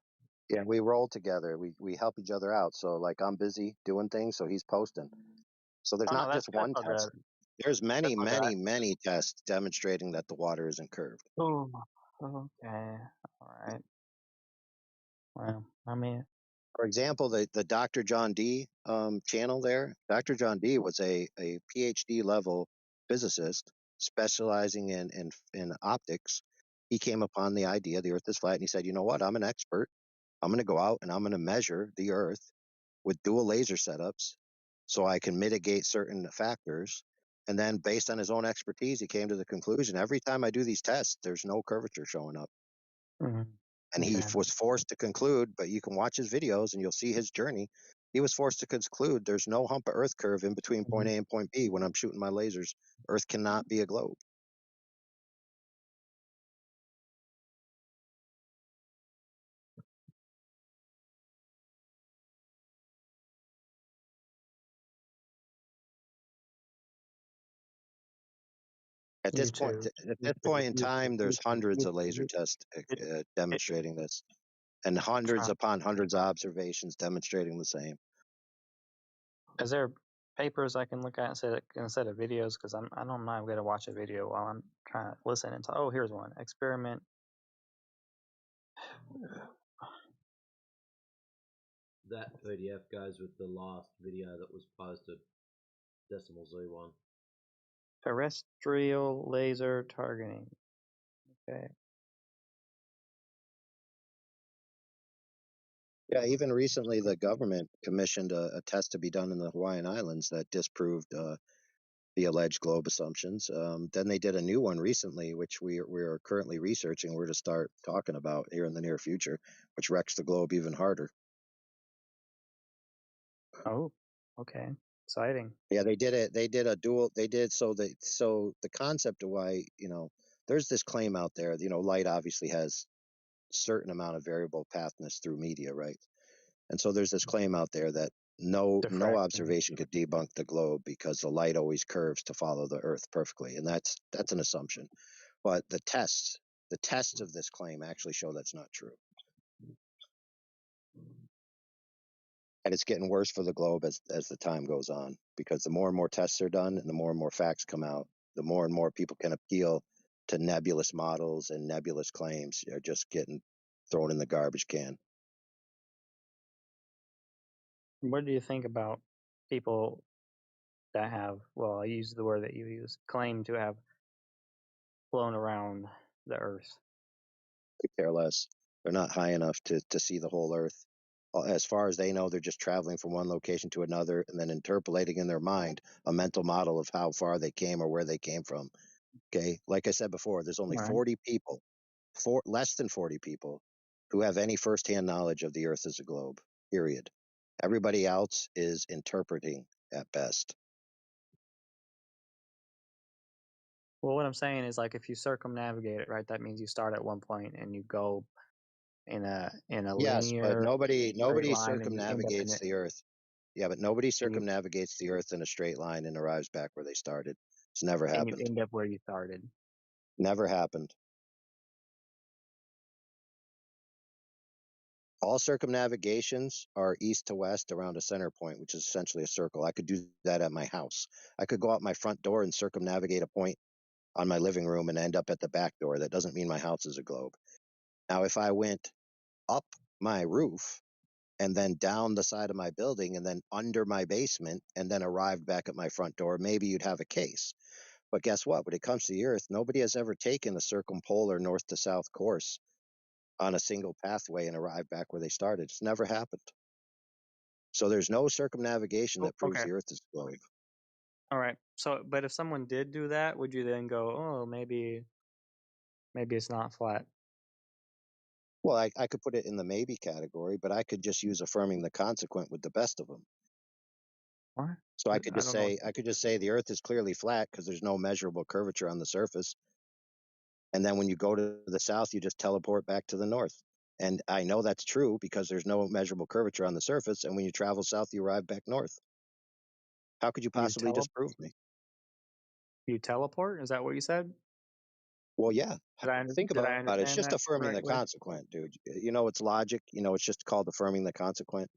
Yeah, we roll together. We help each other out. So like I'm busy doing things, so he's posting. So there's Oh no, not just that's one all good. test. There's That's many, all good. many, many tests demonstrating that the water isn't curved. Oh, okay. All right. Well, I mean, For example, the Dr. John D channel there, Dr. John D was a PhD level physicist specializing in optics. He came upon the idea the Earth is flat, and he said, "You know what? I'm an expert. I'm going to go out and I'm going to measure the Earth with dual laser setups, so I can mitigate certain factors." And then, based on his own expertise, he came to the conclusion: every time I do these tests, there's no curvature showing up. mhm, And he okay. was forced to conclude, but you can watch his videos and you'll see his journey. He was forced to conclude there's no hump of Earth curve in between point A and point B when I'm shooting my lasers. Earth cannot be a globe. At this point, YouTube, at this YouTube, point in YouTube, time, there's YouTube, hundreds of laser YouTube. tests It, demonstrating this, and hundreds try- upon hundreds of observations demonstrating the same. is there papers I can look at instead of videos? Because I don't know. I'm gonna watch a video while I'm trying to listen. And oh, here's one experiment. That PDF goes with the last video that was posted. Decimal Z one. Terrestrial laser targeting. Okay. Yeah, even recently, the government commissioned a test to be done in the Hawaiian Islands that disproved the alleged globe assumptions. Then they did a new one recently, which we are currently researching. We're to start talking about here in the near future, which wrecks the globe even harder. Oh, okay. Exciting. Yeah, they did it. They did a dual. They did so the concept of why there's this claim out there. Light obviously has certain amount of variable pathness through media, right? And so there's this claim out there that no Diffraction. observation could debunk the globe because the light always curves to follow the Earth perfectly, and that's an assumption. But the tests of this claim actually show that's not true, and it's getting worse for the globe as the time goes on, because the more and more tests are done and the more facts come out, the more and more people can appeal to nebulous models, and nebulous claims are just getting thrown in the garbage can. What do you think about people that have, well, I use the word that you use, claim to have flown around the Earth? Could care less. They're not high enough to see the whole Earth. As far as they know, they're just traveling from one location to another and then interpolating in their mind a mental model of how far they came or where they came from. Okay, like I said before, there's only Right. 40 people, less than 40 people, who have any firsthand knowledge of the Earth as a globe. Period. Everybody else is interpreting at best. Well, what I'm saying is, like, if you circumnavigate it, right, that means you start at one point and you go in a Yes, but linear nobody straight line, and you end up in circumnavigates it, the Earth. Yeah, but nobody and you circumnavigates the Earth in a straight line and arrives back where they started. It's never happened. end up where you started. Never happened. All circumnavigations are east to west around a center point, which is essentially a circle. I could do that at my house. I could go out my front door and circumnavigate a point on my living room and end up at the back door. That doesn't mean my house is a globe. Now, if I went up my roof and then down the side of my building and then under my basement and then arrived back at my front door, maybe you'd have a case. But guess what? When it comes to the Earth, nobody has ever taken a circumpolar north to south course on a single pathway and arrived back where they started. It's never happened. So there's no circumnavigation that proves Okay. the Earth is a globe. All right. So, but if someone did do that, would you then go, oh, maybe it's not flat? Well, I could put it in the maybe category, but I could just use affirming the consequent with the best of them. What? So I could I don't know. just say the Earth is clearly flat because there's no measurable curvature on the surface. And then when you go to the south, you just teleport back to the north. And I know that's true because there's no measurable curvature on the surface. And when you travel south, you arrive back north. How could you You possibly disprove me? You teleport? Is that what you said? Well, yeah. Think Did I about it. It's understand just that affirming the correctly? consequent, dude. You know, it's logic. You know, it's just called affirming the consequent.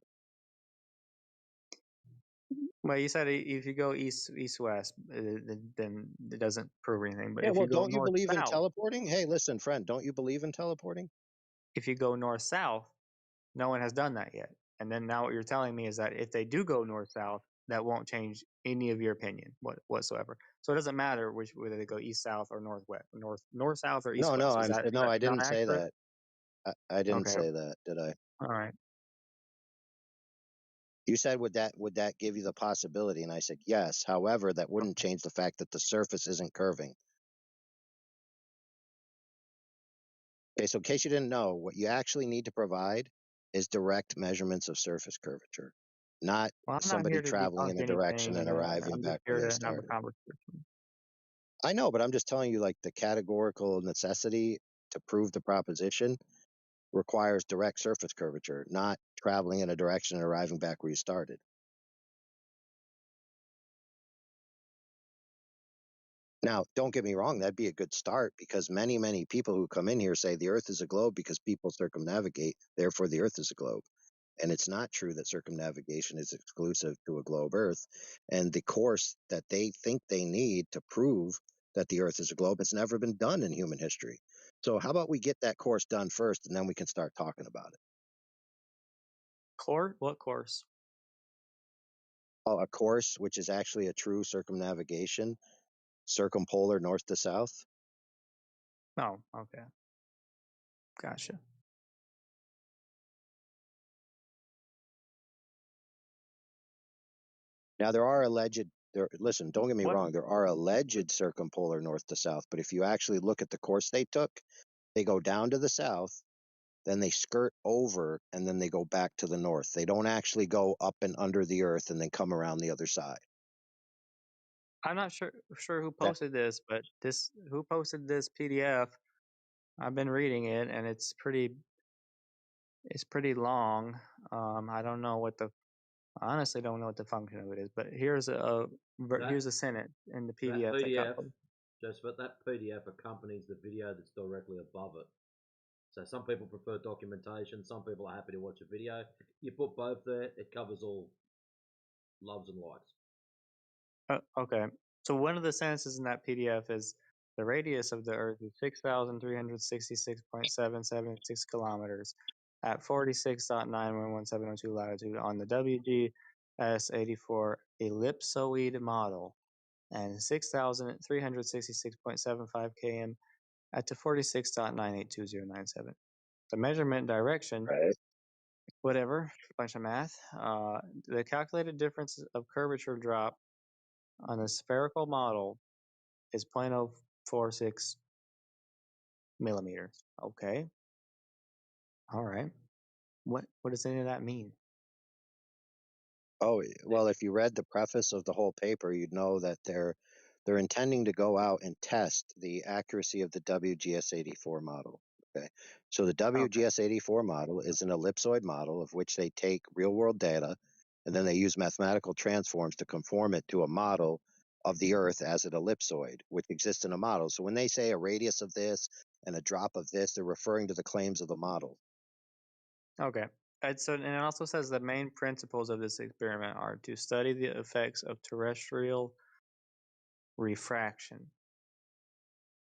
Well, you said if you go east west, then it doesn't prove anything. But Yeah, if you well, go don't you north believe in south, teleporting? Hey, listen, friend, don't you believe in teleporting? if you go north south, no one has done that yet. And then now what you're telling me is that if they do go north south, that won't change any of your opinion whatsoever. So it doesn't matter whether they go east south or northwest, north south or east No, west. Is that no, I not didn't say accurate? that. I didn't Okay. say that, did I? All right. You said would that give you the possibility, and I said yes. However, that wouldn't change the fact that the surface isn't curving. Okay, so in case you didn't know, what you actually need to provide is direct measurements of surface curvature, not Well, I'm not somebody here to traveling debunk in a direction anything. and arriving I'm just back where here they to have a started. conversation. I know, but I'm just telling you, like, the categorical necessity to prove the proposition requires direct surface curvature, not traveling in a direction and arriving back where you started. Now, don't get me wrong, that'd be a good start because many, many people who come in here say the Earth is a globe because people circumnavigate, therefore the Earth is a globe. And it's not true that circumnavigation is exclusive to a globe Earth. And the course that they think they need to prove that the Earth is a globe has never been done in human history. So how about we get that course done first and then we can start talking about it? What course? A course which is actually a true circumnavigation, circumpolar north to south. Oh, okay. Gotcha. Now listen, don't get me wrong, there are alleged circumpolar north to south, but if you actually look at the course they took, they go down to the south, then they skirt over, and then they go back to the north. They don't actually go up and under the earth and then come around the other side. I'm not sure who posted this, but who posted this PDF? I've been reading it, and it's pretty long. I don't know I honestly don't know what the function of it is, but here's a sentence in the PDF That that got PDF, posted. Joseph, that PDF accompanies the video that's directly above it. So some people prefer documentation, some people are happy to watch a video. You put both there, it covers all loves and likes. Okay. So one of the sentences in that PDF is the radius of the Earth is 6,366.776 kilometers at 46.911702 latitude on the WGS84 ellipsoid model and 6,366.75 km at to 46.982097. The measurement direction, whatever, bunch of math. The calculated difference of curvature drop on a spherical model is 0.046 millimeters. Okay. All right. What does any of that mean? Oh, well, if you read the preface of the whole paper, you'd know that they're intending to go out and test the accuracy of the WGS84 model. Okay. So the WGS84 model is an ellipsoid model of which they take real world data and then they use mathematical transforms to conform it to a model of the Earth as an ellipsoid, which exists in a model. So when they say a radius of this and a drop of this, they're referring to the claims of the model. Okay. And it also says the main principles of this experiment are to study the effects of terrestrial refraction.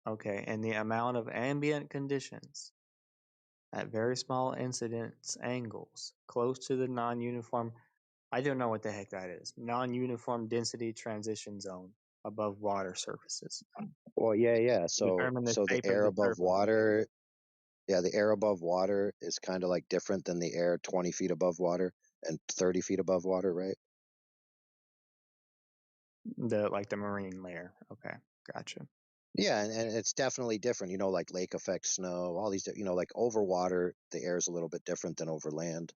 Okay, and the amount of ambient conditions at very small incidence angles close to the non-uniform. I don't know what the heck that is. Non-uniform density transition zone above water surfaces. Well, yeah. So Determine the the shape of air the above surface. water, yeah, the air above water is kind of like different than the air 20 feet above water and 30 feet above water, right? The marine layer. Okay, gotcha. Yeah, and it's definitely different. You know, like lake effect snow, all these, like over water, the air is a little bit different than over land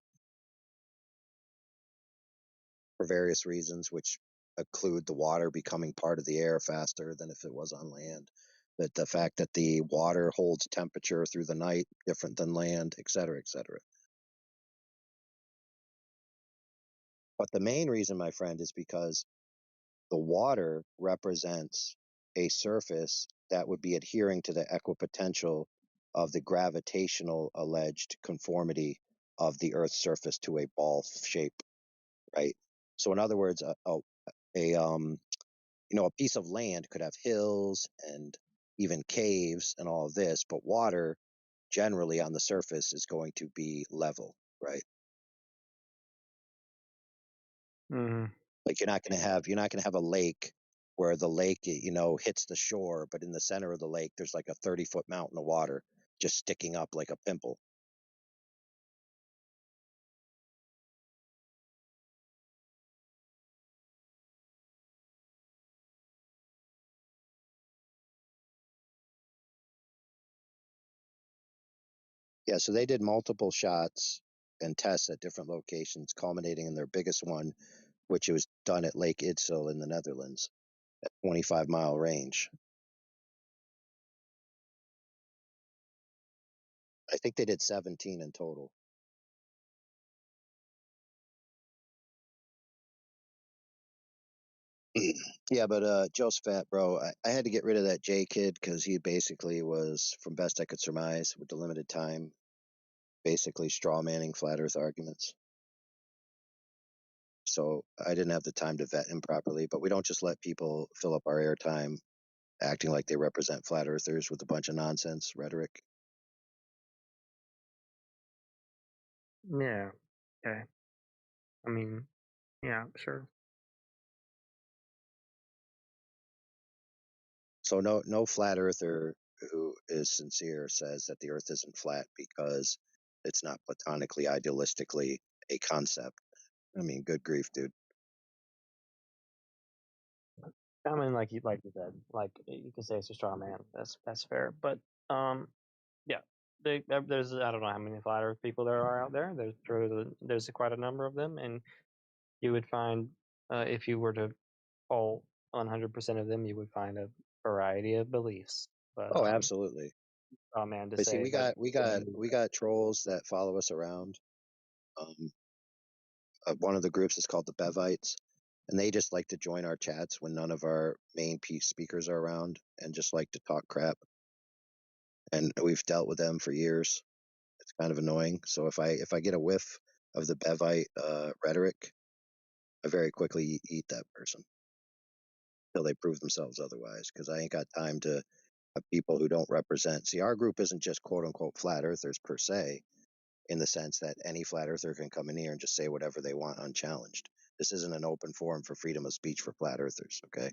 for various reasons, which include the water becoming part of the air faster than if it was on land. But the fact that the water holds temperature through the night different than land, et cetera, et cetera. But the main reason, my friend, is because the water represents a surface that would be adhering to the equipotential of the gravitational alleged conformity of the Earth's surface to a ball shape, right? So, in other words, a piece of land could have hills and even caves and all of this, but water generally on the surface is going to be level, right? Mm-hmm. Like you're not going to have a lake where the lake, hits the shore, but in the center of the lake, there's like a 30-foot mountain of water just sticking up like a pimple. Yeah, so they did multiple shots and tests at different locations, culminating in their biggest one, which was done at Lake Idsel in the Netherlands at 25-mile range. I think they did 17 in total. Yeah, but Josephat, bro, I had to get rid of that J kid because he basically was, from best I could surmise, with the limited time, basically straw manning flat Earth arguments. So I didn't have the time to vet him properly. But we don't just let people fill up our airtime acting like they represent flat Earthers with a bunch of nonsense rhetoric. Yeah. Okay. I mean, yeah, sure. So no flat Earther who is sincere says that the Earth isn't flat because it's not platonically, idealistically a concept. I mean, good grief, dude. I mean, like you said, like you can say it's a straw man. That's fair. But yeah, there's I don't know how many flat Earth people there are out there. There's quite a number of them, and you would find if you were to poll 100% of them, you would find a variety of beliefs. But Oh, absolutely. straw man to But see, say that we got trolls that follow us around. One of the groups is called the Bevites, and they just like to join our chats when none of our main speakers are around and just like to talk crap. And we've dealt with them for years. It's kind of annoying. So if I get a whiff of the Bevite rhetoric, I very quickly eat that person until they prove themselves otherwise. Because I ain't got time to have people who don't represent. See, our group isn't just quote unquote flat earthers per se, in the sense that any flat earther can come in here and just say whatever they want unchallenged. This isn't an open forum for freedom of speech for flat earthers, okay?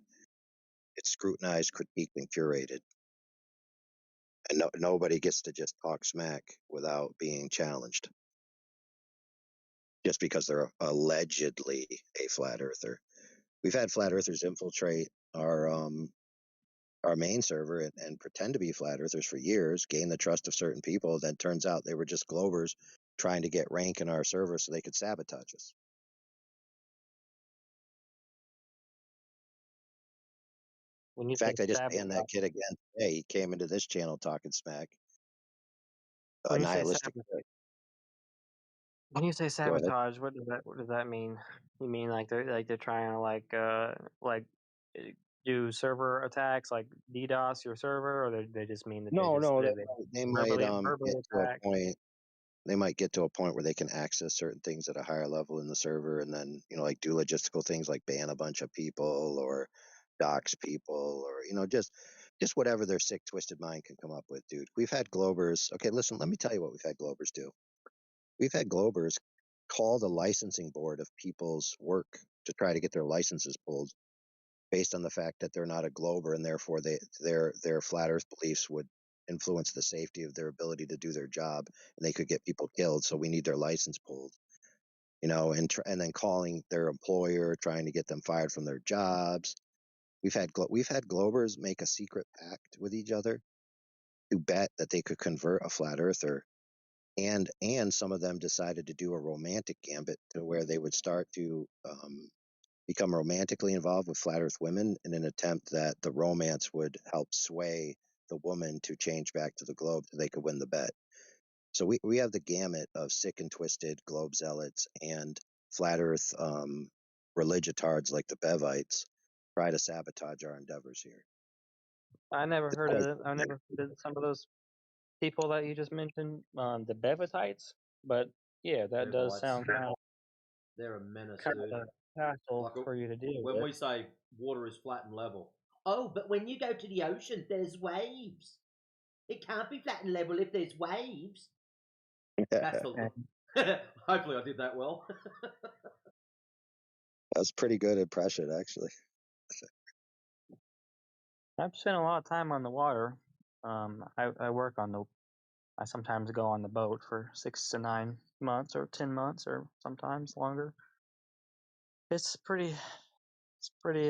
It's scrutinized, critiqued, and curated. And nobody gets to just talk smack without being challenged just because they're allegedly a flat earther. We've had flat earthers infiltrate our main server and pretend to be flat earthers for years, gain the trust of certain people. Then turns out they were just Glovers trying to get rank in our server so they could sabotage us. When In you say fact, I just banned sabotage, that kid again today. He came into this channel talking smack. when you say Nihilistic. sabotage, when you say Go ahead. sabotage, what does that mean? You mean like they're trying to like uh, do server attacks, like DDoS your server, or they just mean that No, no, they they might verbally get to a attack? point. They might get to a point where they can access certain things at a higher level in the server, and then like do logistical things like ban a bunch of people or dox people, or just whatever their sick, twisted mind can come up with, dude. We've had Globers. Okay, listen, let me tell you what we've had Globers do. We've had Globers call the licensing board of people's work to try to get their licenses pulled based on the fact that they're not a Glober, and therefore their flat Earth beliefs would influence the safety of their ability to do their job, and they could get people killed. So we need their license pulled, and then calling their employer, trying to get them fired from their jobs. We've had Globers make a secret pact with each other to bet that they could convert a flat earther, and some of them decided to do a romantic gambit to where they would start to become romantically involved with flat earth women in an attempt that the romance would help sway the woman to change back to the globe so they could win the bet. So we have the gamut of sick and twisted globe zealots and flat earth religitards like the Bevites try to sabotage our endeavors here. I never heard of it. I never heard of some of those people that you just mentioned, the Bevitites. But yeah, that does Bevites. sound They're a menace, kind dude. of a hassle Like for you to deal when with. we say water is flat and level. Oh, but when you go to the ocean, there's waves. It can't be flat and level if there's waves. That's the. Hopefully, I did that well. That was pretty good impression, actually. I've spent a lot of time on the water. I work on the. I sometimes go on the boat for 6 to 9 months, or 10 months, or sometimes longer. It's pretty. It's pretty.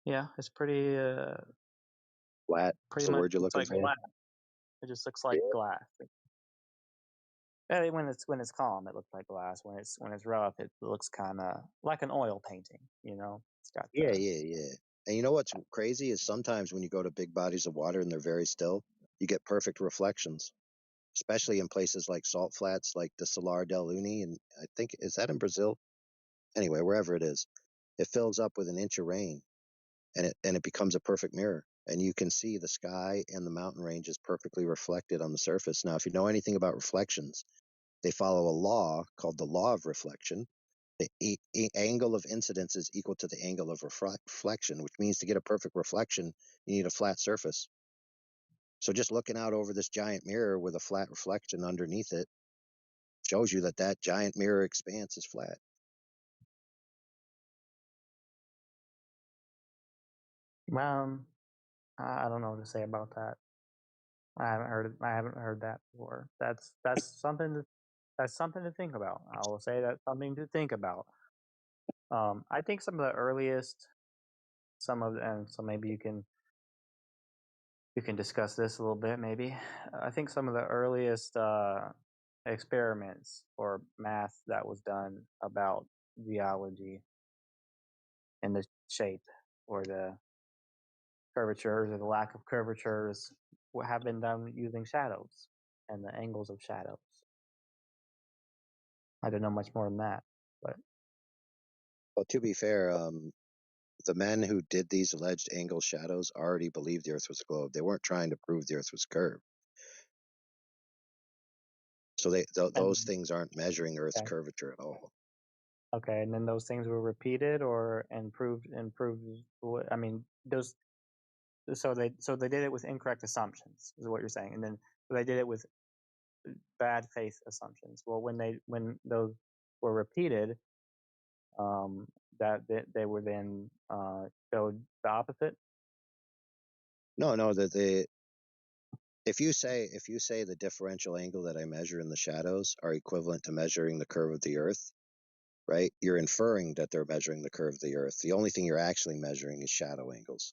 Yeah, it's pretty. Flat. Pretty That's the much word you're looks looking like for. glass. It just looks like glass. When it's calm, it looks like glass. When it's rough, it looks kind of like an oil painting. It's got Yeah, yeah, yeah. And you know what's crazy is sometimes when you go to big bodies of water and they're very still, you get perfect reflections, especially in places like salt flats, like the Salar del Uyuni, and I think is that in Brazil? Anyway, wherever it is, it fills up with an inch of rain, and it becomes a perfect mirror, and you can see the sky and the mountain ranges perfectly reflected on the surface. Now, if you know anything about reflections, they follow a law called the law of reflection. The angle of incidence is equal to the angle of reflection, which means to get a perfect reflection, you need a flat surface. So just looking out over this giant mirror with a flat reflection underneath it shows you that that giant mirror expanse is flat. I don't know what to say about that. I haven't heard that before. That's something to think about. I will say that's something to think about. I think some of the earliest, and so maybe you can discuss this a little bit. Maybe I think some of the earliest experiments or math that was done about geology and the shape or the curvatures or the lack of curvatures have been done using shadows and the angles of shadows. I don't know much more than that, but Well, to be fair, the men who did these alleged angle shadows already believed the Earth was a globe. They weren't trying to prove the Earth was curved. So those things aren't measuring Earth's okay. curvature at all. Okay, and then those things were repeated or improved. I mean, those. So they did it with incorrect assumptions, is what you're saying, and then they did it with bad faith assumptions. Well, when those were repeated, that they were then showed the opposite. No, if you say the differential angle that I measure in the shadows are equivalent to measuring the curve of the Earth, right? You're inferring that they're measuring the curve of the Earth. The only thing you're actually measuring is shadow angles.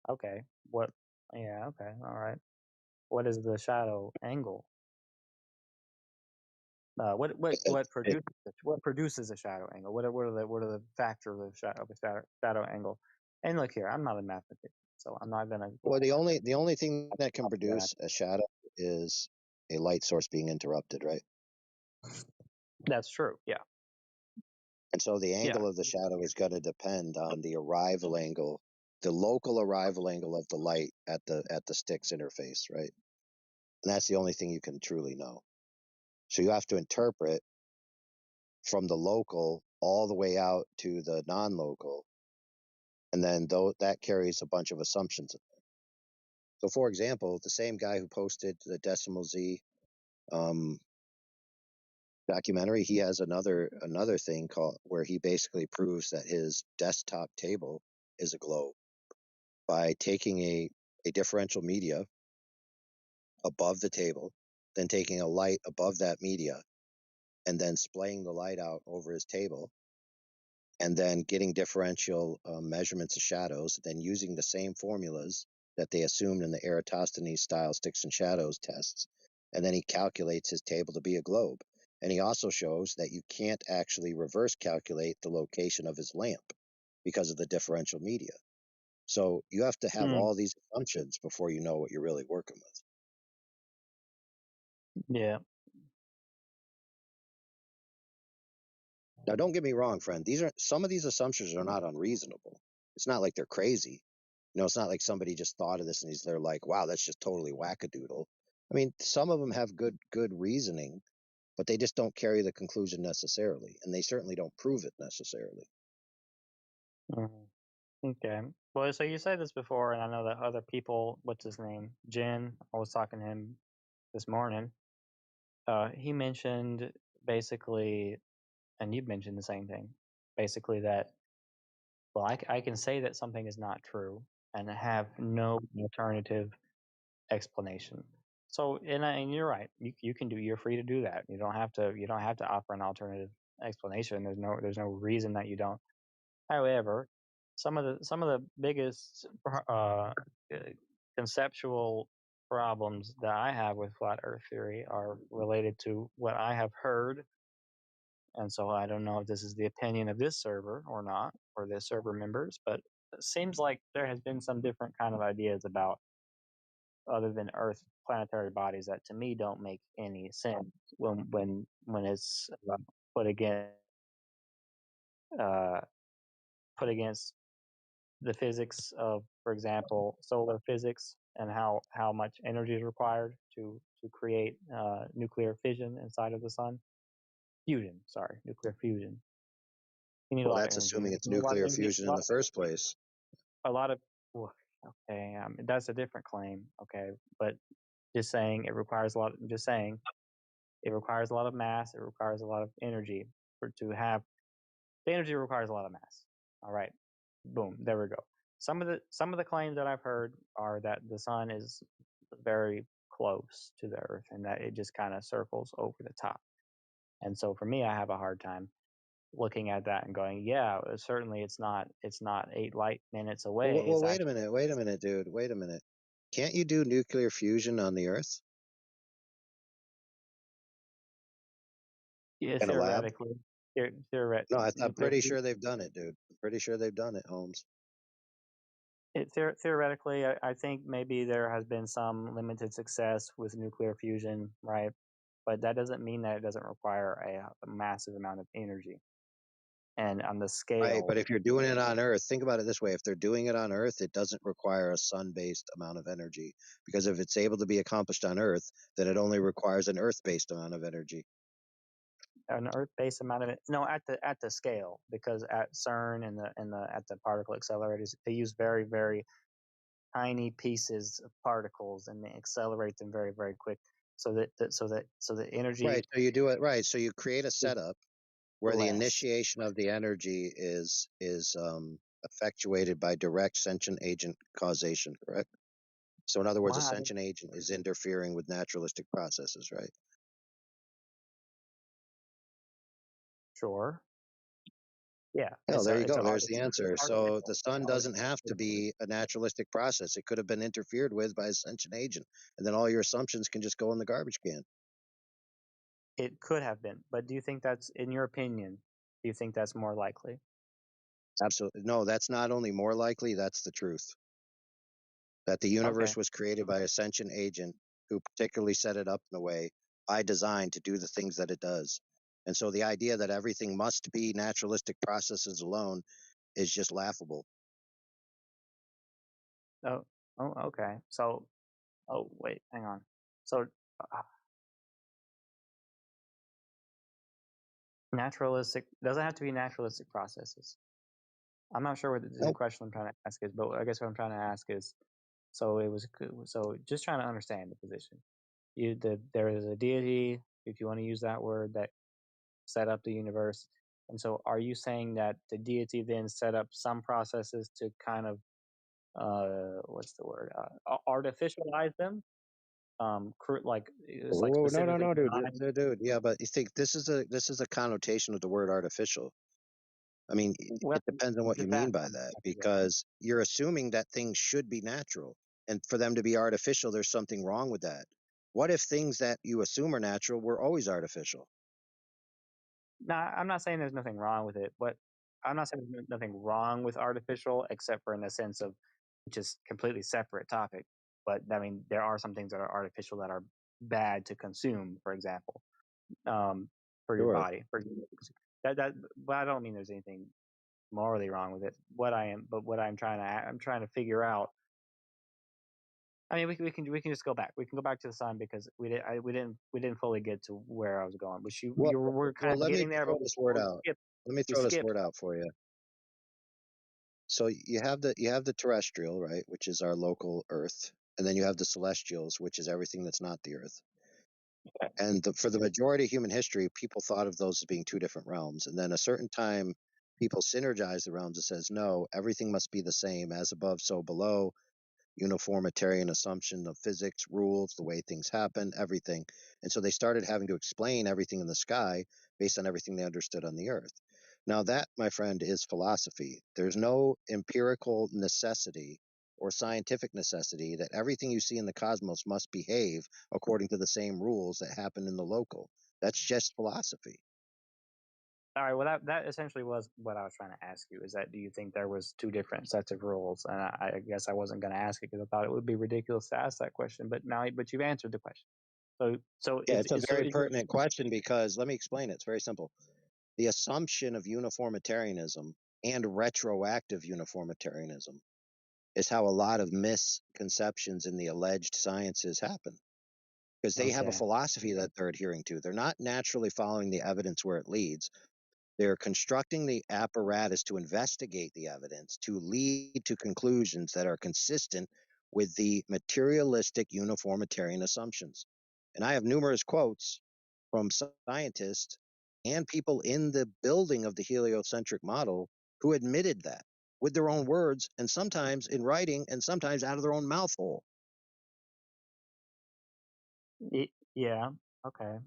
Okay. What? Yeah. Okay. All right. What is the shadow angle? What produces a shadow angle? What are the factors of shadow angle? And look here, I'm not a mathematician, so I'm not gonna. Well, the only thing that can produce a shadow is a light source being interrupted, right? That's true. Yeah. And so the Yeah. angle of the shadow is going to depend on the arrival angle, the local arrival angle of the light at the stick's interface, right? And that's the only thing you can truly know. So you have to interpret from the local all the way out to the non-local, and then that carries a bunch of assumptions in there. So, for example, the same guy who posted the Decimal Z documentary, he has another thing called where he basically proves that his desktop table is a globe by taking a differential media above the table, then taking a light above that media, and then splaying the light out over his table, and then getting differential measurements of shadows, then using the same formulas that they assumed in the Eratosthenes style sticks and shadows tests, and then he calculates his table to be a globe. And he also shows that you can't actually reverse calculate the location of his lamp because of the differential media. So you have to have all these assumptions before you know what you're really working with. Yeah. Now, don't get me wrong, friend. Some of these assumptions are not unreasonable. It's not like they're crazy. It's not like somebody just thought of this and they're like, "Wow, that's just totally wackadoodle." I mean, some of them have good reasoning, but they just don't carry the conclusion necessarily, and they certainly don't prove it necessarily. Okay. Well, so you said this before, and I know that other people. What's his name? Jen. I was talking to him this morning. He mentioned basically, and you mentioned the same thing. Basically, that I can say that something is not true and have no alternative explanation. So, and you're right. You can do. You're free to do that. You don't have to offer an alternative explanation. There's no reason that you don't. However, some of the biggest conceptual problems that I have with flat Earth theory are related to what I have heard, and so I don't know if this is the opinion of this server or not, or this server members, but it seems like there has been some different kind of ideas about other than Earth planetary bodies that to me don't make any sense when it's put against uh, put against the physics of, for example, solar physics and how much energy is required to create nuclear fission inside of the sun. Nuclear fusion. You need a Well, lot of that's energy. assuming it's You need a lot of nuclear energy. fusion in the first place. A lot of okay, that's a different claim. Okay, but just saying it requires a lot. Just saying it requires a lot of mass. It requires a lot of energy to have. The energy requires a lot of mass. All right, boom, there we go. Some of the claims that I've heard are that the sun is very close to the Earth and that it just kind of circles over the top. And so for me, I have a hard time looking at that and going, yeah, certainly it's not 8 light minutes away. Well, It's wait a actually minute, dude. Wait a minute. Can't you do nuclear fusion on the Earth in a lab? theoretically. No, I'm Nuclear pretty sure they've done it, dude. I'm pretty sure they've done it, Holmes. Theoretically, I think maybe there has been some limited success with nuclear fusion, right? But that doesn't mean that it doesn't require a massive amount of energy. And on the Right, scale, but if you're doing it on Earth, think about it this way. If they're doing it on Earth, it doesn't require a sun-based amount of energy. Because if it's able to be accomplished on Earth, then it only requires an Earth-based amount of energy. an Earth-based amount of it, no, at the scale, because at CERN and at the particle accelerators, they use very, very tiny pieces of particles and they accelerate them very, very quick, so the energy Right, so you do it right. So you create a is setup where the less. initiation of the energy is effectuated by direct sentient agent causation, correct? So in other words, a Wow. sentient agent is interfering with naturalistic processes, right? Sure. Yeah. Oh, there you It's go. a There's the answer. So the sun artificial. doesn't have to be a naturalistic process. It could have been interfered with by a sentient agent, and then all your assumptions can just go in the garbage can. It could have been, but do you think that's, in your opinion, do you think that's more likely? Absolutely. No, that's not only more likely, that's the truth. That the Okay. universe was created by a sentient agent who particularly set it up in a way by design to do the things that it does. And so the idea that everything must be naturalistic processes alone is just laughable. Oh, okay. So, oh, wait, hang on. So, uh, naturalistic doesn't have to be naturalistic processes. I'm not sure what the Nope. question I'm trying to ask is, but I guess what I'm trying to ask is, so it was so just trying to understand the position. There is a deity, if you want to use that word, that set up the universe. And so, are you saying that the deity then set up some processes to kind of what's the word, artificialize them, like it's like Oh, no, no, specifically no, dude, designed? dude. Yeah, but you think this is a connotation of the word artificial. I mean, Well, it depends on what you just mean ask by them. that, I forget. because you're assuming that things should be natural, and for them to be artificial, there's something wrong with that. What if things that you assume are natural were always artificial? No, I'm not saying there's nothing wrong with it, but I'm not saying there's nothing wrong with artificial, except for in the sense of just completely separate topic. But I mean, there are some things that are artificial that are bad to consume, for example, for your Sure. body. That, but I don't mean there's anything morally wrong with it. What I'm trying to figure out. I mean, we can just go back. We can go back to the sun because we didn't fully get to where I was going. But Well, you were kind well, of let me getting there, throw but this word out. Let me we throw this skipped. word out for you. So you have the terrestrial, right, which is our local Earth, and then you have the celestials, which is everything that's not the Earth. And for the majority of human history, people thought of those as being two different realms. And then a certain time, people synergize the realms and says, no, everything must be the same, as above, so below. Uniformitarian assumption of physics, rules, the way things happen, everything. And so they started having to explain everything in the sky based on everything they understood on the earth. Now, that, my friend, is philosophy. There's no empirical necessity or scientific necessity that everything you see in the cosmos must behave according to the same rules that happen in the local. That's just philosophy. All right. Well, that essentially was what I was trying to ask you. Is that, do you think there was two different sets of rules? And I guess I wasn't going to ask it because I thought it would be ridiculous to ask that question. But but you've answered the question. So Yeah, it's a very pertinent question because let me explain it. It's very simple. The assumption of uniformitarianism and retroactive uniformitarianism is how a lot of misconceptions in the alleged sciences happen, because they have a Okay. philosophy that they're adhering to. They're not naturally following the evidence where it leads. They're constructing the apparatus to investigate the evidence to lead to conclusions that are consistent with the materialistic uniformitarian assumptions. And I have numerous quotes from scientists and people in the building of the heliocentric model who admitted that with their own words, and sometimes in writing, and sometimes out of their own mouth hole. Yeah. Okay.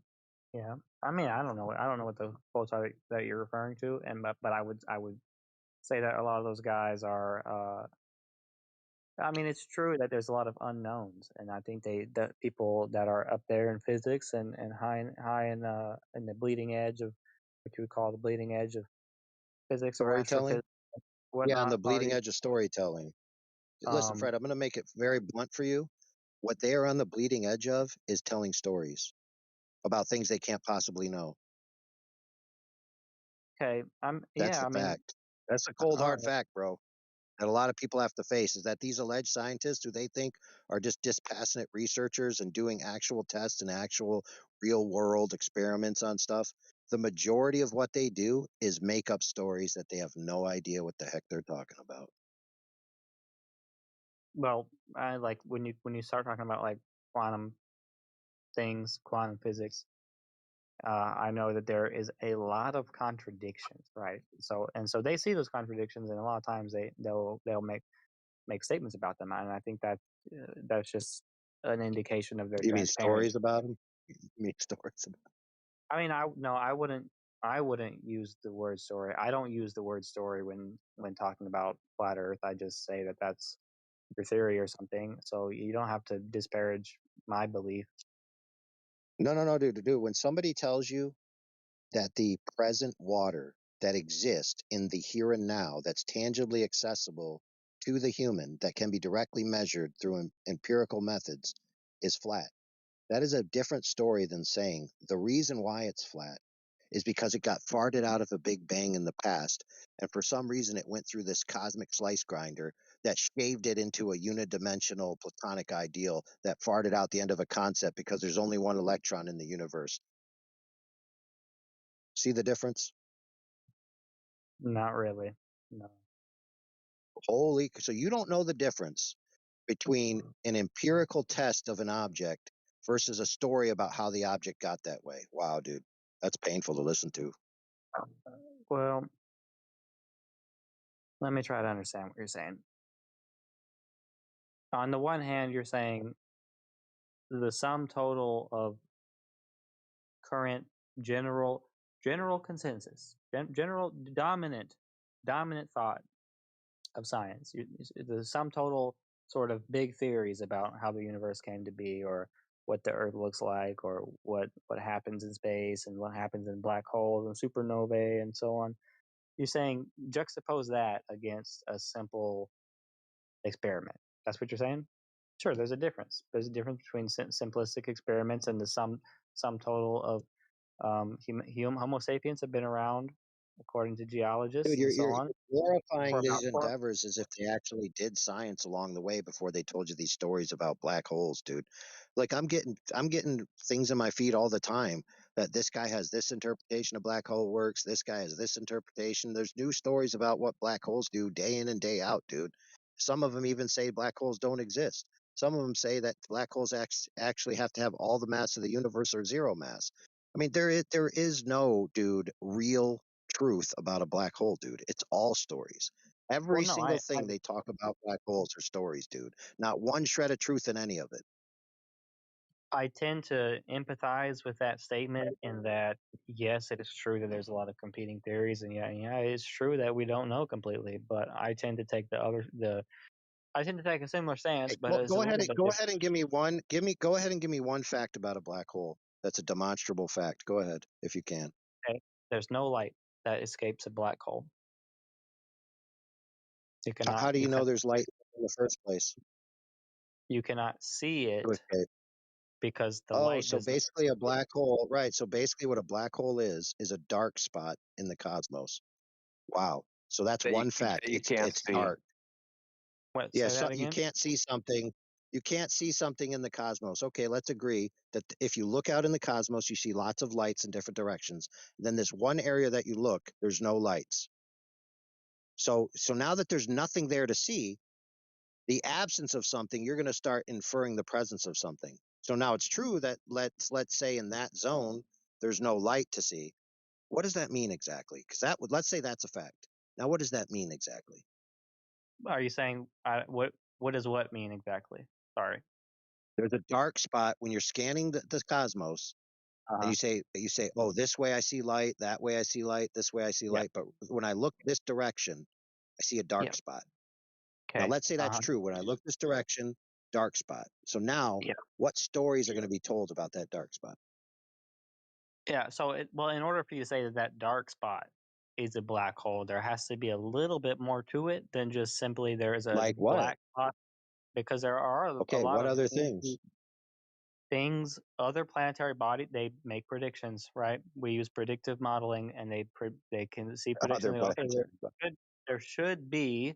Yeah. I mean, I don't know. I don't know what the quotes are that you're referring to, but I would say that a lot of those guys are. I mean, it's true that there's a lot of unknowns, and I think the people that are up there in physics and high in the bleeding edge of what you would call the bleeding edge of physics or Storytelling? astrophysics, Yeah, on whatnot, the are bleeding edge of storytelling. Listen, um Fred, I'm going to make it very blunt for you. What they are on the bleeding edge of is telling stories about things they can't possibly know. okay. That's Yeah. the I mean, fact. That's a cold, all hard right. fact, bro. That a lot of people have to face is that these alleged scientists who they think are just dispassionate researchers and doing actual tests and actual real world experiments on stuff, the majority of what they do is make up stories that they have no idea what the heck they're talking about. Well, I like when you start talking about like quantum things, quantum physics. I know that there is a lot of contradictions, right? So they see those contradictions, and a lot of times they'll make statements about them, and I think that that's just an indication of their You mean transparency. stories about them? You mean stories about I mean, I wouldn't use the word story. I don't use the word story when talking about flat Earth. I just say that that's your theory or something. So you don't have to disparage my belief. No, dude. When somebody tells you that the present water that exists in the here and now, that's tangibly accessible to the human, that can be directly measured through empirical methods, is flat. That is a different story than saying the reason why it's flat is because it got farted out of a big bang in the past, and for some reason it went through this cosmic slice grinder that shaved it into a unidimensional platonic ideal that farted out the end of a concept because there's only one electron in the universe. See the difference? Not really. No. So you don't know the difference between an empirical test of an object versus a story about how the object got that way. Wow, dude. That's painful to listen to. Well, let me try to understand what you're saying. On the one hand, you're saying the sum total of current general consensus, general dominant thought of science, the sum total sort of big theories about how the universe came to be, or what the Earth looks like, or what happens in space, and what happens in black holes and supernovae and so on. You're saying juxtapose that against a simple experiment. That's what you're saying? Sure, there's a difference. There's a difference between simplistic experiments and the sum total of Homo sapiens have been around, according to geologists Dude, and so you're on, glorifying for about these endeavors as if they actually did science along the way before they told you these stories about black holes, dude. Like I'm getting things in my feed all the time that this guy has this interpretation of black hole works, this guy has this interpretation. There's new stories about what black holes do day in and day out, dude. Some of them even say black holes don't exist. Some of them say that black holes actually have to have all the mass of the universe or zero mass. I mean, there is no, dude, real truth about a black hole, dude. It's all stories. Every Well, no, single thing they talk about black holes are stories, dude. Not one shred of truth in any of it. I tend to empathize with that statement in that, yes, it is true that there's a lot of competing theories, and yeah, it's true that we don't know completely. But I tend to take I tend to take a similar stance, Hey, but well, it's a little bit go different. ahead and give me one. Go ahead and give me one fact about a black hole. That's a demonstrable fact. Go ahead if you can. Okay? There's no light that escapes a black hole. You cannot. How do you know there's light in the first place? You cannot see it Okay. because the Oh, light so does not. basically a black hole, right? So basically, what a black hole is a dark spot in the cosmos. Wow. So that's one fact. you can't It's see. dark. What? Yeah, Say that you again. can't see something. You can't see something in the cosmos. Okay, let's agree that if you look out in the cosmos, you see lots of lights in different directions. Then this one area that you look, there's no lights. So now that there's nothing there to see, the absence of something, you're going to start inferring the presence of something. So now it's true that let's say in that zone there's no light to see. What does that mean exactly? Because let's say that's a fact. Now, what does that mean exactly? Are you saying what? What does what mean exactly? Sorry. There's a dark spot when you're scanning the cosmos, and you say, oh, this way I see light, that way I see light, this way I see light. But when I look this direction, I see a dark spot. Now, let's say that's true. When I look this direction, dark spot. So now, what stories are going to be told about that dark spot? Yeah. So, in order for you to say that dark spot is a black hole, there has to be a little bit more to it than just simply there is a Like what? black spot, because there are a Okay, lot what of other things? Other planetary body, they make predictions, right? We use predictive modeling, and they can see predictions. Other They go, okay, there should be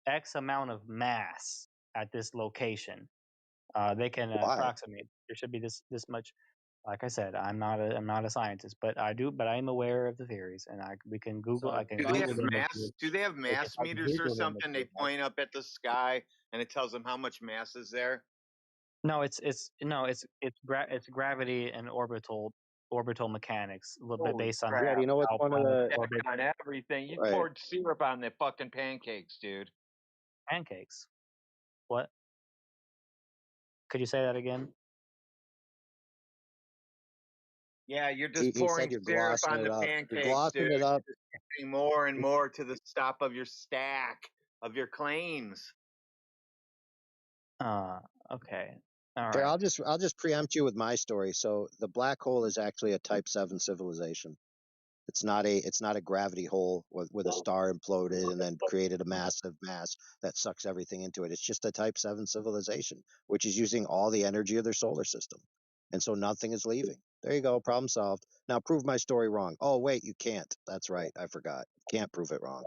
X amount of mass at this location. They can approximate. There should be this much. Like I said, I'm not a scientist, but I am aware of the theories, and we can Google. I can Do they Google have them. mass? Do they have mass I can meters or Google them if something? They you'd like. point up at the sky and it tells them how much mass is there. No, it's gravity and orbital mechanics, a little bit Holy based on crap! You know what's how one of planets the orbit. On everything, you Right. poured syrup on the fucking pancakes, dude. Pancakes. What? Could you say that again? Yeah, you're just He said pouring you're syrup glossing on it the up. You're pancakes, glossing dude. it up. You're just getting more and more to the top of your stack of your claims. Okay. All Here, right. I'll just preempt you with my story. So the black hole is actually a Type 7 civilization. It's not a gravity hole with a star imploded and then created a massive mass that sucks everything into it. It's just a Type 7 civilization, which is using all the energy of their solar system. And so nothing is leaving. There you go, problem solved. Now prove my story wrong. Oh wait, you can't. That's right, I forgot. You can't prove it wrong.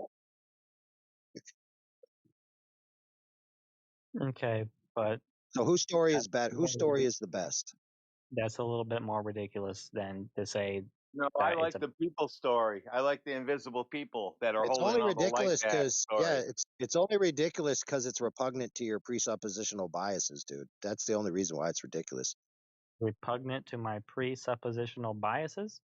Okay, but So whose story is that's bad? a Whose little story bit- is the best? that's a little bit more ridiculous than to say No, I that it's like a the people story. I like the invisible people that are It's holding only all the light ridiculous gas because story. it's only ridiculous because it's repugnant to your presuppositional biases, dude. That's the only reason why it's ridiculous. repugnant to my presuppositional biases.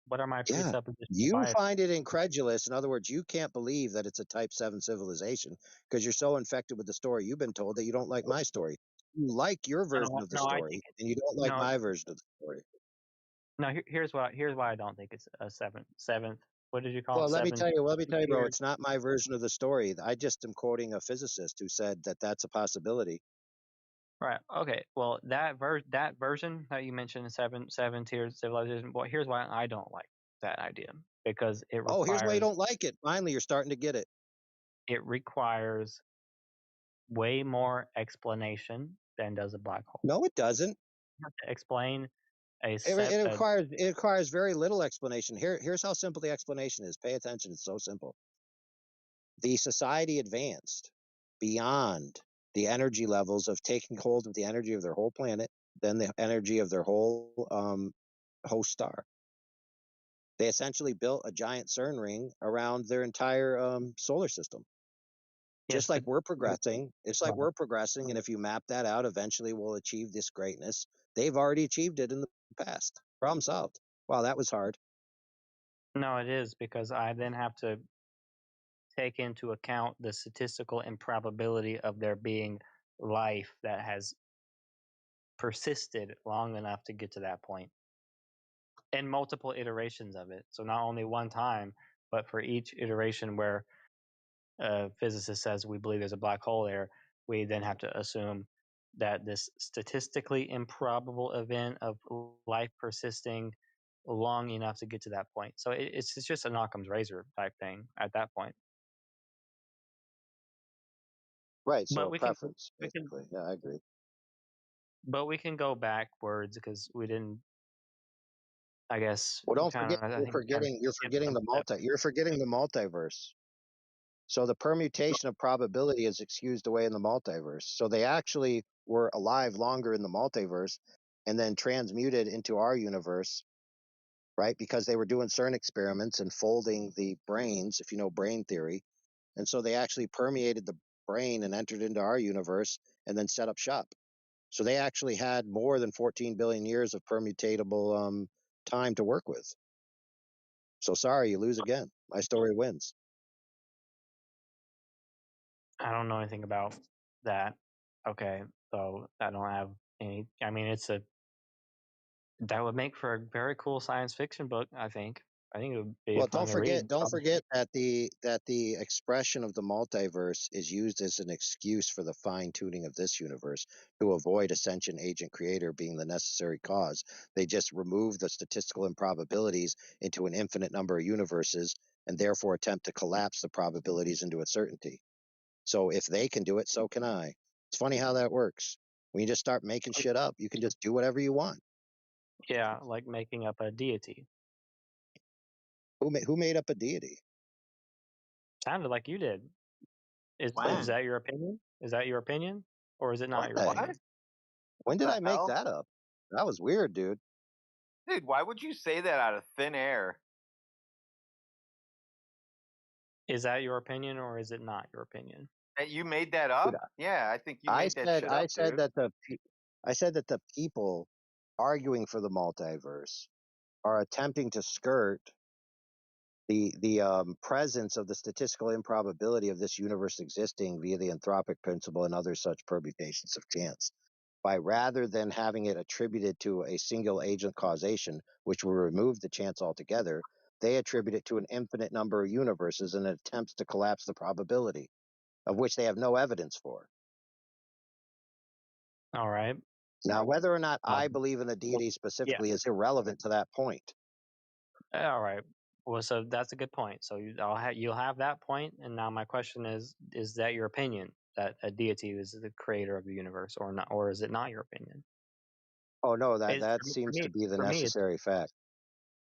What are my Yeah. presuppositional You biases? find it incredulous. In other words, you can't believe that it's a Type 7 civilization because you're so infected with the story you've been told that you don't like my story. You like your version No, of the no, I think story, and you don't like no, my version of the story. no. Here's why I don't think it's a seventh. What did you call Well, it? Seventh let me tell you, bro, tier. it's not my version of the story. I just am quoting a physicist who said that that's a possibility. Right. Okay. Well, that version that you mentioned, seven tiers civilization. Well, here's why I don't like that idea because Oh, here's why you don't like it. Finally, you're starting to get it. it requires way more explanation than does a black hole. No, it doesn't. You have to explain a It requires very little explanation. Here's how simple the explanation is. Pay attention. It's so simple. The society advanced beyond the energy levels of taking hold of the energy of their whole planet, then the energy of their whole host star. They essentially built a giant CERN ring around their entire solar system. Yes, Just like but we're progressing, it's like we're progressing, and if you map that out, eventually we'll achieve this greatness. They've already achieved it in the past. Problem solved. Wow, that was hard. no, it is because I then have to take into account the statistical improbability of there being life that has persisted long enough to get to that point and multiple iterations of it. So not only one time, but for each iteration where a physicist says we believe there's a black hole there, we then have to assume that this statistically improbable event of life persisting long enough to get to that point. So it's just an Occam's razor type thing at that point. Right, so But a we can preference, we can basically. Yeah, I agree. but we can go backwards because we didn't. I guess Well, don't kind forget of. I think we kind of you're skipped forgetting some steps. you're forgetting the multiverse. So the permutation of probability is excused away in the multiverse. So they actually were alive longer in the multiverse and then transmuted into our universe, right? Because they were doing CERN experiments and folding the brains, if you know brain theory. And so they actually permeated the brain and entered into our universe and then set up shop. So they actually had more than 14 billion years of permutatable time to work with. So sorry, you lose again. My story wins. I don't know anything about that. Okay, so I don't have any. I mean, that would make for a very cool science fiction book. I think. I think it would be Well, fun to read. don't forget that the expression of the multiverse is used as an excuse for the fine tuning of this universe to avoid a sentient agent creator being the necessary cause. They just remove the statistical improbabilities into an infinite number of universes and therefore attempt to collapse the probabilities into a certainty. So if they can do it, so can I. It's funny how that works. When you just start making shit up, you can just do whatever you want. Yeah, like making up a deity. Who made up a deity? Sounded like you did. Is When? that your opinion? Is that your opinion, or is it not your What? opinion? When did The I make hell? that up? That was weird, dude. Dude, why would you say that out of thin air? Is that your opinion, or is it not your opinion? That you made that Dude, up? Yeah, I think you made that shit up, dude. I said that the people arguing for the multiverse are attempting to skirt the presence of the statistical improbability of this universe existing via the anthropic principle and other such permutations of chance. By rather than having it attributed to a single agent causation, which will remove the chance altogether, they attribute it to an infinite number of universes in attempts to collapse the probability, of which they have no evidence for. All right. Now, whether or not I Um, believe in the deity yeah. specifically is irrelevant to that point. All right. Well, so that's a good point. So you'll have that point, and now my question is that your opinion that a deity is the creator of the universe, or not, or is it not your opinion? Oh no, It's that seems to be the for me, necessary fact.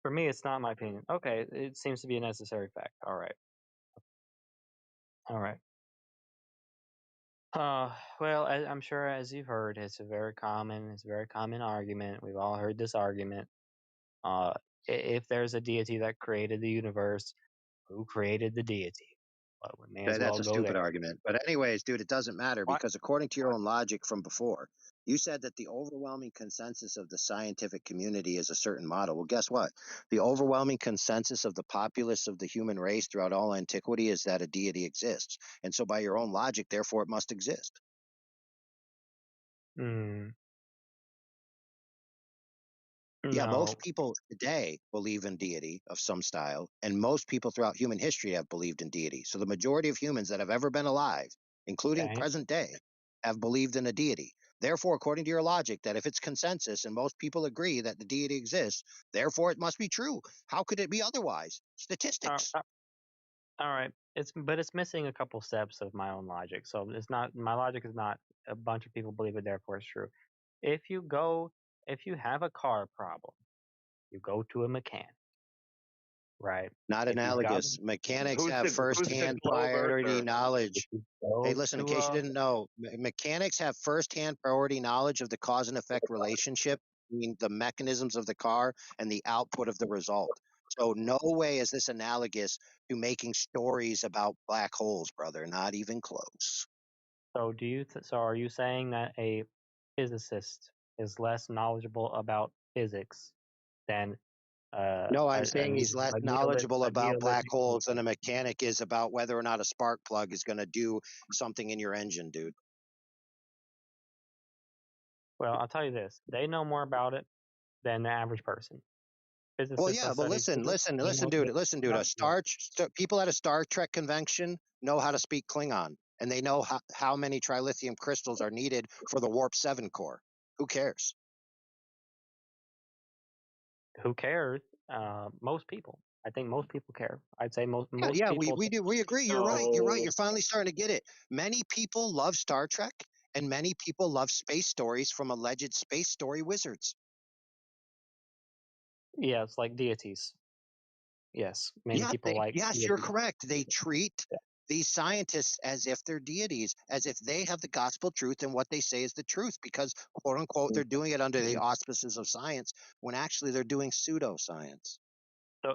for me, it's not my opinion. Okay, it seems to be a necessary fact. All right, all right. Well, I'm sure as you've heard, it's a very common argument. We've all heard this argument. Uh, if there's a deity that created the universe, who created the deity? Well, we may as That's well a go stupid there. argument. But anyways, dude, it doesn't matter What? because according to your own logic from before, you said that the overwhelming consensus of the scientific community is a certain model. Well, guess what? The overwhelming consensus of the populace of the human race throughout all antiquity is that a deity exists. And so by your own logic, therefore it must exist. Mm, Yeah, no. most people today believe in deity of some style, and most people throughout human history have believed in deity. So the majority of humans that have ever been alive, including Okay. present day, have believed in a deity. Therefore, according to your logic, that if it's consensus and most people agree that the deity exists, therefore it must be true. How could it be otherwise? Statistics. All right. But it's missing a couple steps of my own logic. So it's not my logic is not a bunch of people believe it, therefore it's true. If you have a car problem, you go to a mechanic, right? Not If you've got analogous. Mechanics Who's have the firsthand globe priority earther? knowledge. if you Hey, go listen, in to case you didn't know, mechanics have firsthand priority knowledge of the cause and effect relationship between the mechanisms of the car and the output of the result. So, no way is this analogous to making stories about black holes, brother. Not even close. so so are you saying that a physicist is less knowledgeable about physics than No, I'm saying he's less knowledgeable a about black neolithic? holes than a mechanic is about whether or not a spark plug is going to do something in your engine, dude. Well, I'll tell you this: they know more about it than the average person. Well, Physicists yeah, that but study listen, physics, listen, they listen, know dude, listen, dude. more. People at a Star Trek convention know how to speak Klingon, and they know how many trilithium crystals are needed for the Warp 7 core. Who cares? Who cares? Most people. I think most people care. I'd say Yeah, most yeah, people. we do. We agree. You're right. You're right. So You're finally starting to get it. Many people love Star Trek, and many people love space stories from alleged space story wizards. Yeah, it's like deities. Yes, many people like Yes, you're deities. correct. They treat Yeah. these scientists as if they're deities, as if they have the gospel truth and what they say is the truth, because quote unquote they're doing it under the auspices of science when actually they're doing pseudoscience.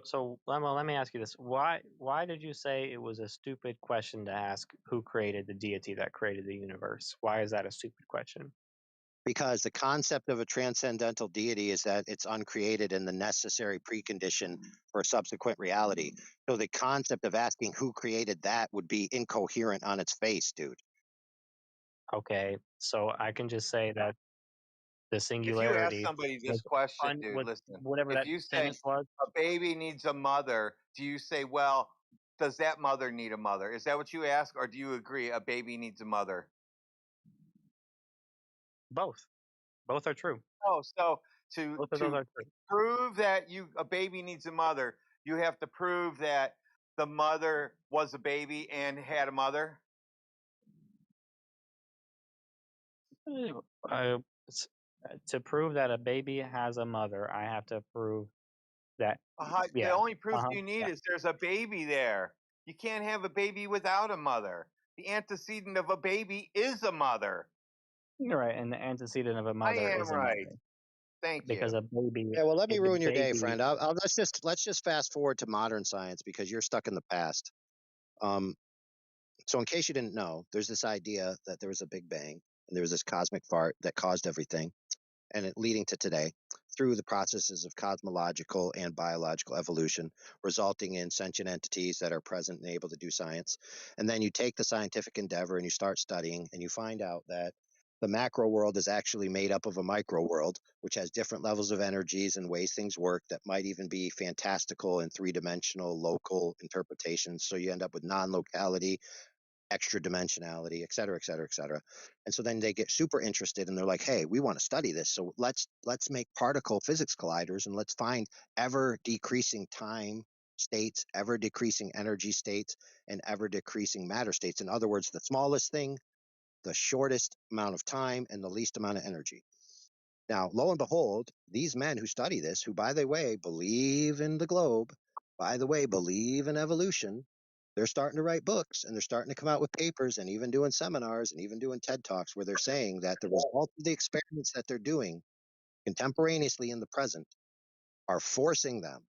So let me ask you this: why did you say it was a stupid question to ask? Who created the deity that created the universe? Why is that a stupid question? Because the concept of a transcendental deity is that it's uncreated and the necessary precondition for subsequent reality. So the concept of asking who created that would be incoherent on its face, dude. Okay, so I can just say that the If you ask singularity somebody this question, dude, was listen. whatever If that you say sentence was. a baby needs a mother, do you say, well, does that mother need a mother? Is that what you ask, or do you agree a baby needs a mother? Both are true. Oh, so Both of those to are true. prove that a baby needs a mother, you have to prove that the mother was a baby and had a mother. Uh, to prove that a baby has a mother, I have to prove that. The Yeah. only proof you Yeah. need is there's a baby there. You can't have a baby without a mother. The antecedent of a baby is a mother. You're right, and the antecedent of a I mother am is a right. mother Thank you. because a baby. Yeah, well, let me The ruin your day, baby. friend. Let's just fast forward to modern science because you're stuck in the past. So, in case you didn't know, there's this idea that there was a big bang and there was this cosmic fart that caused everything, and it leading to today through the processes of cosmological and biological evolution, resulting in sentient entities that are present and able to do science. And then you take the scientific endeavor and you start studying, and you find out that the macro world is actually made up of a micro world, which has different levels of energies and ways things work that might even be fantastical in three-dimensional local interpretations. So you end up with non-locality, extra dimensionality, et cetera, et cetera, et cetera. And so then they get super interested and they're like, hey, we want to study this. So let's make particle physics colliders and let's find ever decreasing time states, ever decreasing energy states, and ever decreasing matter states. In other words, the smallest thing, the shortest amount of time, and the least amount of energy. Now, lo and behold, these men who study this, who, by the way, believe in the globe, by the way, believe in evolution, they're starting to write books and they're starting to come out with papers and even doing seminars and even doing TED Talks where they're saying that the results of the experiments that they're doing contemporaneously in the present are forcing them,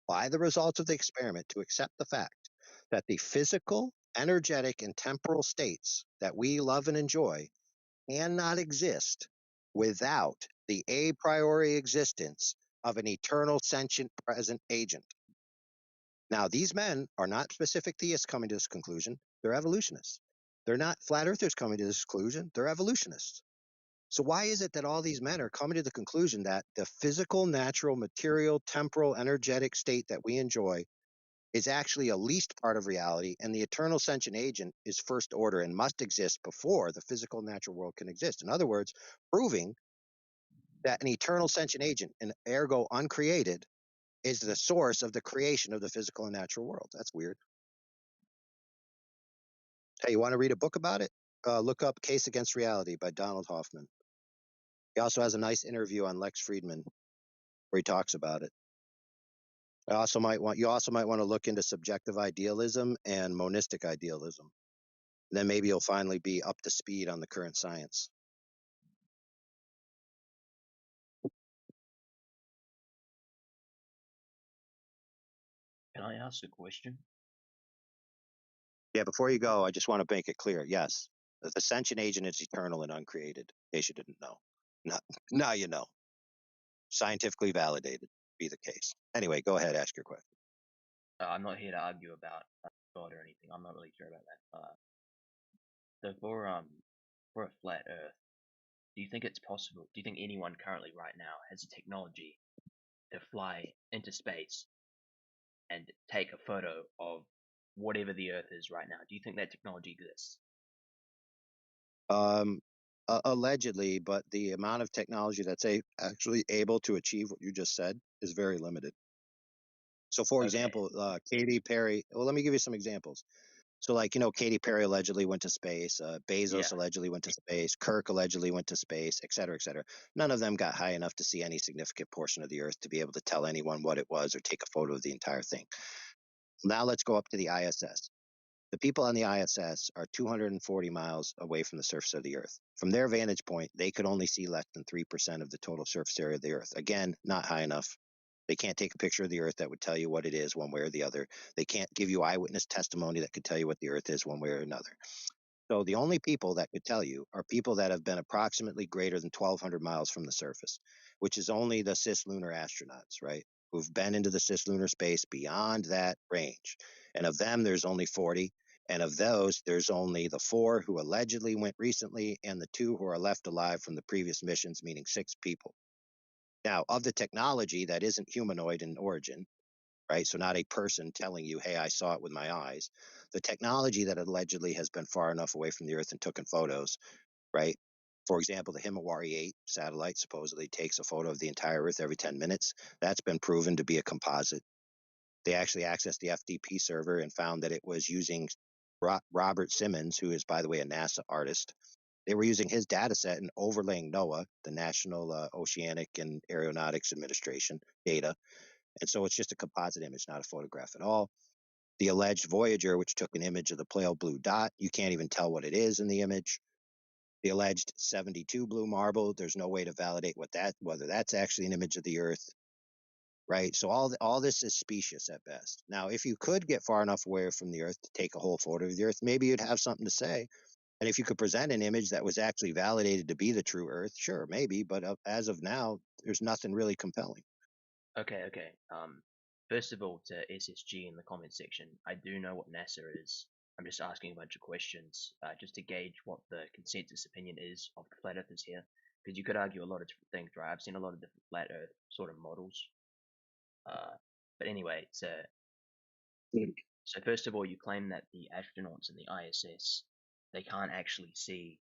by the results of the experiment, to accept the fact that the physical, energetic, and temporal states that we love and enjoy cannot exist without the a priori existence of an eternal sentient present agent. Now, these men are not specific theists coming to this conclusion. They're evolutionists. They're not flat earthers coming to this conclusion. They're evolutionists. So why is it that all these men are coming to the conclusion that the physical, natural, material, temporal, energetic state that we enjoy is actually a least part of reality, and the eternal sentient agent is first order and must exist before the physical natural world can exist? In other words, proving that an eternal sentient agent, and ergo uncreated, is the source of the creation of the physical and natural world. That's weird. Hey, you want to read a book about it? Look up Case Against Reality by Donald Hoffman. He also has a nice interview on Lex Friedman where he talks about it. You also might want to look into subjective idealism and monistic idealism. And then maybe you'll finally be up to speed on the current science. Can I ask a question? Yeah, before you go, I just want to make it clear. Yes, the sentient agent is eternal and uncreated, in case you didn't know. Now you know. Scientifically validated, be the case. Anyway, go ahead, ask your question. I'm not here to argue about God or anything. I'm not really sure about that. So for a flat Earth, do you think it's possible? Do you think anyone currently right now has the technology to fly into space and take a photo of whatever the Earth is right now? Do you think that technology exists? Allegedly, but the amount of technology that's actually able to achieve what you just said is very limited. So, for example, Katy Perry. Well, let me give you some examples. So, like, Katy Perry allegedly went to space. Bezos allegedly went to space. Kirk allegedly went to space, et cetera, et cetera. None of them got high enough to see any significant portion of the Earth to be able to tell anyone what it was or take a photo of the entire thing. Now let's go up to the ISS. The people on the ISS are 240 miles away from the surface of the Earth. From their vantage point, they could only see less than 3% of the total surface area of the Earth. Again, not high enough. They can't take a picture of the Earth that would tell you what it is one way or the other. They can't give you eyewitness testimony that could tell you what the Earth is one way or another. So the only people that could tell you are people that have been approximately greater than 1,200 miles from the surface, which is only the cislunar astronauts, right? Who've been into the cislunar space beyond that range. And of them, there's only 40. And of those, there's only the 4 who allegedly went recently and the 2 who are left alive from the previous missions, meaning 6 people. Now, of the technology that isn't humanoid in origin, right? So not a person telling you, hey, I saw it with my eyes. The technology that allegedly has been far enough away from the Earth and taken photos, right? For example, the Himawari 8 satellite supposedly takes a photo of the entire Earth every 10 minutes. That's been proven to be a composite. They actually accessed the FTP server and found that it was using Robert Simmons, who is, by the way, a NASA artist. They were using his data set and overlaying NOAA, the National Oceanic and Aeronautics Administration, data. And so it's just a composite image, not a photograph at all. The alleged Voyager, which took an image of the pale blue dot, you can't even tell what it is in the image. The alleged 72 blue marble, there's no way to validate whether that's actually an image of the Earth, right? So all this is specious at best. Now, if you could get far enough away from the Earth to take a whole photo of the Earth, maybe you'd have something to say. And if you could present an image that was actually validated to be the true Earth, sure, maybe. But as of now, there's nothing really compelling. Okay. First of all, to SSG in the comment section, I do know what NASA is. I'm just asking a bunch of questions, just to gauge what the consensus opinion is of the flat earthers here. Because you could argue a lot of different things, right? I've seen a lot of different flat earth sort of models. But anyway, so So first of all, you claim that the astronauts in the ISS, they can't actually see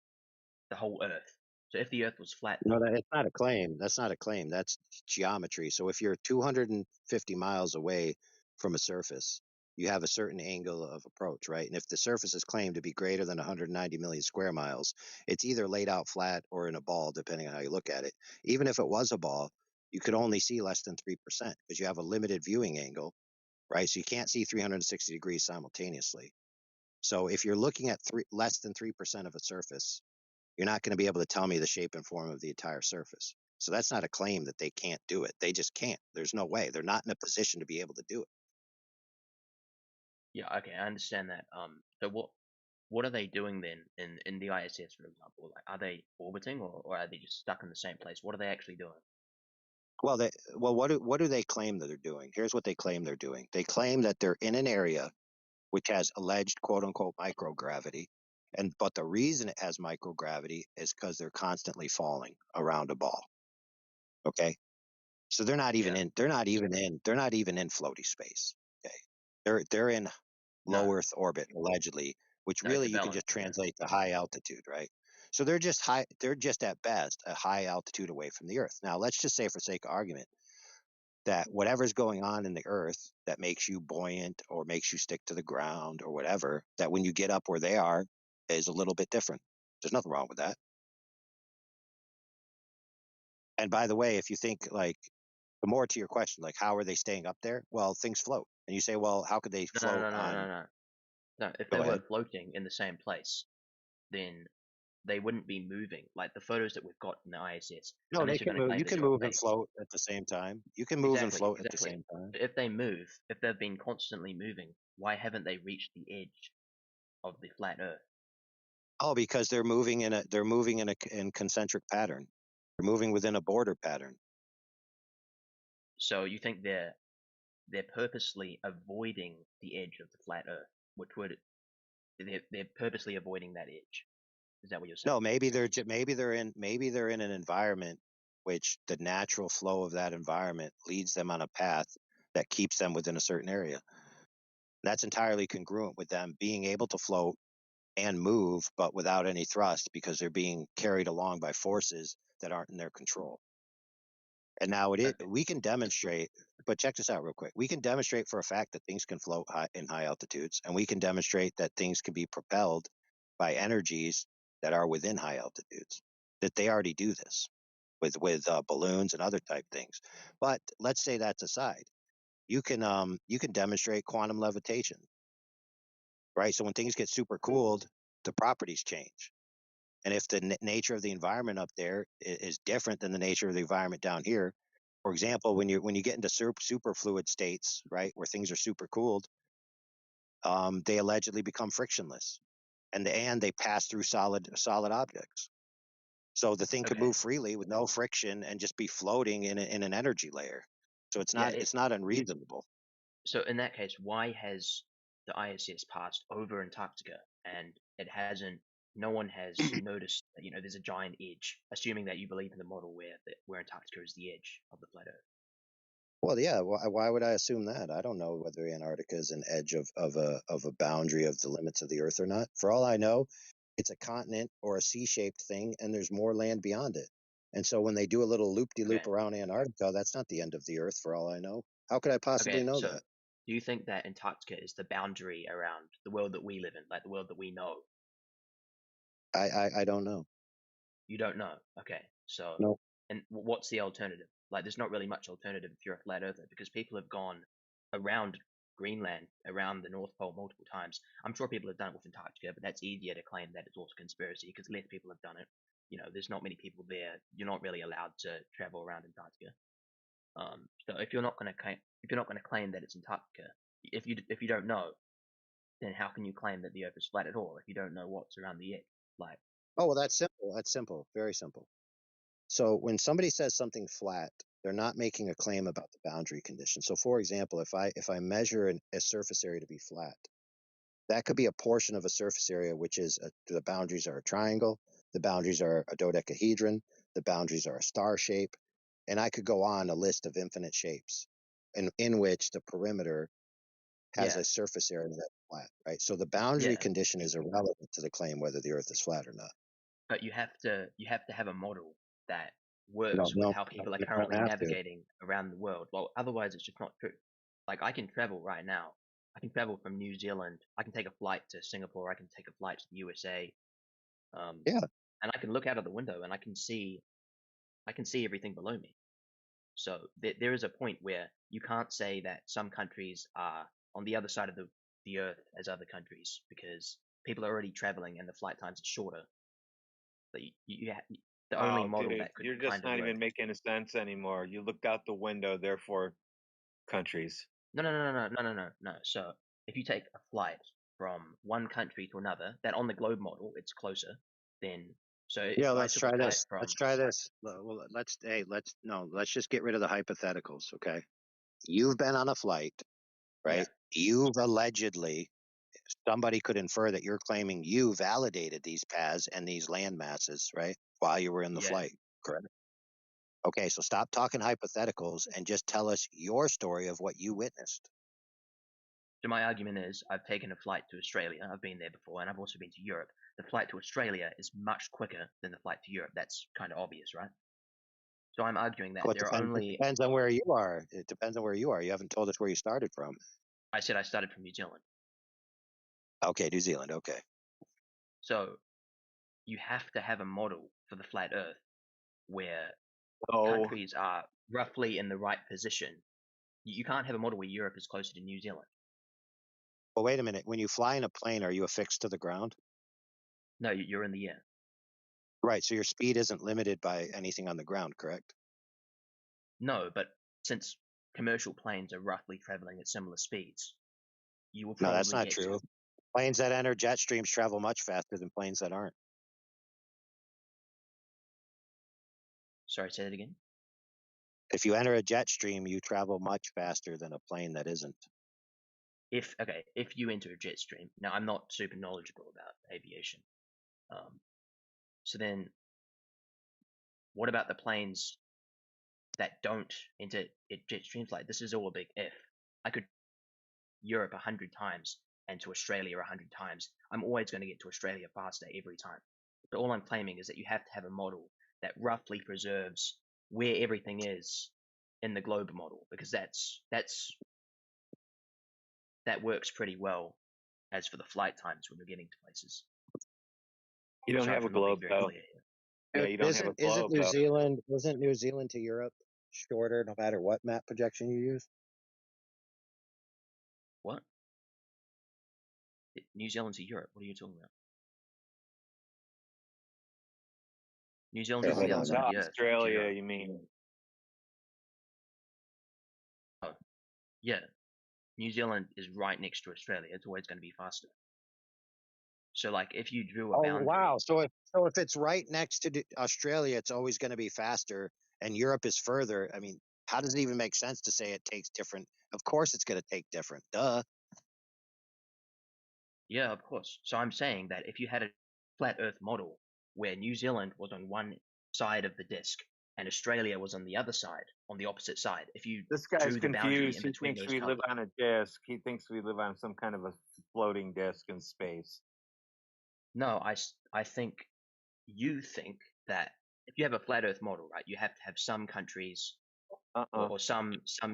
the whole Earth. So if the Earth was flat, No, it's not a claim. That's not a claim. That's geometry. So if you're 250 miles away from a surface, you have a certain angle of approach, right? And if the surface is claimed to be greater than 190 million square miles, it's either laid out flat or in a ball, depending on how you look at it. Even if it was a ball, you could only see less than 3% because you have a limited viewing angle, right? So you can't see 360 degrees simultaneously. So if you're looking at less than 3% of a surface, you're not going to be able to tell me the shape and form of the entire surface. So that's not a claim that they can't do it. They just can't. There's no way. They're not in a position to be able to do it. yeah, okay, I understand that. So what are they doing then in the ISS, for example? Like, are they orbiting or are they just stuck in the same place? What are they actually doing? Well, what do they claim that they're doing? Here's what they claim they're doing. They claim that they're in an area which has alleged quote unquote microgravity. But the reason it has microgravity is because they're constantly falling around a ball. Okay. So they're not even in floaty space. Okay. They're in No, low Earth orbit allegedly, which no, really you can development. just translate to high altitude, right? So they're just at best a high altitude away from the Earth. Now let's just say for sake of argument that whatever's going on in the Earth that makes you buoyant or makes you stick to the ground or whatever, that when you get up where they are is a little bit different. There's nothing wrong with that. And by the way, if you think like the more to your question, like how are they staying up there? Well, things float. And you say, well, how could they No, no, float no, no, on? no, no. No, if they Go were ahead. floating in the same place, then they wouldn't be moving. Like the photos that we've got in the ISS, No, they unless you're can going to move. claim You that can you're move and fake. float at the same time. You can move and Exactly, float at the exactly. same time. But if they move, if they've been constantly moving, why haven't they reached the edge of the flat Earth? Oh, because they're moving in concentric pattern. They're moving within a border pattern. So you think they're purposely avoiding the edge of the flat Earth, which would they're purposely avoiding that edge. Is that what you're saying? No, maybe they're in an environment which the natural flow of that environment leads them on a path that keeps them within a certain area. That's entirely congruent with them being able to float and move, but without any thrust because they're being carried along by forces that aren't in their control. And now we can demonstrate, but check this out real quick. We can demonstrate for a fact that things can float in high altitudes, and we can demonstrate that things can be propelled by energies that are within high altitudes. That they already do this with balloons and other type things. But let's say that's aside. You can demonstrate quantum levitation, right? So when things get super cooled, the properties change. And if the nature of the environment up there is different than the nature of the environment down here, for example, when you get into superfluid states, right, where things are super cooled, they allegedly become frictionless, and they pass through solid objects. So the thing could Okay. move freely with no friction and just be floating in an energy layer. So it's Yeah. not unreasonable. So in that case, why has the ISS passed over Antarctica and it hasn't? No one has noticed that there's a giant edge. Assuming that you believe in the model where Antarctica is the edge of the flat Earth. Well, yeah. Why would I assume that? I don't know whether Antarctica is an edge of a boundary of the limits of the Earth or not. For all I know, it's a continent or a C-shaped thing, and there's more land beyond it. And so when they do a little loop-de-loop Okay. around Antarctica, that's not the end of the Earth. For all I know, how could I possibly Okay. know So that? do you think that Antarctica is the boundary around the world that we live in, like the world that we know? I don't know. You don't know. Okay. So, No. and what's the alternative? Like, there's not really much alternative if you're a flat earther because people have gone around Greenland, around the North Pole multiple times. I'm sure people have done it with Antarctica, but that's easier to claim that it's also conspiracy because less people have done it. There's not many people there. You're not really allowed to travel around Antarctica. So if you're not going to claim that it's Antarctica, if you don't know, then how can you claim that the Earth is flat at all if you don't know what's around the edge? Like, Oh, well, that's simple. That's simple. Very simple. So when somebody says something flat, they're not making a claim about the boundary condition. So, for example, if I measure a surface area to be flat, that could be a portion of a surface area which is the boundaries are a triangle, the boundaries are a dodecahedron, the boundaries are a star shape, and I could go on a list of infinite shapes in which the perimeter has Yeah. a surface area that's flat, right? So the boundary Yeah. condition is irrelevant to the claim whether the Earth is flat or not. But you have to have a model that No, works with no, how people are you don't currently have to. navigating around the world. Well, otherwise it's just not true. Like I can travel right now. I can travel from New Zealand. I can take a flight to Singapore. I can take a flight to the USA. Yeah. And I can look out of the window and I can see everything below me. So there is a point where you can't say that some countries are on the other side of the earth as other countries because people are already traveling and the flight times are shorter. But the only Oh, model dude, that could you're just kind of not work. even making sense anymore. You looked out the window, therefore, countries. No. So if you take a flight from one country to another, that on the globe model it's closer. Then so Yeah, if I let's took a try flight this. from Let's try this. Well, let's just get rid of the hypotheticals, okay? You've been on a flight, yeah right? You've allegedly, somebody could infer that you're claiming you validated these paths and these land masses, right? While you were in the yeah. flight, correct? Okay, so stop talking hypotheticals and just tell us your story of what you witnessed. So my argument is I've taken a flight to Australia. I've been there before, and I've also been to Europe. The flight to Australia is much quicker than the flight to Europe. That's kind of obvious, right? So I'm arguing that Well, it there are only. depends on where you are. It depends on where you are. You haven't told us where you started from. I said I started from New Zealand. Okay, New Zealand. Okay. So you have to have a model for the flat Earth where Oh, countries are roughly in the right position. You can't have a model where Europe is closer to New Zealand. Well, wait a minute. When you fly in a plane, are you affixed to the ground? No, you're in the air. Right. So your speed isn't limited by anything on the ground, correct? No, but since commercial planes are roughly traveling at similar speeds, you will No, that's probably not get to. true. Planes that enter jet streams travel much faster than planes that aren't. Sorry, say that again. If you enter a jet stream, you travel much faster than a plane that isn't. If you enter a jet stream, now I'm not super knowledgeable about aviation. So then, what about the planes that don't enter jet streams? Like this is all a big if. I could Europe 100 times and to Australia 100 times. I'm always going to get to Australia faster every time. So all I'm claiming is that you have to have a model that roughly preserves where everything is in the globe model because that works pretty well as for the flight times when we're getting to places. you don't Sorry have for a not being globe, very though. clear here. Yeah, you don't have a globe, though. Isn't New Zealand to Europe shorter no matter what map projection you use? What? New Zealand to Europe? What are you talking about? New Zealand Here, is on hold the other on. side of the earth. to Australia, Europe. you mean? Oh, yeah. New Zealand is right next to Australia. It's always going to be faster. So, like, if you drew a Oh, boundary, wow. So if it's right next to Australia, it's always going to be faster, and Europe is further. I mean, how does it even make sense to say it takes different? Of course, it's going to take different. Duh. yeah, of course. So I'm saying that if you had a flat Earth model where New Zealand was on one side of the disk and Australia was on the other side, on the opposite side, if you This guy's drew the boundary confused. in He between thinks those we live colors, on a disk. He thinks we live on some kind of a floating disk in space. no, I think you think that if you have a flat Earth model, right, you have to have some countries or some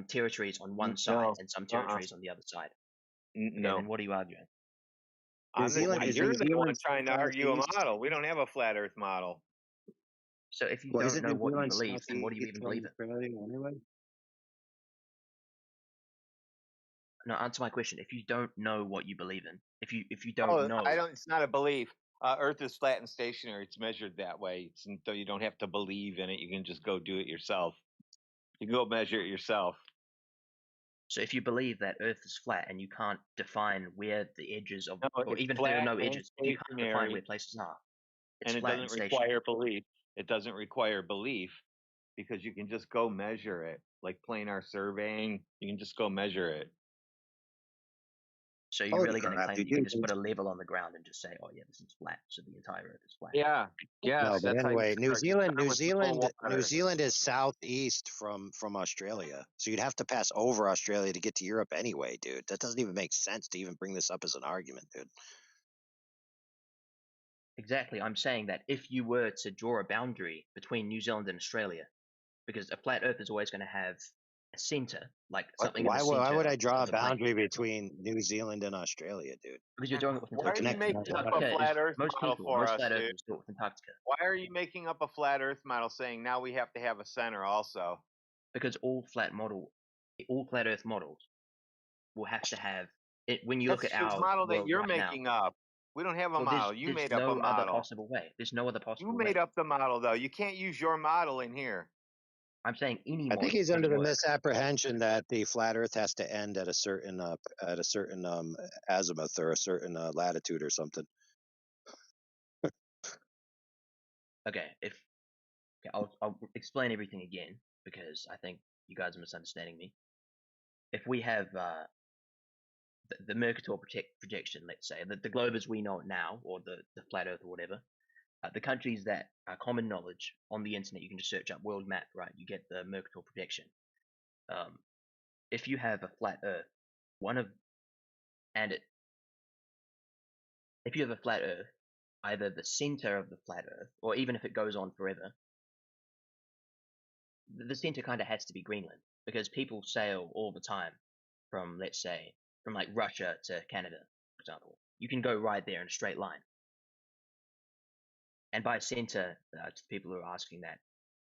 territories on one side No. and some territories on the other side. Okay, No. then what are you arguing? New Zealand is You're New the one Zealand trying to argue a southeast. model. We don't have a flat Earth model. So if you Well, don't isn't know New what you Zealand believe, then what do you southeast even from believe in? Australia anyway? No, answer my question. If you don't know what you believe in, if you don't Oh, know, I don't. It's not a belief. Earth is flat and stationary. It's measured that way. So you don't have to believe in it. You can just go do it yourself. You can go measure it yourself. so if you believe that Earth is flat and you can't define where the edges of, No, or it's even if there are flat no and edges, if you can't define stationary, where places are, it's and it flat and doesn't require stationary. belief. It doesn't require belief because you can just go measure it, like planar surveying. You can just go measure it. So you're Holy really going to crap, claim dude! that you can just put a level on the ground and just say, "Oh yeah, this is flat," so the entire Earth is flat? Yeah. Yes, No, but that's how you anyway, New start. You start Zealand, New with the full Zealand, New water. Zealand is southeast from Australia, so you'd have to pass over Australia to get to Europe anyway, dude. That doesn't even make sense to even bring this up as an argument, dude. Exactly. I'm saying that if you were to draw a boundary between New Zealand and Australia, because a flat Earth is always going to have a center, like something in the Why center would I draw of a the plane. boundary between New Zealand and Australia, dude? Because you're doing it with Why are you Antarctica. making up a Antarctica flat is Earth most model people, for most us, flat dude? Earthers do it with Antarctica. Why are you making up a flat Earth model saying now we have to have a center also? Because all flat Earth models will have to have it. When you look That's at the our model that world you're right now, making up. We don't have a well, model. You there's made up a no other model. possible way. There's no other You possible made way. up the model though. You can't use your model in here. I'm saying any I model think he's can under the work. misapprehension that the flat Earth has to end at a certain azimuth or a certain latitude or something. Okay, I'll explain everything again because I think you guys are misunderstanding me. If we have the Mercator projection, let's say, the globe as we know it now, or the flat Earth or whatever, the countries that are common knowledge on the internet, you can just search up world map, right? You get the Mercator projection. If you have a flat Earth, if you have a flat Earth, either the center of the flat Earth, or even if it goes on forever, the center kind of has to be Greenland because people sail all the time from, let's say, from like Russia to Canada, for example. You can go right there in a straight line. And by center, to the people who are asking that,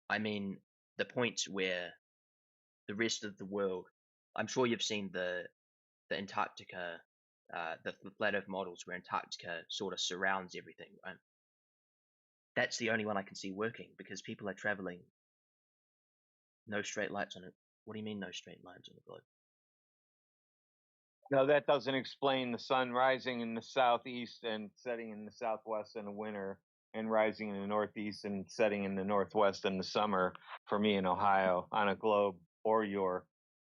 I mean the point where the rest of the world. I'm sure you've seen the Antarctica, the flat Earth models where Antarctica sort of surrounds everything, right? That's the only one I can see working because people are traveling. No straight lines on it. What do you mean no straight lines on the globe? No, that doesn't explain the sun rising in the southeast and setting in the southwest in the winter, and rising in the northeast and setting in the northwest in the summer for me in Ohio on a globe or your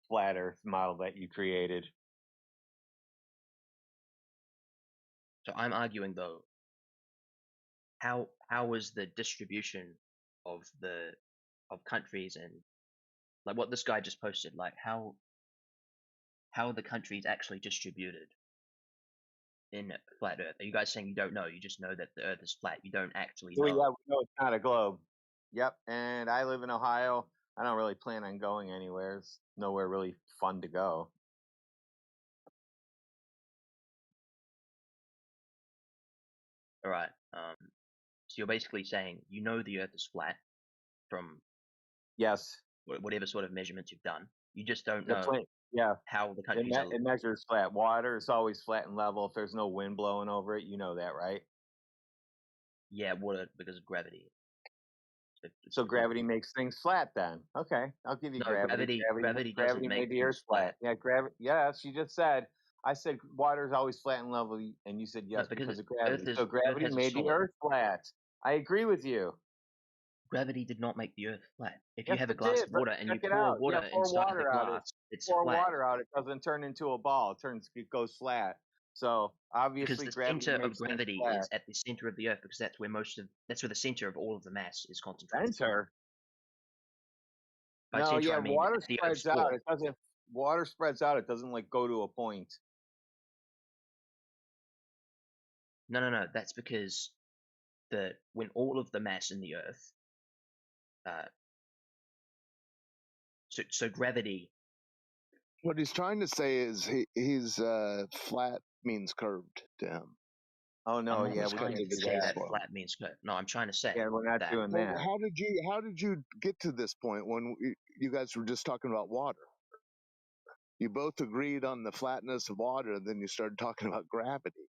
flat Earth model that you created. So I'm arguing though, how is the distribution of countries and like what this guy just posted, like how are the countries actually distributed in flat Earth? Are you guys saying you don't know? You just know that the Earth is flat. You don't actually know. Well, yeah, we know it's not a globe. Yep, and I live in Ohio. I don't really plan on going anywhere. It's nowhere really fun to go. All right. So you're basically saying you know the Earth is flat from Yes, whatever sort of measurements you've done. You just don't the know yeah. how the countries are. It measures flat. Water is always flat and level. If there's no wind blowing over it, you know that, right? Yeah, water because of gravity. So gravity makes things flat then. Okay, I'll give you No, gravity. gravity doesn't made make the Earth things flat. Yeah, gravity. Yes, you just said. I said water is always flat and level, and you said yes because of gravity. So gravity Earth made the Earth flat. I agree with you. Gravity did not make the Earth flat. If you Yes, have a it glass did. of water and you Check it pour out. water Pour inside the water out. glass, it's pour flat. water out. It doesn't turn into a ball. It goes flat. So obviously, Because the gravity center of makes things gravity flat. is at the center of the Earth because that's where the center of all of the mass is concentrated. Center. By No, center, yeah, I mean water at the spreads Earth's core. out. It doesn't. Water spreads out. It doesn't like go to a point. No. That's because when all of the mass in the Earth, so gravity. What he's trying to say is he's flat means curved to him. Oh no, I'm not trying to say that flat means curved. No, I'm trying to say we're not that. doing that. How did you get to this point when you guys were just talking about water? You both agreed on the flatness of water, and then you started talking about gravity.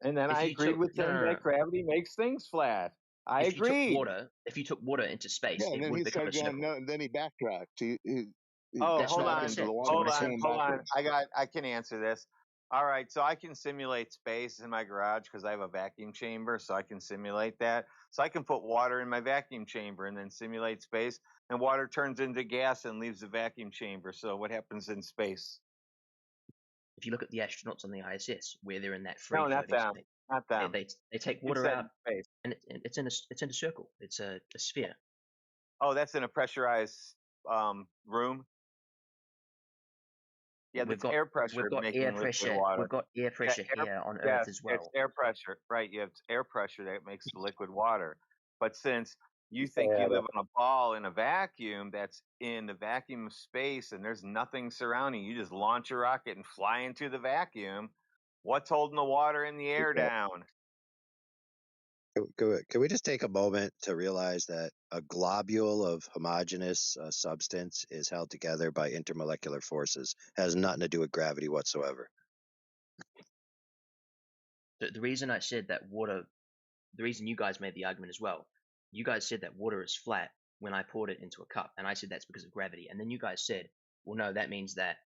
And then I agreed with him that gravity makes things flat. I agree. If you took water into space, yeah, and it then would he become a started circle. going. No, then he backtracked. He Hold backed on. into the water. Hold on. I can answer this. All right, so I can simulate space in my garage because I have a vacuum chamber, so I can simulate that. So I can put water in my vacuum chamber and then simulate space, and water turns into gas and leaves the vacuum chamber. So what happens in space? if you look at the astronauts on the ISS, where they're in that free No, not floating them. state, Not them. they take You water said out, in space. and it's in a circle. It's a sphere. Oh, that's in a pressurized room. Yeah, We've that's got air pressure making liquid water. We've got air Yeah, pressure here on Earth yes, as it's well. air pressure, right? You have air pressure that makes the liquid water. But since you Yeah, think you live but on a ball in a vacuum that's in the vacuum of space and there's nothing surrounding you, just launch a rocket and fly into the vacuum. What's holding the water in the air down? Can we just take a moment to realize that a globule of homogeneous substance is held together by intermolecular forces? Has nothing to do with gravity whatsoever. The reason I said that water, the reason you guys made the argument as well, you guys said that water is flat when I poured it into a cup, and I said that's because of gravity. And then you guys said, well, no, that means that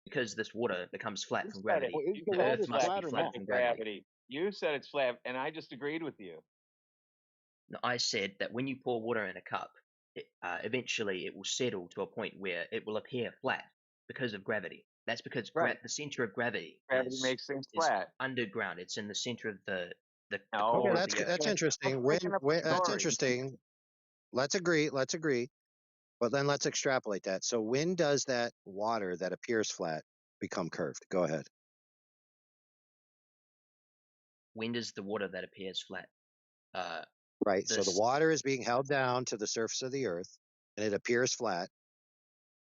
because this water becomes flat You from said it. gravity, You the said Earth it's must flat be because flat of from gravity. gravity. You said it's flat, and I just agreed with you. No, I said that when you pour water in a cup, eventually it will settle to a point where it will appear flat because of gravity. That's because Right. the center of gravity Gravity makes things flat. underground. It's in the center of the No, core Okay, of the Earth. that's interesting. Let's pick up the That's story. interesting. Let's agree. But then let's extrapolate that. So when does that water that appears flat become curved? Go ahead. When does the water that appears flat? Right. So the This, water is being held down to the surface of the earth and it appears flat.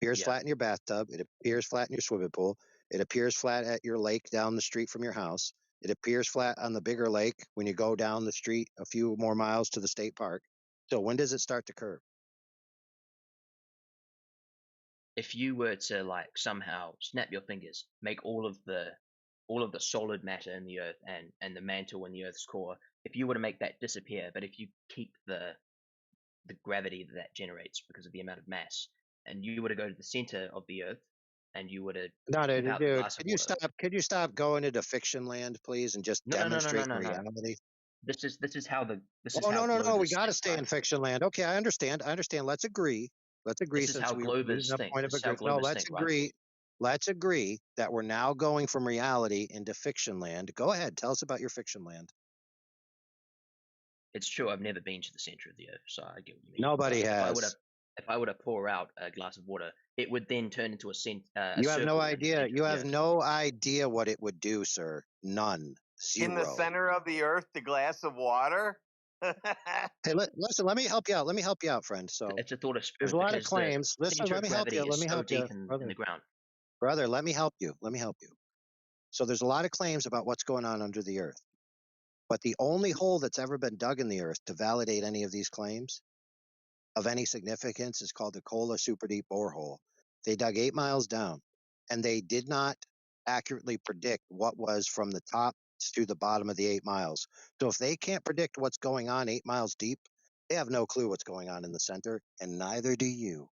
Appears yeah. flat in your bathtub. It appears flat in your swimming pool. It appears flat at your lake down the street from your house. It appears flat on the bigger lake when you go down the street a few more miles to the state park. So when does it start to curve? If you were to like somehow snap your fingers, make all of the solid matter in the Earth and the mantle in the Earth's core, if you were to make that disappear, but if you keep the gravity that generates because of the amount of mass, and you were to go to the center of the Earth, and you were to No, scoop out the dude. glass of water. Could you stop going into fiction land, please, and just demonstrate the No. reality? This is how Oh, no. globe We is got to think, stay right? in fiction land. Okay, I understand. Let's agree. This is Since how we were globers using a think. point of This is how agreement. No, globers think, right? Let's agree that we're now going from reality into fiction land. Go ahead. Tell us about your fiction land. It's true. I've never been to the center of the Earth, so I get what you mean. Nobody But has. if I were to pour out a glass of water, it would then turn into a You have no circle in the idea. center You of the have Earth. no idea what it would do, sir. None. In the Zero. center of the earth, the glass of water. Hey, listen. Let me help you out. Let me help you out, friend. So It's a thought there's experiment a lot of because the claims. Listen, center let of me help gravity you. is so deep in brother. the ground. Brother, let me help you. So there's a lot of claims about what's going on under the earth. But the only hole that's ever been dug in the earth to validate any of these claims of any significance is called the Kola Super Deep Borehole. They dug 8 miles down and they did not accurately predict what was from the top to the bottom of the 8 miles. So if they can't predict what's going on 8 miles deep, they have no clue what's going on in the center, and neither do you.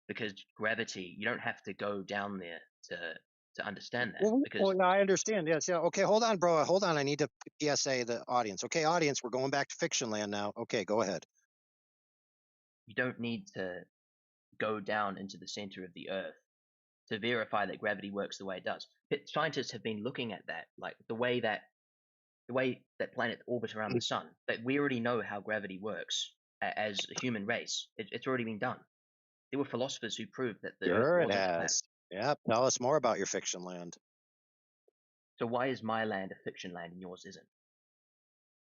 Because gravity, you don't have to go down there to understand that. Because Well, I understand. Yes, yeah. Okay, hold on, bro. Hold on. I need to PSA the audience. Okay, audience, we're going back to fiction land now. Okay, go ahead. you don't need to go down into the center of the Earth to verify that gravity works the way it does. But scientists have been looking at that, like the way that planets orbit around the sun. That we already know how gravity works as a human race. It's already been done. There were philosophers who proved that the Earth Sure, it wasn't flat. has. Yeah, tell us more about your fiction land. So why is my land a fiction land and yours isn't?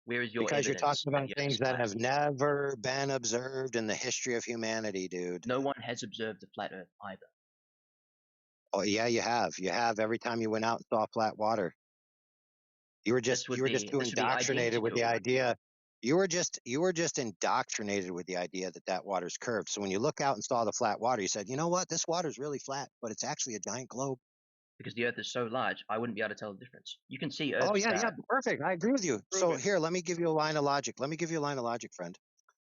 Where is your Because you're evidence talking that about the Earth things is that flat? have never been observed in the history of humanity, dude. No one has observed a flat Earth either. Oh, yeah, you have. You have every time you went out and saw flat water. You were just too indoctrinated with the idea. You were just indoctrinated with the idea that water's curved. So when you look out and saw the flat water, you said, you know what, this water's really flat, but it's actually a giant globe. Because the Earth is so large, I wouldn't be able to tell the difference. You can see Earth. Oh yeah, perfect. I agree with you. So here, let me give you a line of logic. Friend.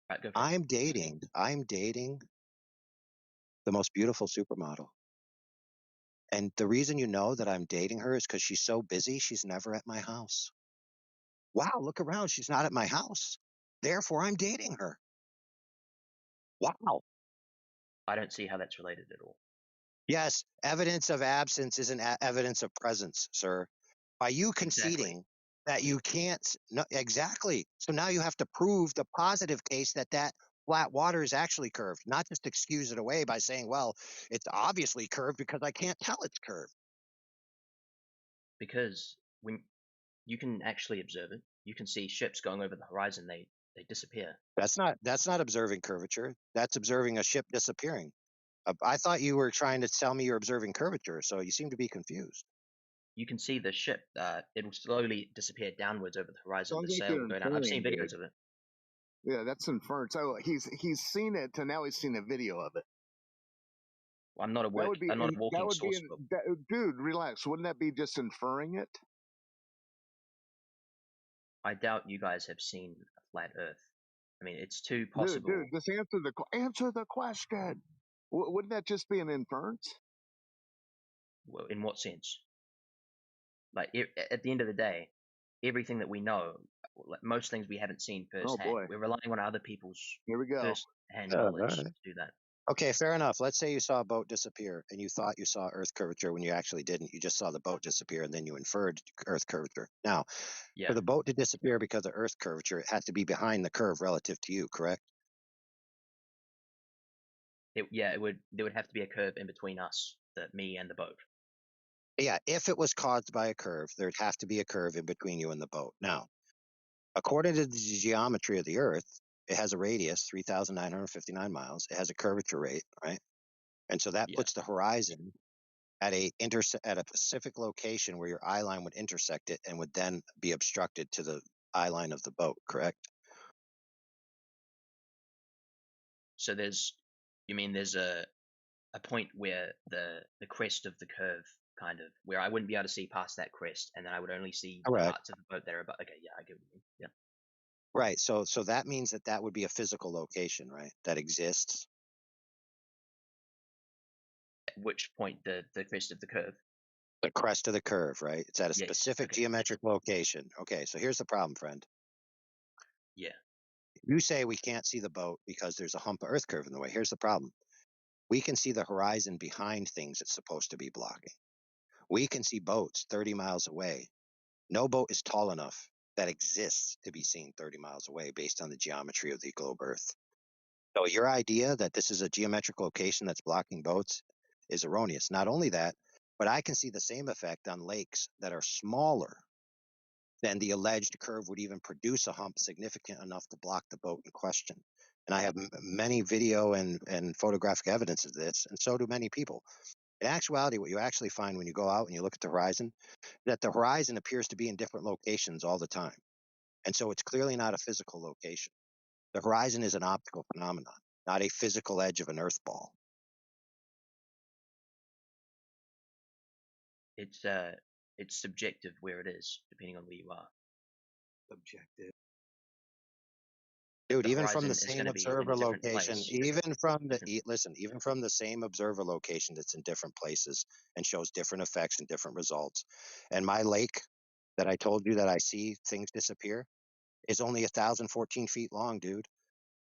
Right, go for it. I'm dating the most beautiful supermodel. And the reason you know that I'm dating her is because she's so busy, she's never at my house. Wow, look around. She's not at my house. Therefore, I'm dating her. Wow. I don't see how that's related at all. Yes, evidence of absence isn't evidence of presence, sir. By you Exactly. conceding that you can't, no, exactly. So now you have to prove the positive case that flat water is actually curved, not just excuse it away by saying, well, it's obviously curved because I can't tell it's curved. Because when you can actually observe it, you can see ships going over the horizon. They disappear. That's not observing curvature. That's observing a ship disappearing. I thought you were trying to tell me you're observing curvature, so you seem to be confused. You can see the ship. It will slowly disappear downwards over the horizon. Sounds The like sail you're will go down. I've seen inferring, videos dude. of it. Yeah, that's inference. So he's seen it, and now he's seen a video of it. Well, I'm not a That would be walking source book. dude. Relax. Wouldn't that be just inferring it? I doubt you guys have seen a flat Earth. I mean, it's too possible. Dude, just answer the question. Wouldn't that just be an inference? Well, in what sense? Like at the end of the day, everything that we know, like most things we haven't seen firsthand. boy. We're relying on other people's Here we go. first-hand All knowledge right. to do that. Okay, fair enough. Let's say you saw a boat disappear and you thought you saw Earth curvature when you actually didn't. You just saw the boat disappear and then you inferred Earth curvature. Now, Yeah. for the boat to disappear because of Earth curvature, it has to be behind the curve relative to you, correct? There would have to be a curve in between us, me and the boat. Yeah, if it was caused by a curve, there'd have to be a curve in between you and the boat. Now, according to the geometry of the Earth, it has a radius, 3,959 miles. It has a curvature rate, right? And so that puts the horizon at a specific location where your eye line would intersect it and would then be obstructed to the eye line of the boat, correct? So there's a point where the crest of the curve kind of where I wouldn't be able to see past that crest, and then I would only see the Correct. parts of the boat that are above. Okay, yeah, I get what you mean. Yeah. Right. So that means that would be a physical location, right? That exists. At which point the crest of the curve? The crest of the curve, right? It's at a Yes, specific okay. geometric location. Okay, so here's the problem, friend. Yeah. You say we can't see the boat because there's a hump of Earth curve in the way. Here's the problem. We can see the horizon behind things it's supposed to be blocking. We can see boats 30 miles away. No boat is tall enough that exists to be seen 30 miles away based on the geometry of the globe Earth. So your idea that this is a geometric location that's blocking boats is erroneous. Not only that, but I can see the same effect on lakes that are smaller than the alleged curve would even produce a hump significant enough to block the boat in question. And I have many video and photographic evidence of this, and so do many people. In actuality, what you actually find when you go out and you look at the horizon, that the horizon appears to be in different locations all the time. And so it's clearly not a physical location. The horizon is an optical phenomenon, not a physical edge of an earth ball. It's subjective where it is, depending on where you are. Subjective. Dude, The even from the horizon is same going to be in a observer different location, place. even from the same observer location that's in different places and shows different effects and different results. And my lake that I told you that I see things disappear is only 1,014 feet long, dude.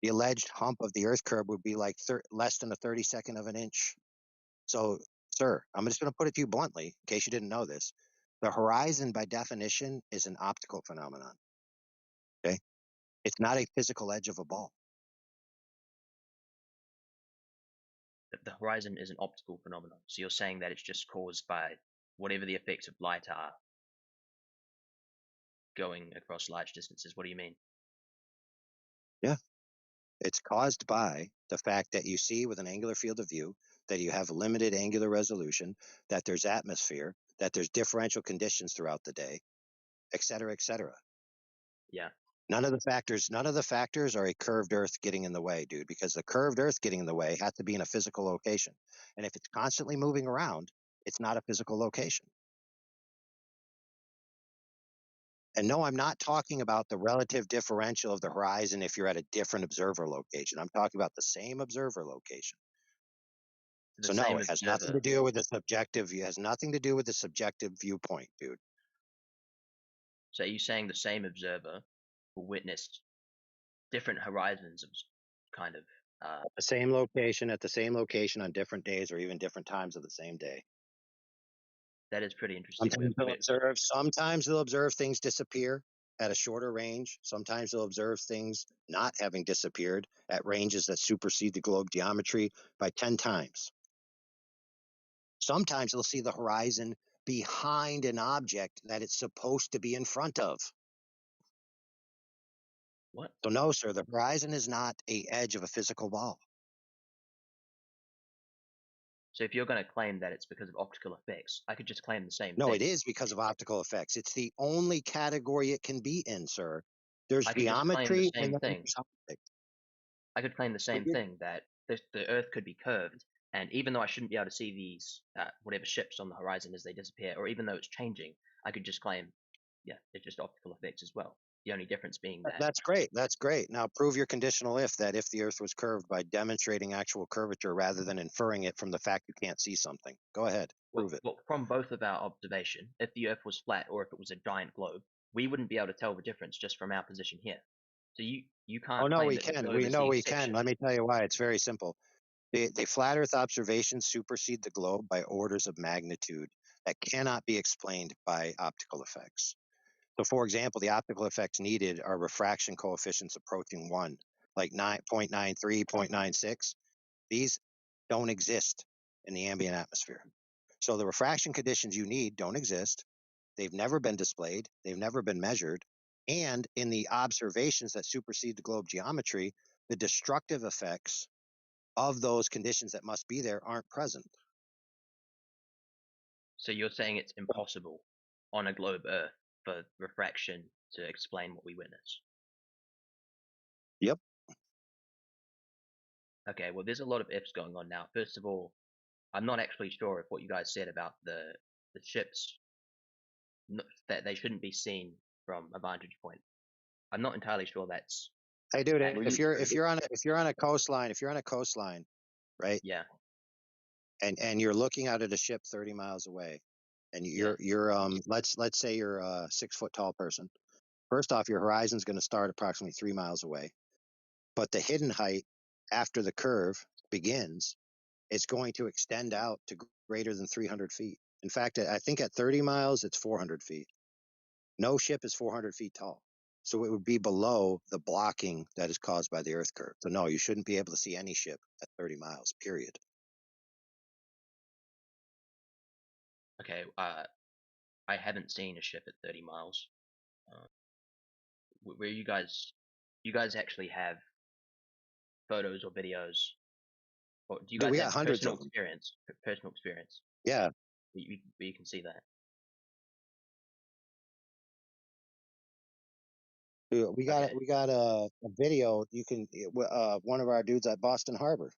The alleged hump of the Earth curve would be like less than a 32nd of an inch. So, sir, I'm just going to put it to you bluntly, in case you didn't know this. The horizon, by definition, is an optical phenomenon. Okay? It's not a physical edge of a ball. The horizon is an optical phenomenon. So you're saying that it's just caused by whatever the effects of light are going across large distances. What do you mean? Yeah. It's caused by the fact that you see with an angular field of view that you have limited angular resolution, that there's atmosphere, that there's differential conditions throughout the day, et cetera, et cetera. Yeah. None of the factors are a curved Earth getting in the way, dude, because the curved Earth getting in the way has to be in a physical location. And if it's constantly moving around, it's not a physical location. And no, I'm not talking about the relative differential of the horizon if you're at a different observer location. I'm talking about the same observer location. So no, it has nothing to do with the subjective. It has nothing to do with the subjective viewpoint, dude. So are you saying the same observer will witness different horizons of kind of The same location at the same location on different days or even different times of the same day. That is pretty interesting. Sometimes they'll observe things disappear at a shorter range. Sometimes they'll observe things not having disappeared at ranges that supersede the globe geometry by 10 times. Sometimes they'll see the horizon behind an object that it's supposed to be in front of. What? So no, sir, the horizon is not a edge of a physical ball. So if you're going to claim that it's because of optical effects, I could just claim the same No, thing. it is because of optical effects. It's the only category it can be in, sir. There's I could just claim the geometry same and then thing. there's optics. I could claim the same thing, that the Earth could be curved, and even though I shouldn't be able to see these whatever ships on the horizon as they disappear, or even though it's changing, I could just claim, yeah, it's just optical effects as well. The only difference being that That's great. That's great. Now prove your conditional if that if the Earth was curved by demonstrating actual curvature rather than inferring it from the fact you can't see something. Go ahead, prove it. Well, from both of our observation, if the Earth was flat or if it was a giant globe, we wouldn't be able to tell the difference just from our position here. So you can't Oh no, claim we that the can. globe We is know the we can. exception. Let me tell you why. It's very simple. The flat Earth observations supersede the globe by orders of magnitude that cannot be explained by optical effects. So, for example, the optical effects needed are refraction coefficients approaching 1, like 9.93, 0.96. These don't exist in the ambient atmosphere. So the refraction conditions you need don't exist. They've never been displayed. They've never been measured. And in the observations that supersede the globe geometry, the destructive effects of those conditions that must be there aren't present. So you're saying it's impossible on a globe Earth for refraction to explain what we witness? Yep. Okay, well, there's a lot of ifs going on now. First of all, I'm not actually sure if what you guys said about the ships that they shouldn't be seen from a vantage point. I'm not entirely sure that's. Hey, dude, if you're on a coastline, right? Yeah. And you're looking out at a ship 30 miles away, and you're let's say you're a 6 foot tall person. First off, your horizon's going to start approximately 3 miles away, but the hidden height after the curve begins, it's going to extend out to greater than 300 feet. In fact, I think at 30 miles, it's 400 feet. No ship is 400 feet tall. So it would be below the blocking that is caused by the Earth curve. So no, you shouldn't be able to see any ship at 30 miles, period. Okay, I haven't seen a ship at 30 miles. Where you guys actually have photos or videos, or do you Dude, guys we have got hundreds personal of them. experience? Personal experience. Yeah. You can see that. Dude, we got a video. You can one of our dudes at Boston Harbor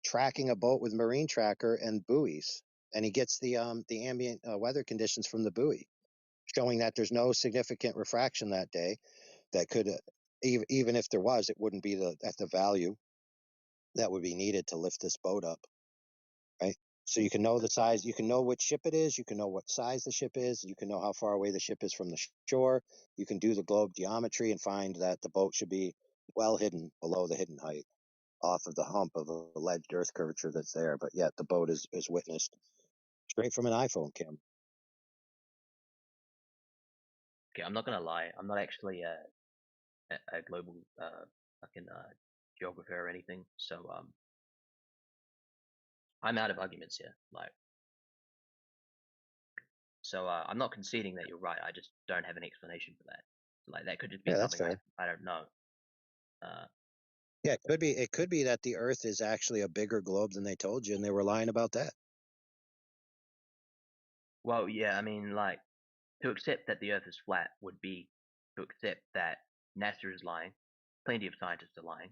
tracking a boat with marine tracker and buoys, and he gets the ambient weather conditions from the buoy, showing that there's no significant refraction that day. That could even if there was, it wouldn't be at the value that would be needed to lift this boat up, right? So you can know the size, you can know which ship it is, you can know what size the ship is, you can know how far away the ship is from the shore, you can do the globe geometry and find that the boat should be well hidden below the hidden height off of the hump of alleged earth curvature that's there, but yet the boat is witnessed straight from an iPhone camera. Okay, I'm not gonna lie. I'm not actually a global fucking geographer or anything. So I'm out of arguments here. Like, so I'm not conceding that you're right. I just don't have an explanation for that. Like, that could just be Yeah, that's something fair. I don't know. Yeah, it could be that the Earth is actually a bigger globe than they told you, and they were lying about that. Well, yeah, I mean, like, to accept that the Earth is flat would be to accept that NASA is lying. Plenty of scientists are lying.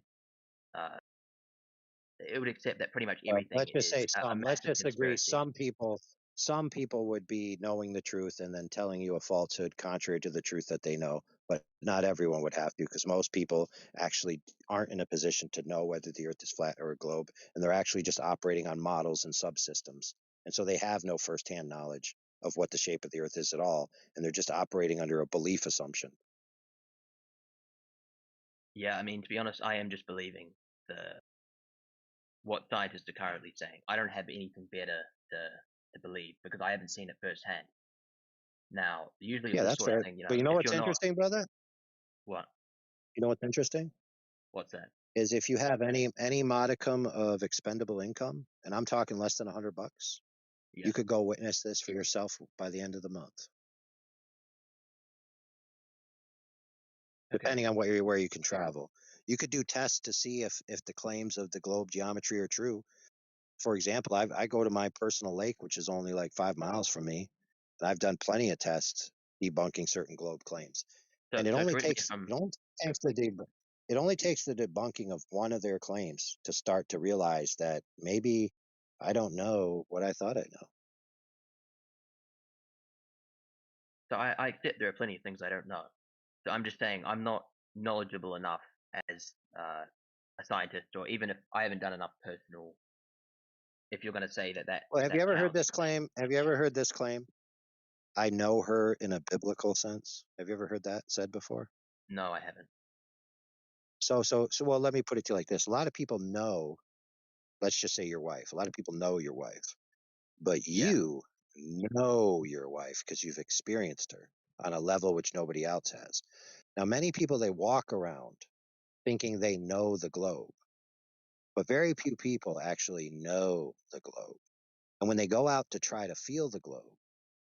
It would accept that pretty much everything Let's just is say a some. Let's massive just agree. conspiracy. Some people would be knowing the truth and then telling you a falsehood contrary to the truth that they know. But not everyone would have to, because most people actually aren't in a position to know whether the Earth is flat or a globe, and they're actually just operating on models and subsystems, and so they have no firsthand knowledge of what the shape of the Earth is at all, and they're just operating under a belief assumption. Yeah, I mean, to be honest, I am just believing what scientists are currently saying. I don't have anything better to believe because I haven't seen it firsthand. Now, usually with Yeah, this that's sort of fair. thing, But you know if what's you're not, interesting, brother? what? You know what's interesting What's that? is if you have any modicum of expendable income, and I'm talking less than $100, Yeah. you could go witness this for yourself by the end of the month, depending on where you can travel. You could do tests to see if the claims of the globe geometry are true. For example, I go to my personal lake, which is only like 5 miles from me, and I've done plenty of tests debunking certain globe claims. So, And it so only correct me if takes I'm it only takes the debunking of one of their claims to start to realize that maybe I don't know what I thought I know. so I accept there are plenty of things I don't know. So I'm just saying I'm not knowledgeable enough as a scientist, or even if I haven't done enough personal. If you're going to say that Well, have you that ever heard counts, this claim? Have you ever heard this claim? I know her in a biblical sense. Have you ever heard that said before? no, I haven't. So well, let me put it to you like this. A lot of people know, let's just say your wife. A lot of people know your wife, but Yeah. you know your wife because you've experienced her on a level which nobody else has. Now, many people, they walk around thinking they know the globe, but very few people actually know the globe. And when they go out to try to feel the globe,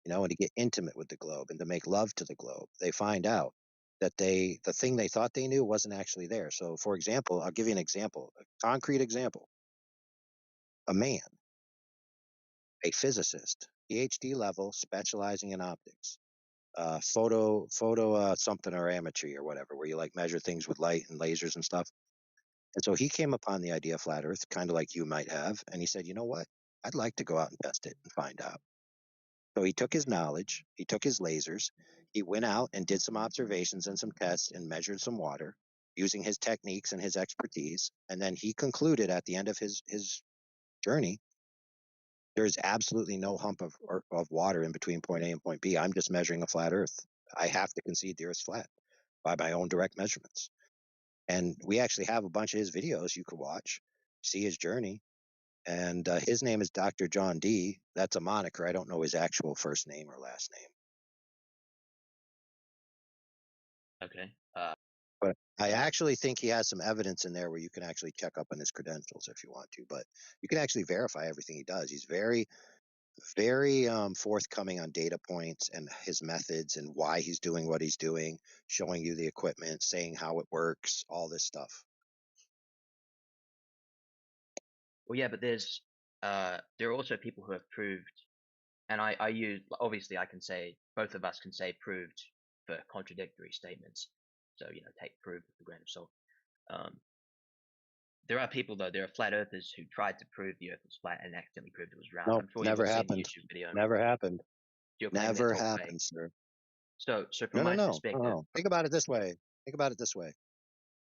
and to get intimate with the globe and to make love to the globe, they find out that the thing they thought they knew wasn't actually there. So, for example, I'll give you an example, a concrete example. A man, a physicist, PhD level, specializing in optics, photo something or ametry or whatever, where you like measure things with light and lasers and stuff. And so he came upon the idea of flat Earth, kind of like you might have, and he said, you know what? I'd like to go out and test it and find out. So he took his knowledge, he took his lasers, he went out and did some observations and some tests and measured some water using his techniques and his expertise. And then he concluded at the end of his journey, there's absolutely no hump of water in between point A and point B. I'm just measuring a flat Earth. I have to concede the Earth's flat by my own direct measurements. And we actually have a bunch of his videos you could watch, see his journey. And his name is Dr. John D. That's a moniker. I don't know his actual first name or last name. Okay. But I actually think he has some evidence in there where you can actually check up on his credentials if you want to. But you can actually verify everything he does. He's very, very forthcoming on data points and his methods and why he's doing what he's doing, showing you the equipment, saying how it works, all this stuff. Well, yeah, but there are also people who have proved, and I use, obviously I can say, both of us can say proved for contradictory statements. So, take proved with a grain of salt. There are people though, there are flat earthers who tried to prove the earth was flat and accidentally proved it was round. No, I'm sure you've never all seen the happened. YouTube video. Never happened. You're claiming Never that's all fake. happened, sir. So from No, no, my no, perspective, no. Think about it this way. Think about it this way.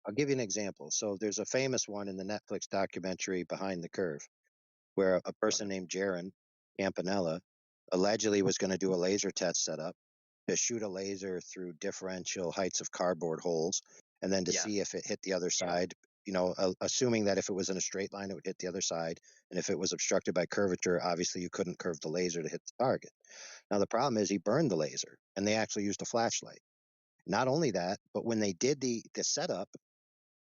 I'll give you an example. So there's a famous one in the Netflix documentary Behind the Curve, where a person named Jaron Campanella allegedly was going to do a laser test setup to shoot a laser through differential heights of cardboard holes and then to Yeah. see if it hit the other side, assuming that if it was in a straight line, it would hit the other side. And if it was obstructed by curvature, obviously you couldn't curve the laser to hit the target. Now, the problem is he burned the laser and they actually used a flashlight. Not only that, but when they did the setup,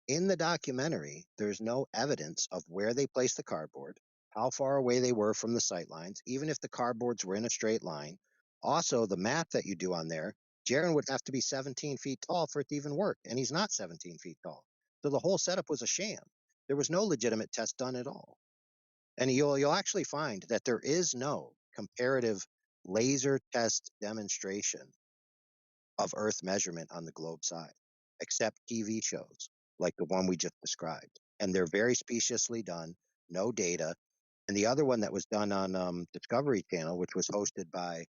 in the documentary, there's no evidence of where they placed the cardboard, how far away they were from the sight lines, even if the cardboards were in a straight line. Also, the math that you do on there, Jaron would have to be 17 feet tall for it to even work, and he's not 17 feet tall. So the whole setup was a sham. There was no legitimate test done at all. And you'll actually find that there is no comparative laser test demonstration of Earth measurement on the globe side, except TV shows like the one we just described. And they're very speciously done, no data. And the other one that was done on Discovery Channel, which was hosted by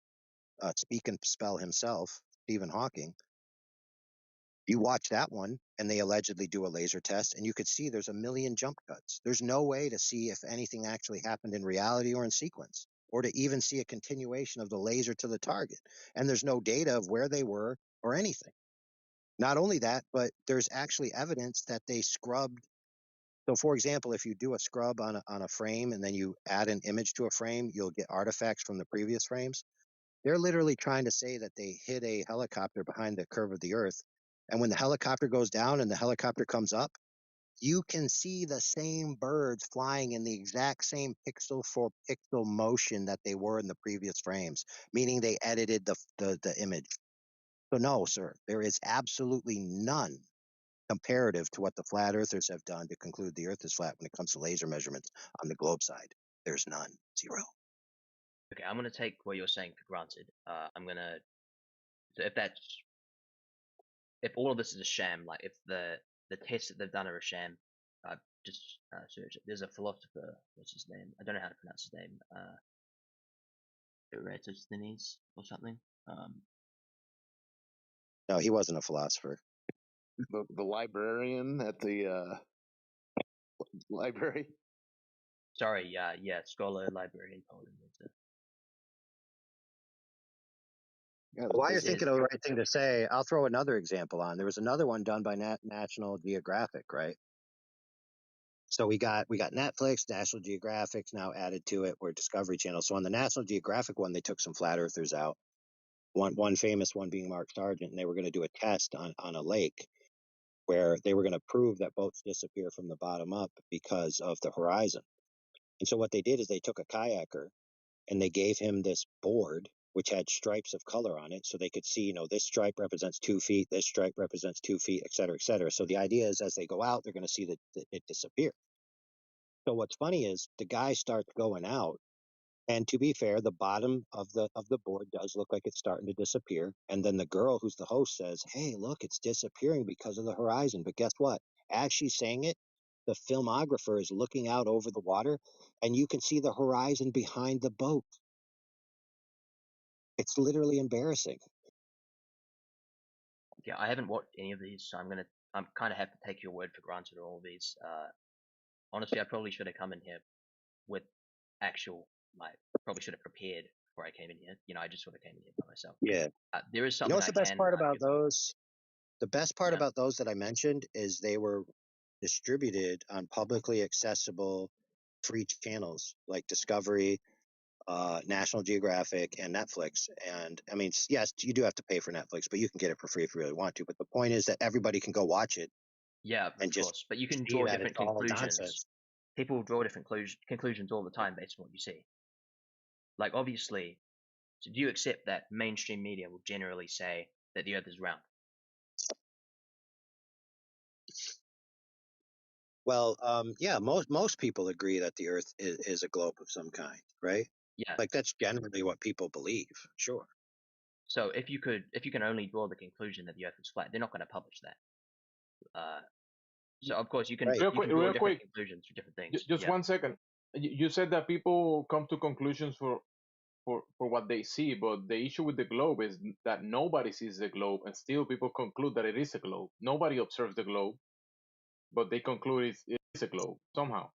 Speak and Spell himself, Stephen Hawking, you watch that one and they allegedly do a laser test and you could see there's a million jump cuts. There's no way to see if anything actually happened in reality or in sequence, or to even see a continuation of the laser to the target. And there's no data of where they were or anything. Not only that, but there's actually evidence that they scrubbed So, for example, if you do a scrub on a frame and then you add an image to a frame, you'll get artifacts from the previous frames. They're literally trying to say that they hit a helicopter behind the curve of the Earth. And when the helicopter goes down and the helicopter comes up, you can see the same birds flying in the exact same pixel for pixel motion that they were in the previous frames, meaning they edited the image. So no, sir, there is absolutely none comparative to what the flat earthers have done to conclude the Earth is flat when it comes to laser measurements on the globe side. There's none. Zero. Okay, I'm gonna take what you're saying for granted. I'm gonna so if all of this is a sham, like if the tests that they've done are a sham, just search it. There's a philosopher, what's his name? I don't know how to pronounce his name. Eratosthenes or something. No, he wasn't a philosopher. The librarian at the library. Sorry, yeah, scholar, librarian, poet. While you're thinking of the right thing to say, I'll throw another example on. There was another one done by National Geographic, right? So we got Netflix, National Geographic's now added to it. We're Discovery Channel. So on the National Geographic one, they took some flat earthers out. One famous one being Mark Sargent, and they were going to do a test on a lake where they were going to prove that boats disappear from the bottom up because of the horizon. And so what they did is they took a kayaker and they gave him this board which had stripes of color on it, so they could see, this stripe represents 2 feet, this stripe represents 2 feet, et cetera, et cetera. So the idea is as they go out, they're going to see that it disappear. So what's funny is the guy starts going out, and to be fair, the bottom of the board does look like it's starting to disappear. And then the girl who's the host says, "Hey, look, it's disappearing because of the horizon." But guess what? As she's saying it, the filmographer is looking out over the water, and you can see the horizon behind the boat. It's literally embarrassing. Yeah, I haven't watched any of these, so I'm kind of have to take your word for granted on all of these. Honestly, I probably should have come in here with probably should have prepared before I came in here. I just sort of came in here by myself. Yeah. There is You know something what's the best part about those? The best part Yeah. about those that I mentioned is they were distributed on publicly accessible free channels like Discovery, National Geographic, and Netflix. And I mean, yes, you do have to pay for Netflix, but you can get it for free if you really want to. But the point is that everybody can go watch it. Yeah, of and course. just But you can see draw that different it's all conclusions. nonsense. People will draw different conclusions all the time based on what you see. Like, obviously, so do you accept that mainstream media will generally say that the Earth is round? Well, yeah, most people agree that the Earth is a globe of some kind, right? Yeah. Like that's generally what people believe. Sure. So if you can only draw the conclusion that the Earth is flat, they're not going to publish that. So of course you can Right. you can draw real different quick, conclusions for different things. just Yeah. 1 second. You said that people come to conclusions for what they see, but the issue with the globe is that nobody sees the globe, and still people conclude that it is a globe. Nobody observes the globe, but they conclude it is a globe somehow.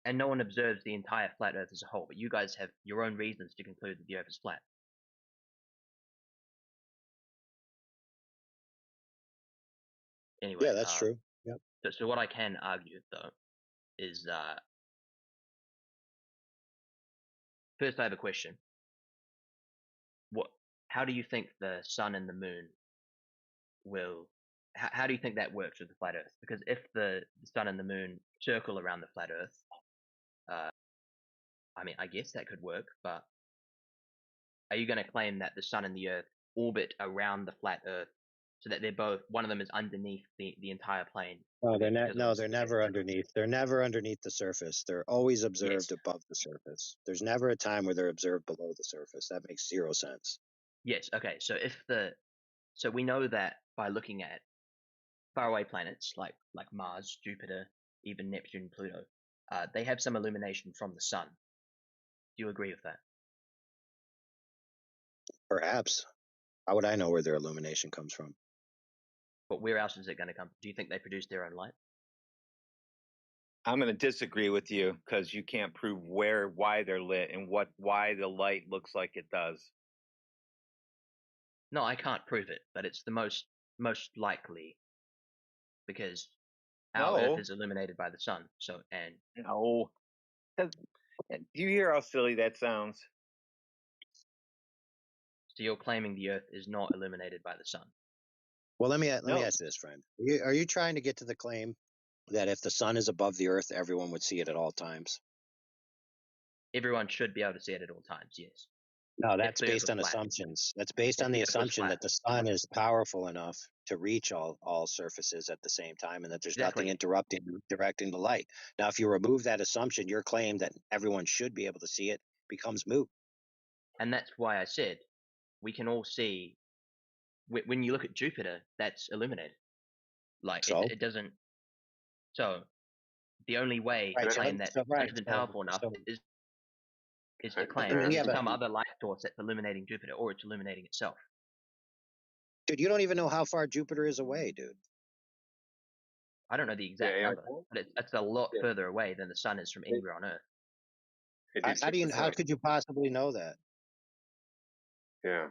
And no one observes the entire flat Earth as a whole, but you guys have your own reasons to conclude that the Earth is flat. Anyway, Yeah, that's true. Yep. So what I can argue though is first I have a question. How do you think the sun and the moon will? How do you think that works with the flat Earth? Because if the sun and the moon circle around the flat Earth, I mean, I guess that could work, but are you going to claim that the sun and the Earth orbit around the flat Earth so that they're both one of them is underneath the entire plane? No, they're never underneath. They're never underneath the surface. They're always observed above the surface. There's never a time where they're observed below the surface. That makes zero sense. Yes. Okay. So we know that by looking at faraway planets like Mars, Jupiter, even Neptune, Pluto, they have some illumination from the sun. Do you agree with that? Perhaps. How would I know where their illumination comes from? But where else is it going to come? Do you think they produce their own light? I'm going to disagree with you because you can't prove why they're lit and why the light looks like it does. No, I can't prove it, but it's the most likely because Our No. Earth is illuminated by the sun. So, and No. Do you hear how silly that sounds? so you're claiming the Earth is not illuminated by the sun. Well, let me No. ask you this, friend. Are you trying to get to the claim that if the sun is above the earth, everyone would see it at all times? Everyone should be able to see it at all times. Yes. No, If that's the Earth based was on flat. assumptions. That's based If on the the Earth was assumption flat. that the sun is powerful enough to reach all surfaces at the same time, and that there's nothing Exactly. directing the light. Now, if you remove that assumption, your claim that everyone should be able to see it becomes moot. And that's why I said we can all see. When you look at Jupiter, that's illuminated. Like So? it doesn't. So the only way Right. to claim that So the sun isn't powerful enough is to claim that yeah, there's but some other light source that's illuminating Jupiter, or it's illuminating itself. dude, you don't even know how far Jupiter is away, dude. I don't know the exact number, but that's a lot further away than the sun is from anywhere on Earth. How could you possibly know that? Yeah.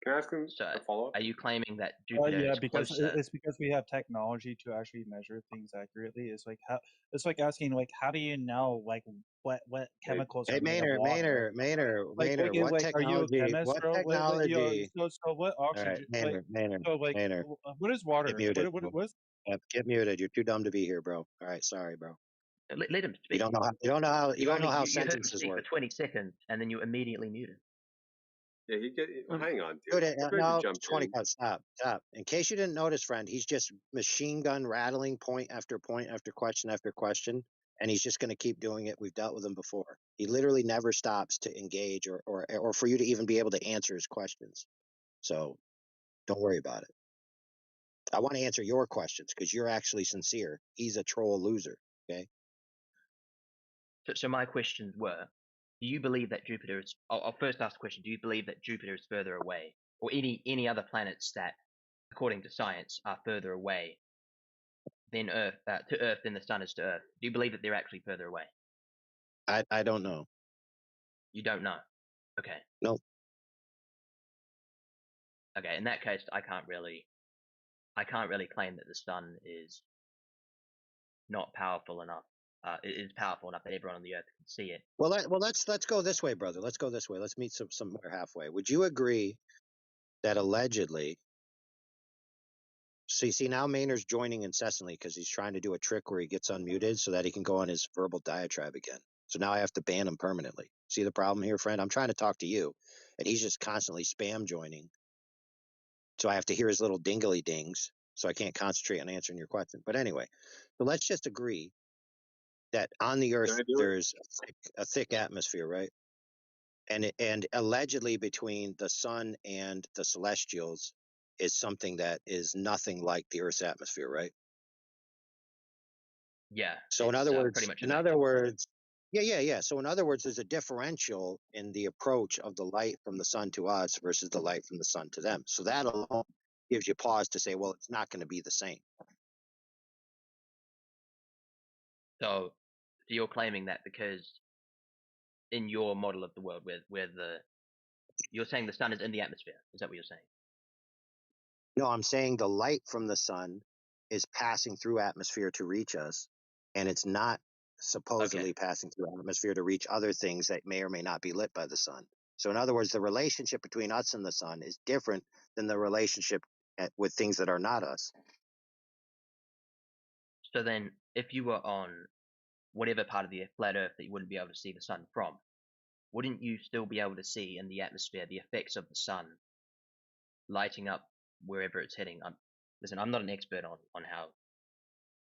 Can I ask him So, a follow up? are you claiming that Jupiter Yeah, is because closer? it's because we have technology to actually measure things accurately. It's like how it's like asking like how do you know like what chemicals Hey, are made of water? Maynard, Like, what are you a technology? chemist, What bro? technology? So what All right, oxygen? Like so like Maynard, what is get water? muted. What is Yep, get muted. You're too dumb to be here, bro. All right, sorry, bro. Let him You speak. don't know how. You don't know how You heard him sentences speak for work. 20 seconds, and then you immediately muted. Yeah, hang on, Dude, dude. Maybe no, jump 25. Stop. In case you didn't notice, friend, he's just machine gun rattling point after question after question, and he's just going to keep doing it. We've dealt with him before. He literally never stops to engage or for you to even be able to answer his questions. So don't worry about it. I want to answer your questions because you're actually sincere. He's a troll loser. Okay. So my questions were: do you believe that Jupiter is? I'll first ask the question: do you believe that Jupiter is further away, or any other planets that, according to science, are further away than Earth to Earth than the sun is to Earth? Do you believe that they're actually further away? I don't know. You don't know. Okay. No. Okay. In that case, I can't really claim that the sun is not powerful enough. It is powerful enough that everyone on the Earth can see it. Well, let's go this way, brother. Let's go this way. Let's meet somewhere halfway. Would you agree that allegedly? See now Maynard's joining incessantly because he's trying to do a trick where he gets unmuted so that he can go on his verbal diatribe again. So now I have to ban him permanently. See the problem here, friend? I'm trying to talk to you, and he's just constantly spam joining. So I have to hear his little dingly dings, so I can't concentrate on answering your question. But anyway, so let's just agree that on the Earth there's a thick atmosphere, right? And allegedly between the sun and the celestials is something that is nothing like the Earth's atmosphere, right? Yeah. So in other words, yeah. So in other words, there's a differential in the approach of the light from the sun to us versus the light from the sun to them. So that alone gives you pause to say, well, it's not going to be the same. So you're claiming that because in your model of the world, you're saying the sun is in the atmosphere. Is that what you're saying? No, I'm saying the light from the sun is passing through atmosphere to reach us, and it's not supposedly passing through atmosphere to reach other things that may or may not be lit by the sun. So in other words, the relationship between us and the sun is different than the relationship with things that are not us. So then, if you were on whatever part of the flat Earth that you wouldn't be able to see the sun from, wouldn't you still be able to see in the atmosphere the effects of the sun lighting up wherever it's hitting? Listen, I'm not an expert on how.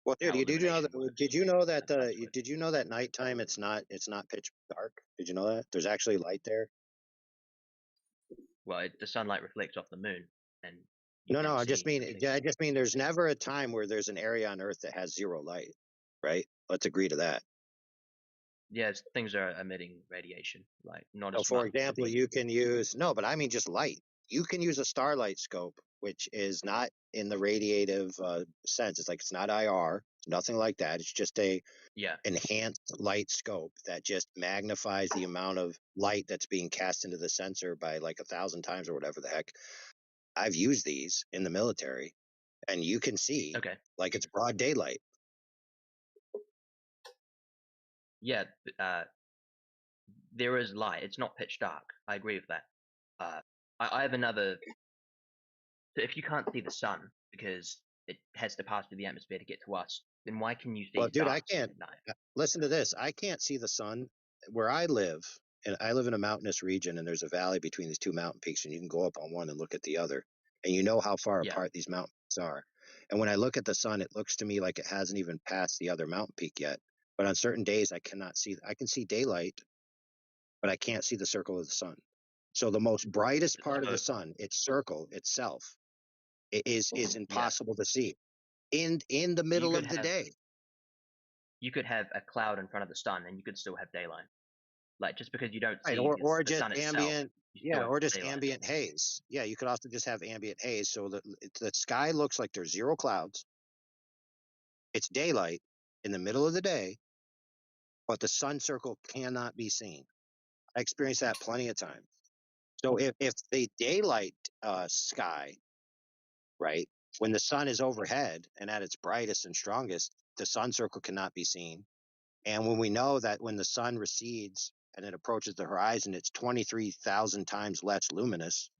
Well, dude, did you know that nighttime it's not pitch dark? Did you know that there's actually light there? Well, the sunlight reflects off the moon, and No. I just mean there's never a time where there's an area on Earth that has zero light, right? Let's agree to that. Yes, things are emitting radiation, like not So, as for much. example, you can use but I mean just light. You can use a starlight scope, which is not in the radiative sense. It's not IR, it's nothing like that. It's just a enhanced light scope that just magnifies the amount of light that's being cast into the sensor by like 1,000 times or whatever the heck. I've used these in the military, and you can see Okay. like it's broad daylight. Yeah, there is light. It's not pitch dark. I agree with that. I have another. So if you can't see the sun because it has to pass through the atmosphere to get to us, then why can you see Well, dude, I stars can't at night? listen to this. I can't see the sun where I live, and I live in a mountainous region, and there's a valley between these two mountain peaks, and you can go up on one and look at the other, and you know how far Yeah. apart these mountain peaks are. And when I look at the sun, it looks to me like it hasn't even passed the other mountain peak yet. But on certain days, I cannot see. I can see daylight, but I can't see the circle of the sun. So the most brightest part of the sun, its circle itself, is impossible to see in the You middle could of the have day. a cloud in front of the sun and you could still have daylight. Like just because you don't Right, see or the just sun itself, ambient, you yeah, still have or just daylight. ambient haze. Yeah, you could also just have ambient haze, so that the sky looks like there's zero clouds. It's daylight in the middle of the day, but the sun circle cannot be seen. I experienced that plenty of times. So if the daylight sky, right, when the sun is overhead and at its brightest and strongest, the sun circle cannot be seen. And when we know that when the sun recedes and it approaches the horizon, it's 23,000 times less luminous,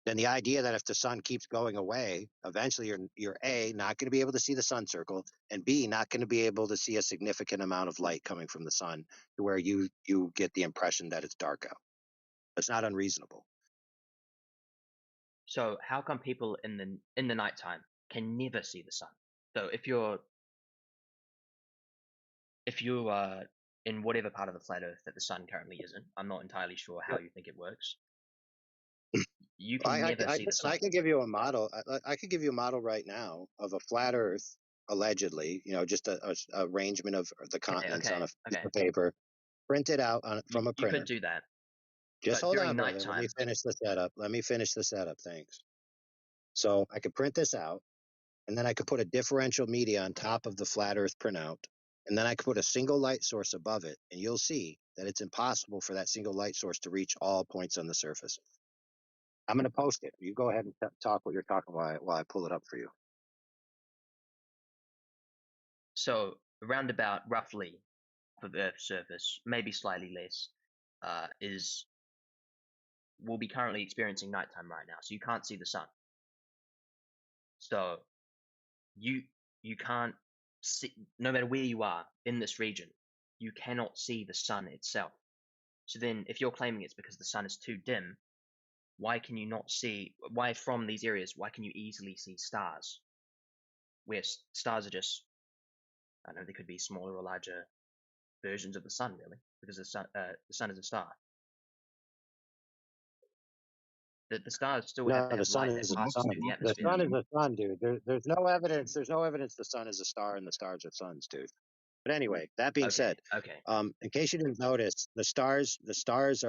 then the idea that if the sun keeps going away, eventually you're A, not going to be able to see the sun circle, and B, not going to be able to see a significant amount of light coming from the sun to where you get the impression that it's dark out. That's not unreasonable. So how come people in the nighttime can never see the sun? So if you're in whatever part of the flat Earth that the sun currently isn't, I'm not entirely sure how you think it works. You can never see the Listen, sun. I can give you a model. I could give you a model right now of a flat Earth, allegedly. Just a arrangement of the continents on a piece of paper, printed out from a You printer. could do that. Just But hold during on, brother. Let me nighttime, finish the setup. Thanks. So I could print this out, and then I could put a differential media on top of the flat Earth printout, and then I could put a single light source above it, and you'll see that it's impossible for that single light source to reach all points on the surface. I'm going to post it. You go ahead and talk what you're talking while I pull it up for you. so around about roughly for the Earth's surface, maybe slightly less, we'll be currently experiencing nighttime right now, so you can't see the sun. So you can't see, no matter where you are in this region, you cannot see the sun itself. So then if you're claiming it's because the sun is too dim, why can you not see, why from these areas, why can you easily see stars? Where stars are just, I don't know, they could be smaller or larger versions of the sun, really, because the sun is a star. The stars still have to No, the have sun light that is a passes sun. through the The atmosphere. sun is a sun, dude. There's no evidence. There's no evidence the sun is a star and the stars are suns, dude. But anyway, that being said, Okay. in case you didn't notice, the stars the stars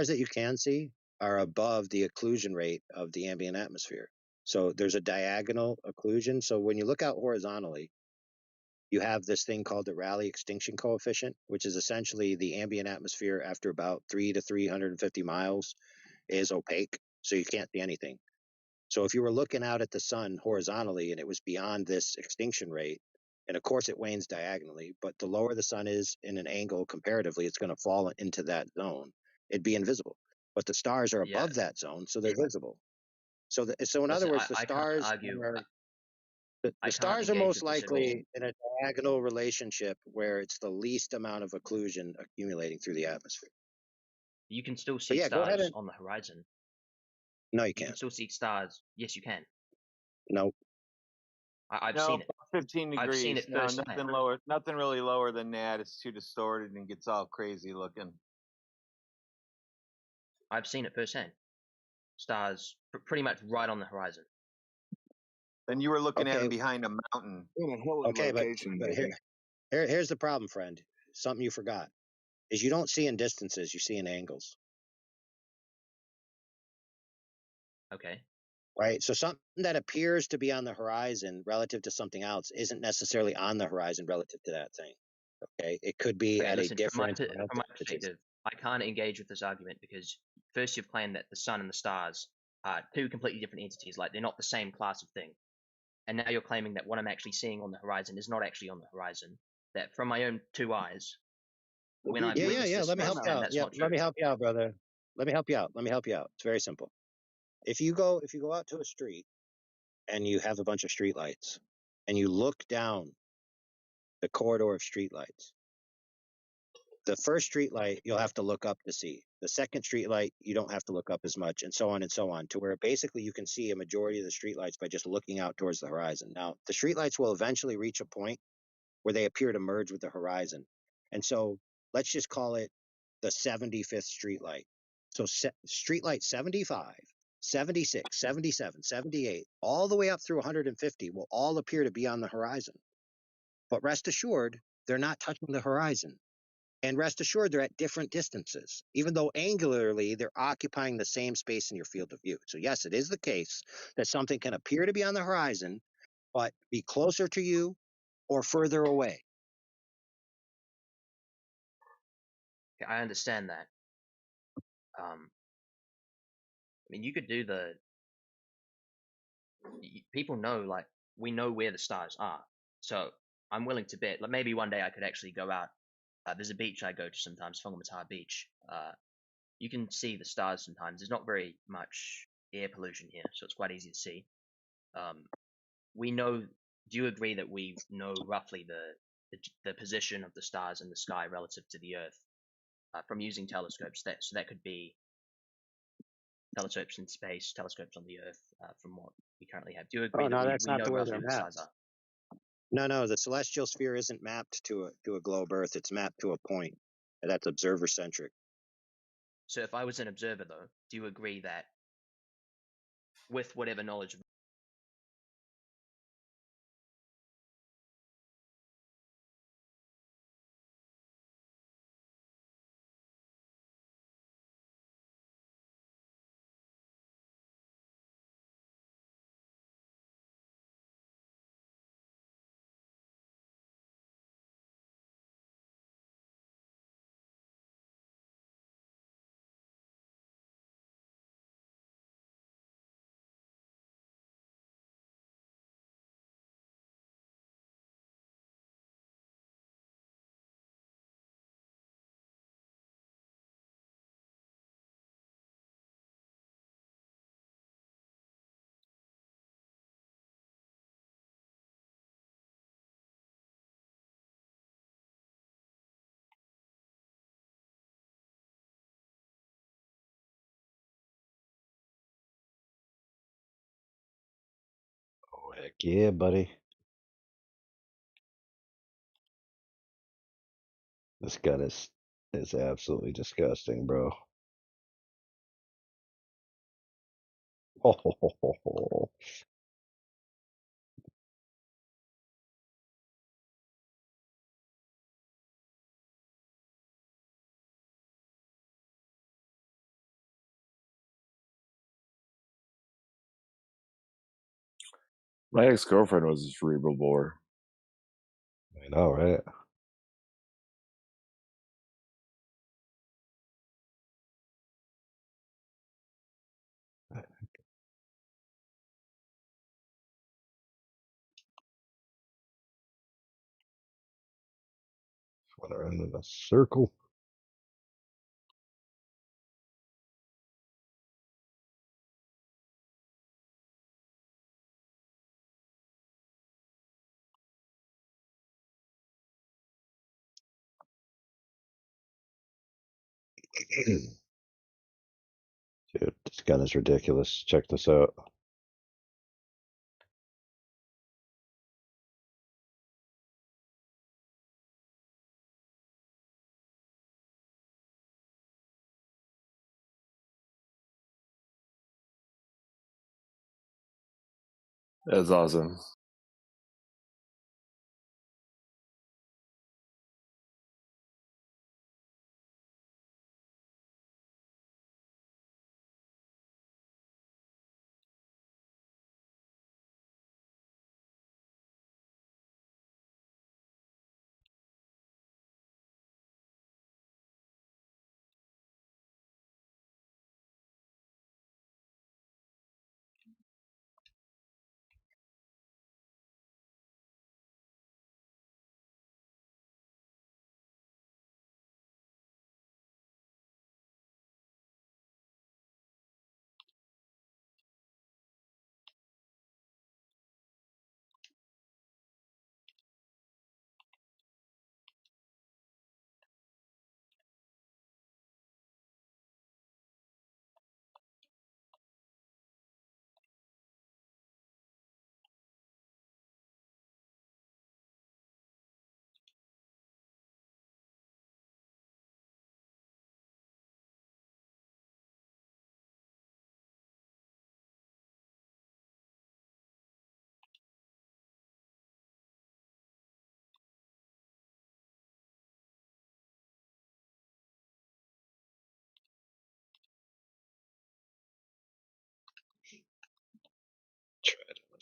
that you can see are above the occlusion rate of the ambient atmosphere. So there's a diagonal occlusion. So when you look out horizontally, you have this thing called the Rayleigh extinction coefficient, which is essentially the ambient atmosphere after about 3 to 350 miles is opaque, so you can't see anything. So if you were looking out at the sun horizontally and it was beyond this extinction rate, and of course it wanes diagonally, but the lower the sun is in an angle comparatively, it's going to fall into that zone. It'd be invisible. But the stars are above that zone, so they're visible. So in other Listen, words, the I can't stars argue. are I the can't stars are engage most with this at all. likely in a diagonal relationship where it's the least amount of occlusion accumulating through the atmosphere. You can still see But yeah, go ahead stars and on the horizon. no, you You can can't. still see stars. Yes, you can. No. I've No, seen it. 15 degrees. I've seen it No, firsthand. nothing lower. Nothing really lower than that. It's too distorted and gets all crazy looking. I've seen it firsthand. Stars pretty much right on the horizon. Then you were looking at Okay. them behind a mountain. In a hilly Okay, location, but maybe. here's the problem, friend. Something you forgot is you don't see in distances, you see in angles. Okay. Right? So something that appears to be on the horizon relative to something else isn't necessarily on the horizon relative to that thing. Okay? It could be Okay, at listen, a different from my altitude. perspective, I can't engage with this argument because first you've claimed that the sun and the stars two completely different entities. Like they're not the same class of thing. And now you're claiming that what I'm actually seeing on the horizon is not actually on the horizon. That from my own two eyes, when I've Yeah, witnessed this let me help you firsthand, out. that's Yeah, not true. let me help you out, brother. Let me help you out. It's very simple. If you go out to a street and you have a bunch of street lights and you look down the corridor of street lights, the first street light you'll have to look up to see. The second street light you don't have to look up as much, and so on, to where basically you can see a majority of the street lights by just looking out towards the horizon. Now, the street lights will eventually reach a point where they appear to merge with the horizon. And so let's just call it the 75th street light. So street light 75, 76, 77, 78, all the way up through 150 will all appear to be on the horizon. But rest assured, they're not touching the horizon. And rest assured, they're at different distances, even though angularly they're occupying the same space in your field of view. So yes, it is the case that something can appear to be on the horizon, but be closer to you or further away. I understand that. I mean, you could do people know, like, we know where the stars are. So I'm willing to bet, like, maybe one day I could actually go out. There's a beach I go to sometimes, Whangamata Beach. You can see the stars sometimes. There's not very much air pollution here, so it's quite easy to see. We know. Do you agree that we know roughly the position of the stars in the sky relative to the Earth from using telescopes? So that could be telescopes in space, telescopes on the Earth, from what we currently have. Do you agree Oh that no, that's we not know the way roughly they're where the stars mapped. are? No, the celestial sphere isn't mapped to a globe Earth. It's mapped to a point, and that's observer centric. So if I was an observer, though, do you agree that with whatever knowledge Oh, heck yeah, buddy. This gun is absolutely disgusting, bro. Oh, My ex girlfriend was a cerebral bore. I know, right? Went around in a circle. Dude, this gun is ridiculous. Check this out. That's awesome.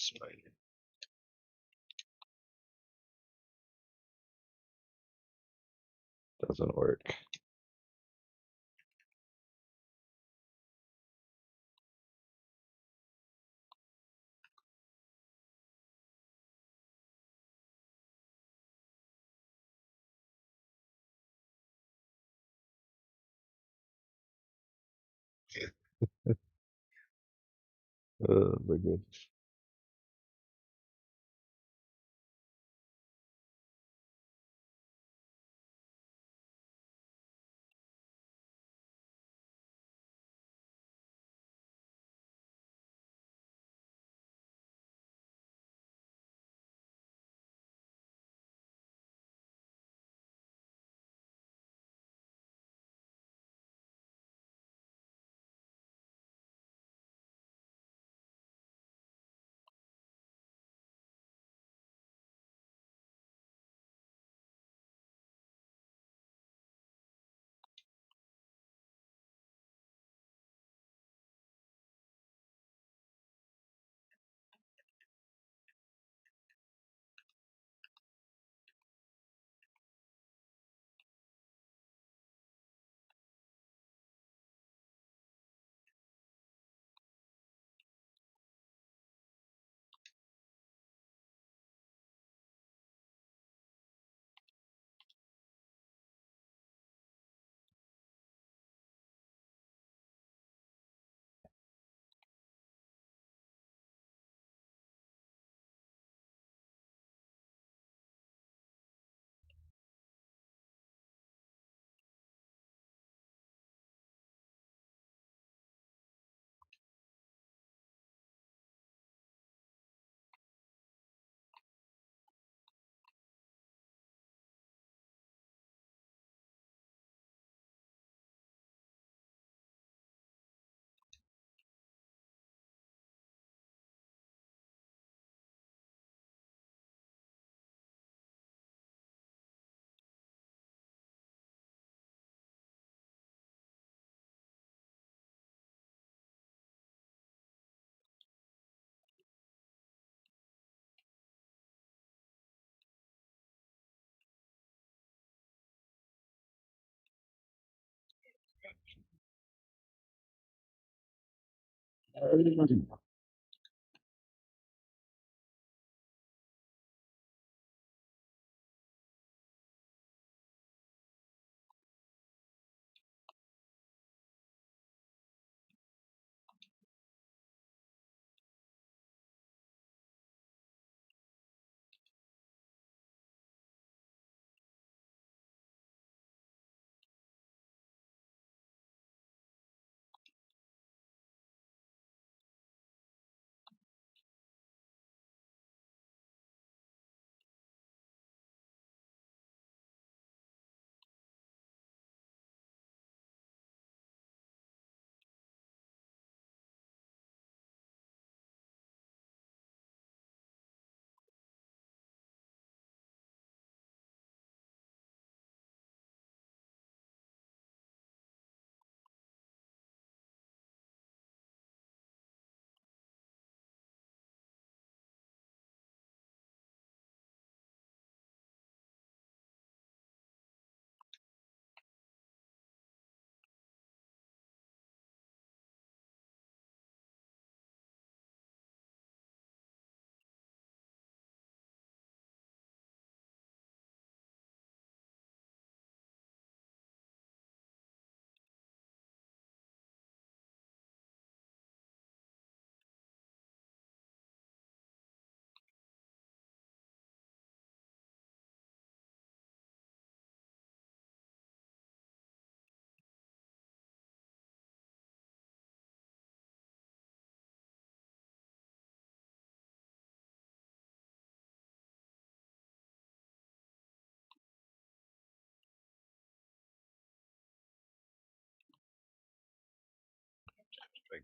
Spider. Doesn't work. Oh my goodness.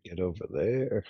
Get over there.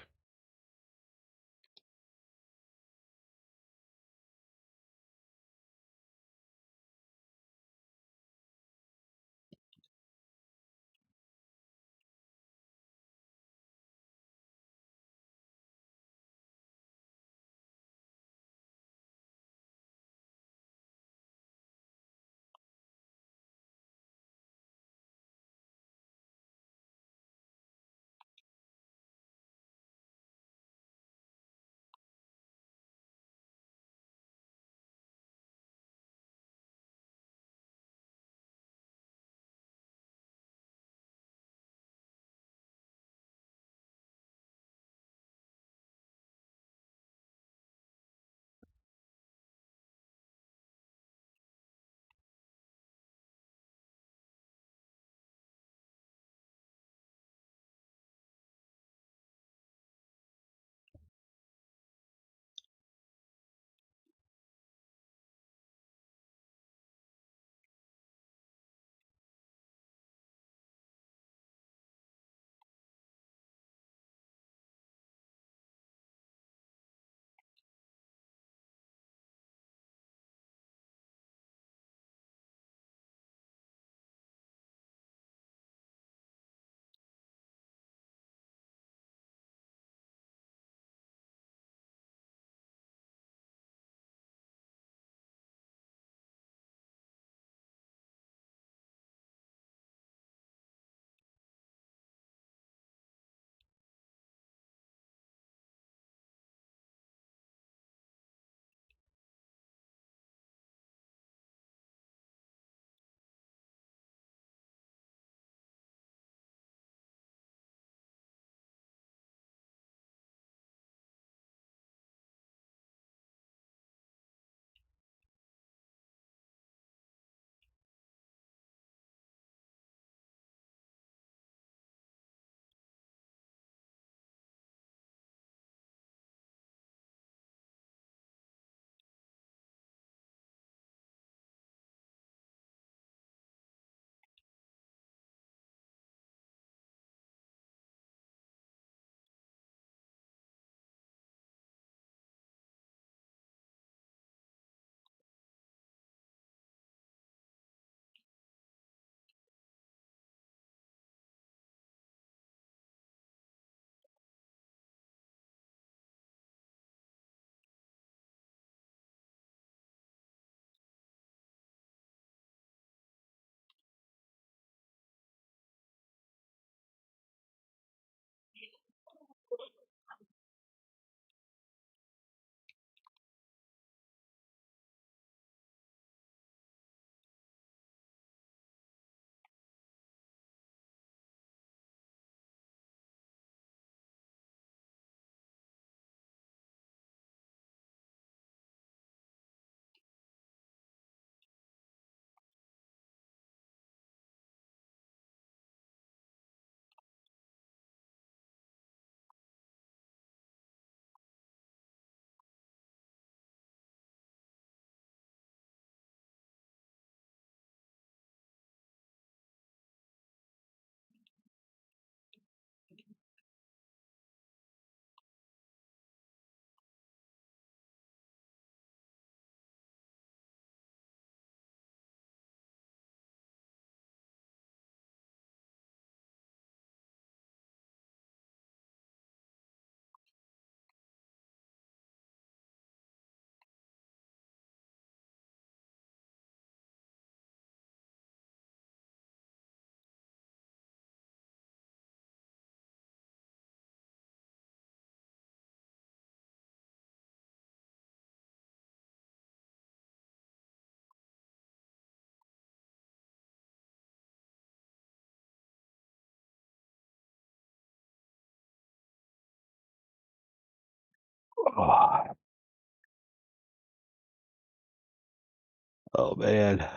Oh man.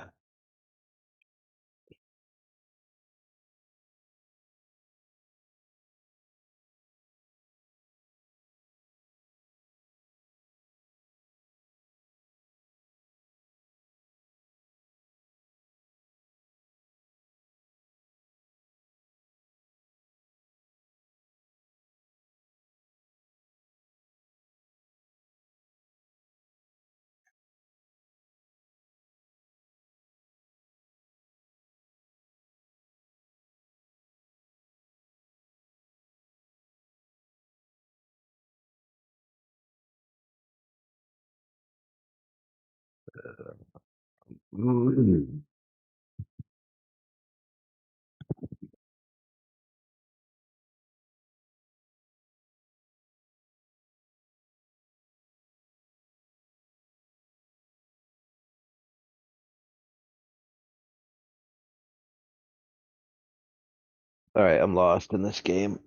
All right, I'm lost in this game.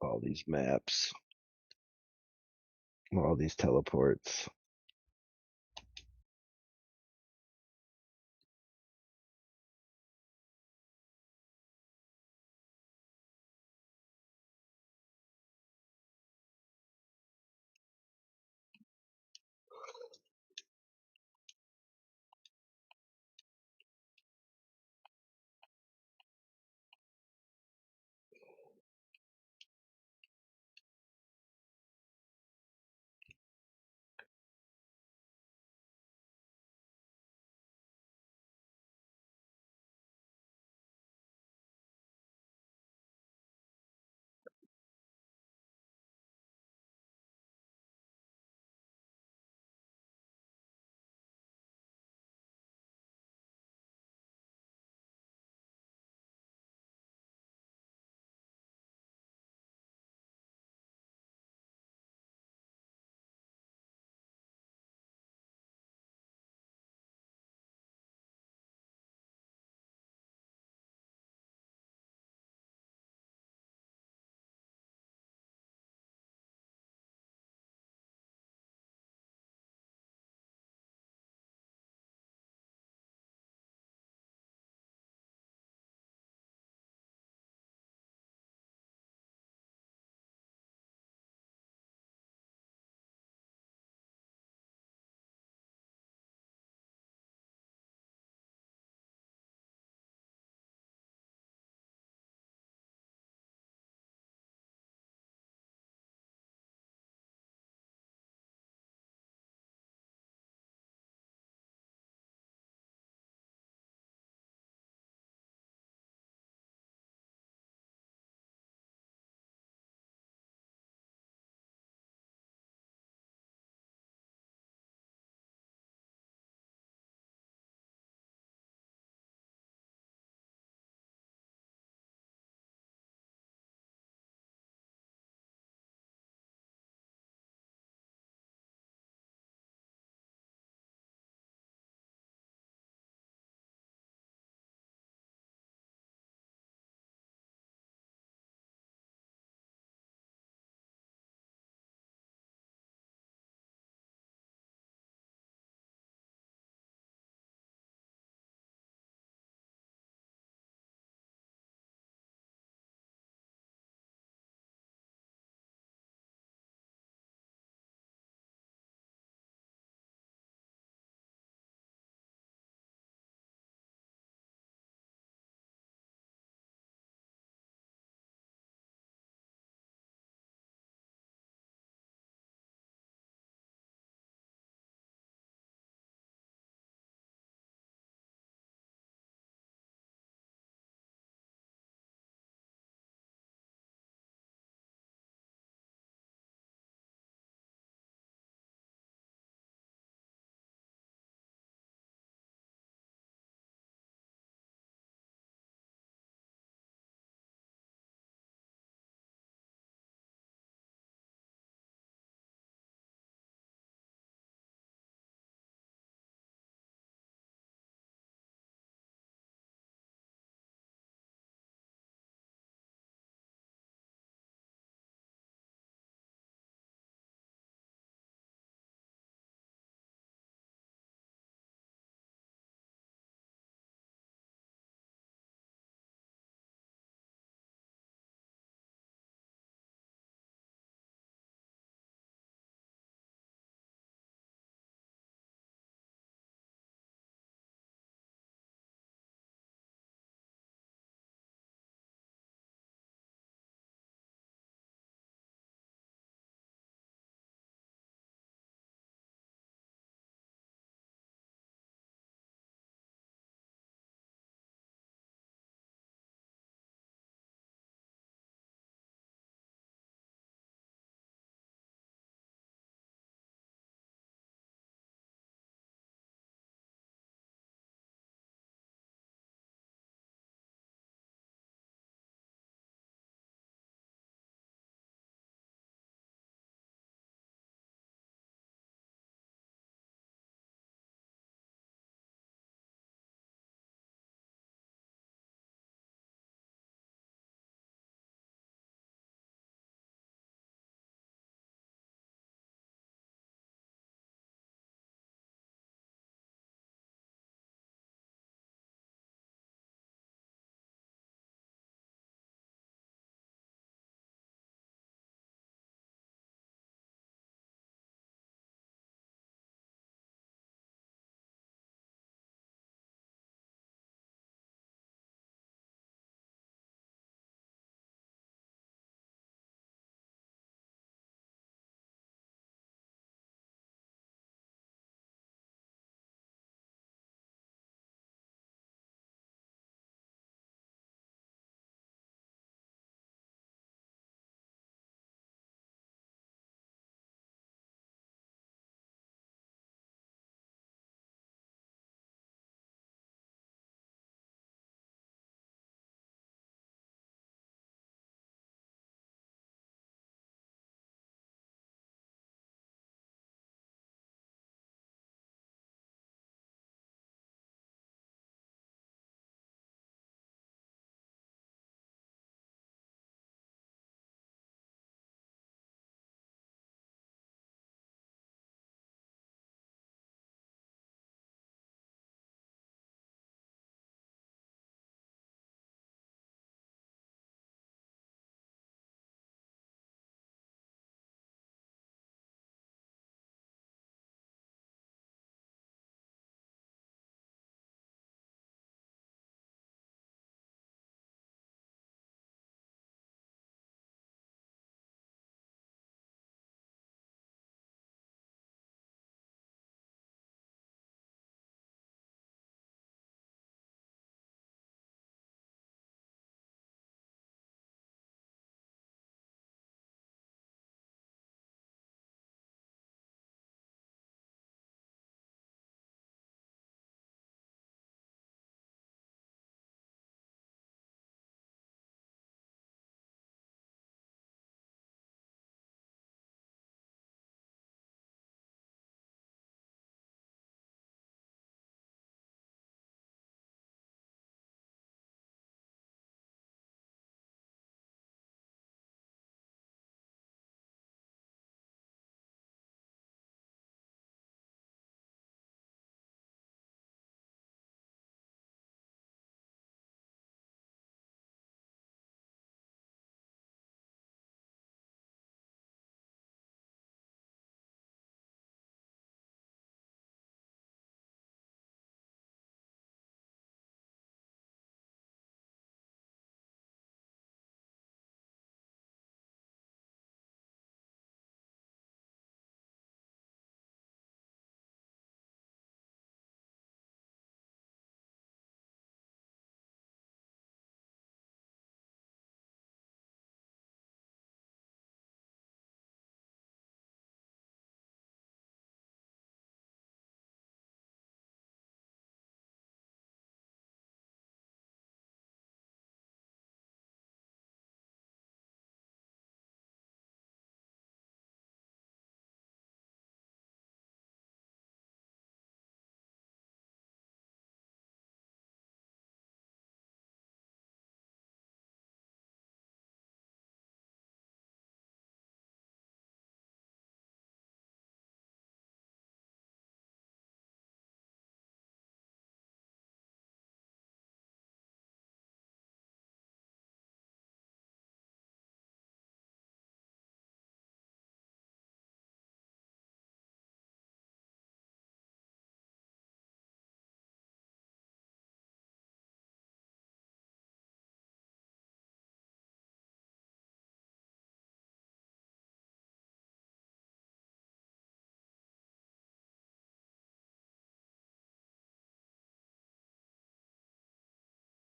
All these maps, all these teleports.